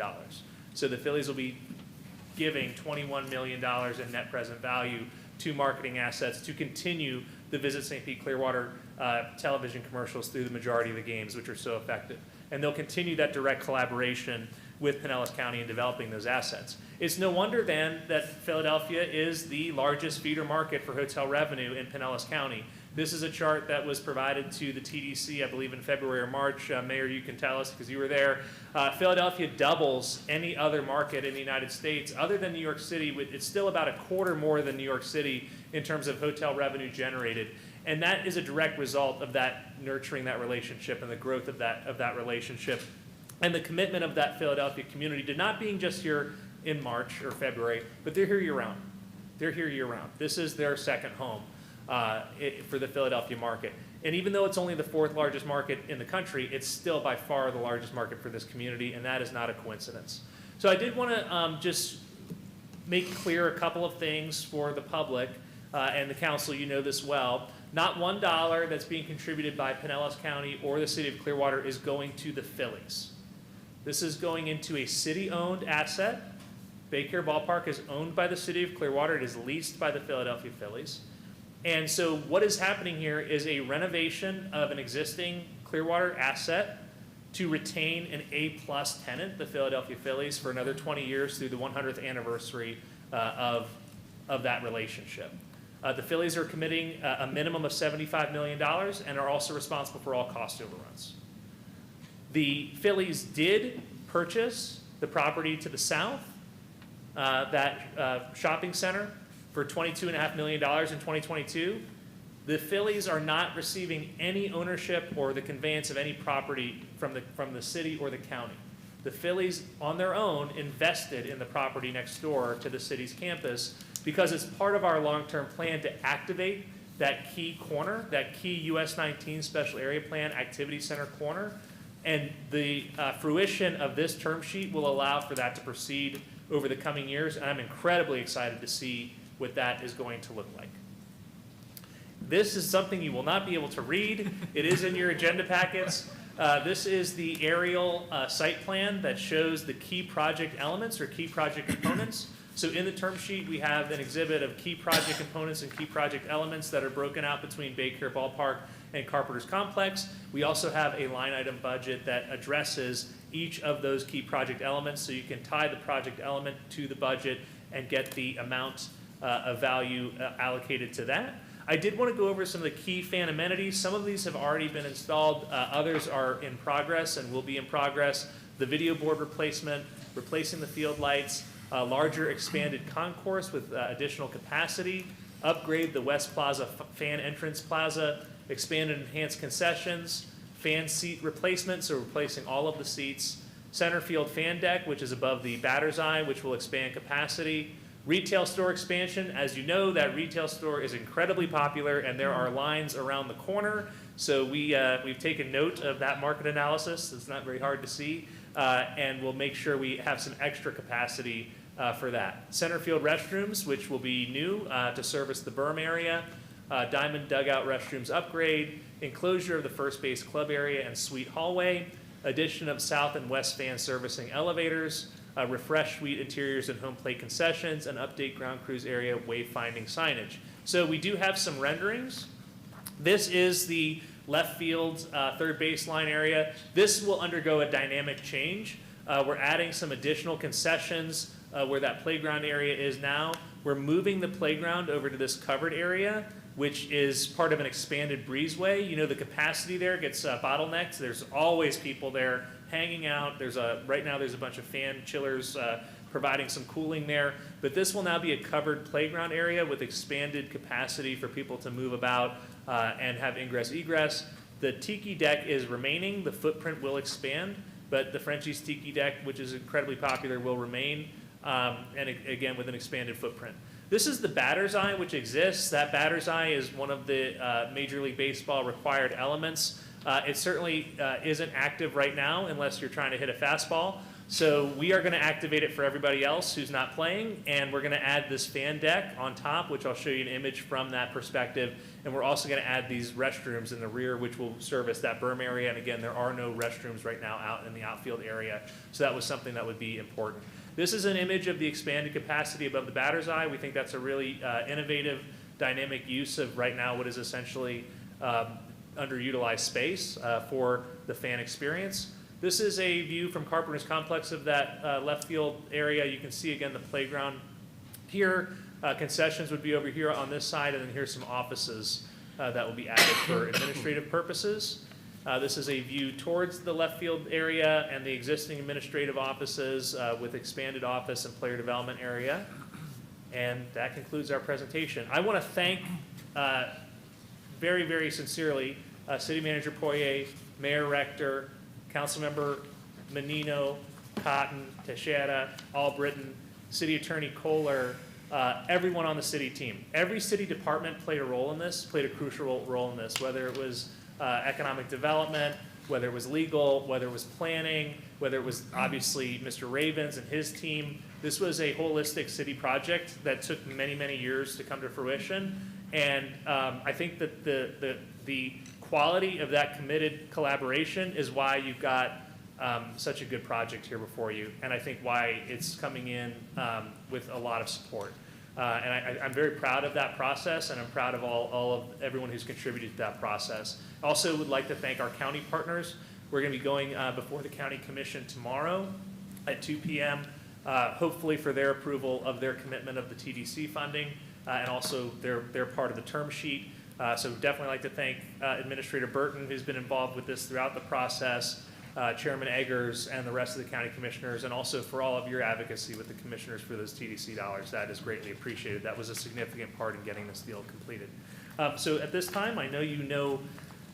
So the Phillies will be giving $21 million in net present value to marketing assets to continue the Visit St. Pete Clearwater television commercials through the majority of the games, which are so effective. And they'll continue that direct collaboration with Pinellas County in developing those assets. It's no wonder then that Philadelphia is the largest feeder market for hotel revenue in Pinellas County. This is a chart that was provided to the TDC, I believe in February or March. Mayor, you can tell us because you were there. Philadelphia doubles any other market in the United States other than New York City. It's still about a quarter more than New York City in terms of hotel revenue generated. And that is a direct result of that nurturing that relationship and the growth of that relationship and the commitment of that Philadelphia community to not being just here in March or February, but they're here year-round. They're here year-round. This is their second home for the Philadelphia market. And even though it's only the fourth largest market in the country, it's still by far the largest market for this community, and that is not a coincidence. So I did want to just make clear a couple of things for the public and the council. You know this well. Not $1 that's being contributed by Pinellas County or the city of Clearwater is going to the Phillies. This is going into a city-owned asset. Baycare Ballpark is owned by the city of Clearwater. It is leased by the Philadelphia Phillies. And so what is happening here is a renovation of an existing Clearwater asset to retain an A-plus tenant, the Philadelphia Phillies, for another 20 years through the 100th anniversary of that relationship. The Phillies are committing a minimum of $75 million and are also responsible for all cost overruns. The Phillies did purchase the property to the south, that shopping center, for $22.5 million in 2022. The Phillies are not receiving any ownership or the conveyance of any property from the city or the county. The Phillies, on their own, invested in the property next door to the city's campus because it's part of our long-term plan to activate that key corner, that key US 19 Special Area Plan Activity Center corner. And the fruition of this term sheet will allow for that to proceed over the coming years. And I'm incredibly excited to see what that is going to look like. This is something you will not be able to read. It is in your agenda packets. This is the aerial site plan that shows the key project elements or key project components. So in the term sheet, we have an exhibit of key project components and key project elements that are broken out between Baycare Ballpark and Carpenter's Complex. We also have a line item budget that addresses each of those key project elements, so you can tie the project element to the budget and get the amount of value allocated to that. I did want to go over some of the key fan amenities. Some of these have already been installed. Others are in progress and will be in progress. The video board replacement, replacing the field lights, a larger expanded concourse with additional capacity, upgrade the West Plaza fan entrance plaza, expand and enhance concessions, fan seat replacement, so replacing all of the seats, center field fan deck, which is above the batter's eye, which will expand capacity, retail store expansion. As you know, that retail store is incredibly popular and there are lines around the corner. So we've taken note of that market analysis. It's not very hard to see. And we'll make sure we have some extra capacity for that. Center field restrooms, which will be new to service the berm area. Diamond dugout restrooms upgrade. Enclosure of the first base club area and suite hallway. Addition of south and west fan servicing elevators. Refresh suite interiors and home plate concessions, and update ground crews area wayfinding signage. So we do have some renderings. This is the left field third baseline area. This will undergo a dynamic change. We're adding some additional concessions where that playground area is now. We're moving the playground over to this covered area, which is part of an expanded breezeway. You know, the capacity there gets bottlenecked. There's always people there hanging out. Right now there's a bunch of fan chillers providing some cooling there. But this will now be a covered playground area with expanded capacity for people to move about and have ingress egress. The tiki deck is remaining. The footprint will expand, but the Frenchie's tiki deck, which is incredibly popular, will remain, and again with an expanded footprint. This is the batter's eye, which exists. That batter's eye is one of the Major League Baseball required elements. It certainly isn't active right now unless you're trying to hit a fastball. So we are going to activate it for everybody else who's not playing, and we're going to add this fan deck on top, which I'll show you an image from that perspective. And we're also going to add these restrooms in the rear, which will service that berm area. And again, there are no restrooms right now out in the outfield area. So that was something that would be important. This is an image of the expanded capacity above the batter's eye. We think that's a really innovative, dynamic use of right now what is essentially underutilized space for the fan experience. This is a view from Carpenter's Complex of that left field area. You can see again the playground here. Concessions would be over here on this side, and then here's some offices that will be added for administrative purposes. This is a view towards the left field area and the existing administrative offices with expanded office and player development area. And that concludes our presentation. I want to thank very, very sincerely City Manager Poirier, Mayor Rector, Councilmember Menino, Cotton, Teixeira, Albritton, City Attorney Kohler, everyone on the city team. Every city department played a role in this, played a crucial role in this, whether it was economic development, whether it was legal, whether it was planning, whether it was obviously Mr. Ravens and his team. This was a holistic city project that took many, many years to come to fruition. And I think that the quality of that committed collaboration is why you've got such a good project here before you, and I think why it's coming in with a lot of support. And I'm very proud of that process, and I'm proud of all of everyone who's contributed to that process. Also would like to thank our county partners. We're going to be going before the county commission tomorrow at 2 p.m., hopefully for their approval of their commitment of the TDC funding, and also their part of the term sheet. So definitely like to thank Administrator Burton, who's been involved with this throughout the process, Chairman Eggers, and the rest of the county commissioners, and also for all of your advocacy with the commissioners for those TDC dollars. That is greatly appreciated. That was a significant part in getting this deal completed. So at this time, I know you know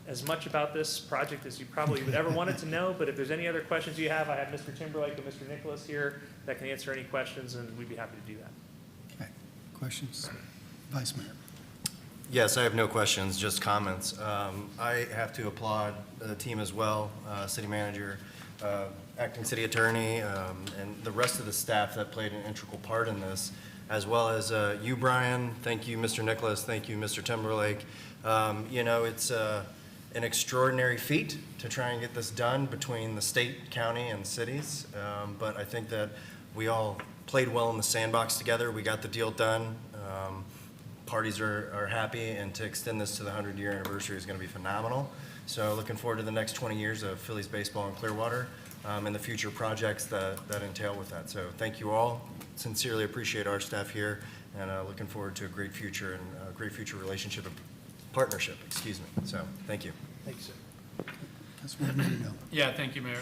as much about this project as you probably would ever wanted to know, but if there's any other questions you have, I have Mr. Timberlake and Mr. Nicholas here that can answer any questions, and we'd be happy to do that. Okay, questions? Vice Mayor. Yes, I have no questions, just comments. I have to applaud the team as well, city manager, acting city attorney, and the rest of the staff that played an integral part in this, as well as you, Brian. Thank you, Mr. Nicholas. Thank you, Mr. Timberlake. You know, it's an extraordinary feat to try and get this done between the state, county, and cities. But I think that we all played well in the sandbox together. We got the deal done. Parties are happy, and to extend this to the 100-year anniversary is going to be phenomenal. So looking forward to the next 20 years of Phillies baseball in Clearwater, and the future projects that entail with that. So thank you all. Sincerely appreciate our staff here, and looking forward to a great future and a great future relationship, partnership, excuse me. So thank you. Thank you, sir. That's what we need to know. Yeah, thank you, Mayor.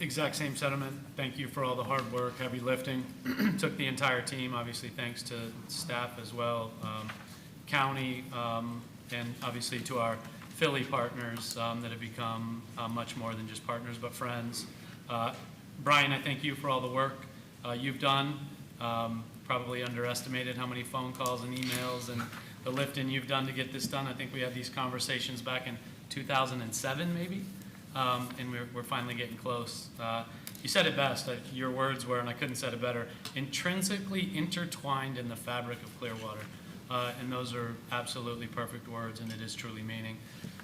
Exact same sentiment. Thank you for all the hard work, heavy lifting. Took the entire team, obviously thanks to staff as well, county, and obviously to our Philly partners that have become much more than just partners, but friends. Brian, I thank you for all the work you've done. Probably underestimated how many phone calls and emails and the lifting you've done to get this done. I think we had these conversations back in 2007, maybe. And we're finally getting close. You said it best. Your words were, and I couldn't have said it better, intrinsically intertwined in the fabric of Clearwater. And those are absolutely perfect words, and it is truly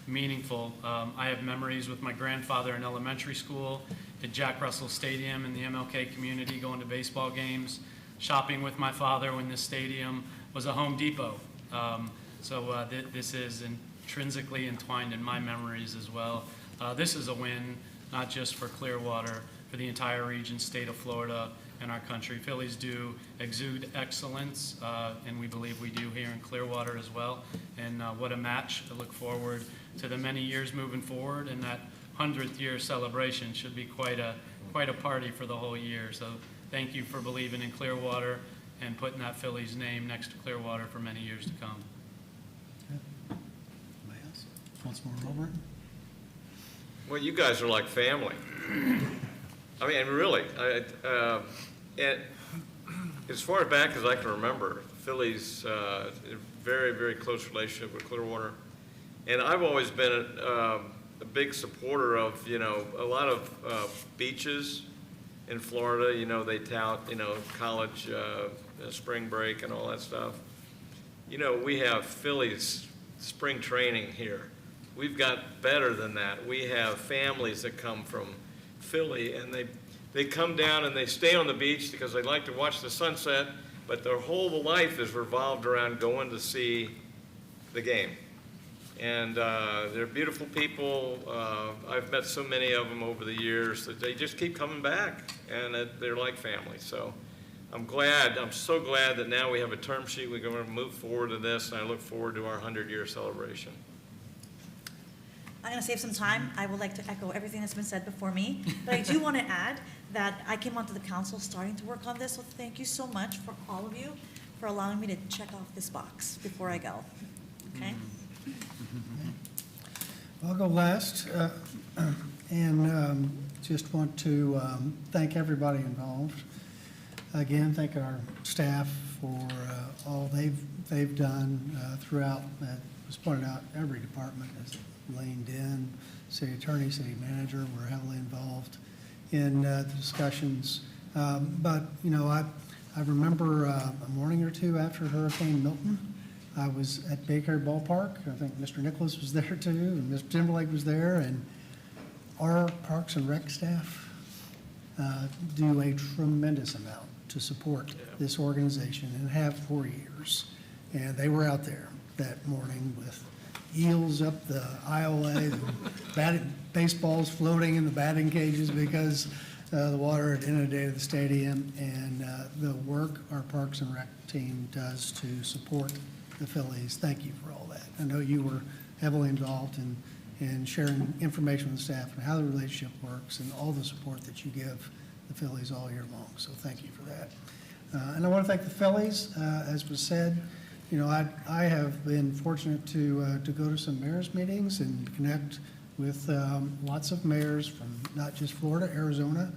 meaningful. I have memories with my grandfather in elementary school, at Jack Russell Stadium in the MLK community, going to baseball games, shopping with my father when this stadium was a Home Depot. So this is intrinsically entwined in my memories as well. This is a win, not just for Clearwater, for the entire region, state of Florida, and our country. Phillies do exude excellence, and we believe we do here in Clearwater as well. And what a match. I look forward to the many years moving forward, and that 100th year celebration should be quite a party for the whole year. So thank you for believing in Clearwater and putting that Phillies name next to Clearwater for many years to come. Anybody else? Once more, Robert. Well, you guys are like family. I mean, really. And as far back as I can remember, Phillies, a very, very close relationship with Clearwater. And I've always been a big supporter of, you know, a lot of beaches in Florida. You know, they tout, you know, college, spring break and all that stuff. You know, we have Phillies spring training here. We've got better than that. We have families that come from Philly, and they come down and they stay on the beach because they like to watch the sunset, but their whole life is revolved around going to see the game. And they're beautiful people. I've met so many of them over the years that they just keep coming back, and they're like family. So I'm so glad that now we have a term sheet. We're going to move forward to this, and I look forward to our 100-year celebration. I'm going to save some time. I would like to echo everything that's been said before me. But I do want to add that I came onto the council starting to work on this, so thank you so much for all of you for allowing me to check off this box before I go. Okay? I'll go last, and just want to thank everybody involved. Again, thank our staff for all they've done throughout. That was pointed out, every department has leaned in. City attorney, city manager were heavily involved in the discussions. But, you know, I remember a morning or two after Hurricane Milton, I was at Baker Ballpark. I think Mr. Nicholas was there too, and Mr. Timberlake was there, and our Parks and Rec staff do a tremendous amount to support this organization and have for years. And they were out there that morning with eels up the aisleway, baseballs floating in the batting cages because the water had inundated the stadium, and the work our Parks and Rec team does to support the Phillies. Thank you for all that. I know you were heavily involved in sharing information with the staff and how the relationship works and all the support that you give the Phillies all year long. So thank you for that. And I want to thank the Phillies. As was said, you know, I have been fortunate to go to some mayors meetings and connect with lots of mayors from not just Florida, Arizona,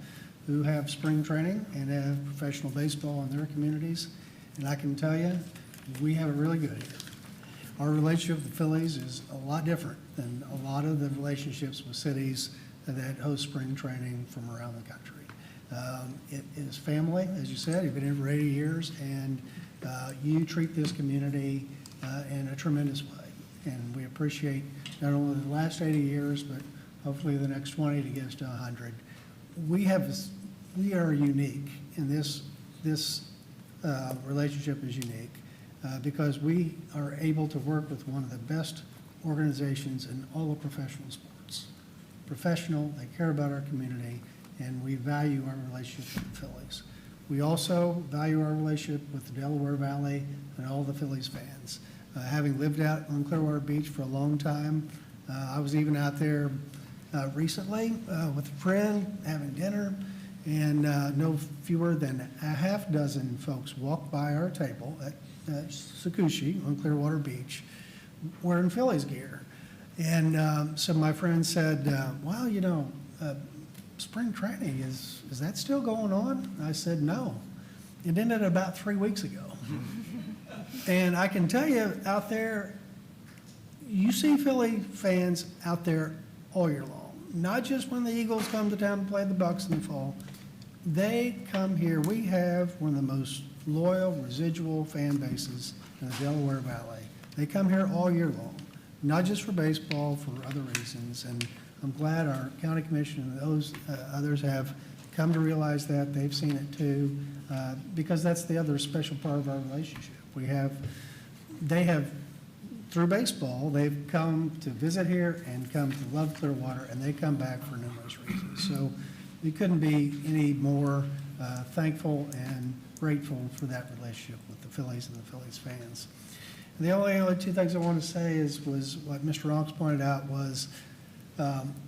who have spring training and have professional baseball in their communities. And I can tell you, we have it really good here. Our relationship with the Phillies is a lot different than a lot of the relationships with cities that host spring training from around the country. It is family, as you said. You've been here for 80 years, and you treat this community in a tremendous way. And we appreciate not only the last 80 years, but hopefully the next 20 to get us to 100. We are unique, and this relationship is unique because we are able to work with one of the best organizations in all of professional sports. Professional, they care about our community, and we value our relationship with the Phillies. We also value our relationship with the Delaware Valley and all the Phillies fans. Having lived out on Clearwater Beach for a long time, I was even out there recently with a friend having dinner, and no fewer than a half dozen folks walked by our table at Sakushi on Clearwater Beach wearing Phillies gear. And so my friend said, well, you know, spring training, is that still going on? I said, no. It ended about 3 weeks ago. And I can tell you out there, you see Philly fans out there all year long, not just when the Eagles come to town and play the Bucks in the fall. They come here. We have one of the most loyal residual fan bases in the Delaware Valley. They come here all year long, not just for baseball, for other reasons. And I'm glad our county commission and those others have come to realize that. They've seen it too, because that's the other special part of our relationship. They have, through baseball, they've come to visit here and come to love Clearwater, and they come back for numerous reasons. So we couldn't be any more thankful and grateful for that relationship with the Phillies and the Phillies fans. And the only two things I want to say was what Mr. Ronks pointed out was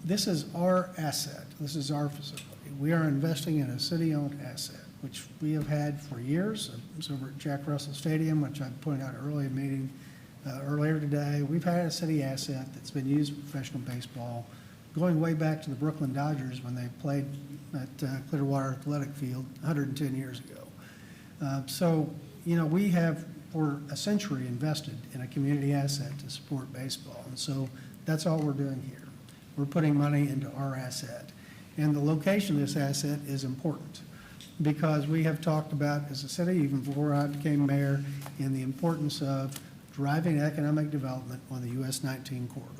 this is our asset. This is our facility. We are investing in a city-owned asset, which we have had for years. I was over at Jack Russell Stadium, which I pointed out earlier today. We've had a city asset that's been used for professional baseball going way back to the Brooklyn Dodgers when they played at Clearwater Athletic Field 110 years ago. So, you know, we have for a century invested in a community asset to support baseball. And so that's all we're doing here. We're putting money into our asset. And the location of this asset is important because we have talked about as a city, even before I became mayor, in the importance of driving economic development on the US 19 corridor.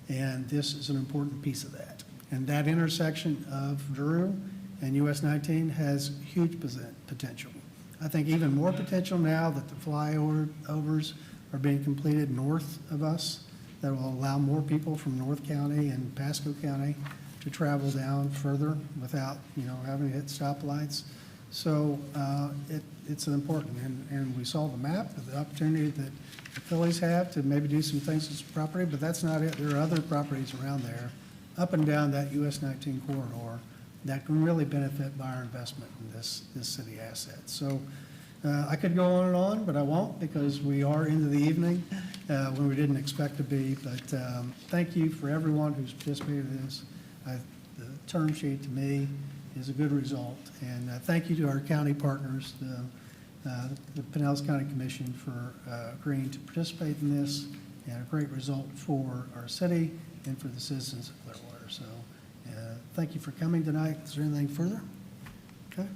And this is an important piece of that. And that intersection of Drew and US 19 has huge potential. I think even more potential now that the flyovers are being completed north of us that will allow more people from North County and Pasco County to travel down further without, you know, having to hit stoplights. So it's an important, and we saw the map of the opportunity that the Phillies have to maybe do some things with this property, but that's not it. There are other properties around there, up and down that US 19 corridor, that can really benefit by our investment in this city asset. So I could go on and on, but I won't because we are into the evening when we didn't expect to be. But thank you for everyone who's participated in this. The term sheet to me is a good result. And thank you to our county partners, the Pinellas County Commission for agreeing to participate in this, and a great result for our city and for the citizens of Clearwater. So thank you for coming tonight. Is there anything further? Okay.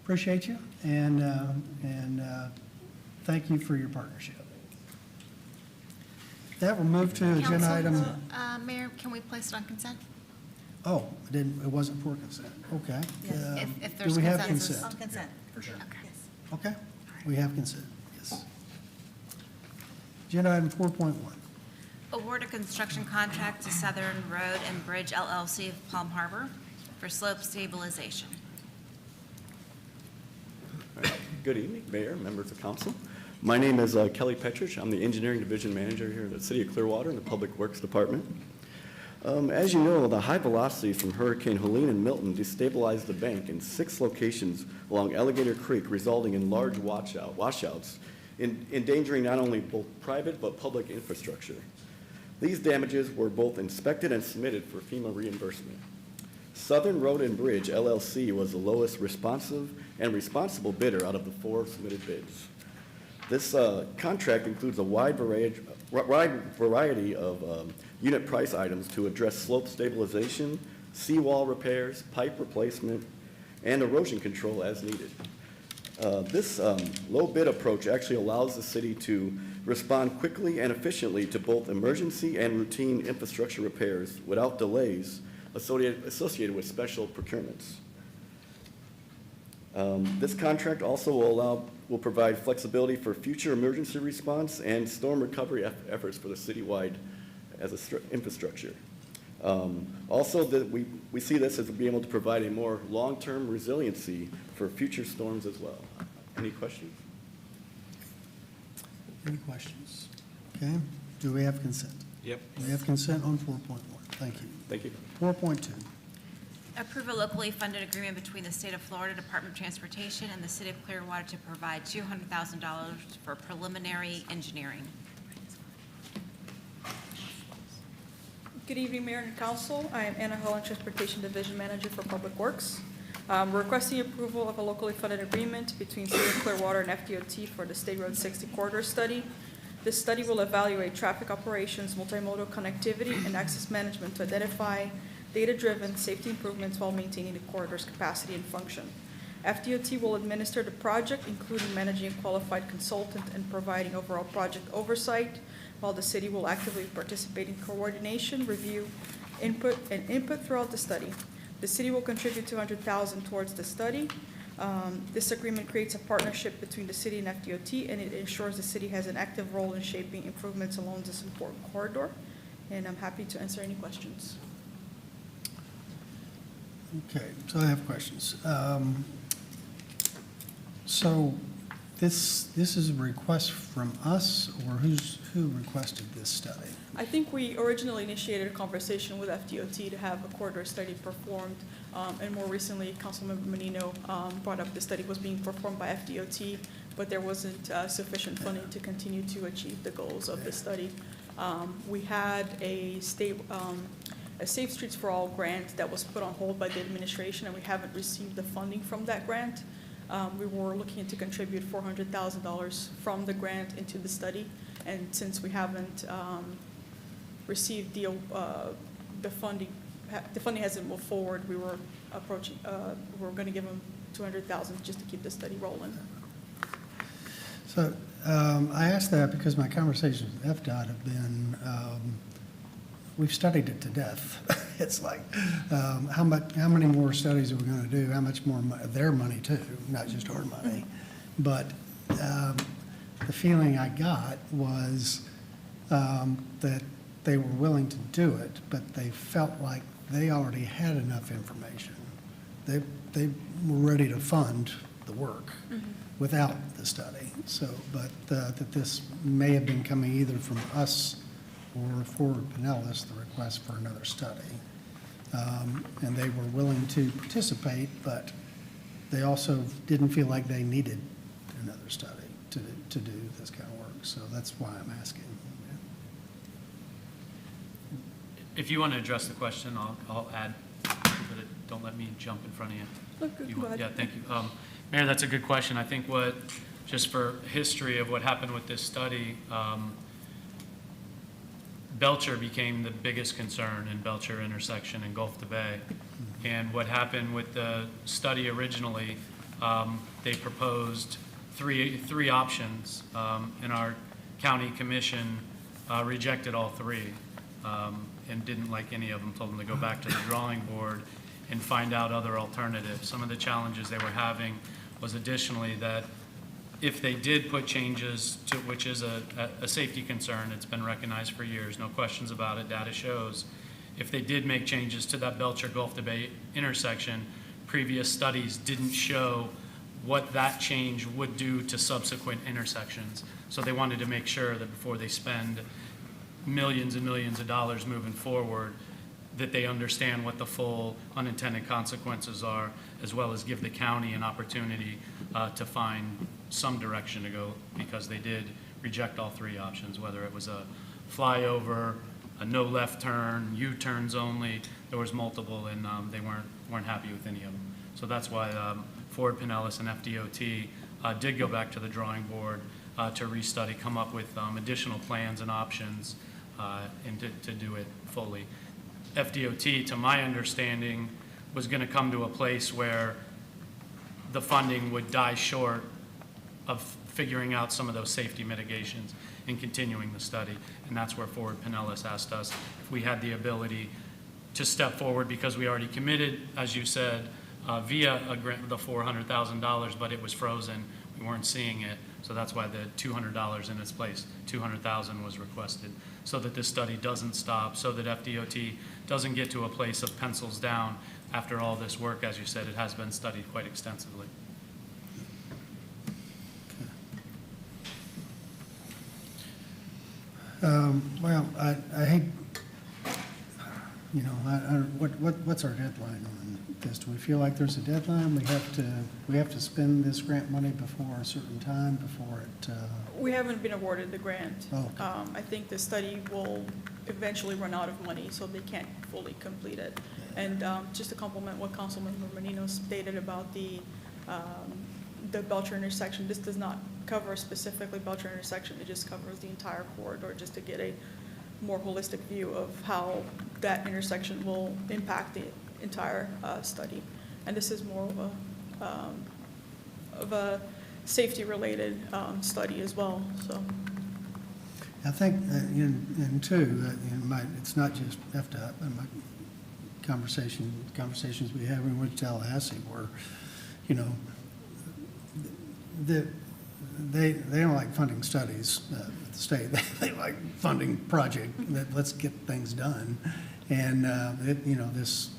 Appreciate you, and thank you for your partnership. That will move to agenda item. Mayor, can we place it on consent? Oh, it wasn't for consent, okay. If there's Do we have consensus. consent? On consent. For sure. Yes. Okay, we have consent, yes. Agenda item 4.1. Award a construction contract to Southern Road and Bridge LLC of Palm Harbor for slope stabilization. Good evening, Mayor, members of council. My name is Kelly Petrich. I'm the Engineering Division Manager here at the City of Clearwater in the Public Works Department. As you know, the high velocities from Hurricane Helene and Milton destabilized the bank in 6 locations along Alligator Creek, resulting in large washouts, endangering not only both private but public infrastructure. These damages were both inspected and submitted for FEMA reimbursement. Southern Road and Bridge LLC was the lowest responsive and responsible bidder out of the 4 submitted bids. This contract includes a wide variety of unit price items to address slope stabilization, seawall repairs, pipe replacement, and erosion control as needed. This low bid approach actually allows the city to respond quickly and efficiently to both emergency and routine infrastructure repairs without delays associated with special procurements. This contract also will provide flexibility for future emergency response and storm recovery efforts for the citywide as infrastructure. Also, we see this as being able to provide a more long-term resiliency for future storms as well. Any questions? Any questions? Okay, do we have consent? Yep. We have consent on 4.1, thank you. Thank you. 4.2. Approve a locally funded agreement between the State of Florida Department of Transportation and the City of Clearwater to provide $200,000 for preliminary engineering. Good evening, Mayor and Council. I am Anna Holland, Transportation Division Manager for Public Works. We're requesting approval of a locally funded agreement between City of Clearwater and FDOT for the State Road 60 corridor study. This study will evaluate traffic operations, multimodal connectivity, and access management to identify data-driven safety improvements while maintaining the corridor's capacity and function. FDOT will administer the project, including managing a qualified consultant and providing overall project oversight, while the city will actively participate in coordination, review, input throughout the study. The city will contribute $200,000 towards the study. This agreement creates a partnership between the city and FDOT, and it ensures the city has an active role in shaping improvements along this important corridor. And I'm happy to answer any questions. Okay, so I have questions. So this is a request from us, or who requested this study? I think we originally initiated a conversation with FDOT to have a corridor study performed, and more recently, Councilmember Menino brought up the study was being performed by FDOT, but there wasn't sufficient funding to continue to achieve the goals of the study. We had a Safe Streets for All grant that was put on hold by the administration, and we haven't received the funding from that grant. We were looking to contribute $400,000 from the grant into the study, and since we haven't received the funding hasn't moved forward, we were going to give them $200,000 just to keep the study rolling. So I asked that because my conversations with FDOT have been, we've studied it to death. It's like, how many more studies are we going to do? How much more their money too, not just our money. But the feeling I got was that they were willing to do it, but they felt like they already had enough information. They were ready to fund the work without the study. So, but that this may have been coming either from us or Forward Pinellas, the request for another study. And they were willing to participate, but they also didn't feel like they needed another study to do this kind of work. So that's why I'm asking. If you want to address the question, I'll add, but don't let me jump in front of you. Go ahead. Yeah, thank you. Mayor, that's a good question. I think just for history of what happened with this study, Belcher became the biggest concern in Belcher intersection in Gulf to Bay. And what happened with the study originally, they proposed three options, and our county commission rejected all three. and didn't like any of them, told them to go back to the drawing board and find out other alternatives. Some of the challenges they were having was additionally that if they did put changes to, which is a safety concern, it's been recognized for years, no questions about it, data shows, if they did make changes to that Belcher Gulf to Bay intersection, previous studies didn't show what that change would do to subsequent intersections. So they wanted to make sure that before they spend millions and millions of dollars moving forward, that they understand what the full unintended consequences are, as well as give the county an opportunity to find some direction to go, because they did reject all three options, whether it was a flyover, a no left turn, U-turns only. There was multiple, and they weren't happy with any of them. So that's why Ford, Pinellas, and FDOT did go back to the drawing board to restudy, come up with additional plans and options, and to do it fully. FDOT, to my understanding, was going to come to a place where the funding would die short of figuring out some of those safety mitigations and continuing the study. And that's where Ford Pinellas asked us if we had the ability to step forward, because we already committed, as you said, via a grant, the $400,000, but it was frozen. We weren't seeing it. So that's why the $200 in its place, $200,000 was requested, so that this study doesn't stop, so that FDOT doesn't get to a place of pencils down after all this work. As you said, it has been studied quite extensively. Well, I hate, you know, what's our deadline on this? Do we feel like there's a deadline? We have to spend this grant money before a certain time, before it, We haven't been awarded the grant. Oh, okay. I think the study will eventually run out of money, so they can't fully complete it. And just to complement what Councilmember Menino stated about the Belcher intersection, this does not cover specifically Belcher intersection. It just covers the entire corridor, just to get a more holistic view of how that intersection will impact the entire study. And this is more of a safety-related study as well, so. I think, and two, it's not just FDOT, but my conversations we have in Tallahassee where, you know, they don't like funding studies at the state. They like funding project that let's get things done. And, you know, this,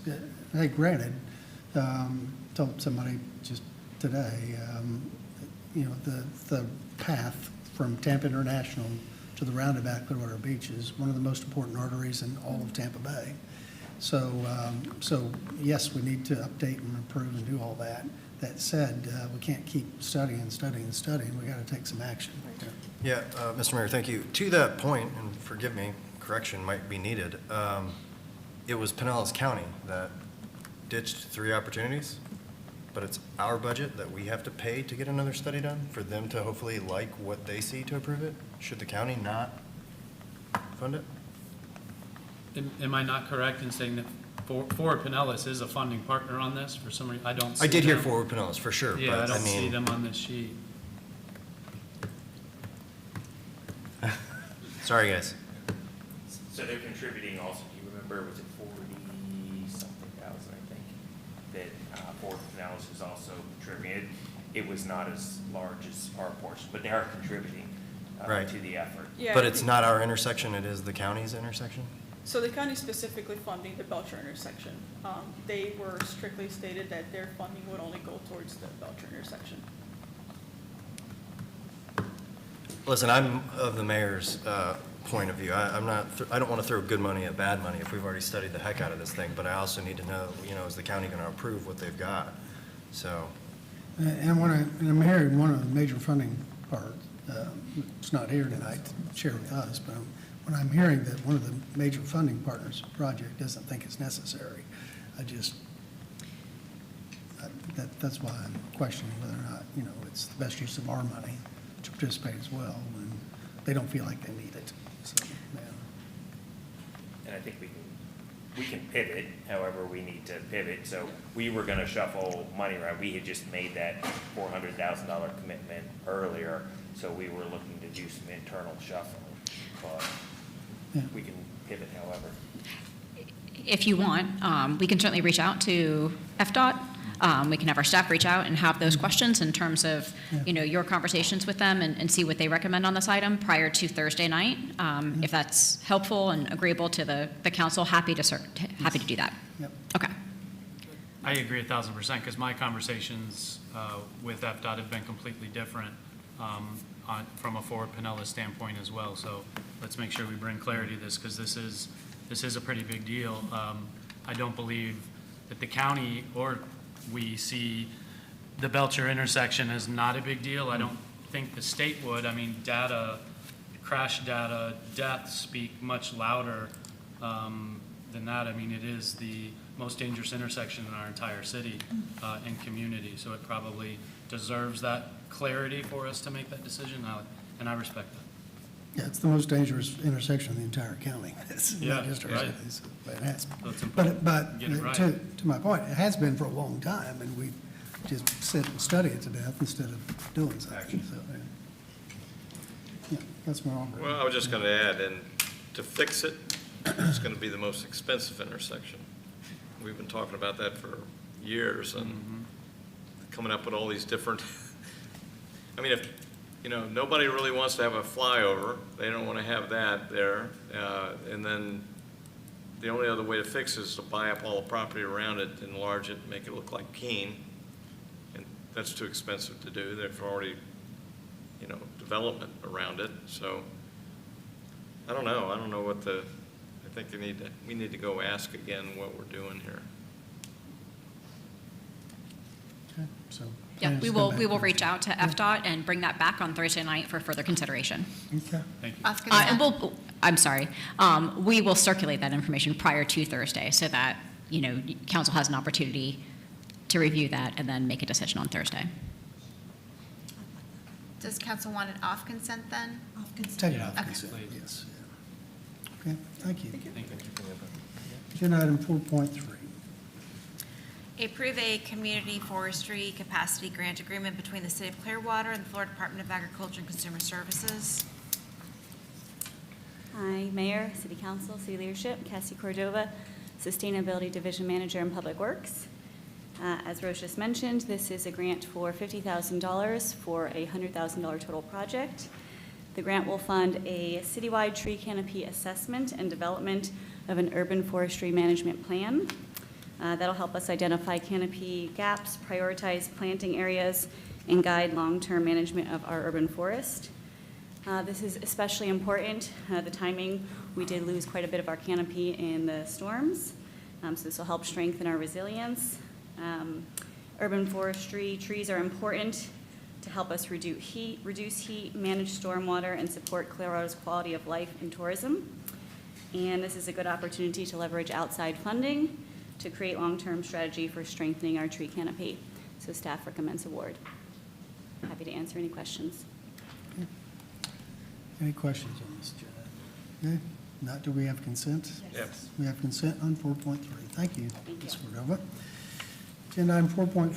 hey, granted, told somebody just today, you know, the path from Tampa International to the roundabout Clearwater Beach is one of the most important arteries in all of Tampa Bay. So, yes, we need to update and improve and do all that. That said, we can't keep studying. We got to take some action. Yeah, Mr. Mayor, thank you. To that point, and forgive me, correction might be needed. It was Pinellas County that ditched 3 opportunities, but it's our budget that we have to pay to get another study done for them to hopefully like what they see to approve it. Should the county not fund it? Am I not correct in saying that Ford Pinellas is a funding partner on this? For some reason, I don't see I did hear them. Ford Pinellas for sure. Yeah, but I don't see mean, them on this sheet. Sorry, guys. So they're contributing also, do you remember, was it 40-something thousand, I think, that Ford Pinellas is also contributing? It was not as large as our portion, but they are contributing Right. to the effort. Yeah, But I it's think- not our intersection, it is the county's intersection? So the county specifically funding the Belcher intersection. They were strictly stated that their funding would only go towards the Belcher intersection. Listen, I'm of the mayor's point of view. I'm not, I don't want to throw good money at bad money if we've already studied the heck out of this thing, but I also need to know, you know, is the county going to approve what they've got? So, And I'm hearing one of the major funding parts, it's not here tonight to share with us, but when I'm hearing that one of the major funding partners of the project doesn't think it's necessary, that's why I'm questioning whether or not, you know, it's the best use of our money to participate as well, when they don't feel like they need it. So, yeah. And I think we can pivot, however we need to pivot. So we were gonna shuffle money around. We had just made that $400,000 commitment earlier, so we were looking to do some internal shuffling. But Yeah. we can pivot, however. If you want, we can certainly reach out to FDOT. We can have our staff reach out and have those questions in terms of, your conversations with them and see what they recommend on this item prior to Thursday night. If that's helpful and agreeable to the council, happy to do that. Yep. Okay. I agree 1,000%, because my conversations with FDOT have been completely different from a Fort Pinellas standpoint as well. So let's make sure we bring clarity to this, because this is a pretty big deal. I don't believe that the county or we see the Belcher intersection as not a big deal. I don't think the state would. I mean, crash data, deaths speak much louder than that. I mean, it is the most dangerous intersection in our entire city and community. So it probably deserves that clarity for us to make that decision, and I respect that. Yeah, it's the most dangerous intersection in the entire county. It's Yeah, not just our right. city, it's the way it has. That's But, important. Get it right. to my point, it has been for a long time, and we just sit and study it to death instead of doing something. So, yeah, that's my own. Well, I was just going to add, and to fix it, it's going to be the most expensive intersection. We've been talking about that for years, and coming up with all these different, I mean, if, nobody really wants to have a flyover. They don't want to have that there. And then the only other way to fix it is to buy up all the property around it, enlarge it, make it look like Keene. And that's too expensive to do. There's already, development around it. So I don't know. I don't know what I think we need to go ask again what we're doing here. Okay, so. Yeah, plans we to come will back. reach out to FDOT and bring that back on Thursday night for further consideration. Okay. Thank you. And I'm sorry, we will circulate that information prior to Thursday so that, council has an opportunity to review that and then make a decision on Thursday. Does council want it off consent then? Off consent. Take it off Okay. consent, yes. Okay, thank you. Thank you. Agenda item 4.3. Approve a community forestry capacity grant agreement between the City of Clearwater and the Florida Department of Agriculture and Consumer Services. Hi, Mayor, City Council, City Leadership, Cassie Cordova, Sustainability Division Manager in Public Works. As Rose just mentioned, this is a grant for $50,000 for a $100,000 total project. The grant will fund a citywide tree canopy assessment and development of an urban forestry management plan. That'll help us identify canopy gaps, prioritize planting areas, and guide long-term management of our urban forest. This is especially important. The timing, we did lose quite a bit of our canopy in the storms, so this will help strengthen our resilience. Urban forestry trees are important to help us reduce heat, manage stormwater, and support Clearwater's quality of life and tourism. And this is a good opportunity to leverage outside funding to create long-term strategy for strengthening our tree canopy. So staff recommends award. Happy to answer any questions. Any questions on this, Janet? Okay, not, do we have consent? Yes. We have consent on 4.3. Thank you, Ms. Cordova. Agenda item 4.4.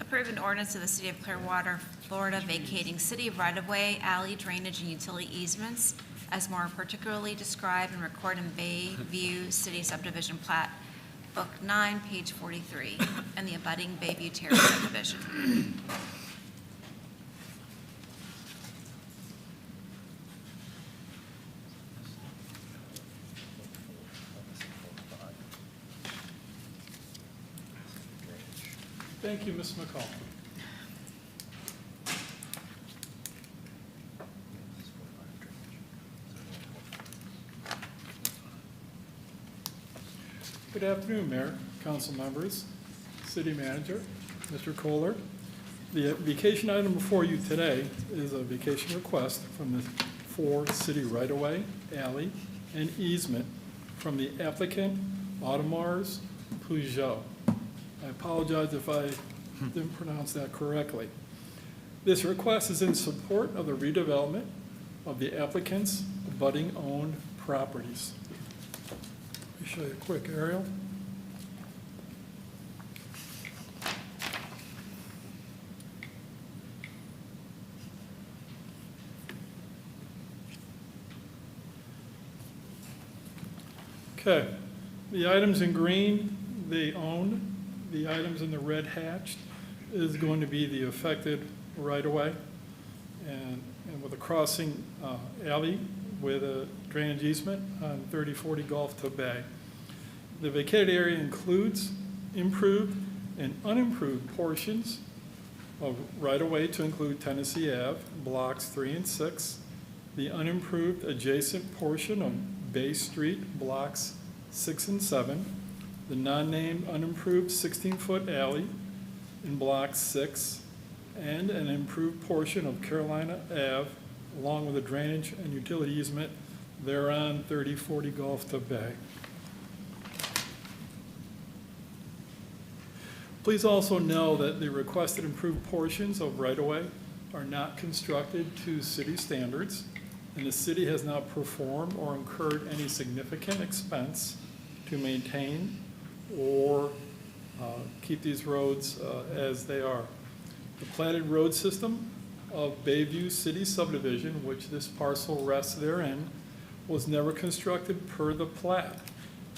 Approve an ordinance of the City of Clearwater, Florida, vacating city right-of-way, alley, drainage, and utility easements as more particularly described and recorded in Bayview City Subdivision Plat, Book 9, page 43, and the abutting Bayview Terrace subdivision. Thank you, Ms. McCall. Good afternoon, Mayor, council members, city manager, Mr. Kohler. The vacation item before you today is a vacation request from the 4 city right-of-way, alley, and easement from the applicant, Audemars Peugeot. I apologize if I didn't pronounce that correctly. This request is in support of the redevelopment of the applicant's abutting owned properties. Let me show you a quick aerial. Okay, the items in green, they own. The items in the red hatched is going to be the affected right-of-way. And with a crossing alley with a drainage easement on 3040 Gulf to Bay. The vacated area includes improved and unimproved portions of right-of-way to include Tennessee Ave, blocks 3 and 6, the unimproved adjacent portion of Bay Street, blocks 6 and 7, the non-named unimproved 16-foot alley in block 6, and an improved portion of Carolina Ave, along with a drainage and utility easement thereon 3040 Gulf to Bay. Please also know that the requested improved portions of right-of-way are not constructed to city standards, and the city has not performed or incurred any significant expense to maintain or keep these roads as they are. The platted road system of Bayview City subdivision, which this parcel rests therein, was never constructed per the plat,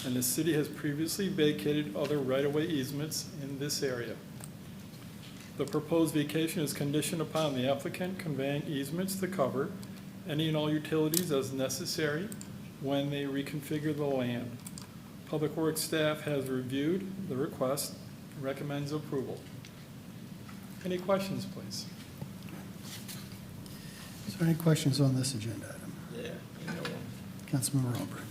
and the city has previously vacated other right-of-way easements in this area. The proposed vacation is conditioned upon the applicant conveying easements to cover any and all utilities as necessary when they reconfigure the land. Public Works staff has reviewed the request and recommends approval. Any questions, please? Is there any questions on this agenda item? Yeah, Councilmember Albrecht.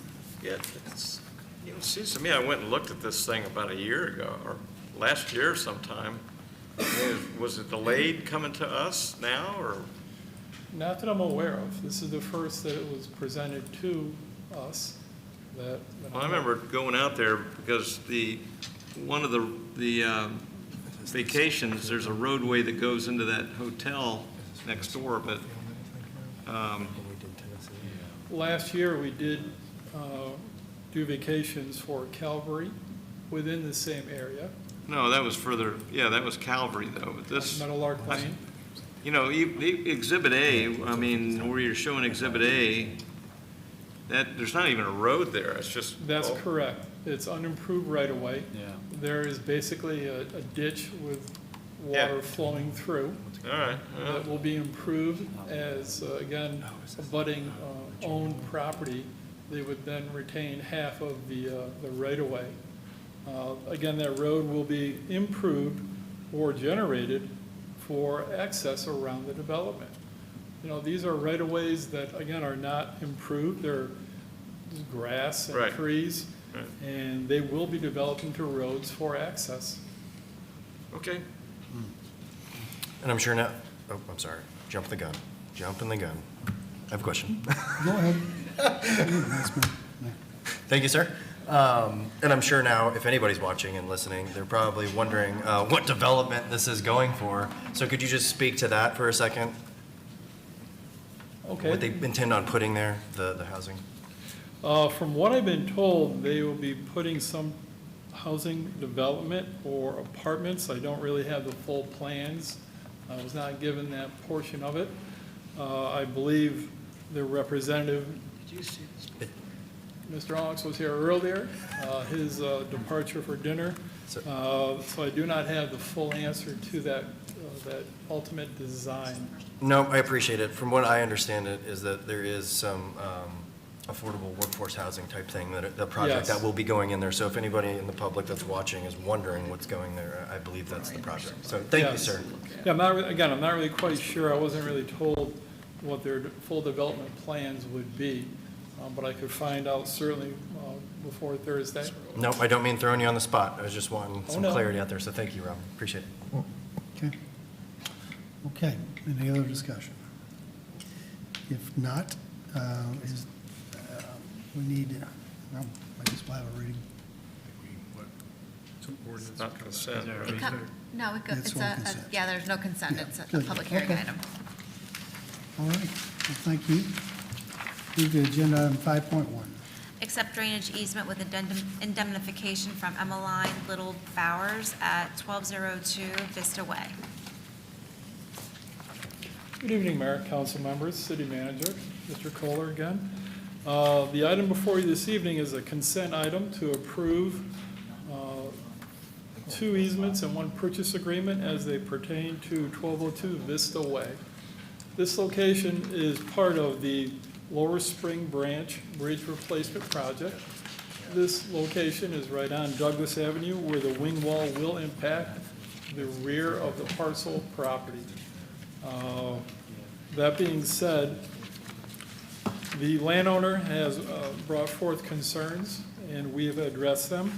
yeah, it's, it seems to me, I went and looked at this thing about a year ago, or last year sometime. Was it delayed coming to us now, or? Not that I'm aware of. This is the first that it was presented to us. Well, I remember going out there because one of the vacations, there's a roadway that goes into that hotel next door, but last year, we did do vacations for Calvary within the same area. no, that was further, yeah, that was Calvary though, but this. Meadowlark Lane. You know, Exhibit A, I mean, where you're showing Exhibit A, there's not even a road there, it's just. That's correct. It's unimproved right-of-way. Yeah. There is basically a ditch with water Yeah. flowing through. All right. That will be improved as, again, abutting owned property. They would then retain half of the right-of-way. Again, that road will be improved or generated for access around the development. You know, these are right-of-ways that, again, are not improved. They're grass and Right. trees, Right. and they will be developed into roads for access. Okay. And I'm sure now, oh, I'm sorry, jumping the gun. I have a question. Go ahead. Thank you, sir. And I'm sure now, if anybody's watching and listening, they're probably wondering what development this is going for. So could you just speak to that for a second? Okay. What they intend on putting there, the housing? From what I've been told, they will be putting some housing development or apartments. I don't really have the full plans. I was not given that portion of it. I believe the representative, Mr. Alex was here earlier, his departure for dinner. So I do not have the full answer to that ultimate design. No, I appreciate it. From what I understand it is that there is some affordable workforce housing type thing, the project Yes. that will be going in there. So if anybody in the public that's watching is wondering what's going there, I believe that's the project. So thank you, Yes. sir. Yeah, I'm not really quite sure. I wasn't really told what their full development plans would be, but I could find out certainly before Thursday. No, I don't mean throwing you on the spot. I was just wanting Oh, some no. clarity out there. So thank you, Rob. Appreciate it. Okay. Okay, any other discussion? If not, we need, well, I guess we'll have a reading. It's not consent. No, It's it's on a, consent. yeah, there's no consent, it's a Good. public hearing Okay. item. All right, well, thank you. Move to agenda item 5.1. Accept drainage easement with indemnification from Emmeline Little Bowers at 1202 Vista Way. Good evening, Mayor, council members, city manager, Mr. Kohler again. The item before you this evening is a consent item to approve 2 easements and 1 purchase agreement as they pertain to 1202 Vista Way. This location is part of the Lower Spring Branch Bridge Replacement Project. This location is right on Douglas Avenue where the wing wall will impact the rear of the parcel property. That being said, the landowner has brought forth concerns, and we have addressed them.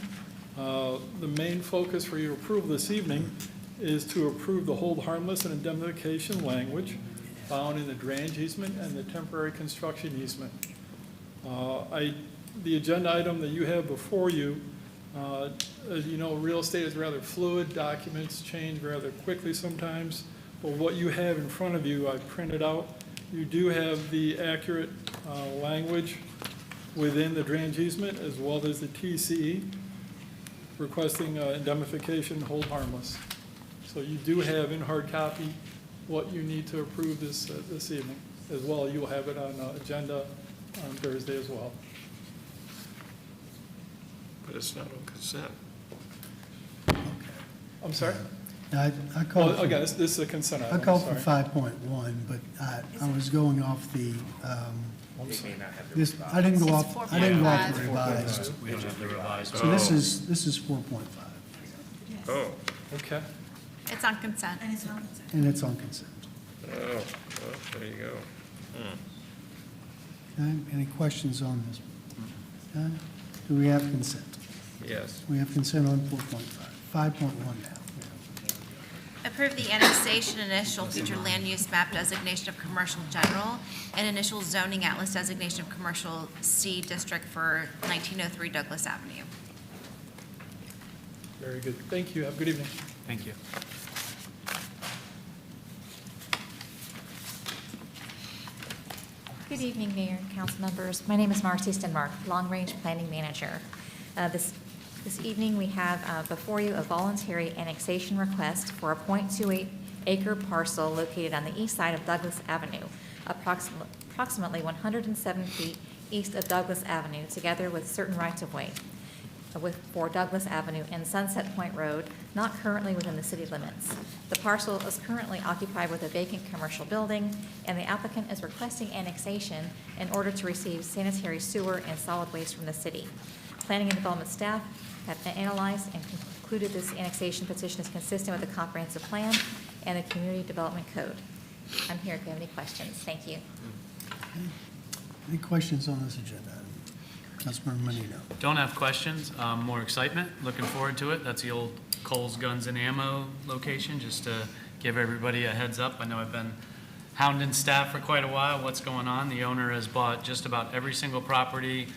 The main focus for your approval this evening is to approve the hold harmless and indemnification language found in the drainage easement and the temporary construction easement. The agenda item that you have before you, as you know, real estate is rather fluid. Documents change rather quickly sometimes. But what you have in front of you, I printed out. You do have the accurate language within the drainage easement as well as the TCE requesting indemnification hold harmless. So you do have in hard copy what you need to approve this evening as well. You will have it on agenda on Thursday as well. But it's not on consent. I'm sorry? I called. Oh, okay, this is a consent item. I called for sorry. 5.1, but I was going off the, They may not have the this, I didn't go off, I didn't go off the revised. We don't have the revised. So this is 4.5, Oh, Okay. It's on consent. And it's on consent. and it's on consent. oh, well, there you go. Okay, any questions on this? Okay, do we have consent? Yes. We have consent on 4.5, 5.1 now. Approve the annexation initial future land use map designation of commercial general and initial zoning atlas designation of commercial C district for 1903 Douglas Avenue. Very good. Thank you. Have a good evening. Thank you. Good evening, Mayor and council members. My name is Marcy Stenmark, Long Range Planning Manager. This evening, we have before you a voluntary annexation request for a .28 acre parcel located on the east side of Douglas Avenue, approximately 107 feet east of Douglas Avenue, together with certain rights-of-way for Douglas Avenue and Sunset Point Road, not currently within the city limits. The parcel is currently occupied with a vacant commercial building, and the applicant is requesting annexation in order to receive sanitary sewer and solid waste from the city. Planning and development staff have analyzed and concluded this annexation petition is consistent with the comprehensive plan and the community development code. I'm here if you have any questions. Thank you. Any questions on this agenda? Councilmember Menino. Don't have questions, more excitement, looking forward to it. That's the old Kohl's Guns and Ammo location, just to give everybody a heads up. I know I've been hounding staff for quite a while, what's going on. The owner has bought just about every single property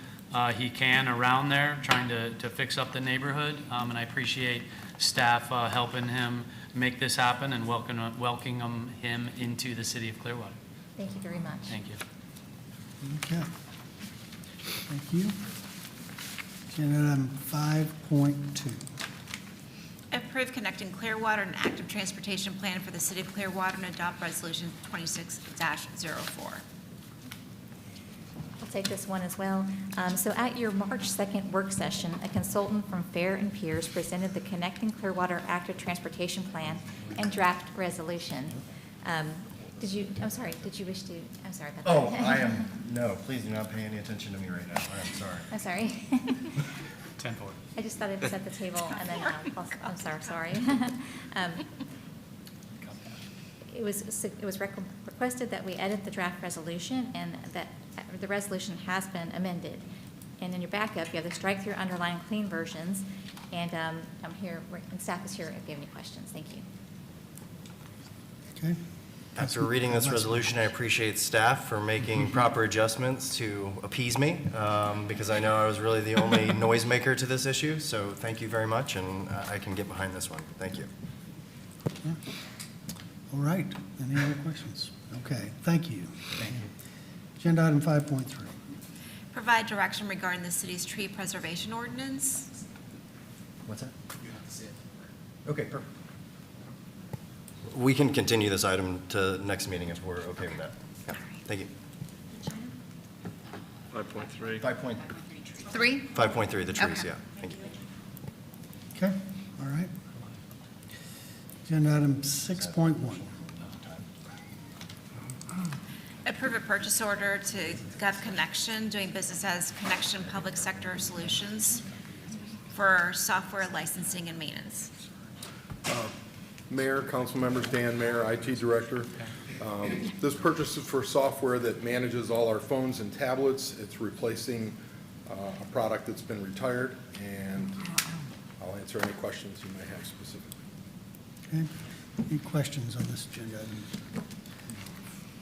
he can around there, trying to fix up the neighborhood, and I appreciate staff helping him make this happen and welcoming him into the city of Clearwater. Thank you very much. Thank you. Okay. Thank you. Agenda item 5.2. Approve connecting Clearwater and active transportation plan for the city of Clearwater and adopt resolution 26-04. I'll take this one as well. So at your March 2nd work session, a consultant from Fair and Peers presented the Connecting Clearwater Active Transportation Plan and draft resolution. Did you wish to, I'm sorry about that. Oh, I am, no, please do not pay any attention to me right now. I am sorry. I'm sorry. 10-4. I just thought I'd set the table and then, I'm sorry. It was requested that we edit the draft resolution and that the resolution has been amended. And in your backup, you have the strike-through underlying clean versions. And I'm here, and staff is here if you have any questions. Thank you. Okay. After reading this resolution, I appreciate staff for making proper adjustments to appease me, because I know I was really the only noisemaker to this issue. So thank you very much, and I can get behind this one. Thank you. Okay. All right. Any other questions? Okay. Thank you. Agenda item 5.3. Provide direction regarding the city's tree preservation ordinance. What's that? Okay, perfect. We can continue this item to next meeting if we're okay with that. Yeah. Thank you. 5.3. 3? 5.3, the trees, Okay. yeah. Thank you. Okay, all right. Agenda item 6.1. Approve a purchase order to Gov Connection, doing business as Connection Public Sector Solutions for software licensing and maintenance. Mayor, council members, Dan Mayer, IT Director. This purchase is for software that manages all our phones and tablets. It's replacing a product that's been retired, and I'll answer any questions you may have specifically. Okay, any questions on this agenda item?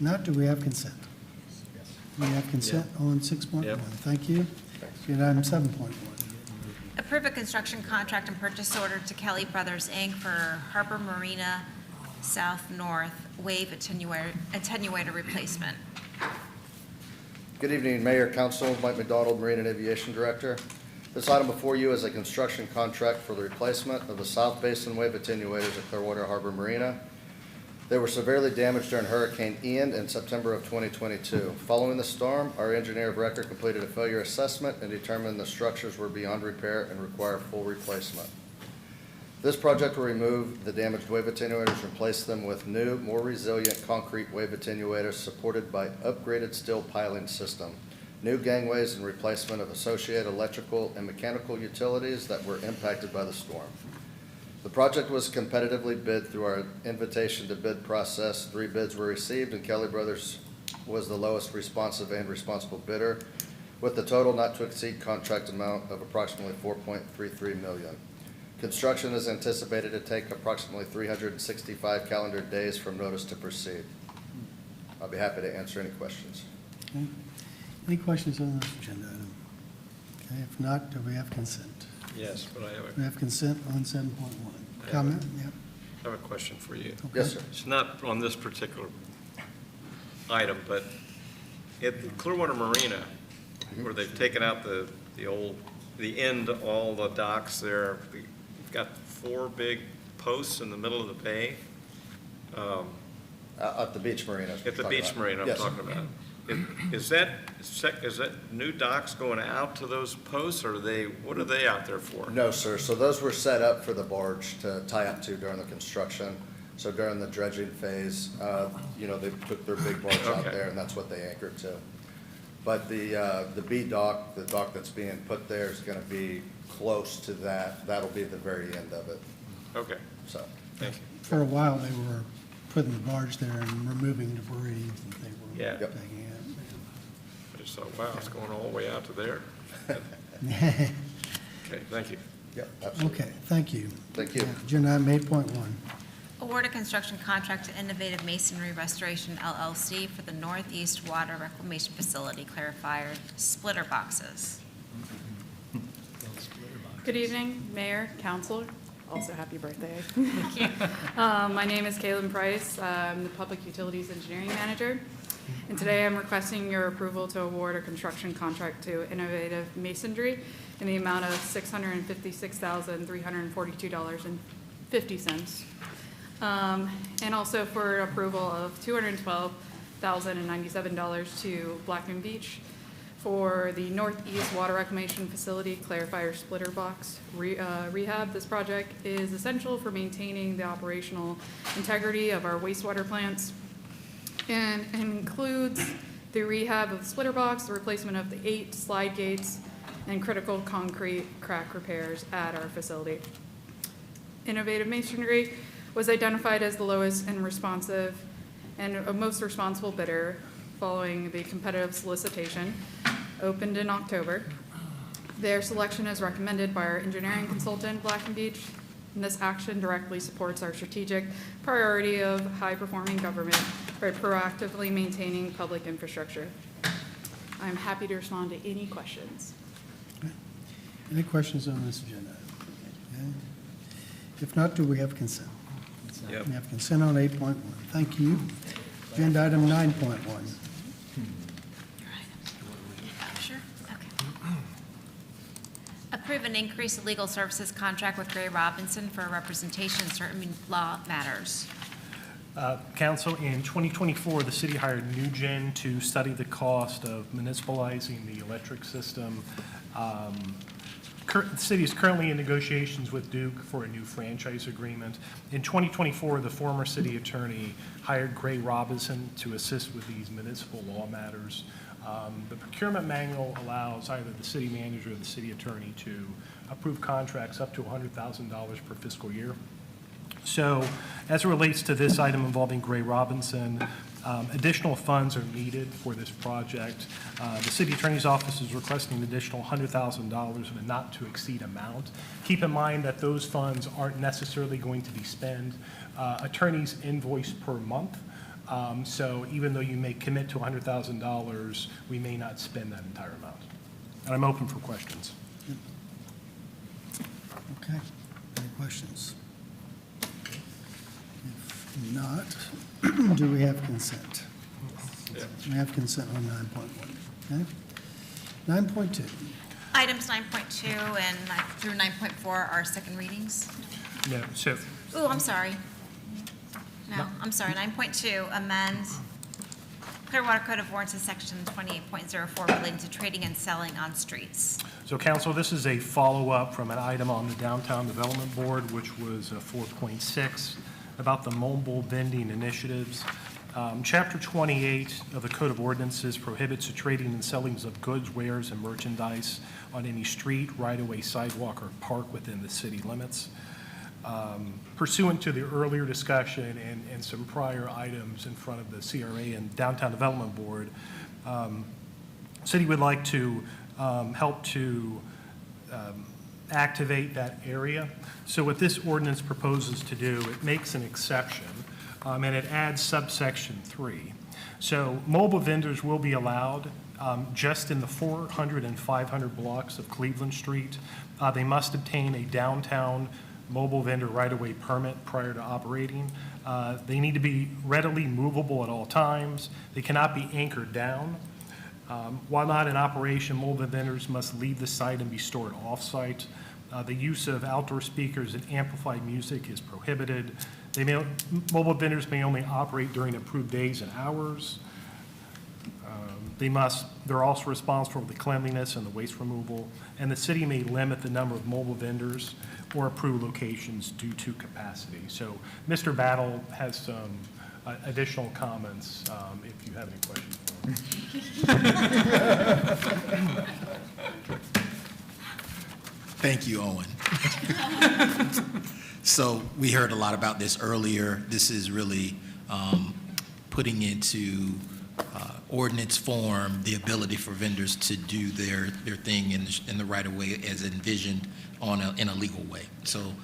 Not, do we have consent? We have consent on 6.1. Yep. Thank you. Agenda item 7.1. Approve a construction contract and purchase order to Kelly Brothers, Inc. for Harbor Marina South North wave attenuator replacement. Good evening, Mayor, Council. Mike McDonald, Marine and Aviation Director. This item before you is a construction contract for the replacement of the South Basin wave attenuators at Clearwater Harbor Marina. They were severely damaged during Hurricane Ian in September of 2022. Following the storm, our engineer of record completed a failure assessment and determined the structures were beyond repair and require full replacement. This project will remove the damaged wave attenuators and replace them with new, more resilient concrete wave attenuators supported by upgraded steel piling system, new gangways, and replacement of associated electrical and mechanical utilities that were impacted by the storm. The project was competitively bid through our invitation to bid process. 3 bids were received, and Kelly Brothers was the lowest responsive and responsible bidder, with the total not to exceed contract amount of approximately $4.33 million. Construction is anticipated to take approximately 365 calendar days from notice to proceed. I'll be happy to answer any questions. Okay. Any questions on this agenda item? Okay, if not, do we have consent? Yes, but I have We have consent on 7.1. Comment? Yep. I have a question for you. Okay. Yes, sir. It's not on this particular item, but at the Clearwater Marina, where they've taken out the end of all the docks there, you've got 4 big posts in the middle of the bay. At the beach marina. At the beach marina I'm Yes. talking about. Is that new docks going out to those posts, or what are they out there for? No, sir. So those were set up for the barge to tie up to during the construction. So during the dredging phase, they took their big barge out Okay. there, and that's what they anchored to. But the B dock, the dock that's being put there is going to be close to that. That'll be the very end of it. Okay, So, thank you. For a while, they were putting the barge there and removing debris that they were Yeah. Yep. taking I just thought, wow, it's going all the way out to there. out. Okay, thank you. yeah, absolutely. Okay, thank you. Thank you. Agenda item 8.1. Award a construction contract to Innovative Masonry Restoration LLC for the Northeast Water Reclamation Facility clarifier splitter boxes. Good evening, Mayor, Council. Also, happy birthday. Thank you. My name is Kaylin Price. I'm the Public Utilities Engineering Manager. And today I'm requesting your approval to award a construction contract to Innovative Masonry in the amount of $656,342.50. And also for approval of $212,097 to Black and Beach for the Northeast Water Reclamation Facility clarifier splitter box rehab. This project is essential for maintaining the operational integrity of our wastewater plants and includes the rehab of the splitter box, the replacement of the 8 slide gates, and critical concrete crack repairs at our facility. Innovative Masonry was identified as the lowest and responsive and most responsible bidder following the competitive solicitation opened in October. Their selection is recommended by our engineering consultant, Black and Beach, and this action directly supports our strategic priority of high-performing government by proactively maintaining public infrastructure. I'm happy to respond to any questions. Any questions on this agenda? Okay. If not, do we have consent? Yep. We have consent on 8.1. Thank you. Agenda item 9.1. Sure, okay. Approve an increase in legal services contract with Gray Robinson for representation in certain law matters. Council, in 2024, the city hired Newgen to study the cost of municipalizing the electric system. The city is currently in negotiations with Duke for a new franchise agreement. In 2024, the former city attorney hired Gray Robinson to assist with these municipal law matters. The procurement manual allows either the city manager or the city attorney to approve contracts up to $100,000 per fiscal year. So as it relates to this item involving Gray Robinson, additional funds are needed for this project. The city attorney's office is requesting an additional $100,000 in a not-to-exceed amount. Keep in mind that those funds aren't necessarily going to be spent. Attorneys invoice per month. So even though you may commit to $100,000, we may not spend that entire amount. And I'm open for questions. Okay, any questions? If not, do we have consent? We have consent on 9.1, okay? 9.2. Items 9.2 and through 9.4 are second readings. No, so. Ooh, I'm sorry. No, I'm sorry, 9.2, amend Clearwater Code of Ordinances, section 28.04 relating to trading and selling on streets. So council, this is a follow-up from an item on the Downtown Development Board, which was 4.6, about the mobile vending initiatives. Chapter 28 of the Code of Ordinances prohibits the trading and selling of goods, wares, and merchandise on any street, right-of-way, sidewalk, or park within the city limits. Pursuant to the earlier discussion and some prior items in front of the CRA and Downtown Development Board, city would like to help to activate that area. So what this ordinance proposes to do, it makes an exception, and it adds subsection 3. So mobile vendors will be allowed just in the 400 and 500 blocks of Cleveland Street. They must obtain a downtown mobile vendor right-of-way permit prior to operating. They need to be readily movable at all times. They cannot be anchored down. While not in operation, mobile vendors must leave the site and be stored off-site. The use of outdoor speakers and amplified music is prohibited. Mobile vendors may only operate during approved days and hours. They're also responsible for the cleanliness and the waste removal, and the city may limit the number of mobile vendors or approve locations due to capacity. So Mr. Battle has some additional comments if you have any questions for him. Thank you, Owen. So we heard a lot about this earlier. This is really putting into ordinance form the ability for vendors to do their thing in the right of way as envisioned in a legal way. So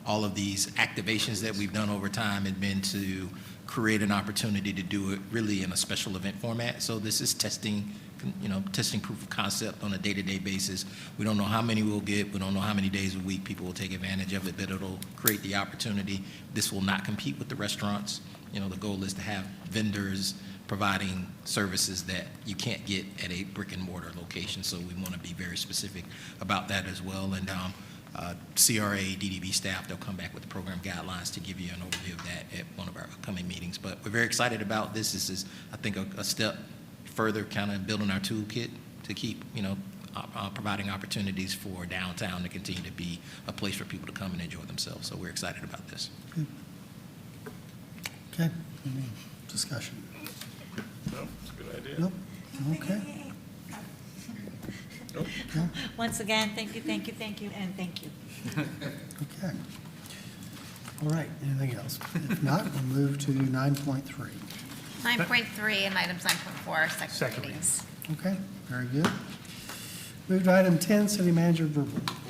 all of these activations that we've done over time have been to create an opportunity to do it really in a special event format. So this is testing proof of concept on a day-to-day basis. We don't know how many we'll get. We don't know how many days a week people will take advantage of it, but it'll create the opportunity. This will not compete with the restaurants. The goal is to have vendors providing services that you can't get at a brick and mortar location. So we want to be very specific about that as well. And CRA, DDB staff, they'll come back with the program guidelines to give you an overview of that at one of our upcoming meetings. But we're very excited about this. This is, I think, a step further kind of building our toolkit to keep, providing opportunities for downtown to continue to be a place for people to come and enjoy themselves. So we're excited about this. Okay, any discussion? No, it's a good idea. Nope, okay. Nope. Okay. Once again, thank you, and thank you. Okay. All right, anything else? If not, we'll move to 9.3. 9.3 and items 9.4 are second readings. Okay, very good. Move to item 10, city manager verbal reports.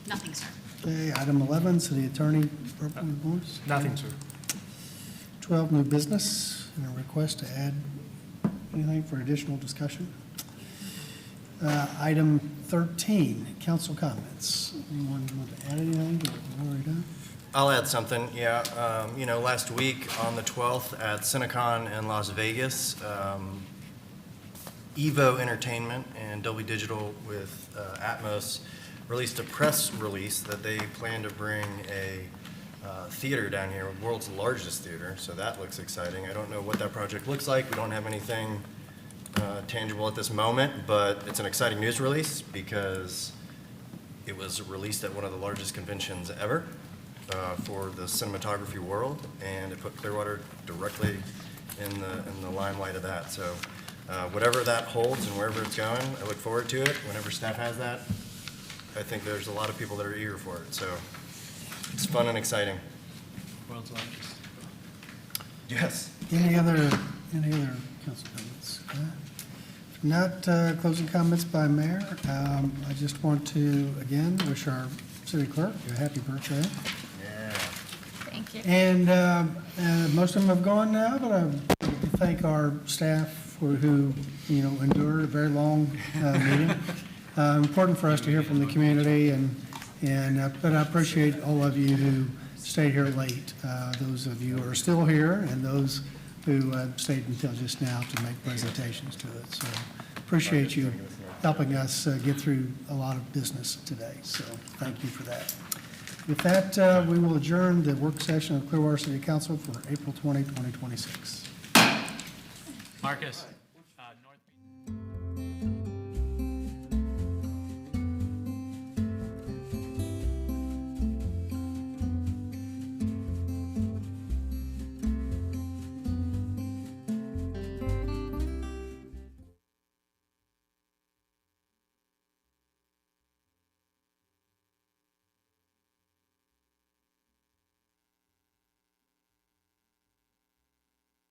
Nothing, sir. Okay, item 11, city attorney verbal reports. Nothing, sir. 12, new business, and a request to add anything for additional discussion. Item 13, council comments. Anyone want to add anything to what we've already done? I'll add something, yeah. Last week on the 12th at Cinecon in Las Vegas, Evo Entertainment and Dolby Digital with Atmos released a press release that they plan to bring a theater down here, world's largest theater, so that looks exciting. I don't know what that project looks like. We don't have anything tangible at this moment, but it's an exciting news release because it was released at one of the largest conventions ever for the cinematography world, and it put Clearwater directly in the limelight of that. So whatever that holds and wherever it's going, I look forward to it. Whenever staff has that, I think there's a lot of people that are eager for it. So it's fun and exciting. World's largest. Yes. Any other council comments? If not, closing comments by mayor. I just want to, again, wish our city clerk a happy birthday. Yeah. Thank you. And most of them have gone now, but I want to thank our staff who endured a very long meeting. Important for us to hear from the community, but I appreciate all of you who stayed here late. Those of you who are still here and those who stayed until just now to make presentations to it. So appreciate you helping us get through a lot of business today. So thank you for that. With that, we will adjourn the work session of Clearwater City Council for April 20, 2026. Marcus.